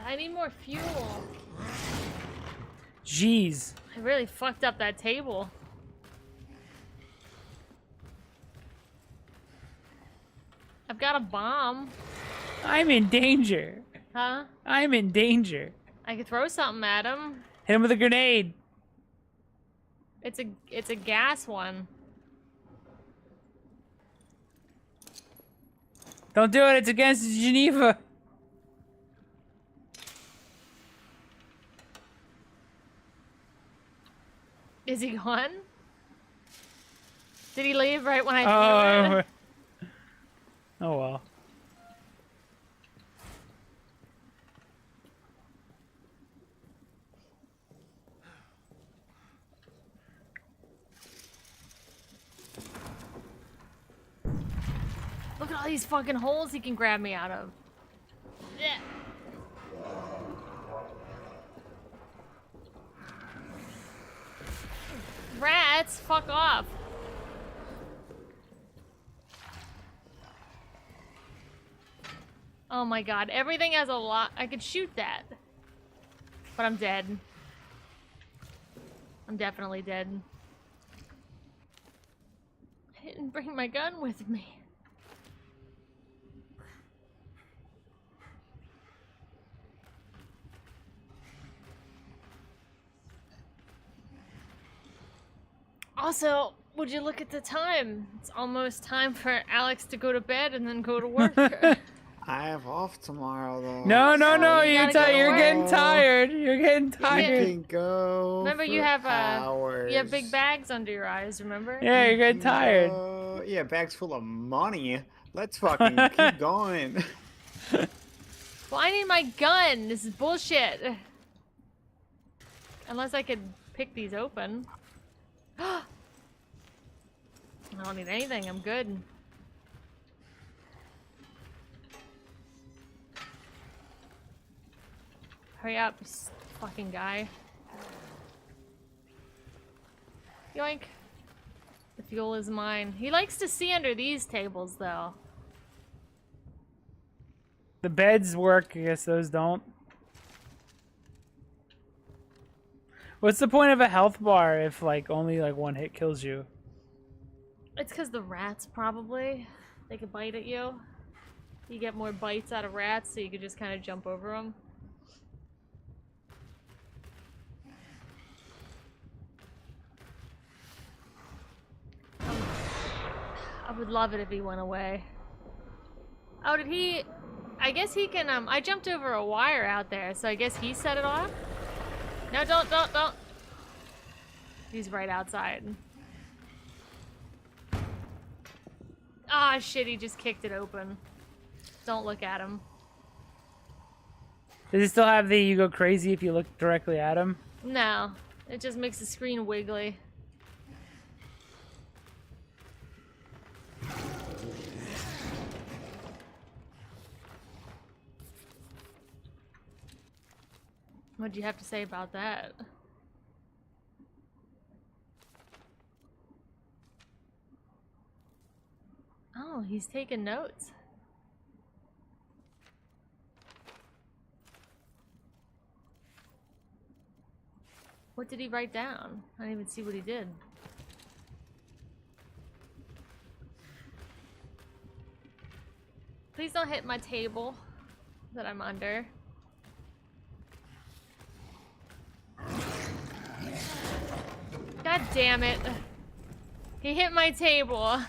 S2: I need more fuel.
S4: Jeez.
S2: I really fucked up that table. I've got a bomb.
S4: I'm in danger.
S2: Huh?
S4: I'm in danger.
S2: I could throw something at him.
S4: Hit him with a grenade.
S2: It's a gas one.
S4: Don't do it. It's against Geneva.
S2: Is he gone? Did he leave right when I threw it?
S4: Oh well.
S2: Look at all these fucking holes he can grab me out of. Yeah. Rats, fuck off. Oh my god, everything has a lot. I could shoot that. But I'm dead. I'm definitely dead. I didn't bring my gun with me. Also, would you look at the time? It's almost time for Alex to go to bed and then go to work.
S1: I have off tomorrow though.
S4: No,
S2: you
S4: you're
S2: gotta go to
S4: you're getting
S1: work.
S4: tired. You're getting
S1: I
S4: tired.
S1: can go.
S2: Remember,
S1: for
S2: you have
S1: hours.
S2: you have big bags under your eyes. Remember?
S4: Yeah, you're getting tired.
S1: Yeah, bags full of money. Let's fucking keep going.
S2: Well, I need my gun. This is bullshit. Unless I could pick these open. I don't need anything. I'm good. Hurry up, you fucking guy. Yoink. The fuel is mine. He likes to see under these tables, though.
S4: The beds work. I guess those don't. What's the point of a health bar if like only like one hit kills you?
S2: It's because the rats probably. They could bite at you. You get more bites out of rats, so you could just kind of jump over them. I would love it if he went away. Oh, did he? I guess he can, I jumped over a wire out there, so I guess he set it off? No, don't. He's right outside. Ah, shit, he just kicked it open. Don't look at him.
S4: Does it still have the you go crazy if you look directly at him?
S2: No, it just makes the screen wiggly. What'd you have to say about that? Oh, he's taking notes. What did he write down? I didn't even see what he did. Please don't hit my table that I'm under. God damn it. He hit my table.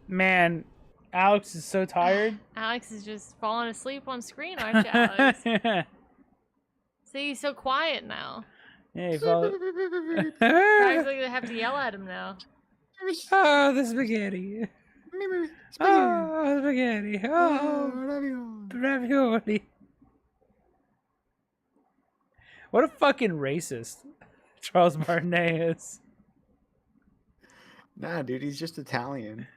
S4: Man, Alex is so tired.
S2: Alex is just falling asleep on screen, aren't you, Alex? See, he's so quiet now.
S4: Yeah, he fell.
S2: Probably gonna have to yell at him now.
S4: Oh, the spaghetti. Oh, spaghetti. Oh, ravioli. What a fucking racist Charles Martinet is.
S1: Nah, dude, he's just Italian.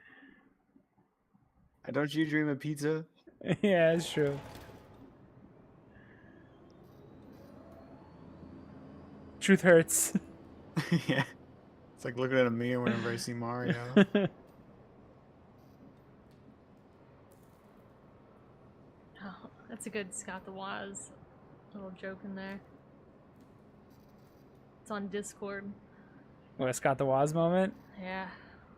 S1: Don't you dream of pizza?
S4: Yeah, it's true. Truth hurts.
S1: Yeah. It's like looking at a mirror whenever I see Mario.
S2: Oh, that's a good Scott the Waz little joke in there. It's on Discord.
S4: What, a Scott the Woz moment?
S2: Yeah.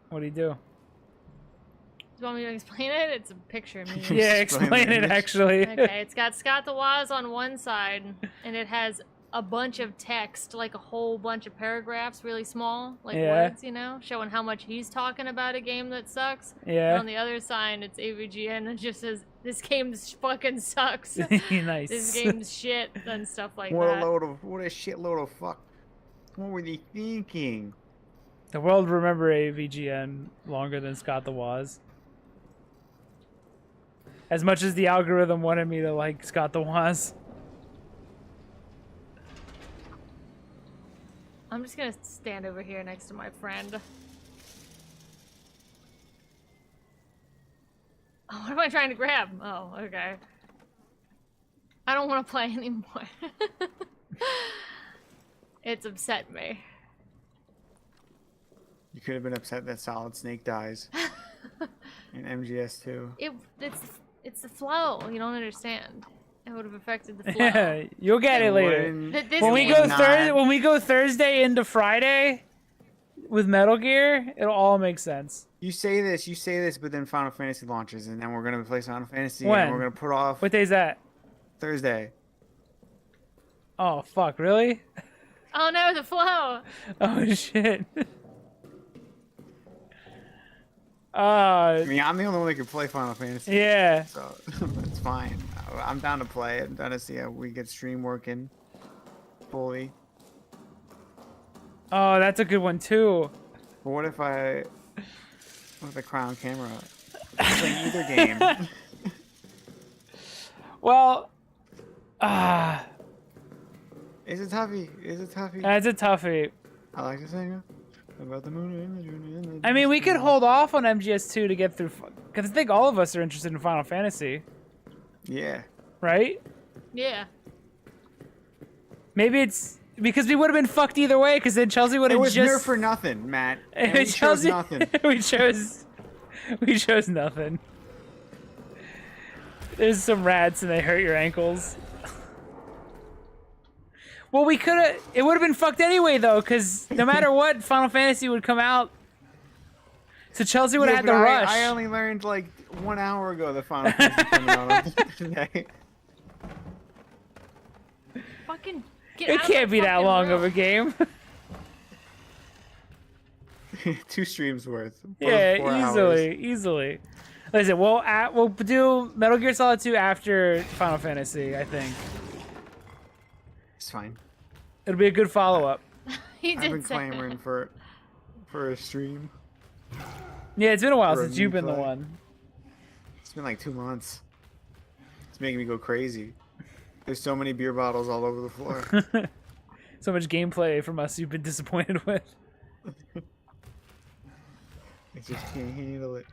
S4: What'd he do?
S2: Do you want me to explain it? It's a picture of me.
S4: Yeah,
S1: Explain
S4: explain
S1: the
S4: it
S1: image.
S4: actually.
S2: Okay, it's got Scott the Waz on one side, and it has a bunch of text, like a whole bunch of paragraphs, really small, like
S4: Yeah.
S2: words, you know, showing how much he's talking about a game that sucks.
S4: Yeah.
S2: And on the other side, it's AVGN, and it just says, this game fucking sucks.
S4: Nice.
S2: This game's shit, and stuff like
S1: What
S2: that.
S1: what a shitload of fuck. What were they thinking?
S4: The world will remember AVGN longer than Scott the Woz. As much as the algorithm wanted me to like Scott the Woz.
S2: I'm just gonna stand over here next to my friend. Oh, what am I trying to grab? Oh, okay. I don't want to play anymore. It's upset me.
S1: You could have been upset that Solid Snake dies in MGS2.
S2: It's the flow. You don't understand. It would have affected the flow.
S4: Yeah, you'll get it later.
S2: This
S4: When we
S2: game-
S4: go
S1: not.
S4: when we go Thursday into Friday with Metal Gear, it'll all make sense.
S1: You say this, but then Final Fantasy launches, and then we're gonna play Final Fantasy,
S4: When?
S1: and we're gonna put off
S4: What day's that?
S1: Thursday.
S4: Oh fuck, really?
S2: Oh no, the flow.
S4: Oh shit.
S1: I mean, I'm the only one that can play Final Fantasy,
S4: Yeah.
S1: so it's fine. I'm down to play it. I'm down to see how we get stream working fully.
S4: Oh, that's a good one too.
S1: But what if I with the crown camera? It's like either game.
S4: Well,
S1: Is it toughy? Is it toughy?
S4: that's a toughie.
S1: I like to sing about the moon and the June and the
S4: I mean, we could hold off on MGS2 to get through, because I think all of us are interested in Final Fantasy,
S1: Yeah.
S4: right?
S2: Yeah.
S4: Maybe it's because we would have been fucked either way, because then Chelsea would
S1: It
S4: have
S1: was
S4: just
S1: nerf for nothing, Matt.
S4: And
S1: And we chose
S4: Chelsea-
S1: nothing.
S4: we chose We chose nothing. There's some rats and they hurt your ankles. Well, we could have. It would have been fucked anyway, though, because no matter what, Final Fantasy would come out. So Chelsea would have had
S1: but
S4: to rush.
S1: I only learned like 1 hour ago the Final Fantasy coming out on today.
S2: Fucking get
S4: It
S2: out of
S4: can't
S2: my
S4: be that
S2: fucking
S4: long
S2: room.
S4: of a game.
S1: 2 streams worth. Both
S4: Yeah,
S1: 4 hours.
S4: easily. Listen, we'll do Metal Gear Solid 2 after Final Fantasy, I think.
S1: It's fine.
S4: It'll be a good follow-up.
S2: He
S1: I've
S2: did
S1: been
S2: say
S1: clamoring for a stream.
S4: Yeah, it's been a while
S1: For a
S4: since you've been the
S1: replay.
S4: one.
S1: It's been like 2 months. It's making me go crazy. There's so many beer bottles all over the floor.
S4: So much gameplay from us you've been disappointed with.
S1: I just can't handle it.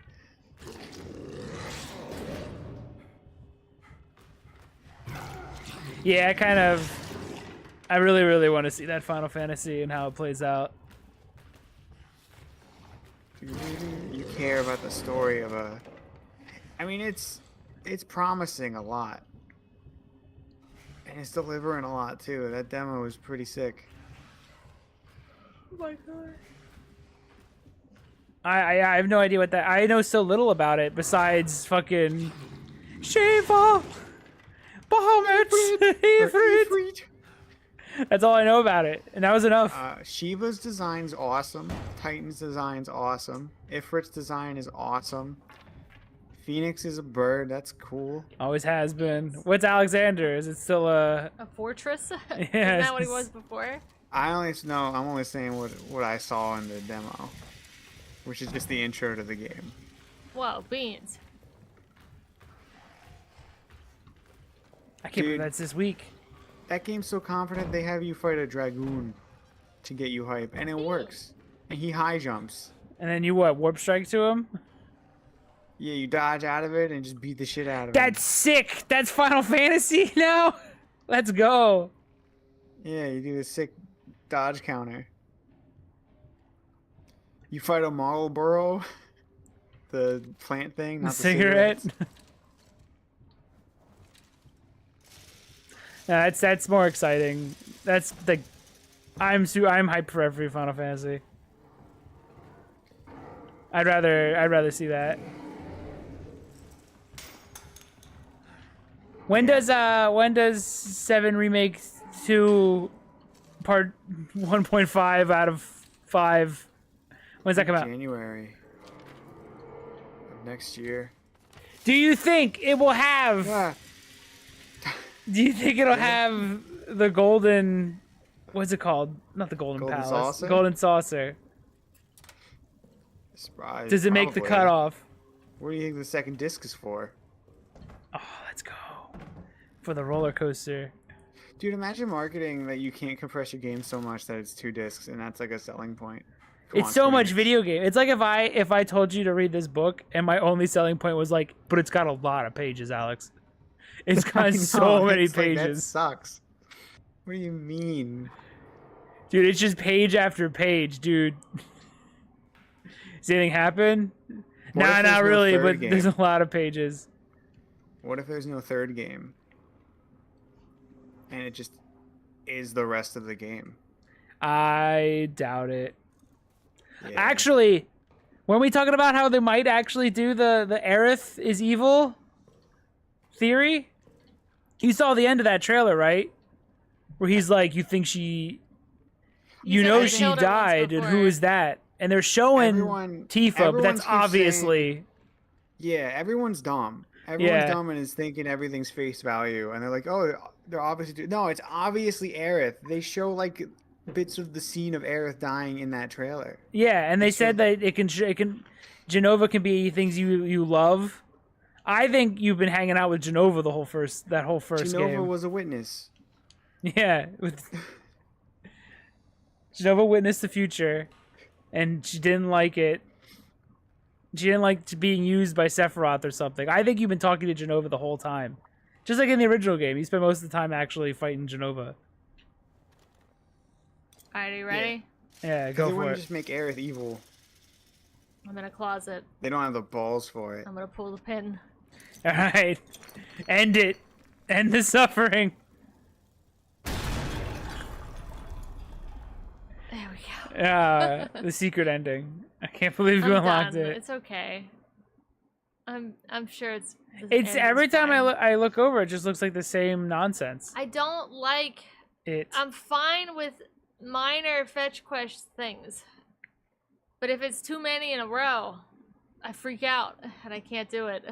S4: Yeah, I really, really want to see that Final Fantasy and how it plays out.
S1: You care about the story of a... I mean, it's promising a lot. And it's delivering a lot, too. That demo was pretty sick.
S2: Oh my god.
S4: I have no idea what that... I know so little about it besides fucking... Shiva! Bahamut! Ifrit! That's all I know about it, and that was enough.
S1: Shiva's design's awesome. Titan's design's awesome. Ifrit's design is awesome. Phoenix is a bird. That's cool.
S4: Always has been. What's Alexander? Is it still a...
S2: A fortress? Isn't
S4: Yeah,
S2: that what he was before?
S1: I'm only saying what I saw in the demo, which is just the intro to the game.
S2: Whoa, beans.
S4: I can't believe
S1: Dude.
S4: that's this week.
S1: That game's so confident they have you fight a dragoon to get you hype, and it works. And he high jumps.
S4: And then you what? Warp strike to him?
S1: Yeah, you dodge out of it and just beat the shit out of him.
S4: That's sick. That's Final Fantasy now. Let's go.
S1: Yeah, you do a sick dodge counter. You fight a Marlboro, the plant thing, not the
S4: Cigarette.
S1: cigarettes.
S4: No, that's more exciting. That's like, I'm hyped for every Final Fantasy. I'd rather see that. When does 7 Remake 2 Part 1.5 out of 5? When's that come out?
S1: January of next year.
S4: Do you think it will have?
S1: Yeah.
S4: Do you think it'll have the golden? What's it called? Not the golden
S1: Golden
S4: palace.
S1: saucer?
S4: Golden saucer.
S1: Surprise.
S4: Does it make the
S1: probably.
S4: cutoff?
S1: What do you think the second disc is for?
S4: Oh, let's go for the roller coaster.
S1: Dude, imagine marketing that you can't compress your game so much that it's 2 discs, and that's like a selling point. Come
S4: It's
S1: on,
S4: so
S1: Square
S4: much
S1: Enix.
S4: video game. It's like if I told you to read this book and my only selling point was like, but it's got a lot of pages, Alex. It's
S1: I
S4: got
S1: know,
S4: so many
S1: it's like, that
S4: pages.
S1: sucks. What do you mean?
S4: Dude, it's just page after page, dude. Does anything happen?
S1: What if
S4: Nah,
S1: there's
S4: not
S1: no
S4: really,
S1: third
S4: but
S1: game?
S4: there's a lot of pages.
S1: What if there's no third game? And it just is the rest of the game.
S4: I doubt it.
S1: Yeah.
S4: Actually, weren't we talking about how they might actually do the Aerith is evil theory? You saw the end of that trailer, right? Where he's like, you think she... You
S2: said
S4: know
S2: I
S4: she
S2: killed her once
S4: died, and who
S2: before.
S4: is that? And they're showing
S1: Everyone-
S4: Tifa, but
S1: everyone
S4: that's
S1: keeps saying-
S4: obviously...
S1: Yeah, everyone's dumb. Everyone's
S4: Yeah.
S1: dumb and is thinking everything's face value, and they're like, "Oh, they're obviously no, it's obviously Aerith." They show like bits of the scene of Aerith dying in that trailer.
S4: Yeah, and they said that it can Genova can be things you love. I think you've been hanging out with Genova the whole first
S1: Genova
S4: game.
S1: was a witness.
S4: Yeah, with Genova witnessed the future, and she didn't like it. She didn't like being used by Sephiroth or something. I think you've been talking to Genova the whole time. Just like in the original game, you spent most of the time actually fighting Genova.
S2: Alright, you ready?
S4: Yeah,
S1: They
S4: go for
S1: wouldn't
S4: it.
S1: just make Aerith evil.
S2: I'm in a closet.
S1: They don't have the balls for it.
S2: I'm gonna pull the pin.
S4: All right, end it. End the suffering.
S2: There we go.
S4: The secret ending. I can't believe you
S2: I'm
S4: unlocked
S2: done.
S4: it.
S2: It's okay. I'm sure it's. the
S4: It's
S2: end
S4: every
S2: is
S4: time
S2: fine.
S4: I look over, it just looks like the same nonsense.
S2: I don't like.
S4: It.
S2: I'm fine with minor fetch quest things, but if it's too many in a row, I freak out and I can't do it.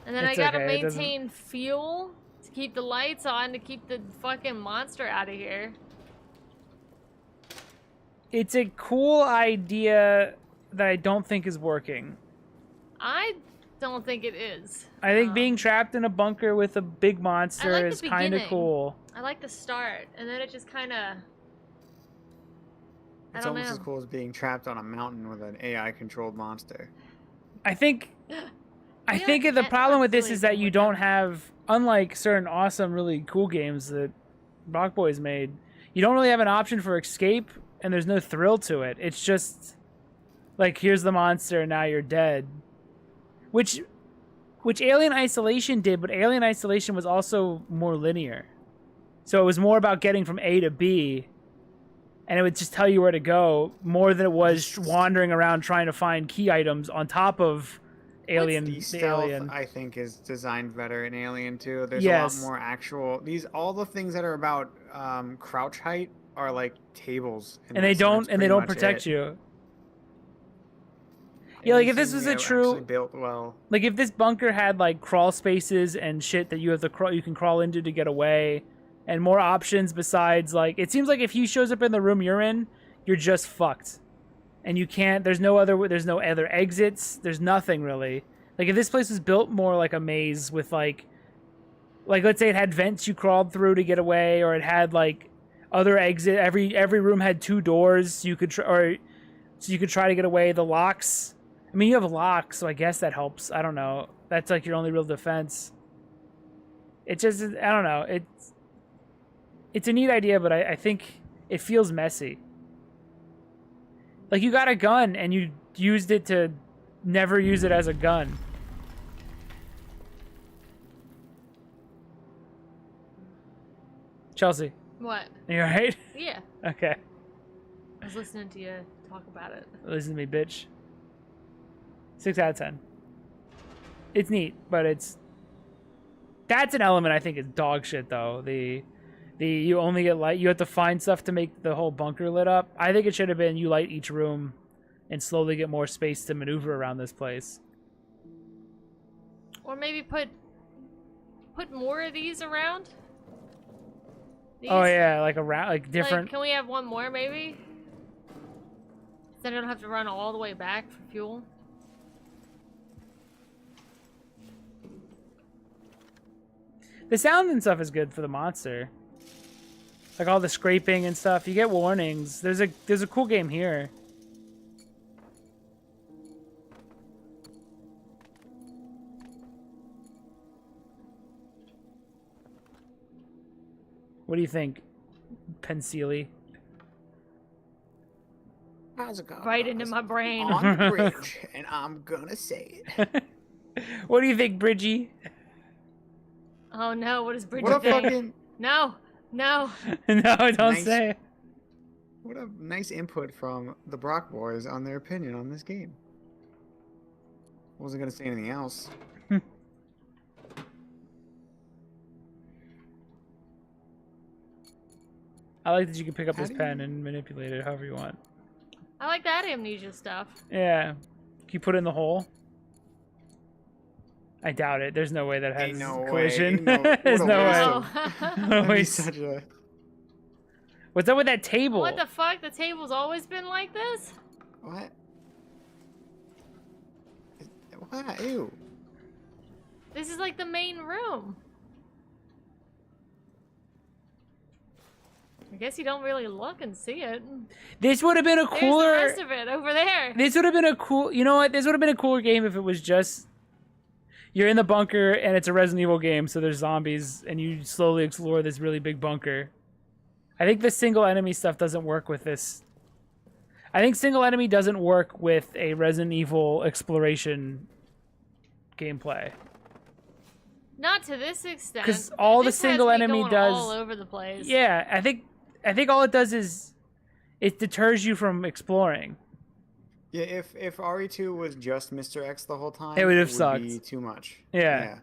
S2: And then
S4: It's
S2: I gotta
S4: okay, it doesn't-
S2: maintain fuel to keep the lights on to keep the fucking monster out of here.
S4: It's a cool idea that I don't think is working.
S2: I don't think it is.
S4: I think being trapped in a bunker with a big monster
S2: like the
S4: is kind of
S2: beginning.
S4: cool.
S2: I like the start, and then it just kind of. I
S1: It's
S2: don't
S1: almost
S2: know.
S1: as cool as being trapped on a mountain with an AI-controlled monster.
S4: I think
S2: Yeah,
S4: the
S2: that
S4: problem with this
S2: actually
S4: is that you
S2: would
S4: don't
S2: happen.
S4: have, unlike certain awesome, really cool games that Rock Boys made, you don't really have an option for escape, and there's no thrill to it. It's just like, here's the monster, and now you're dead. Which Alien Isolation did, but Alien Isolation was also more linear. So it was more about getting from A to B, and it would just tell you where to go more than it was wandering around trying to find key items on top of Alien.
S1: The
S4: The
S1: stealth,
S4: Alien.
S1: I think, is designed better in Alien too. There's
S4: Yes.
S1: a lot more actual. All the things that are about crouch height are like tables, in
S4: And they
S1: this,
S4: don't
S1: that's
S4: and they
S1: pretty
S4: don't
S1: much
S4: protect
S1: it.
S4: you. Yeah, like if
S1: Alien
S4: this
S1: seems
S4: was
S1: to
S4: a
S1: be
S4: true,
S1: actually built well.
S4: like if this bunker had like crawl spaces and shit that you have to crawl, you can crawl into to get away, and more options besides like, it seems like if he shows up in the room you're in, you're just fucked, and you can't. There's no other exits. There's nothing really. Like if this place was built more like a maze with like let's say it had vents you crawled through to get away, or it had like other exit. Every room had 2 doors you could so you could try to get away. The locks. I mean, you have locks, so I guess that helps. I don't know. That's like your only real defense. It just, I don't know. It's a neat idea, but I think it feels messy. Like you got a gun and you used it to never use it as a gun. Chelsea,
S2: What?
S4: you alright?
S2: Yeah.
S4: Okay.
S2: I was listening to you talk about it.
S4: Listen to me, bitch. 6 out of 10. It's neat, but that's an element I think is dog shit though. The you only get light. You have to find stuff to make the whole bunker lit up. I think it should have been you light each room and slowly get more space to maneuver around this place.
S2: Or maybe put more of these around.
S4: Oh
S2: These?
S4: yeah, like around like different.
S2: Like, can we have one more maybe? Then I don't have to run all the way back for fuel.
S4: The sound and stuff is good for the monster. Like all the scraping and stuff. You get warnings. There's a cool game here. What do you think, Pensili?
S1: How's it going?
S2: Right into
S1: guys?
S2: my brain.
S1: On the bridge, and I'm gonna say it.
S4: What do you think, Bridgie?
S2: Oh no, what is Bridget
S1: What a
S2: think?
S1: fucking
S2: No, no.
S4: No, don't
S1: Nice.
S4: say.
S1: what a nice input from the Brock boys on their opinion on this game. Wasn't gonna say anything else.
S4: I like that you can pick up
S1: How
S4: this
S1: do
S4: pen
S1: you-
S4: and manipulate it however you want.
S2: I like that amnesia stuff.
S4: Yeah. Can you put it in the hole? I doubt it. There's no way that has
S1: Ain't no way.
S4: collision.
S1: Ain't no-
S4: There's
S1: what a
S4: no way.
S1: waste
S2: Oh.
S4: No
S1: That'd
S4: way.
S1: be such a
S4: What's up with that table?
S2: What the fuck? The table's always been like this?
S1: what? What? Ew.
S2: This is like the main room. I guess you don't really look and see it.
S4: This would have been a
S2: There's
S4: cooler.
S2: the rest of it over there.
S4: This would have been a cool. You know what? This would have been a cooler game if it was just you're in the bunker and it's a Resident Evil game, so there's zombies and you slowly explore this really big bunker. I think the single enemy stuff doesn't work with this. I think single enemy doesn't work with a Resident Evil exploration gameplay.
S2: Not to this extent.
S4: 'Cause all the
S2: This has
S4: single
S2: me
S4: enemy
S2: going
S4: does-
S2: all over the place.
S4: Yeah, I think all it does is it deters you from exploring.
S1: Yeah, if RE2 was just Mr. X the whole time,
S4: It would have
S1: be
S4: sucked.
S1: too much.
S4: Yeah.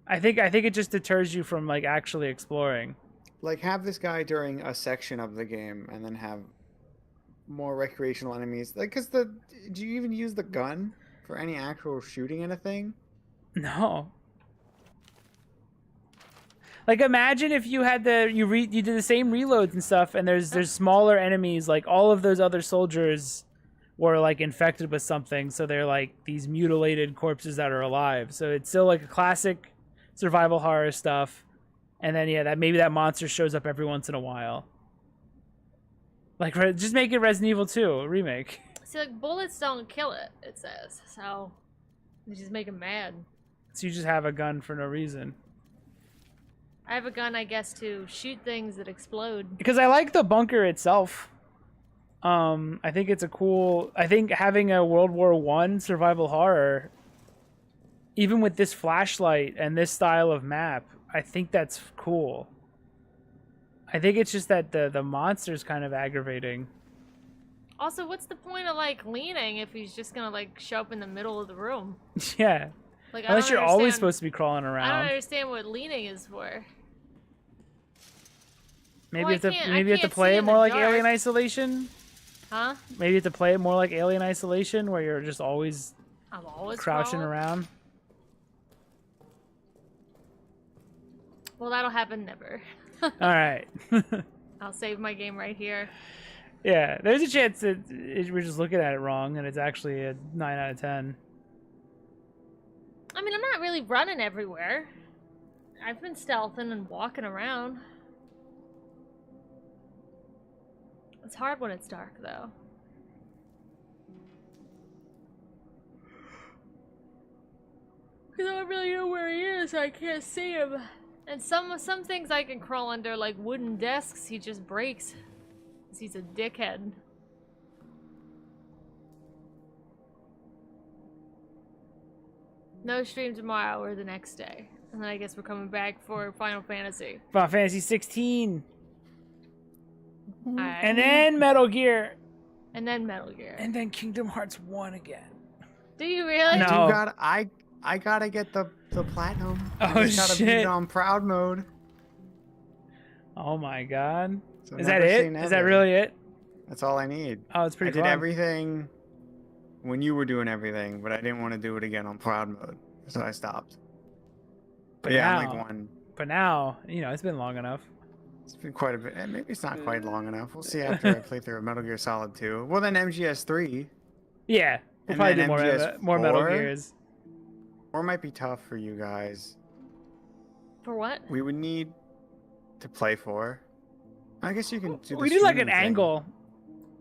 S4: I think it just deters you from like actually exploring.
S1: Like have this guy during a section of the game, and then have more recreational enemies. Like, do you even use the gun for any actual shooting anything?
S4: No. Like imagine if you had you did the same reloads and stuff, and there's smaller enemies. Like all of those other soldiers were like infected with something, so they're like these mutilated corpses that are alive. So it's still like a classic survival horror stuff. And then that maybe that monster shows up every once in a while. Like just make it Resident Evil 2 remake.
S2: See, like bullets don't kill it. It says so. They just make him mad.
S4: So you just have a gun for no reason.
S2: I have a gun, I guess, to shoot things that explode.
S4: Because I like the bunker itself. I think it's I think having a World War I survival horror, even with this flashlight and this style of map, I think that's cool. I think it's just that the monster's kind of aggravating.
S2: Also, what's the point of like leaning if he's just gonna like show up in the middle of the room?
S4: Yeah.
S2: Like,
S4: Unless you're always supposed to be crawling
S2: I don't
S4: around.
S2: understand what leaning is for.
S4: Maybe
S2: Well,
S4: you have to play it more like Alien Isolation.
S2: Huh?
S4: Maybe you have to play it more like Alien Isolation, where you're just always
S2: I'm always
S4: crouching
S2: crawling.
S4: around.
S2: Well, that'll happen never.
S4: All right.
S2: I'll save my game right here.
S4: Yeah, there's a chance that we're just looking at it wrong, and it's actually a 9 out of 10.
S2: I mean, I'm not really running everywhere. I've been stealthing and walking around. It's hard when it's dark, though. Because I don't really know where he is, so I can't see him. And some things I can crawl under, like wooden desks, he just breaks. 'Cause he's a dickhead. No stream tomorrow or the next day. And then I guess we're coming back for Final Fantasy.
S4: Final Fantasy 16.
S2: Alright.
S4: And then Metal Gear.
S2: And then Metal Gear.
S4: And then Kingdom Hearts 1 again.
S2: Do you really?
S4: No.
S1: I gotta get the platinum.
S4: Oh,
S1: I just gotta beat
S4: shit.
S1: it on proud mode.
S4: Oh my god.
S1: So
S4: Is that
S1: never say
S4: it? Is
S1: never.
S4: that really it?
S1: That's all I need.
S4: Oh, it's pretty
S1: I did
S4: fun.
S1: everything when you were doing everything, but I didn't want to do it again on proud mode, so I stopped. But yeah, I'm like one.
S4: But now, it's been long enough.
S1: It's been quite a bit. Maybe it's not quite long enough. We'll see after I play through Metal Gear Solid 2. Well, then MGS3.
S4: Yeah. We'll
S1: And
S4: probably
S1: then
S4: do more Metal
S1: MGS4?
S4: Gears.
S1: Or might be tough for you guys.
S2: For what?
S1: We would need to play for. I guess you can do the
S4: We need like an
S1: streaming thing.
S4: angle.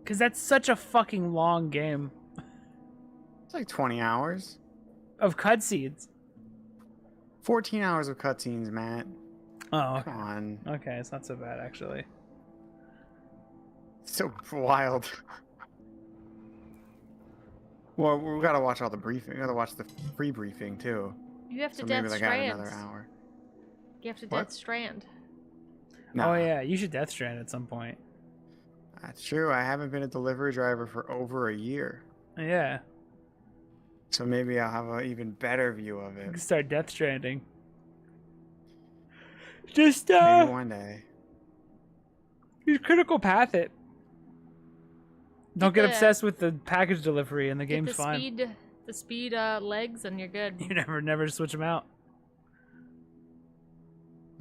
S4: Because that's such a fucking long game
S1: It's like 20 hours.
S4: of cutscenes.
S1: 14 hours of cutscenes, Matt.
S4: Oh,
S1: Come on.
S4: okay. It's not so bad, actually.
S1: So wild. Well, we gotta watch all the briefing. We gotta watch the free briefing too.
S2: You have to
S1: So
S2: Death
S1: maybe like add
S2: Strand.
S1: another hour.
S2: You have to
S1: What?
S2: Death Strand.
S1: No,
S4: Oh, yeah. You should Death Strand at some point.
S1: that's true. I haven't been a delivery driver for over a year,
S4: Yeah.
S1: so maybe I'll have an even better view of
S4: You
S1: it.
S4: can start Death Stranding. Just,
S1: Maybe one day.
S4: you critical path it. Don't get
S2: the-
S4: obsessed with the package delivery, and the
S2: Get
S4: game's
S2: the
S4: fine.
S2: speed legs, and you're good.
S4: You never switch them out.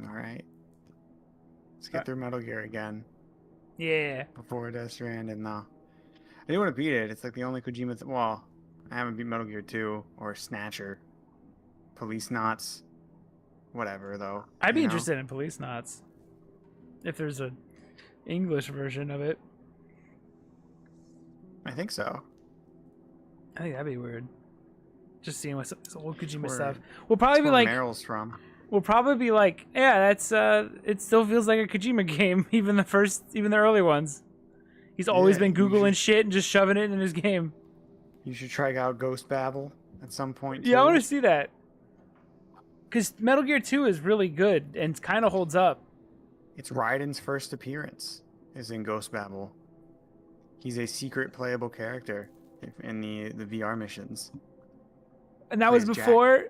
S1: All right. Let's get through Metal Gear again
S4: Yeah.
S1: before Death Stranding. No, I do want to beat it. It's like the only Kojima. Well, I haven't beat Metal Gear 2 or Snatcher, Police Knots, whatever though.
S4: I'd be
S1: you know?
S4: interested in Police Knots. If there's a English version of it.
S1: I think so.
S4: I think that'd be weird. Just seeing what's old Kojima
S1: Word.
S4: stuff. We'll probably
S1: That's
S4: be
S1: where
S4: like,
S1: Meryl's from.
S4: we'll probably be like, yeah, that's it still feels like a Kojima game, even the early ones. He's always
S1: Yeah,
S4: been
S1: you
S4: Googling
S1: should-
S4: shit and just shoving it in his game.
S1: You should try out Ghost Babel at some point.
S4: Yeah, I
S1: too.
S4: want to see that. Because Metal Gear 2 is really good and kind of holds up.
S1: It's Raiden's first appearance is in Ghost Babel. He's a secret playable character in the VR missions.
S4: And that was
S1: Plays Jack.
S4: before.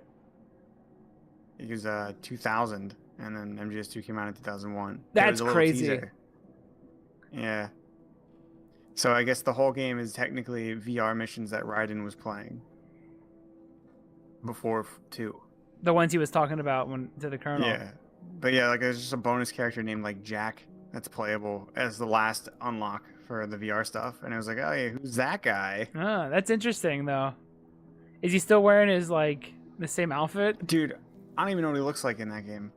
S1: It was 2000, and then MGS2 came out in 2001.
S4: That's
S1: It was a little
S4: crazy.
S1: teaser. Yeah. So I guess the whole game is technically VR missions that Raiden was playing before 2.
S4: The ones he was talking about when to the Colonel.
S1: Yeah. But yeah, like there's just a bonus character named like Jack that's playable as the last unlock for the VR stuff. And I was like, oh yeah, who's that guy?
S4: Oh, that's interesting though. Is he still wearing his like the same outfit?
S1: Dude, I don't even know what he looks like in that game.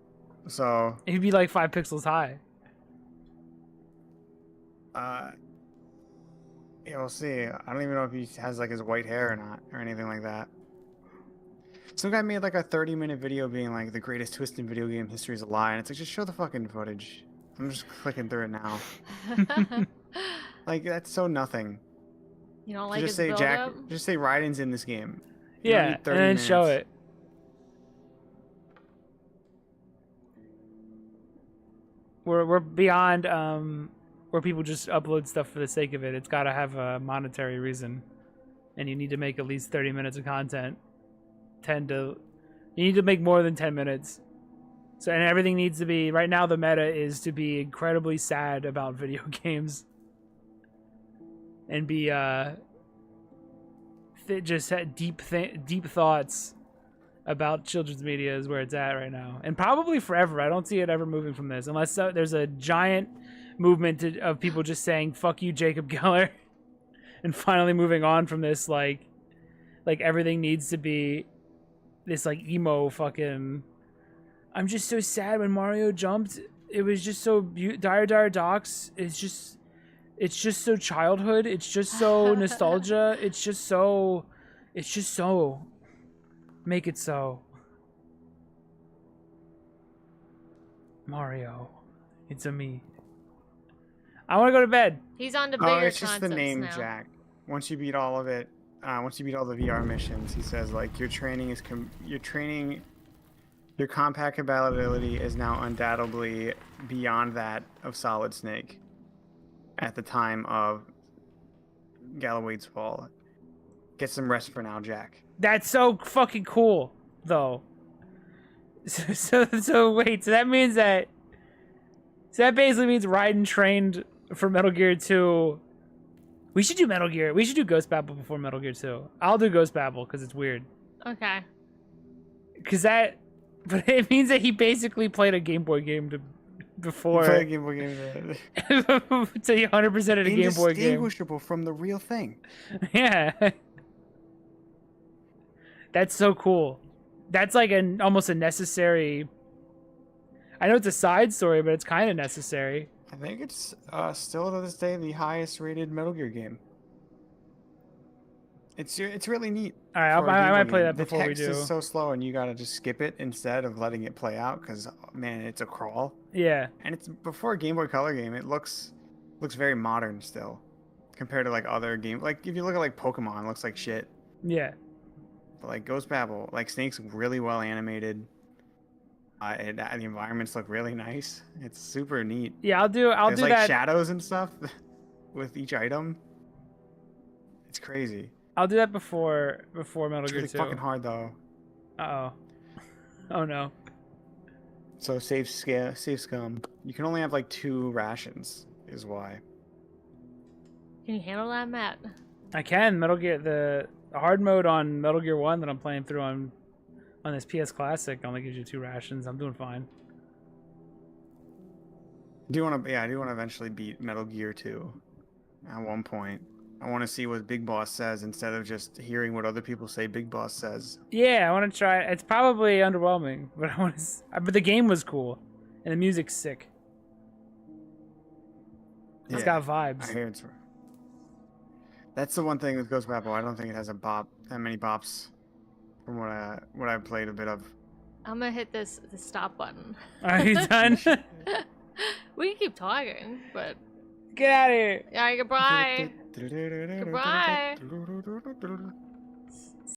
S1: So
S4: He'd be like 5 pixels high.
S1: yeah, we'll see. I don't even know if he has like his white hair or not or anything like that. Some guy made like a 30-minute video being like the greatest twist in video game history is a lie, and it's like just show the fucking footage. I'm just clicking through it now. Like that's so nothing.
S2: You don't
S1: To
S2: like
S1: just
S2: his
S1: say Jack,
S2: build-up?
S1: just say Raiden's in this game. You don't
S4: Yeah,
S1: need
S4: and
S1: 30
S4: then show
S1: minutes.
S4: it. We're beyond where people just upload stuff for the sake of it. It's got to have a monetary reason, and you need to make at least 30 minutes of content. You need to make more than 10 minutes. So, and everything needs to be, right now the meta is to be incredibly sad about video games. And be, just had deep thoughts about children's media is where it's at right now. And probably forever. I don't see it ever moving from this. Unless there's a giant movement of people just saying, fuck you, Jacob Geller. And finally moving on from this, like everything needs to be this, like, emo fucking... I'm just so sad when Mario jumped. It was just so Dire Docks. It's just so childhood. It's just so nostalgia. It's just so make it so. Mario, it's a me. I want to go to bed.
S2: He's on to bigger
S1: Oh, it's just the
S2: concepts
S1: name
S2: now.
S1: Jack. Once you beat all of it, once you beat all the VR missions, he says like your compact compatibility is now undoubtedly beyond that of Solid Snake at the time of Galloway's fall. Get some rest for now, Jack.
S4: That's so fucking cool, though. So wait, so that means that... So that basically means Raiden trained for Metal Gear 2. We should do Metal Gear. We should do Ghost Babel before Metal Gear 2. I'll do Ghost Babel because it's weird.
S2: Okay.
S4: But it means that he basically played a Game Boy game before.
S1: Play a Game Boy game.
S4: So he 100% of a Game Boy game.
S1: Indistinguishable from the real thing.
S4: Yeah. That's so cool. That's like almost a necessary... I know it's a side story, but it's kind of necessary.
S1: I think it's still to this day the highest rated Metal Gear game. It's really neat.
S4: All right,
S1: for a
S4: I
S1: Game
S4: might
S1: Boy
S4: play
S1: game.
S4: that before we
S1: The
S4: do.
S1: text is so slow, and you gotta just skip it instead of letting it play out, because man, it's a crawl.
S4: Yeah.
S1: And it's before a Game Boy Color game. It looks very modern still, compared to like other games. Like if you look at like Pokemon, it looks like shit.
S4: Yeah.
S1: But like Ghost Babel, like Snake's really well animated. The environments look really nice. It's super neat.
S4: Yeah, I'll
S1: There's
S4: do
S1: like
S4: that.
S1: shadows and stuff with each item. It's crazy.
S4: I'll do that before Metal
S1: It's
S4: Gear
S1: really
S4: 2.
S1: fucking hard though.
S4: Uh-oh. Oh no.
S1: So save scum. You can only have like 2 rations, is why.
S2: Can you handle that, Matt?
S4: I can. Metal Gear, the hard mode on Metal Gear 1 that I'm playing through on this PS Classic only gives you 2 rations. I'm doing fine.
S1: I do want to eventually beat Metal Gear 2 at one point. I want to see what Big Boss says instead of just hearing what other people say Big Boss says.
S4: Yeah, I want to try. It's probably underwhelming, but I want to. But the game was cool, and the music's sick. It's got vibes.
S1: I hear it's. That's the one thing with Ghost Babel. I don't think it has that many bops from what I've played a bit of.
S2: I'm gonna hit the stop button.
S4: Are you done?
S2: We can keep talking, but
S4: Get out of here.
S2: Yeah, goodbye. Goodbye.
S1: Goodbye.